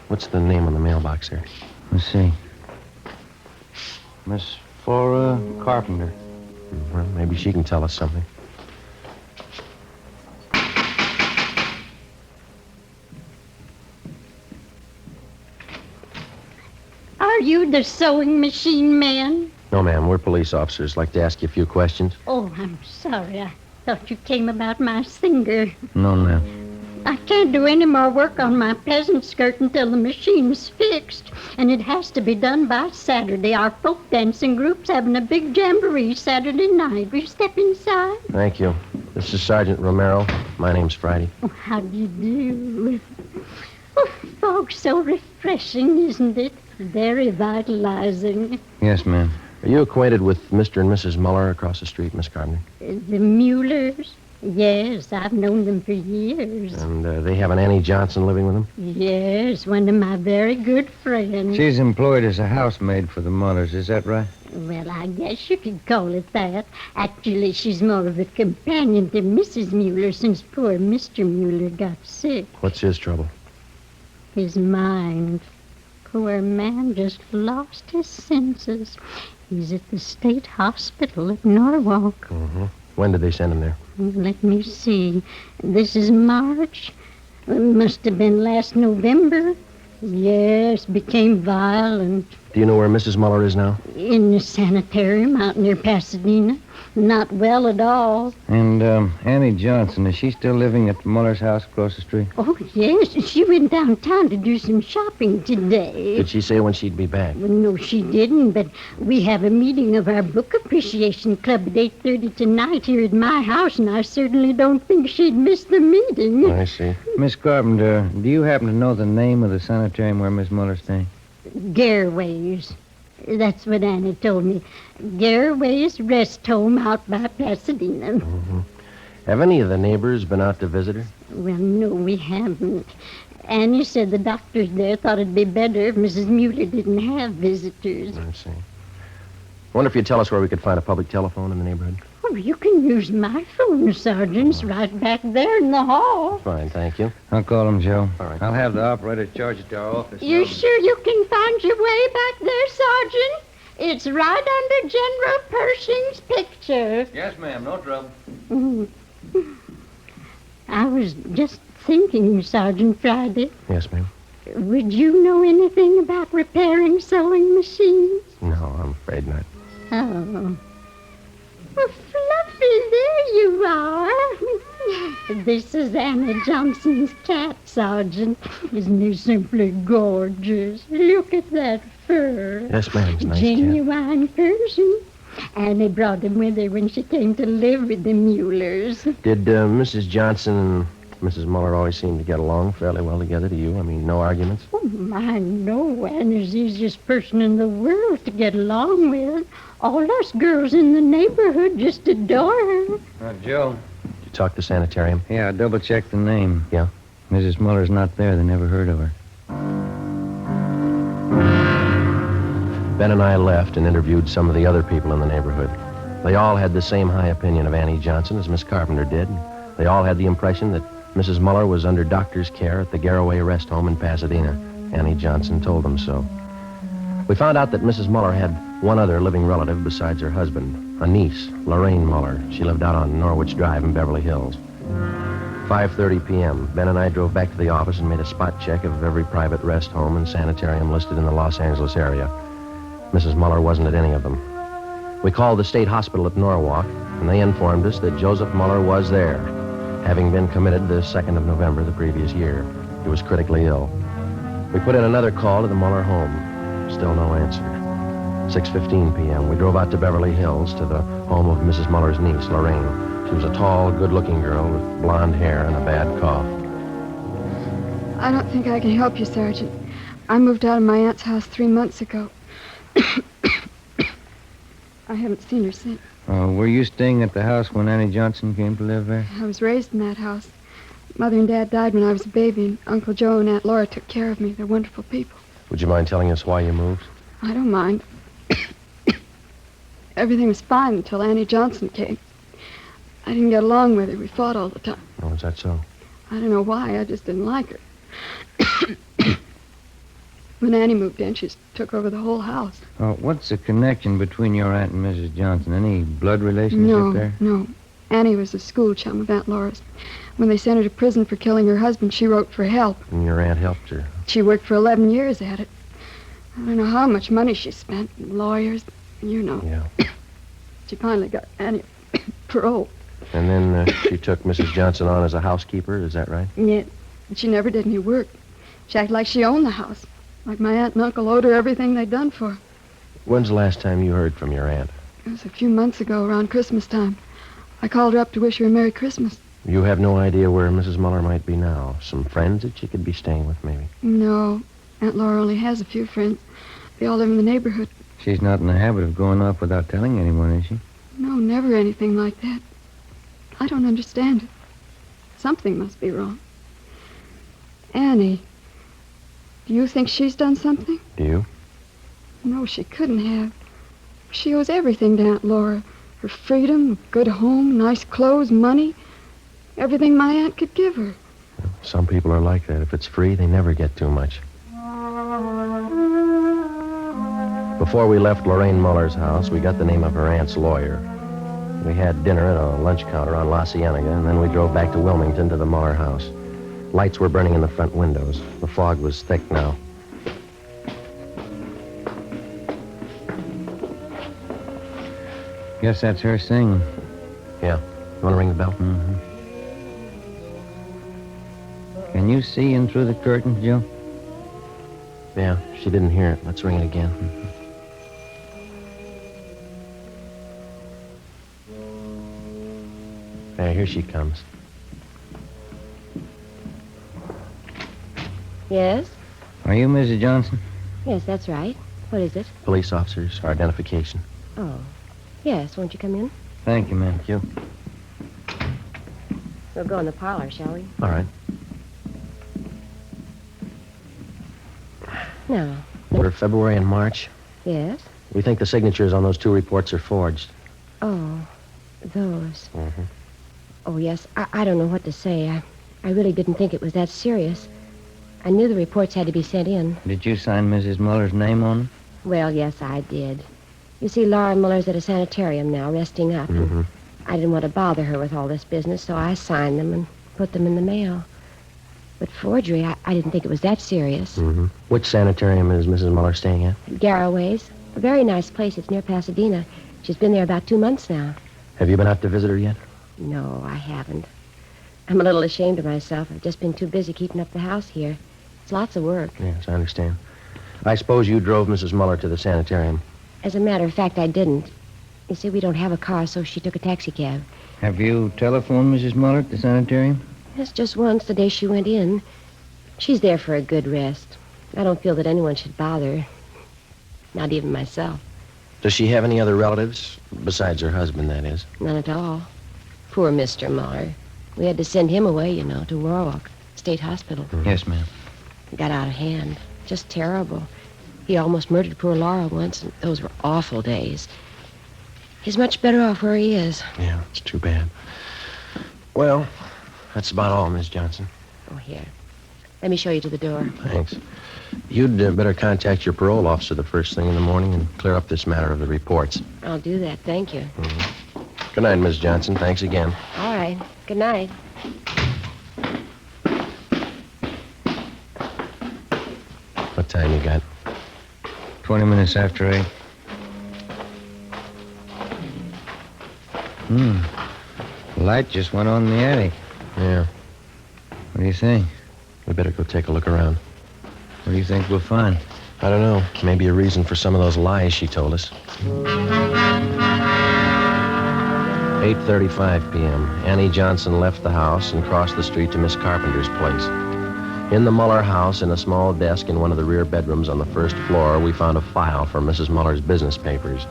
S15: What's the name on the mailbox there?
S5: Let's see. Miss Flora Carpenter.
S15: Well, maybe she can tell us something.
S4: you the sewing machine man?
S15: No, ma'am. We're police officers. Like to ask you a few questions.
S4: Oh, I'm sorry. I thought you came about my singer.
S5: No, ma'am.
S4: I can't do any more work on my peasant skirt until the machine's fixed. And it has to be done by Saturday. Our folk dancing group's having a big jamboree Saturday night. Will you step inside?
S15: Thank you. This is Sergeant Romero. My name's Friday.
S4: Oh, how do you do? Oh, fog's so refreshing, isn't it? Very vitalizing.
S5: Yes, ma'am.
S15: Are you acquainted with Mr. and Mrs. Muller across the street, Miss Carpenter?
S4: The Muellers? Yes, I've known them for years.
S15: And they have an Annie Johnson living with them?
S4: Yes, one of my very good friends.
S5: She's employed as a housemaid for the Mullers, is that right?
S4: Well, I guess you could call it that. Actually, she's more of a companion to Mrs. Mueller since poor Mr. Mueller got sick.
S15: What's his trouble?
S4: His mind. Poor man just lost his senses. He's at the state hospital at Norwalk.
S15: Mm-hmm. When did they send him there?
S4: Let me see. This is March. It must have been last November. Yes, became violent.
S15: Do you know where Mrs. Muller is now?
S4: In the sanitarium out near Pasadena. Not well at all.
S5: And Annie Johnson, is she still living at the Muller's house across the street?
S4: Oh, yes. She went downtown to do some shopping today.
S15: Did she say when she'd be back?
S4: Well, no, she didn't, but we have a meeting of our book appreciation club at 8:30 tonight here at my house, and I certainly don't think she'd miss the meeting.
S15: I see.
S5: Miss Carpenter, do you happen to know the name of the sanitarium where Miss Muller's staying?
S4: Garraway's. That's what Annie told me. Garraway's Rest Home out by Pasadena.
S15: Mm-hmm. Have any of the neighbors been out to visit her?
S4: Well, no, we haven't. Annie said the doctors there thought it'd be better if Mrs. Mueller didn't have visitors.
S15: I see. I wonder if you'd tell us where we could find a public telephone in the neighborhood?
S4: Oh, you can use my phone, Sergeant. It's right back there in the hall.
S15: Fine, thank you.
S5: I'll call him, Joe.
S15: All right.
S5: I'll have the operator charge it to our office.
S4: You sure you can find your way back there, Sergeant? It's right under General Pershing's picture.
S5: Yes, ma'am. No trouble.
S4: I was just thinking, Sergeant Friday.
S15: Yes, ma'am.
S4: Would you know anything about repairing sewing machines?
S15: No, I'm afraid not.
S4: Oh. Well, Fluffy, there you are. This is Anna Johnson's cat, Sergeant. Isn't he simply gorgeous? Look at that fur.
S15: Yes, ma'am. It's a nice cat.
S4: Genuine Persian. Annie brought him with her when she came to live with the Muellers.
S15: Did Mrs. Johnson and Mrs. Muller always seem to get along fairly well together to you? I mean, no arguments?
S4: Oh, my, no. Annie's the easiest person in the world to get along with. All us girls in the neighborhood just adore her.
S5: Joe.
S15: Did you talk to sanitarium?
S5: Yeah, I double-checked the name.
S15: Yeah?
S5: Mrs. Muller's not there. They never heard of her.
S15: Ben and I left and interviewed some of the other people in the neighborhood. They all had the same high opinion of Annie Johnson as Miss Carpenter did. They all had the impression that Mrs. Muller was under doctor's care at the Garraway Rest Home in Pasadena. Annie Johnson told them so. We found out that Mrs. Muller had one other living relative besides her husband, a niece, Lorraine Muller. She lived out on Norwich Drive in Beverly Hills. 5:30 p.m., Ben and I drove back to the office and made a spot check of every private rest home and sanitarium listed in the Los Angeles area. Mrs. Muller wasn't at any of them. We called the state hospital at Norwalk, and they informed us that Joseph Muller was there, having been committed the 2nd of November the previous year. He was critically ill. We put in another call to the Muller home. Still no answer. 6:15 p.m., we drove out to Beverly Hills to the home of Mrs. Muller's niece, Lorraine. She was a tall, good-looking girl with blonde hair and a bad cough.
S17: I don't think I can help you, Sergeant. I moved out of my aunt's house 3 months ago. I haven't seen her since.
S5: Were you staying at the house when Annie Johnson came to live there?
S17: I was raised in that house. Mother and Dad died when I was a baby, and Uncle Joe and Aunt Laura took care of me. They're wonderful people.
S15: Would you mind telling us why you moved?
S17: I don't mind. Everything was fine until Annie Johnson came. I didn't get along with her. We fought all the time.
S15: Oh, is that so?
S17: I don't know why. I just didn't like her. When Annie moved in, she took over the whole house.
S5: What's the connection between your aunt and Mrs. Johnson? Any blood relationship there?
S17: No. Annie was a school chum of Aunt Laura's. When they sent her to prison for killing her husband, she wrote for help.
S15: And your aunt helped her?
S17: She worked for 11 years at it. I don't know how much money she spent. Lawyers, you know.
S15: Yeah.
S17: She finally got Annie parole.
S15: And then she took Mrs. Johnson on as a housekeeper, is that right?
S17: Yeah, but she never did any work. She acted like she owned the house. Like my aunt and uncle owed her everything they'd done for her.
S15: When's the last time you heard from your aunt?
S17: It was a few months ago, around Christmas time. I called her up to wish her a Merry Christmas.
S15: You have no idea where Mrs. Muller might be now? Some friends that she could be staying with, maybe?
S17: No, Aunt Laura only has a few friends. They all live in the neighborhood.
S5: She's not in the habit of going off without telling anyone, is she?
S17: No, never anything like that. I don't understand it. Something must be wrong. Annie, do you think she's done something?
S15: Do you?
S17: No, she couldn't have. She owes everything to Aunt Laura. Her freedom, a good home, nice clothes, money. Everything my aunt could give her.
S15: Some people are like that. If it's free, they never get too much. Before we left Lorraine Muller's house, we got the name of her aunt's lawyer. We had dinner at a lunch counter on La Cienega, and then we drove back to Wilmington to the Muller house. Lights were burning in the front windows. The fog was thick now.
S5: Guess that's her singing.
S15: Yeah. You want to ring the bell?
S5: Mm-hmm. Can you see in through the curtains, Joe?
S15: Yeah, she didn't hear it. Let's ring it again. There, here she comes.
S16: Yes?
S5: Are you Mrs. Johnson?
S16: Yes, that's right. What is it?
S15: Police officers, our identification.
S16: Oh. Yes, won't you come in?
S5: Thank you, ma'am.
S15: Thank you.
S16: We'll go in the parlor, shall we?
S15: All right.
S16: No.
S15: We're February and March.
S16: Yes?
S15: We think the signatures on those two reports are forged.
S16: Oh, those.
S15: Mm-hmm.
S16: Oh, yes. I don't know what to say. I really didn't think it was that serious. I knew the reports had to be sent in.
S5: Did you sign Mrs. Muller's name on them?
S16: Well, yes, I did. You see, Laura Muller's at a sanitarium now, resting up.
S15: Mm-hmm.
S16: I didn't want to bother her with all this business, so I signed them and put them in the mail. But forgery, I didn't think it was that serious.
S15: Mm-hmm. Which sanitarium is Mrs. Muller staying at?
S16: Garraway's. A very nice place. It's near Pasadena. She's been there about 2 months now.
S15: Have you been out to visit her yet?
S16: No, I haven't. I'm a little ashamed of myself. I've just been too busy keeping up the house here. It's lots of work.
S15: Yes, I understand. I suppose you drove Mrs. Muller to the sanitarium.
S16: As a matter of fact, I didn't. You see, we don't have a car, so she took a taxi cab.
S5: Have you telephoned Mrs. Muller at the sanitarium?
S16: Yes, just once, the day she went in. She's there for a good rest. I don't feel that anyone should bother her. Not even myself.
S15: Does she have any other relatives? Besides her husband, that is.
S16: None at all. Poor Mr. Muller. We had to send him away, you know, to Warwick State Hospital.
S5: Mm-hmm. Yes, ma'am.
S16: It got out of hand. Just terrible. He almost murdered poor Laura once, and those were awful days. He's much better off where he is.
S15: Yeah, it's too bad. Well, that's about all, Miss Johnson.
S16: Oh, here. Let me show you to the door.
S15: Thanks. You'd better contact your parole officer the first thing in the morning and clear up this matter of the reports.
S16: I'll do that. Thank you.
S15: Mm-hmm. Good night, Miss Johnson. Thanks again.
S16: All right. Good night.
S15: What time you got?
S5: 20 minutes after 8. The light just went on in the attic.
S15: Yeah.
S5: What do you think?
S15: We better go take a look around.
S5: What do you think we'll find?
S15: I don't know. Maybe a reason for some of those lies she told us. 8:35 p.m. Annie Johnson left the house and crossed the street to Miss Carpenter's place. In the Muller house, in a small desk in one of the rear bedrooms on the first floor, we found a file for Mrs. Muller's business papers.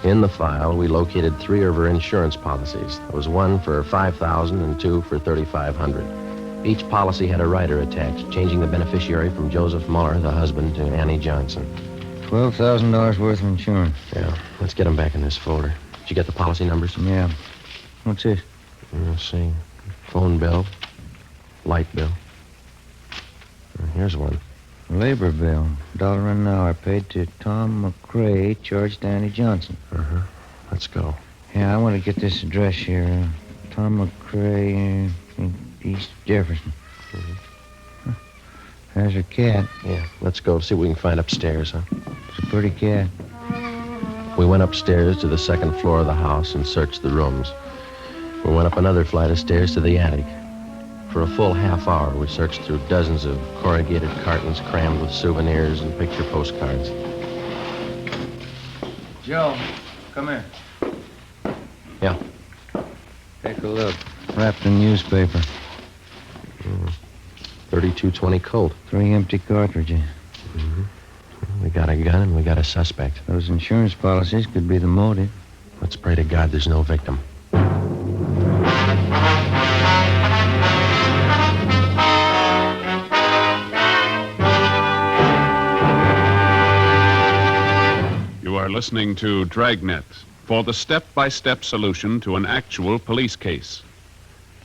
S15: In the file, we located 3 of her insurance policies. There was one for $5,000 and 2 for $3,500. Each policy had a rider attached, changing the beneficiary from Joseph Muller, the husband, to Annie Johnson.
S5: $12,000 worth of insurance.
S15: Yeah, let's get them back in this folder. Did you get the policy numbers?
S5: Yeah. What's this?
S15: Let's see. Phone bill. Light bill. Here's one.
S5: Labor bill. $1 an hour paid to Tom McCrae, charged to Annie Johnson.
S15: Uh-huh. Let's go.
S5: Yeah, I want to get this address here. Tom McCrae, East Jefferson.
S15: Mm-hmm.
S5: There's her cat.
S15: Yeah, let's go see what we can find upstairs, huh?
S5: Pretty cat.
S15: We went upstairs to the second floor of the house and searched the rooms. We went up another flight of stairs to the attic. For a full half hour, we searched through dozens of corrugated cartons crammed with souvenirs and picture postcards.
S5: Joe, come here.
S15: Yeah.
S5: Take a look. Wrapped in newspaper.
S15: 3220 Colt.
S5: 3 empty cartridges.
S15: We got a gun and we got a suspect.
S5: Those insurance policies could be the motive.
S15: Let's pray to God there's no victim.
S3: You are listening to Dragnet for the step-by-step solution to an actual police case.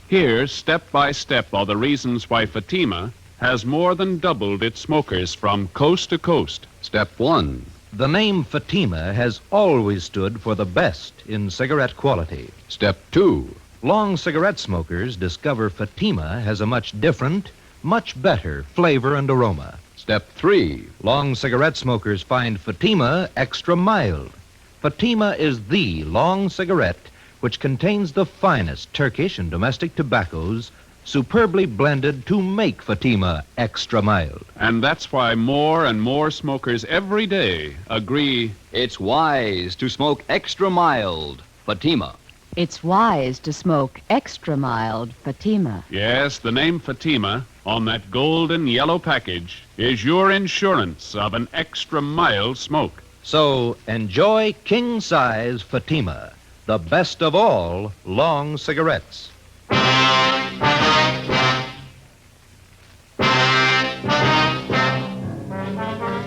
S3: Here, step by step, are the reasons why Fatima has more than doubled its smokers from coast to coast.
S11: Step 1. The name Fatima has always stood for the best in cigarette quality. Step 2. Long cigarette smokers discover Fatima has a much different, much better flavor and aroma. Step 3. Long cigarette smokers find Fatima extra mild. Fatima is the long cigarette which contains the finest Turkish and domestic tobaccos superbly blended to make Fatima extra mild.
S3: And that's why more and more smokers every day agree
S9: it's wise to smoke extra mild Fatima.
S6: It's wise to smoke extra mild Fatima.
S3: Yes, the name Fatima on that golden yellow package is your insurance of an extra mild smoke.
S11: So enjoy king-size Fatima, the best of all long cigarettes.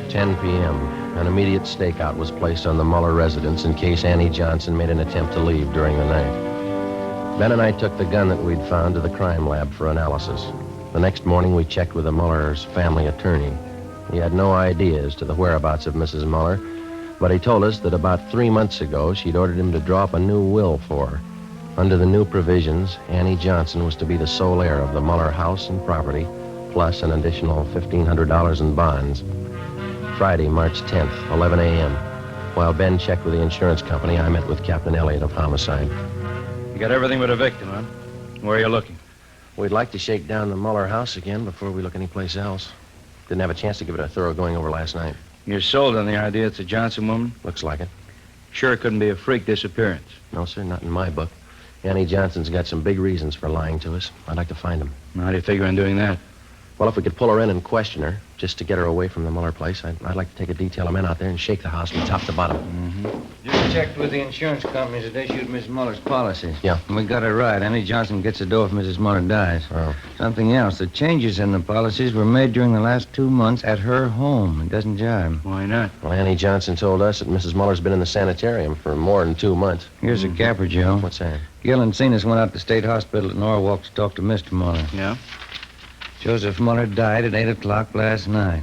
S15: 10 p.m. An immediate stakeout was placed on the Muller residence in case Annie Johnson made an attempt to leave during the night. Ben and I took the gun that we'd found to the crime lab for analysis. The next morning, we checked with the Muller's family attorney. He had no idea as to the whereabouts of Mrs. Muller, but he told us that about 3 months ago, she'd ordered him to draw up a new will for her. Under the new provisions, Annie Johnson was to be the sole heir of the Muller house and property, plus an additional $1,500 in bonds. Friday, March 10th, 11 a.m. While Ben checked with the insurance company, I met with Captain Elliott of Homicide.
S5: You got everything but a victim, huh? Where are you looking?
S15: We'd like to shake down the Muller house again before we look anyplace else. Didn't have a chance to give it a thorough going over last night.
S5: You're sold on the idea it's a Johnson woman?
S15: Looks like it.
S5: Sure it couldn't be a freak disappearance?
S15: No, sir, not in my book. Annie Johnson's got some big reasons for lying to us. I'd like to find them.
S5: How do you figure on doing that?
S15: Well, if we could pull her in and question her, just to get her away from the Muller place, I'd like to take a detail of men out there and shake the house from top to bottom.
S5: Just checked with the insurance companies that issued Miss Muller's policies.
S15: Yeah.
S5: And we got it right. Annie Johnson gets the dough if Mrs. Muller dies.
S15: Oh.
S5: Something else. The changes in the policies were made during the last 2 months at her home. It doesn't jive. Why not?
S15: Well, Annie Johnson told us that Mrs. Muller's been in the sanitarium for more than 2 months.
S5: Here's a capper, Joe.
S15: What's that?
S5: Gil and Zenas went out to State Hospital at Norwalk to talk to Mr. Muller.
S14: Yeah?
S5: Joseph Muller died at 8 o'clock last night.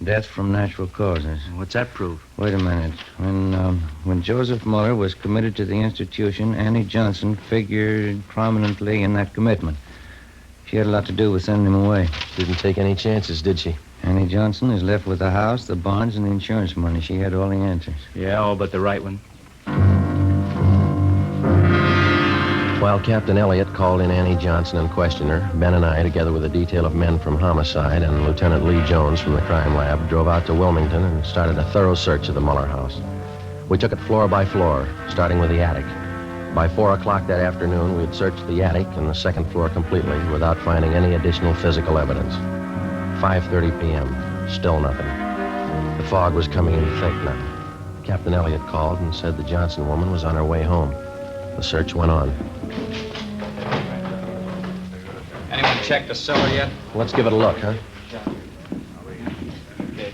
S5: Death from natural causes.
S14: What's that prove?
S5: Wait a minute. When Joseph Muller was committed to the institution, Annie Johnson figured prominently in that commitment. She had a lot to do with sending him away.
S15: Didn't take any chances, did she?
S5: Annie Johnson is left with the house, the bonds, and the insurance money. She had all the answers.
S14: Yeah, all but the right one.
S15: While Captain Elliott called in Annie Johnson and questioned her, Ben and I, together with a detail of men from Homicide and Lieutenant Lee Jones from the crime lab, drove out to Wilmington and started a thorough search of the Muller house. We took it floor by floor, starting with the attic. By 4 o'clock that afternoon, we had searched the attic and the second floor completely without finding any additional physical evidence. 5:30 p.m., still nothing. The fog was coming in thick now. Captain Elliott called and said the Johnson woman was on her way home. The search went on.
S21: Anyone check the cellar yet?
S15: Let's give it a look, huh?
S21: Okay.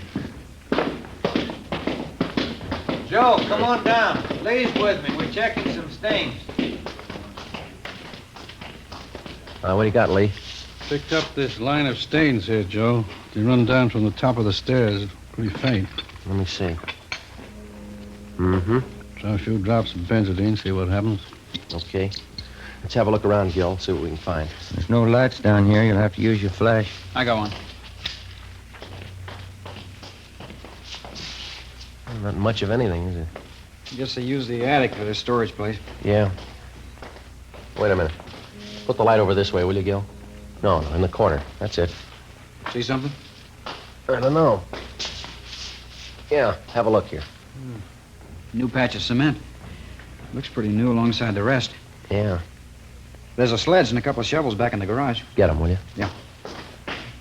S21: Joe, come on down. Lee's with me. We're checking some stains.
S15: What do you got, Lee?
S10: Picked up this line of stains here, Joe. They run down from the top of the stairs. Pretty faint.
S15: Let me see. Mm-hmm.
S10: Try a few drops of benzodine, see what happens.
S15: Okay. Let's have a look around, Gil, see what we can find.
S5: There's no lights down here. You'll have to use your flash.
S21: I got one.
S12: Not much of anything, is it?
S21: I guess they use the attic for their storage place.
S12: Yeah. Wait a minute. Put the light over this way, will you, Gil? No, in the corner. That's it.
S21: See something?
S12: I don't know. Yeah, have a look here.
S21: New patch of cement. Looks pretty new alongside the rest.
S12: Yeah.
S21: There's a sledge and a couple of shovels back in the garage.
S12: Get them, will you?
S21: Yeah.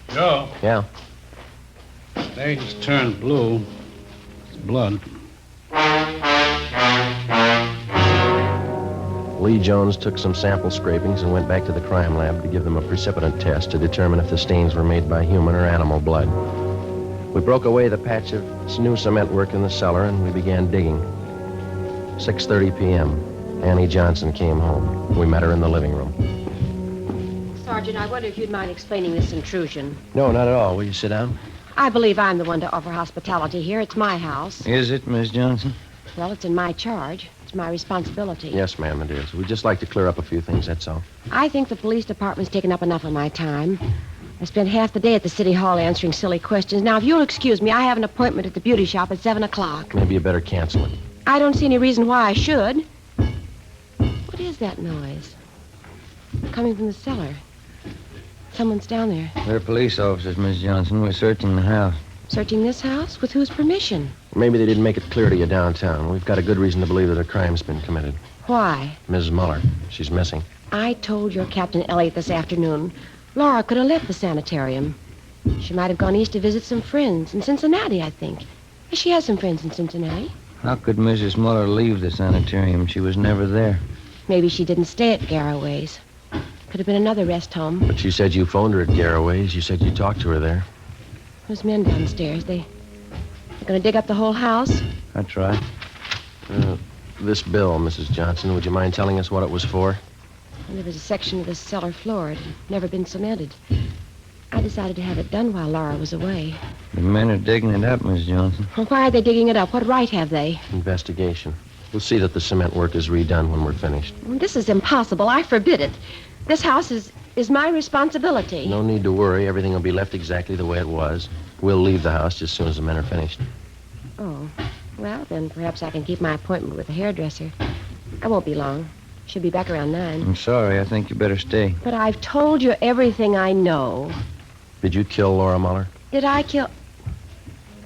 S10: Joe,
S12: Yeah.
S10: they just turned blue. It's blood.
S12: Lee Jones took some sample scrapings and went back to the crime lab to give them a precipitant test to determine if the stains were made by human or animal blood. We broke away the patch of new cement work in the cellar and we began digging. 6:30 p.m. Annie Johnson came home. We met her in the living room.
S16: Sergeant, I wonder if you'd mind explaining this intrusion.
S12: No, not at all. Will you sit down?
S16: I believe I'm the one to offer hospitality here. It's my house.
S5: Is it, Miss Johnson?
S16: Well, it's in my charge. It's my responsibility.
S12: Yes, ma'am, it is. We'd just like to clear up a few things, that's all.
S16: I think the police department's taken up enough of my time. I spent half the day at the city hall answering silly questions. Now, if you'll excuse me, I have an appointment at the beauty shop at 7 o'clock.
S12: Maybe you better cancel it.
S16: I don't see any reason why I should. What is that noise? Coming from the cellar. Someone's down there.
S5: We're police officers, Miss Johnson. We're searching the house.
S16: Searching this house? With whose permission?
S12: Maybe they didn't make it clear to you downtown. We've got a good reason to believe that a crime's been committed.
S16: Why?
S12: Mrs. Muller. She's missing.
S16: I told your Captain Elliott this afternoon. Laura could have left the sanitarium. She might have gone east to visit some friends in Cincinnati, I think. She has some friends in Cincinnati.
S5: How could Mrs. Muller leave the sanitarium? She was never there.
S16: Maybe she didn't stay at Garraway's. Could have been another rest home.
S12: But you said you phoned her at Garraway's. You said you talked to her there.
S16: Those men downstairs, they're going to dig up the whole house?
S5: That's right.
S12: This bill, Mrs. Johnson, would you mind telling us what it was for?
S16: And there was a section of the cellar floor. It had never been cemented. I decided to have it done while Laura was away.
S5: The men are digging it up, Miss Johnson.
S16: Well, why are they digging it up? What right have they?
S12: Investigation. We'll see that the cement work is redone when we're finished.
S16: Well, this is impossible. I forbid it. This house is my responsibility.
S12: No need to worry. Everything will be left exactly the way it was. We'll leave the house just as soon as the men are finished.
S16: Oh, well, then perhaps I can keep my appointment with the hairdresser. I won't be long. Should be back around 9.
S5: I'm sorry. I think you better stay.
S16: But I've told you everything I know.
S12: Did you kill Laura Muller?
S16: Did I kill...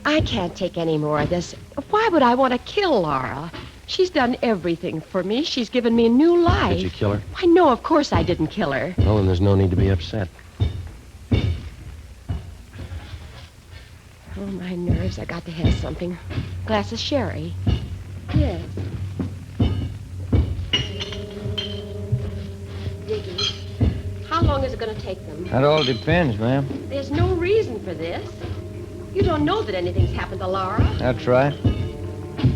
S16: I can't take any more of this. Why would I want to kill Laura? She's done everything for me. She's given me a new life.
S12: Did you kill her?
S16: I know, of course I didn't kill her.
S12: Well, then there's no need to be upset.
S16: Oh, my nerves. I got to have something. Glass of sherry. Yes. Digging. How long is it going to take them?
S5: That all depends, ma'am.
S16: There's no reason for this. You don't know that anything's happened to Laura.
S5: That's right.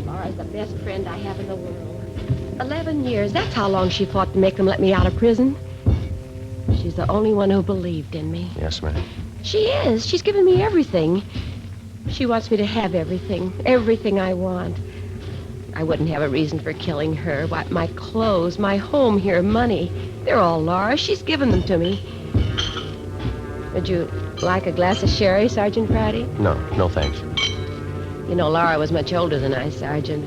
S16: Laura's the best friend I have in the world. 11 years. That's how long she fought to make them let me out of prison. She's the only one who believed in me.
S12: Yes, ma'am.
S16: She is. She's given me everything. She wants me to have everything. Everything I want. I wouldn't have a reason for killing her. Why, my clothes, my home here, money. They're all Laura. She's given them to me. Would you like a glass of sherry, Sergeant Pratty?
S12: No, thanks.
S16: You know, Laura was much older than I, Sergeant.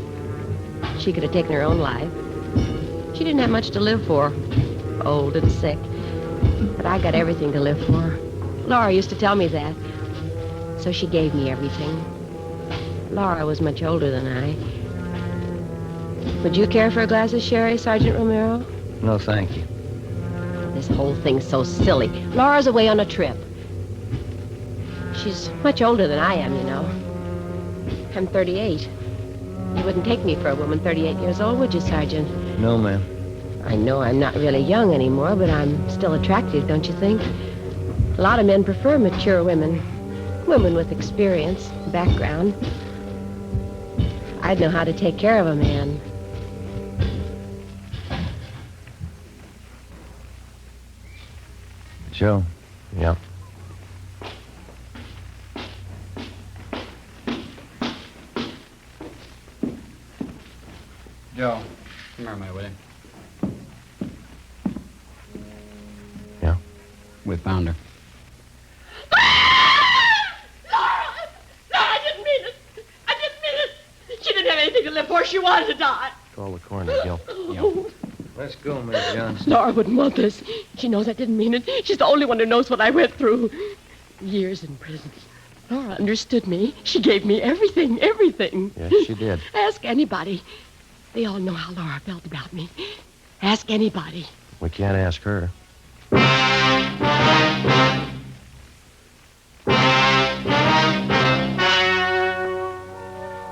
S16: She could have taken her own life. She didn't have much to live for. Old and sick. But I got everything to live for. Laura used to tell me that. So she gave me everything. Laura was much older than I. Would you care for a glass of sherry, Sergeant Romero?
S5: No, thank you.
S16: This whole thing's so silly. Laura's away on a trip. She's much older than I am, you know. I'm 38. You wouldn't take me for a woman 38 years old, would you, Sergeant?
S5: No, ma'am.
S16: I know I'm not really young anymore, but I'm still attractive, don't you think? A lot of men prefer mature women. Women with experience, background. I'd know how to take care of a man.
S5: Joe.
S12: Yeah.
S21: Joe, come here, my will you?
S12: Yeah?
S21: We found her.
S4: Laura, I didn't mean it. I didn't mean it.
S13: she wanted to die.
S5: Call the coroner, Gil. Let's go, Miss Johnson.
S13: Laura wouldn't want this. She knows I didn't mean it. She's the only one who knows what I went through. Years in prison. Laura understood me. She gave me everything.
S5: Yes, she did.
S13: Ask anybody. They all know how Laura felt about me. Ask anybody.
S5: We can't ask her.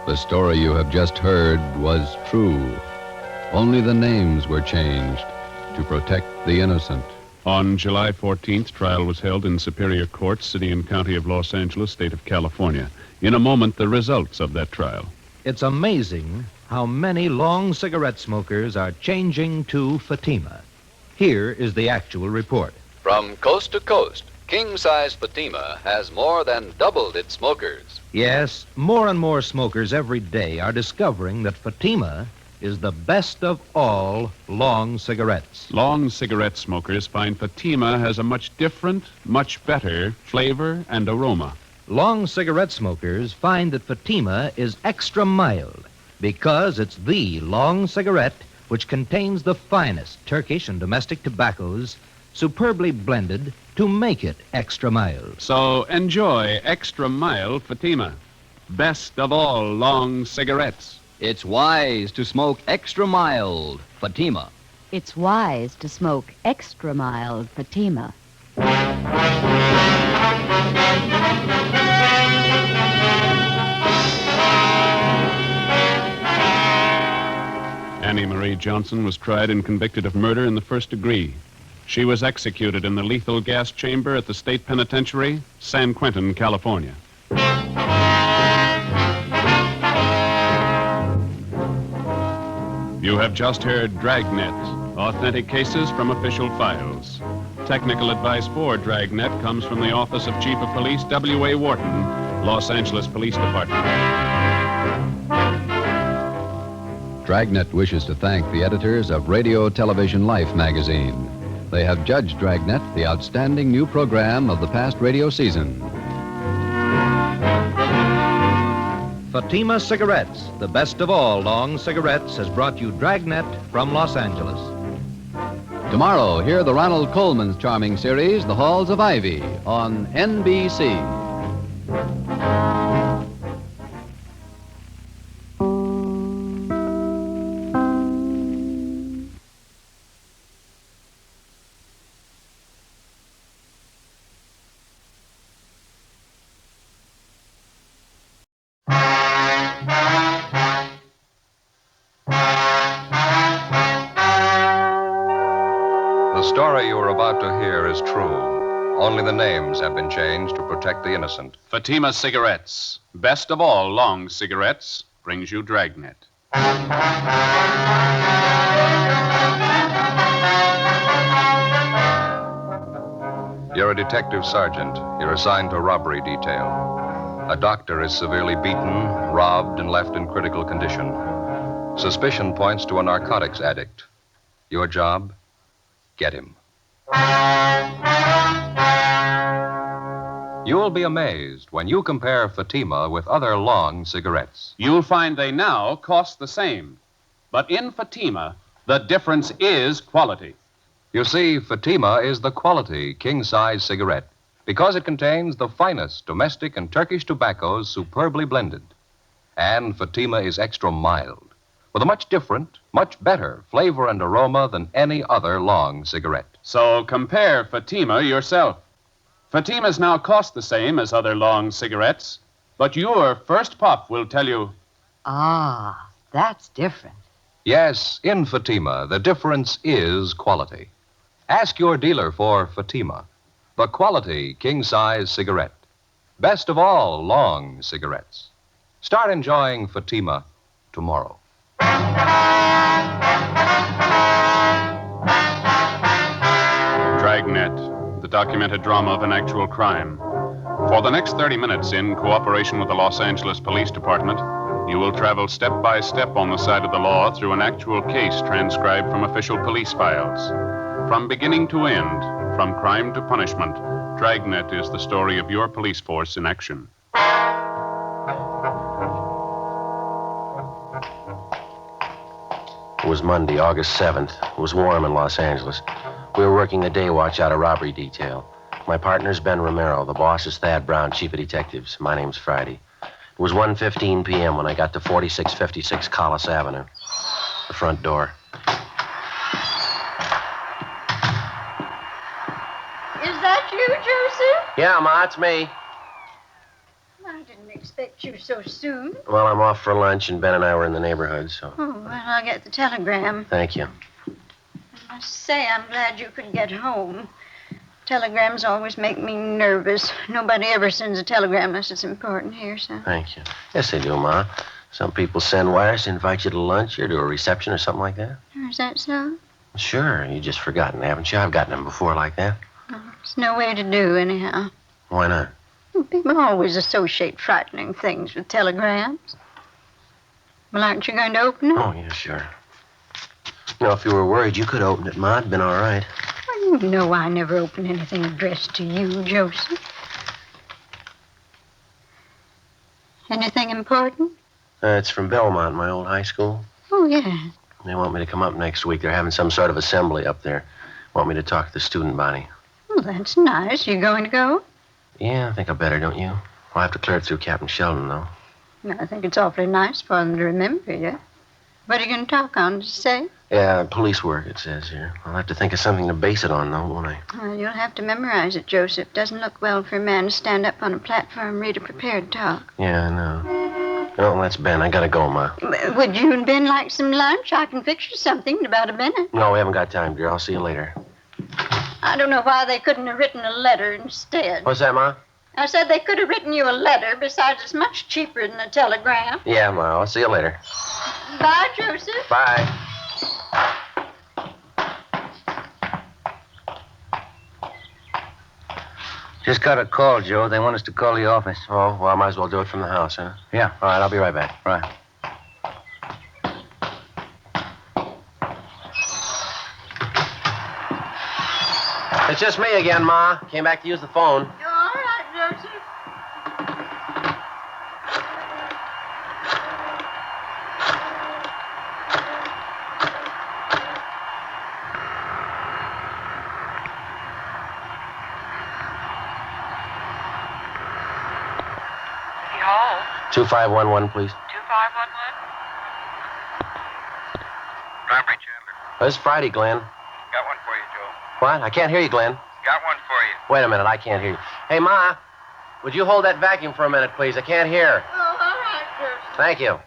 S23: The story you have just heard was true. Only the names were changed to protect the innocent.
S3: On July 14th, trial was held in Superior Court, City and County of Los Angeles, State of California. In a moment, the results of that trial.
S11: It's amazing how many long cigarette smokers are changing to Fatima. Here is the actual report.
S9: From coast to coast, king-size Fatima has more than doubled its smokers.
S11: Yes, more and more smokers every day are discovering that Fatima is the best of all long cigarettes.
S3: Long cigarette smokers find Fatima has a much different, much better flavor and aroma.
S11: Long cigarette smokers find that Fatima is extra mild because it's the long cigarette which contains the finest Turkish and domestic tobaccos superbly blended to make it extra mild.
S3: So enjoy extra mild Fatima. Best of all long cigarettes.
S9: It's wise to smoke extra mild Fatima.
S6: It's wise to smoke extra mild Fatima.
S3: Annie Marie Johnson was tried and convicted of murder in the first degree. She was executed in the lethal gas chamber at the state penitentiary, San Quentin, California. You have just heard Dragnet, authentic cases from official files. Technical advice for Dragnet comes from the Office of Chief of Police W.A. Wharton, Los Angeles Police Department.
S23: Dragnet wishes to thank the editors of Radio Television Life magazine. They have judged Dragnet the outstanding new program of the past radio season.
S11: Fatima Cigarettes, the best of all long cigarettes, has brought you Dragnet from Los Angeles.
S23: Tomorrow, hear the Ronald Coleman's charming series, The Halls of Ivy, on NBC.
S20: The story you are about to hear is true. Only the names have been changed to protect the innocent.
S3: Fatima Cigarettes, best of all long cigarettes, brings you Dragnet.
S20: You're a detective sergeant. You're assigned to robbery detail. A doctor is severely beaten, robbed, and left in critical condition. Suspicion points to a narcotics addict. Your job? Get him. You'll be amazed when you compare Fatima with other long cigarettes.
S3: You'll find they now cost the same. But in Fatima, the difference is quality.
S20: You see, Fatima is the quality king-size cigarette because it contains the finest domestic and Turkish tobaccos superbly blended. And Fatima is extra mild, with a much different, much better flavor and aroma than any other long cigarette.
S3: So compare Fatima yourself. Fatimas now cost the same as other long cigarettes, but your first puff will tell you...
S6: Ah, that's different.
S20: Yes, in Fatima, the difference is quality. Ask your dealer for Fatima, the quality king-size cigarette. Best of all long cigarettes. Start enjoying Fatima tomorrow.
S3: Dragnet, the documented drama of an actual crime. For the next 30 minutes, in cooperation with the Los Angeles Police Department, you will travel step by step on the side of the law through an actual case transcribed from official police files. From beginning to end, from crime to punishment, Dragnet is the story of your police force in action.
S15: It was Monday, August 7th. It was warm in Los Angeles. We were working a day watch out of robbery detail. My partner's Ben Romero. The boss is Thad Brown, chief of detectives. My name's Friday. It was 1:15 p.m. when I got to 4656 Collis Avenue. The front door.
S4: Is that you, Joseph?
S15: Yeah, Ma, it's me.
S4: I didn't expect you so soon.
S15: Well, I'm off for lunch, and Ben and I were in the neighborhood, so...
S4: Oh, well, I'll get the telegram.
S15: Thank you.
S4: I must say, I'm glad you could get home. Telegrams always make me nervous. Nobody ever sends a telegram unless it's important here, so...
S15: Thank you. Yes, they do, Ma. Some people send wires to invite you to lunch or to a reception or something like that.
S4: Is that so?
S15: Sure. You just forgotten, haven't you? I've gotten them before like that.
S4: There's no way to do, anyhow.
S15: Why not?
S4: People always associate frightening things with telegrams. Well, aren't you going to open it?
S15: Oh, yeah, sure. You know, if you were worried you could open it, Ma, it'd been all right.
S4: Well, you know I never open anything addressed to you, Joseph. Anything important?
S15: It's from Belmont, my old high school.
S4: Oh, yeah.
S15: They want me to come up next week. They're having some sort of assembly up there. Want me to talk to the student body.
S4: Well, that's nice. You going to go?
S15: Yeah, I think I better, don't you? I'll have to clear it through Captain Sheldon, though.
S4: No, I think it's awfully nice for them to remember you. What are you going to talk on, to say?
S15: Yeah, police work, it says here. I'll have to think of something to base it on, though, won't I?
S4: Well, you'll have to memorize it, Joseph. Doesn't look well for a man to stand up on a platform and read a prepared talk.
S15: Yeah, I know. Oh, that's Ben. I gotta go, Ma.
S4: Would you and Ben like some lunch? I can fix you something in about a minute.
S15: No, we haven't got time, dear. I'll see you later.
S4: I don't know why they couldn't have written a letter instead.
S15: What's that, Ma?
S4: I said they could have written you a letter. Besides, it's much cheaper than a telegram.
S15: Yeah, Ma. I'll see you later.
S4: Bye, Joseph.
S15: Bye.
S5: Just got a call, Joe. They want us to call the office.
S15: Oh, well, I might as well do it from the house, huh?
S5: Yeah.
S15: All right, I'll be right back.
S5: Right.
S15: It's just me again, Ma. Came back to use the phone.
S4: You're all right, Joseph.
S2: City Hall.
S15: 2511, please.
S2: 2511. Robbery, Chandler.
S15: This is Friday, Glenn.
S2: Got one for you, Joe.
S15: What? I can't hear you, Glenn.
S2: Got one for you.
S15: Wait a minute, I can't hear you. Hey, Ma, would you hold that vacuum for a minute, please? I can't hear.
S4: Oh, all right, Joseph.
S15: Thank you.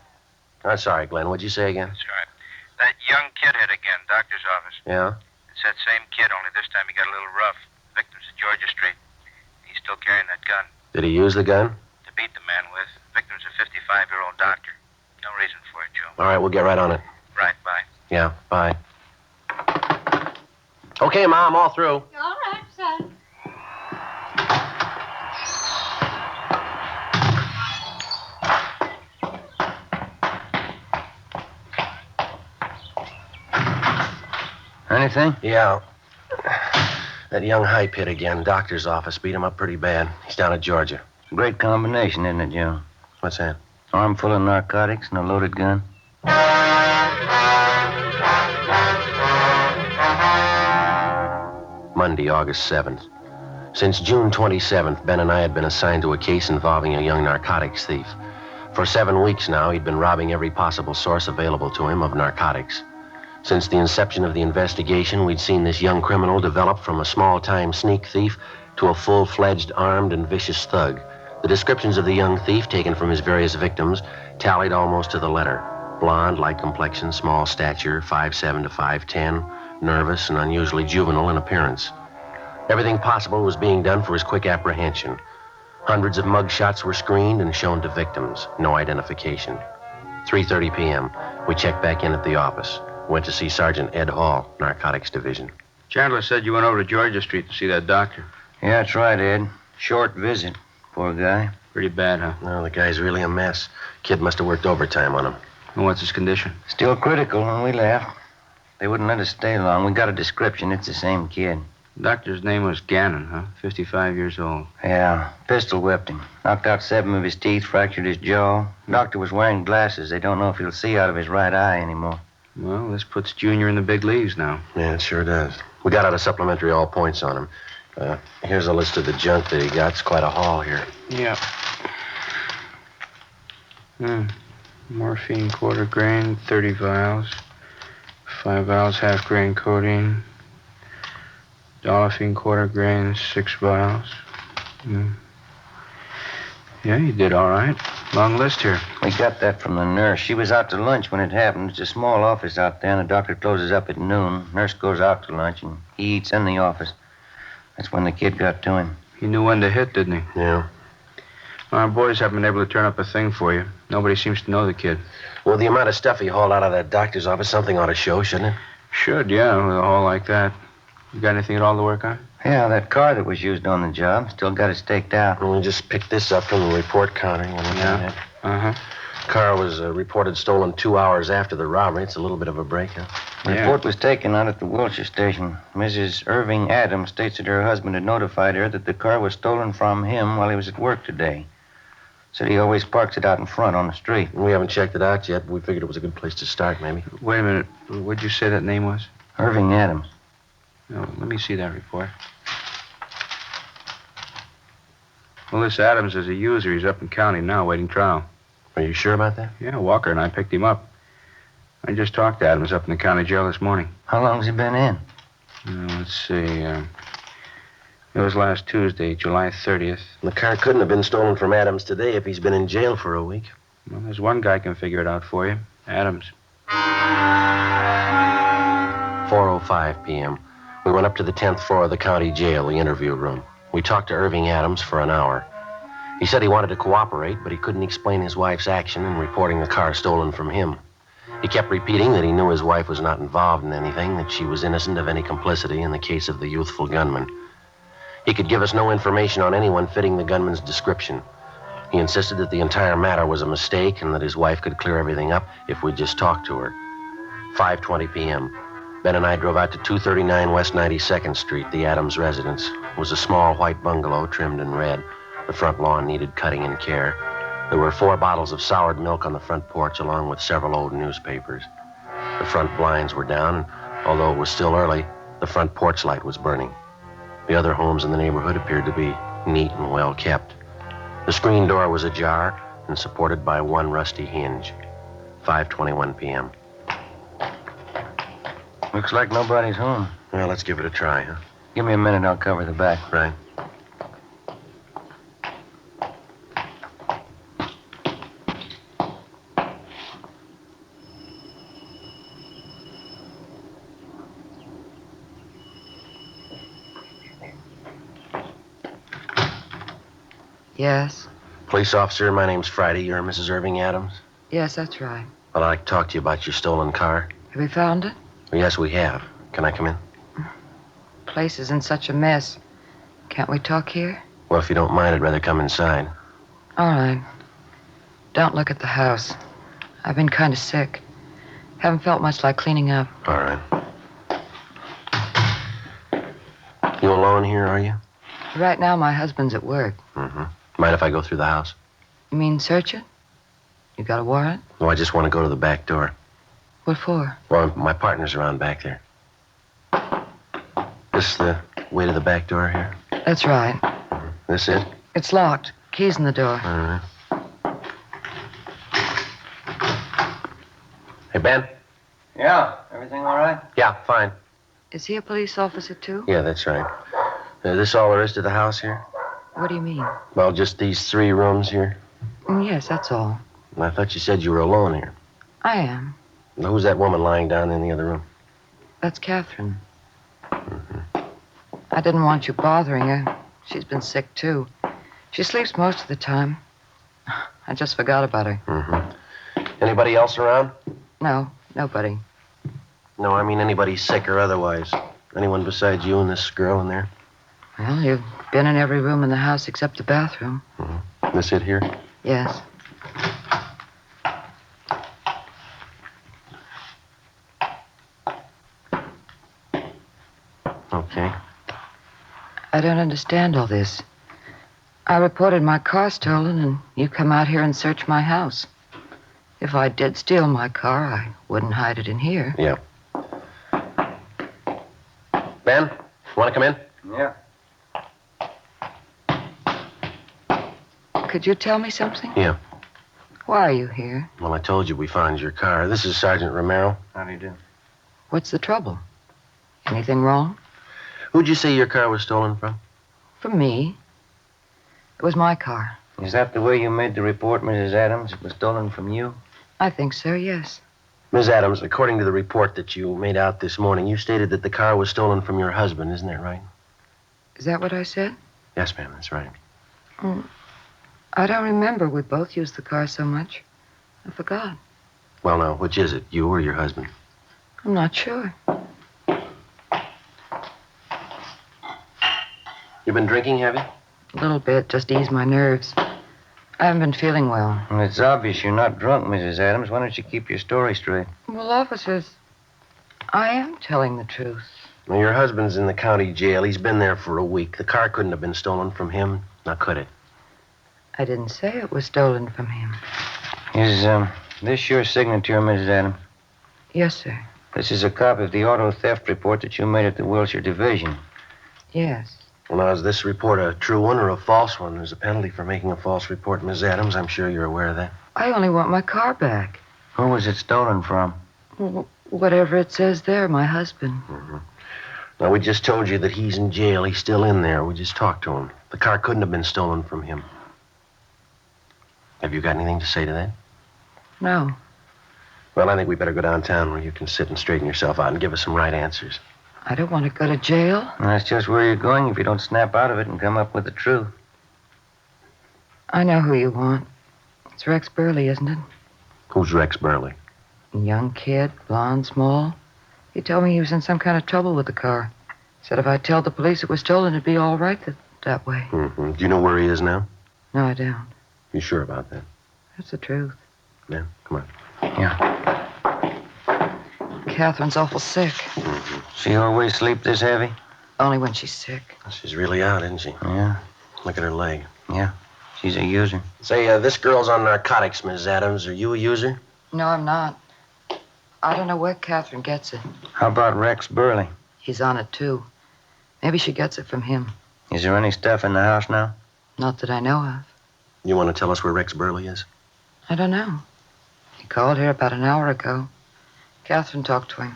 S15: I'm sorry, Glenn. What'd you say again?
S2: That's right. That young kid hit again, doctor's office.
S15: Yeah?
S2: It's that same kid, only this time he got a little rough. Victim's at Georgia Street. He's still carrying that gun
S15: Did he use the gun?
S2: to beat the man with. Victim's a 55-year-old doctor. No reason for it, Joe.
S15: All right, we'll get right on it.
S2: Right, bye.
S15: Yeah, bye. Okay, Ma, I'm all through.
S4: All right, son.
S5: Anything?
S15: Yeah. That young hype hit again. Doctor's office beat him up pretty bad. He's down at Georgia.
S5: Great combination, isn't it, Joe?
S15: What's that?
S5: Arm full of narcotics and a loaded gun.
S15: Monday, August 7th. Since June 27th, Ben and I had been assigned to a case involving a young narcotics thief. For 7 weeks now, he'd been robbing every possible source available to him of narcotics. Since the inception of the investigation, we'd seen this young criminal develop from a small-time sneak thief to a full-fledged armed and vicious thug. The descriptions of the young thief, taken from his various victims, tallied almost to the letter. Blonde, light complexion, small stature, 5'7" to 5'10", nervous and unusually juvenile in appearance. Everything possible was being done for his quick apprehension. Hundreds of mugshots were screened and shown to victims. No identification. 3:30 p.m. We checked back in at the office. Went to see Sergeant Ed Hall, Narcotics Division.
S14: Chandler said you went over to Georgia Street to see that doctor.
S5: Yeah, that's right, Ed. Short visit. Poor guy.
S14: Pretty bad, huh?
S15: No, the guy's really a mess. Kid must have worked overtime on him.
S14: And what's his condition?
S5: Still critical when we left. They wouldn't let us stay long. We got a description. It's the same kid.
S14: Doctor's name was Gannon, huh? 55 years old.
S5: Yeah, pistol whipped him. Knocked out 7 of his teeth, fractured his jaw. Doctor was wearing glasses. They don't know if he'll see out of his right eye anymore.
S1: Well, this puts Junior in the big leagues now.
S15: Yeah, it sure does. We got out a supplementary all points on him. Here's a list of the junk that he got. It's quite a haul here.
S1: Yeah. Morphine, quarter grain, 30 vials. 5 vials, half grain codeine. Dolphine, quarter grain, 6 vials. Yeah, you did all right. Long list here.
S5: We got that from the nurse. She was out to lunch when it happened. It's a small office out there, and the doctor closes up at noon. Nurse goes out to lunch, and he eats in the office. That's when the kid got to him.
S1: He knew when to hit, didn't he?
S15: Yeah.
S1: Our boys haven't been able to turn up a thing for you. Nobody seems to know the kid.
S15: Well, the amount of stuff he hauled out of that doctor's office, something ought to show, shouldn't it?
S1: Should, yeah, with a haul like that. You got anything at all to work on?
S5: Yeah, that car that was used on the job. Still got it staked out.
S15: Well, we just picked this up from the report counter.
S1: Yeah. Uh-huh.
S15: Car was reported stolen 2 hours after the robbery. It's a little bit of a break, huh?
S5: The report was taken out at the Wilshire station. Mrs. Irving Adams states that her husband had notified her that the car was stolen from him while he was at work today. Said he always parks it out in front on the street.
S15: We haven't checked it out yet, but we figured it was a good place to start, maybe.
S1: Wait a minute. What'd you say that name was?
S5: Irving Adams.
S1: No, let me see that report. Well, this Adams is a user. He's up in county now, waiting trial.
S15: Are you sure about that?
S1: Yeah, Walker and I picked him up. I just talked to Adams up in the county jail this morning.
S5: How long's he been in?
S1: Let's see. It was last Tuesday, July 30th.
S15: The car couldn't have been stolen from Adams today if he's been in jail for a week.
S1: Well, there's one guy can figure it out for you. Adams.
S15: 4:05 p.m. We went up to the 10th floor of the county jail, the interview room. We talked to Irving Adams for an hour. He said he wanted to cooperate, but he couldn't explain his wife's action in reporting the car stolen from him. He kept repeating that he knew his wife was not involved in anything, that she was innocent of any complicity in the case of the youthful gunman. He could give us no information on anyone fitting the gunman's description. He insisted that the entire matter was a mistake and that his wife could clear everything up if we'd just talk to her. 5:20 p.m. Ben and I drove out to 239 West 92nd Street, the Adams residence. It was a small white bungalow trimmed in red. The front lawn needed cutting and care. There were 4 bottles of soured milk on the front porch, along with several old newspapers. The front blinds were down, and although it was still early, the front porch light was burning. The other homes in the neighborhood appeared to be neat and well kept. The screen door was ajar and supported by one rusty hinge. 5:21 p.m.
S5: Looks like nobody's home.
S15: Well, let's give it a try, huh?
S5: Give me a minute, I'll cover the back.
S15: Right.
S16: Yes?
S15: Police officer, my name's Friday. You're Mrs. Irving Adams?
S16: Yes, that's right.
S15: Well, I'd like to talk to you about your stolen car.
S16: Have we found it?
S15: Well, yes, we have. Can I come in?
S16: Place is in such a mess. Can't we talk here?
S15: Well, if you don't mind, I'd rather come inside.
S16: All right. Don't look at the house. I've been kind of sick. Haven't felt much like cleaning up.
S15: All right. You alone here, are you?
S16: Right now, my husband's at work.
S15: Mm-hmm. Mind if I go through the house?
S16: You mean search it? You got a warrant?
S15: No, I just want to go to the back door.
S16: What for?
S15: Well, my partner's around back there. This the way to the back door here?
S16: That's right.
S15: This it?
S16: It's locked. Keys in the door.
S15: All right. Hey, Ben?
S5: Yeah, everything all right?
S15: Yeah, fine.
S16: Is he a police officer, too?
S15: Yeah, that's right. This all there is to the house here?
S16: What do you mean?
S15: Well, just these 3 rooms here.
S16: Yes, that's all.
S15: I thought you said you were alone here.
S16: I am.
S15: Now, who's that woman lying down in the other room?
S16: That's Catherine. I didn't want you bothering her. She's been sick, too. She sleeps most of the time. I just forgot about her.
S15: Mm-hmm. Anybody else around?
S16: No, nobody.
S15: No, I mean anybody sick or otherwise. Anyone besides you and this girl in there?
S16: Well, you've been in every room in the house except the bathroom.
S15: Mm-hmm. This it here?
S16: Yes.
S15: Okay.
S16: I don't understand all this. I reported my car stolen, and you come out here and search my house.
S7: If I did steal my car, I wouldn't hide it in here.
S15: Yeah. Ben, want to come in?
S5: Yeah.
S7: Could you tell me something?
S15: Yeah.
S7: Why are you here?
S15: Well, I told you we found your car. This is Sergeant Romero.
S5: How do you do?
S7: What's the trouble? Anything wrong?
S15: Who'd you say your car was stolen from?
S7: From me. It was my car.
S5: Is that the way you made the report, Mrs. Adams? It was stolen from you?
S7: I think so, yes.
S15: Ms. Adams, according to the report that you made out this morning, you stated that the car was stolen from your husband. Isn't that right?
S7: Is that what I said?
S15: Yes, ma'am, that's right.
S7: I don't remember. We both used the car so much. I forgot.
S15: Well, now, which is it, you or your husband?
S7: I'm not sure.
S15: You been drinking, have you?
S7: A little bit, just to ease my nerves. I haven't been feeling well.
S5: Well, it's obvious you're not drunk, Mrs. Adams. Why don't you keep your story straight?
S7: Well, officers, I am telling the truth.
S15: Well, your husband's in the county jail. He's been there for a week. The car couldn't have been stolen from him. Now, could it?
S7: I didn't say it was stolen from him.
S5: Is this your signature, Mrs. Adams?
S7: Yes, sir.
S5: This is a copy of the auto theft report that you made at the Wilshire Division.
S7: Yes.
S15: Well, now, is this report a true one or a false one? There's a penalty for making a false report, Ms. Adams. I'm sure you're aware of that.
S7: I only want my car back.
S5: Who was it stolen from?
S7: Well, whatever it says there, my husband.
S15: Now, we just told you that he's in jail. He's still in there. We just talked to him. The car couldn't have been stolen from him. Have you got anything to say to that?
S7: No.
S15: Well, I think we better go downtown where you can sit and straighten yourself out and give us some right answers.
S7: I don't want to go to jail.
S5: And that's just where you're going if you don't snap out of it and come up with the truth.
S7: I know who you want. It's Rex Burley, isn't it?
S15: Who's Rex Burley?
S7: A young kid, blonde, small. He told me he was in some kind of trouble with the car. Said if I'd tell the police it was stolen, it'd be all right that way.
S15: Do you know where he is now?
S7: No, I don't.
S15: You sure about that?
S7: That's the truth.
S15: Yeah, come on.
S5: Yeah.
S7: Catherine's awful sick.
S5: She always sleep this heavy?
S7: Only when she's sick.
S15: She's really out, isn't she?
S5: Yeah.
S15: Look at her leg.
S5: Yeah. She's a user.
S15: Say, this girl's on narcotics, Ms. Adams. Are you a user?
S7: No, I'm not. I don't know where Catherine gets it.
S5: How about Rex Burley?
S7: He's on it, too. Maybe she gets it from him.
S5: Is there any stuff in the house now?
S7: Not that I know of.
S15: You want to tell us where Rex Burley is?
S7: I don't know. He called here about an hour ago. Catherine talked to him.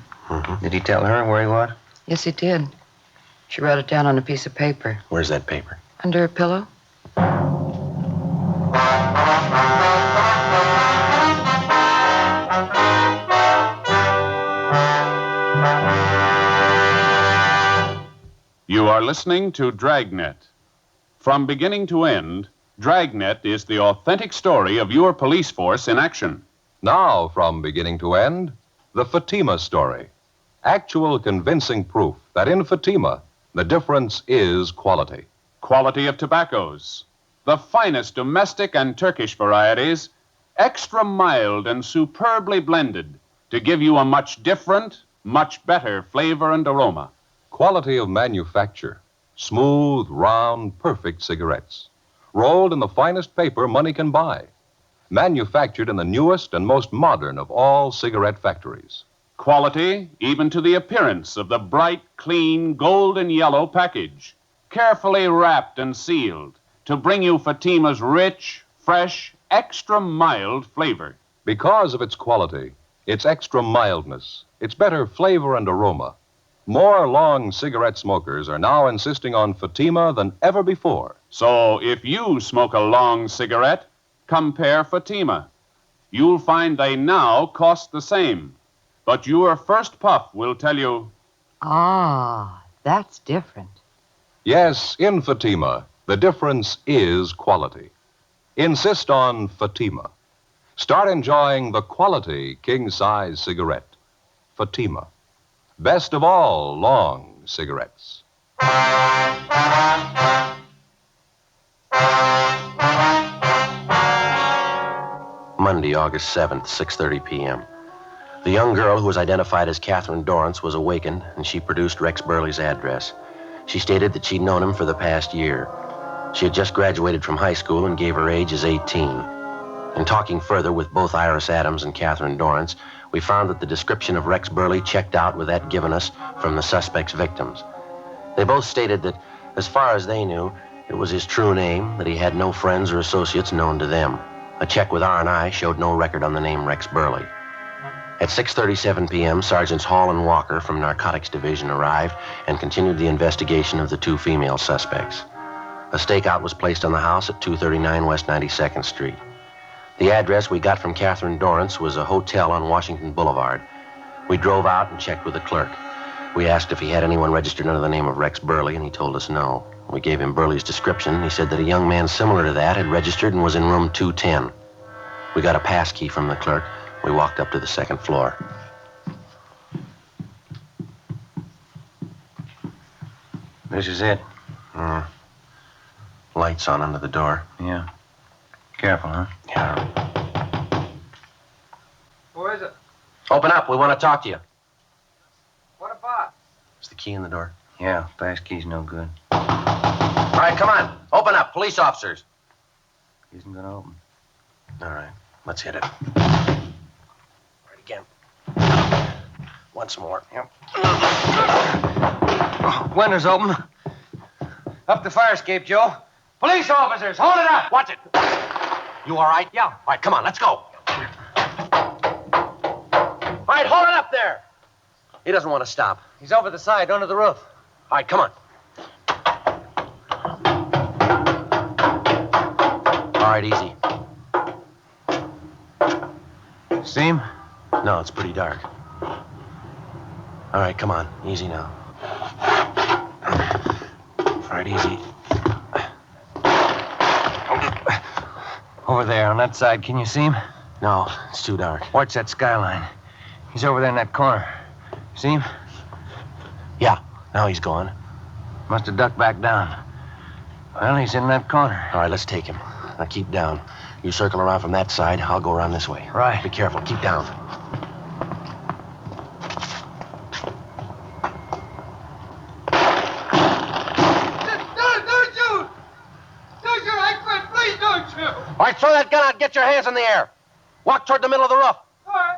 S5: Did he tell her where he was?
S7: Yes, he did. She wrote it down on a piece of paper.
S15: Where's that paper?
S7: Under her pillow.
S3: You are listening to Dragnet. From beginning to end, Dragnet is the authentic story of your police force in action.
S20: Now, from beginning to end, the Fatima story. Actual convincing proof that in Fatima, the difference is quality.
S3: Quality of tobaccos. The finest domestic and Turkish varieties, extra mild and superbly blended to give you a much different, much better flavor and aroma.
S20: Quality of manufacture. Smooth, round, perfect cigarettes. Rolled in the finest paper money can buy. Manufactured in the newest and most modern of all cigarette factories.
S3: Quality, even to the appearance of the bright, clean, golden yellow package. Carefully wrapped and sealed to bring you Fatima's rich, fresh, extra mild flavor.
S20: Because of its quality, its extra mildness, its better flavor and aroma, more long cigarette smokers are now insisting on Fatima than ever before.
S3: So if you smoke a long cigarette, compare Fatima. You'll find they now cost the same. But your first puff will tell you,
S7: Ah, that's different.
S20: Yes, in Fatima, the difference is quality. Insist on Fatima. Start enjoying the quality king-size cigarette. Fatima. Best of all long cigarettes.
S15: Monday, August 7th, 6:30 p.m. The young girl who was identified as Catherine Dorrance was awakened, and she produced Rex Burley's address. She stated that she'd known him for the past year. She had just graduated from high school and gave her age as 18. In talking further with both Iris Adams and Catherine Dorrance, we found that the description of Rex Burley checked out with that given us from the suspect's victims. They both stated that, as far as they knew, it was his true name, that he had no friends or associates known to them. A check with R&I showed no record on the name Rex Burley. At 6:37 p.m., Sergeants Hall and Walker from Narcotics Division arrived and continued the investigation of the two female suspects. A stakeout was placed on the house at 239 West 92nd Street. The address we got from Catherine Dorrance was a hotel on Washington Boulevard. We drove out and checked with the clerk. We asked if he had anyone registered under the name of Rex Burley, and he told us no. We gave him Burley's description, and he said that a young man similar to that had registered and was in room 210. We got a pass key from the clerk. We walked up to the second floor.
S5: This is it.
S15: Lights on under the door.
S5: Yeah. Careful, huh?
S15: Yeah.
S5: Who is it?
S15: Open up. We want to talk to you.
S5: What about?
S15: Is the key in the door?
S5: Yeah, pass key's no good.
S15: All right, come on. Open up. Police officers.
S5: Isn't gonna open.
S15: All right. Let's hit it. Right again. Once more. Yep.
S5: Windows open. Up the fire escape, Joe. Police officers, hold it up.
S15: Watch it. You all right? Yeah. All right, come on. Let's go. All right, hold it up there. He doesn't want to stop.
S5: He's over the side, under the roof.
S15: All right, come on. All right, easy.
S5: See him?
S15: No, it's pretty dark. All right, come on. Easy now. All right, easy.
S5: Over there, on that side. Can you see him?
S15: No, it's too dark.
S5: Watch that skyline. He's over there in that corner. See him?
S15: Yeah, now he's gone.
S5: Must have ducked back down. Well, he's in that corner.
S15: All right, let's take him. Now keep down. You circle around from that side. I'll go around this way.
S5: Right.
S15: Be careful. Keep down.
S8: Don't shoot! Don't shoot! I quit! Please don't shoot!
S15: All right, throw that gun out. Get your hands in the air. Walk toward the middle of the roof.
S8: All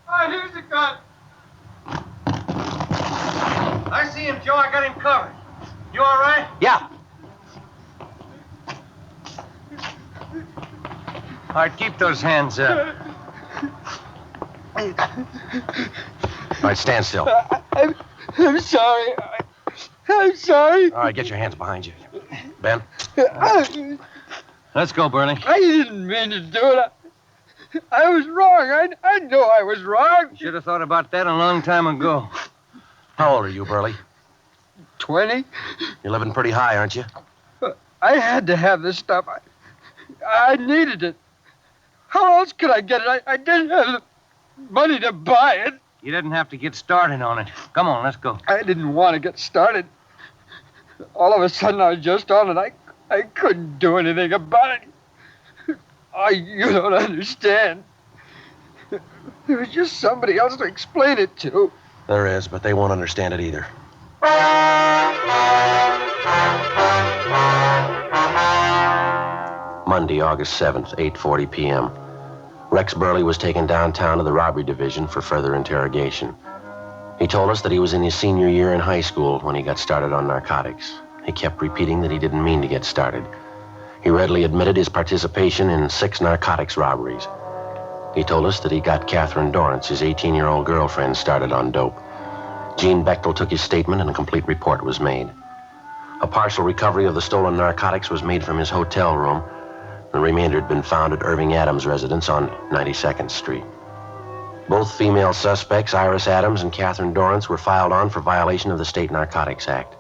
S8: right, here's the gun. I see him, Joe. I got him covered. You all right?
S15: Yeah.
S5: All right, keep those hands up.
S15: All right, stand still.
S8: I'm sorry. I'm sorry.
S15: All right, get your hands behind you. Ben?
S5: Let's go, Burley.
S8: I didn't mean to do it. I was wrong. I know I was wrong.
S5: Should have thought about that a long time ago.
S15: How old are you, Burley?
S8: 20.
S15: You're living pretty high, aren't you?
S8: I had to have this stuff. I needed it. How else could I get it? I didn't have the money to buy it.
S5: You didn't have to get started on it. Come on, let's go.
S8: I didn't want to get started. All of a sudden, I was just on it. I couldn't do anything about it. You don't understand. There was just somebody else to explain it to.
S15: There is, but they won't understand it either. Monday, August 7th, 8:40 p.m. Rex Burley was taken downtown to the Robbery Division for further interrogation. He told us that he was in his senior year in high school when he got started on narcotics. He kept repeating that he didn't mean to get started. He readily admitted his participation in 6 narcotics robberies. He told us that he got Catherine Dorrance, his 18-year-old girlfriend, started on dope. Gene Bechtel took his statement and a complete report was made. A partial recovery of the stolen narcotics was made from his hotel room. The remainder had been found at Irving Adams' residence on 92nd Street. Both female suspects, Iris Adams and Catherine Dorrance, were filed on for violation of the State Narcotics Act.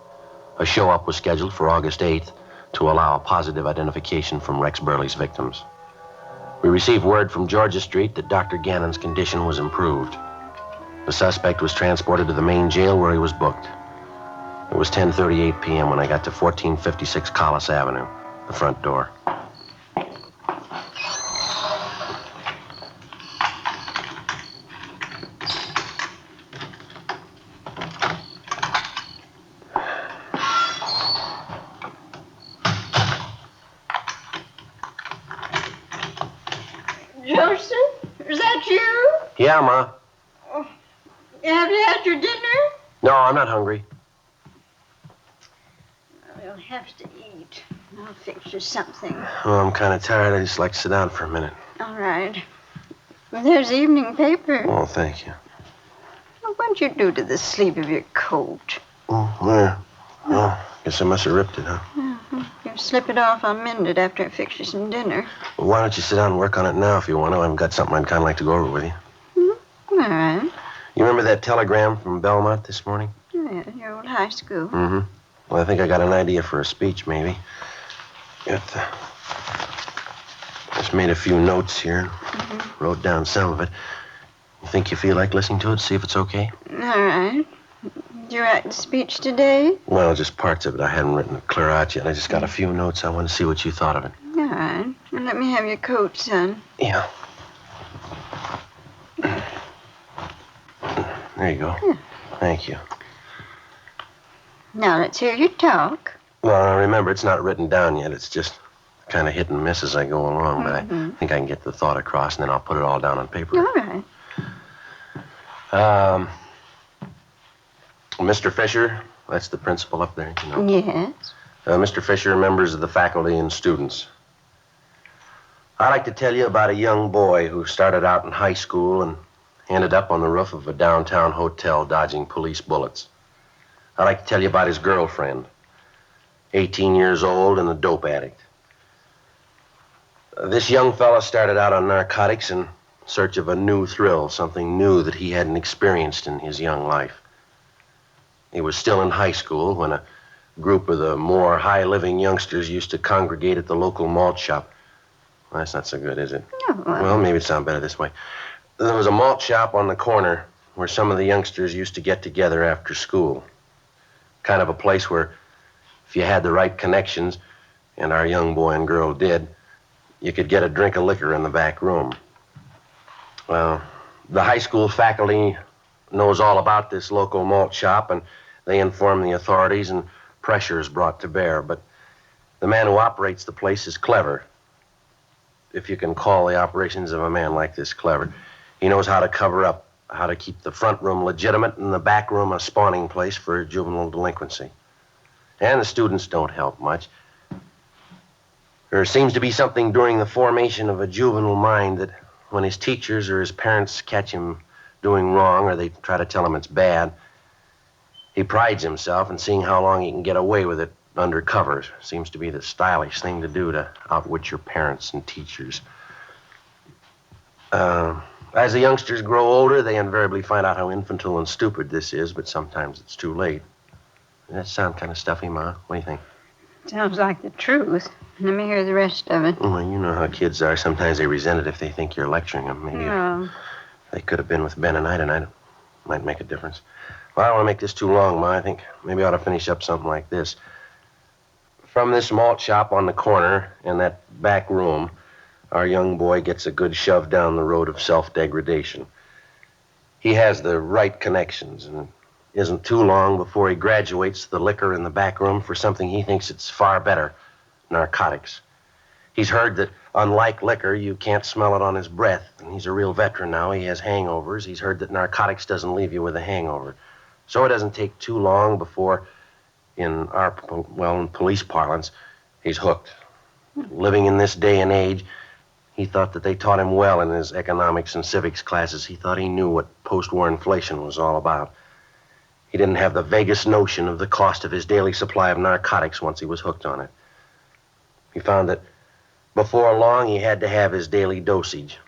S15: A show-up was scheduled for August 8th to allow a positive identification from Rex Burley's victims. We received word from Georgia Street that Dr. Gannon's condition was improved. The suspect was transported to the main jail where he was booked. It was 10:38 p.m. when I got to 1456 Collis Avenue, the front door. Yeah, Ma.
S4: Oh, have you had your dinner?
S15: No, I'm not hungry.
S4: We'll have to eat. I'll fix you something.
S15: Oh, I'm kind of tired. I just like to sit down for a minute.
S4: All right. Well, there's the evening paper.
S15: Oh, thank you.
S4: Well, what'd you do to the sleeve of your coat?
S15: Oh, where? Oh, guess I must have ripped it, huh?
S4: You slip it off, I'll mend it after I fix you some dinner.
S15: Well, why don't you sit down and work on it now if you want to? I've got something I'd kind of like to go over with you.
S4: All right.
S15: You remember that telegram from Belmont this morning?
S4: Yeah, your old high school.
S15: Mm-hmm. Well, I think I got an idea for a speech, maybe. Just made a few notes here. Wrote down some of it. You think you feel like listening to it? See if it's okay?
S4: All right. Did you write the speech today?
S15: Well, just parts of it. I hadn't written it clear out yet. I just got a few notes. I want to see what you thought of it.
S4: All right. Well, let me have your coat, son.
S15: Yeah. There you go.
S4: Yeah.
S15: Thank you.
S4: Now, let's hear you talk.
S15: Well, remember, it's not written down yet. It's just kind of hit and miss as I go along, but I think I can get the thought across, and then I'll put it all down on paper.
S4: All right.
S15: Mr. Fisher, that's the principal up there, you know.
S4: Yes.
S15: Mr. Fisher, members of the faculty and students. I'd like to tell you about a young boy who started out in high school and ended up on the roof of a downtown hotel dodging police bullets. I'd like to tell you about his girlfriend, 18 years old and a dope addict. This young fella started out on narcotics in search of a new thrill, something new that he hadn't experienced in his young life. He was still in high school when a group of the more high-living youngsters used to congregate at the local malt shop. Well, that's not so good, is it?
S4: No.
S15: Well, maybe it sounds better this way. There was a malt shop on the corner where some of the youngsters used to get together after school. Kind of a place where, if you had the right connections, and our young boy and girl did, you could get a drink of liquor in the back room. Well, the high school faculty knows all about this local malt shop, and they inform the authorities, and pressure is brought to bear. But the man who operates the place is clever, if you can call the operations of a man like this clever. He knows how to cover up, how to keep the front room legitimate and the back room a spawning place for juvenile delinquency. And the students don't help much. There seems to be something during the formation of a juvenile mind that when his teachers or his parents catch him doing wrong or they try to tell him it's bad, he prides himself in seeing how long he can get away with it undercover. Seems to be the stylish thing to do to outwit your parents and teachers. As the youngsters grow older, they invariably find out how infantile and stupid this is, but sometimes it's too late. Does that sound kind of stuffy, Ma? What do you think?
S4: Sounds like the truth. Let me hear the rest of it.
S15: Well, you know how kids are. Sometimes they resent it if they think you're lecturing them. Maybe if they could have been with Ben and I tonight, it might make a difference. Well, I don't want to make this too long, Ma. I think maybe I ought to finish up something like this. From this malt shop on the corner and that back room, our young boy gets a good shove down the road of self-degradation. He has the right connections, and it isn't too long before he graduates the liquor in the back room for something he thinks it's far better, narcotics. He's heard that, unlike liquor, you can't smell it on his breath, and he's a real veteran now. He has hangovers. He's heard that narcotics doesn't leave you with a hangover. So it doesn't take too long before, in police parlance, he's hooked. Living in this day and age, he thought that they taught him well in his economics and civics classes. He thought he knew what post-war inflation was all about. He didn't have the vaguest notion of the cost of his daily supply of narcotics once he was hooked on it. He found that before long, he had to have his daily dosage.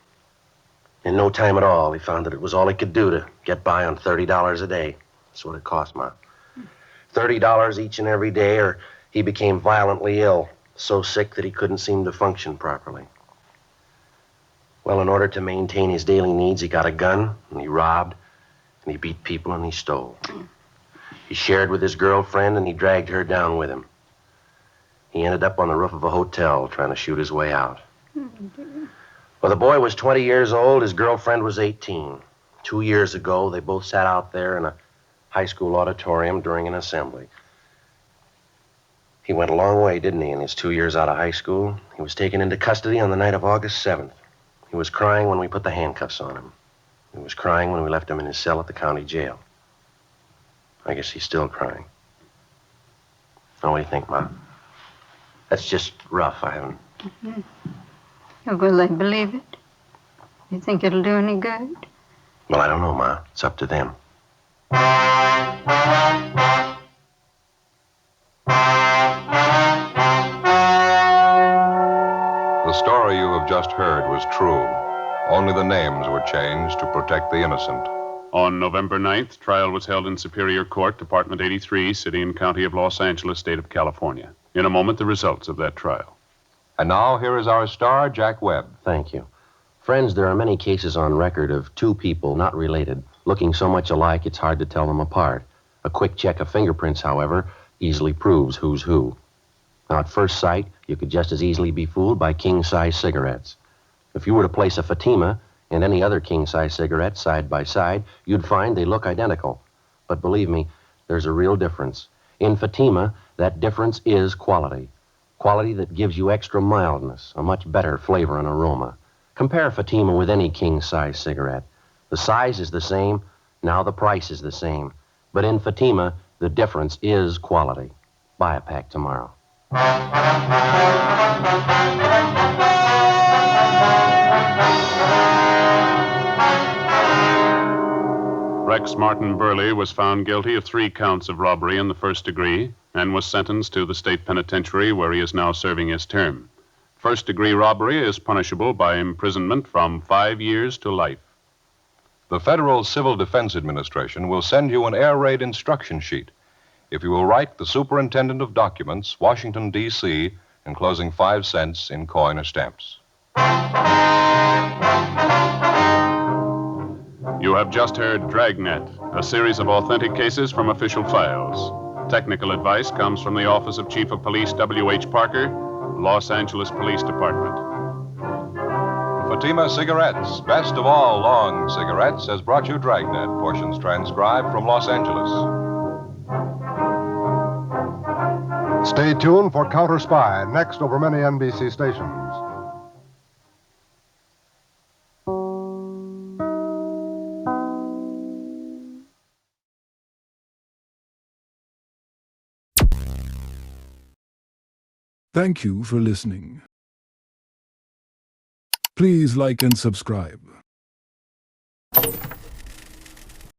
S15: In no time at all, he found that it was all he could do to get by on $30 a day. That's what it cost, Ma. $30 each and every day, or he became violently ill, so sick that he couldn't seem to function properly. Well, in order to maintain his daily needs, he got a gun, and he robbed, and he beat people, and he stole. He shared with his girlfriend, and he dragged her down with him. He ended up on the roof of a hotel trying to shoot his way out. Well, the boy was 20 years old. His girlfriend was 18. 2 years ago, they both sat out there in a high school auditorium during an assembly. He went a long way, didn't he, in his 2 years out of high school? He was taken into custody on the night of August 7th. He was crying when we put the handcuffs on him. He was crying when we left him in his cell at the county jail. I guess he's still crying. Now, what do you think, Ma? That's just rough. I haven't...
S4: Mm-hmm. Will they believe it? You think it'll do any good?
S15: Well, I don't know, Ma. It's up to them.
S20: The story you have just heard was true. Only the names were changed to protect the innocent.
S3: On November 9th, trial was held in Superior Court, Department 83, City and County of Los Angeles, State of California. In a moment, the results of that trial.
S20: And now, here is our star, Jack Webb.
S15: Thank you. Friends, there are many cases on record of two people, not related, looking so much alike it's hard to tell them apart. A quick check of fingerprints, however, easily proves who's who. Now, at first sight, you could just as easily be fooled by king-size cigarettes. If you were to place a Fatima and any other king-size cigarette side by side, you'd find they look identical. But believe me, there's a real difference. In Fatima, that difference is quality. Quality that gives you extra mildness, a much better flavor and aroma. Compare Fatima with any king-size cigarette. The size is the same, now the price is the same. But in Fatima, the difference is quality. Buy a pack tomorrow.
S3: Rex Martin Burley was found guilty of 3 counts of robbery in the first degree and was sentenced to the state penitentiary where he is now serving his term. First-degree robbery is punishable by imprisonment from 5 years to life.
S20: The Federal Civil Defense Administration will send you an air raid instruction sheet if you will write the Superintendent of Documents, Washington, D.C., enclosing 5 cents in coin or stamps.
S3: You have just heard Dragnet, a series of authentic cases from official files. Technical advice comes from the Office of Chief of Police W.H. Parker, Los Angeles Police Department.
S20: Fatima Cigarettes, best of all long cigarettes, has brought you Dragnet, portions transcribed from Los Angeles.
S18: Stay tuned for Counter Spy, next over many NBC stations.
S19: Thank you for listening. Please like and subscribe.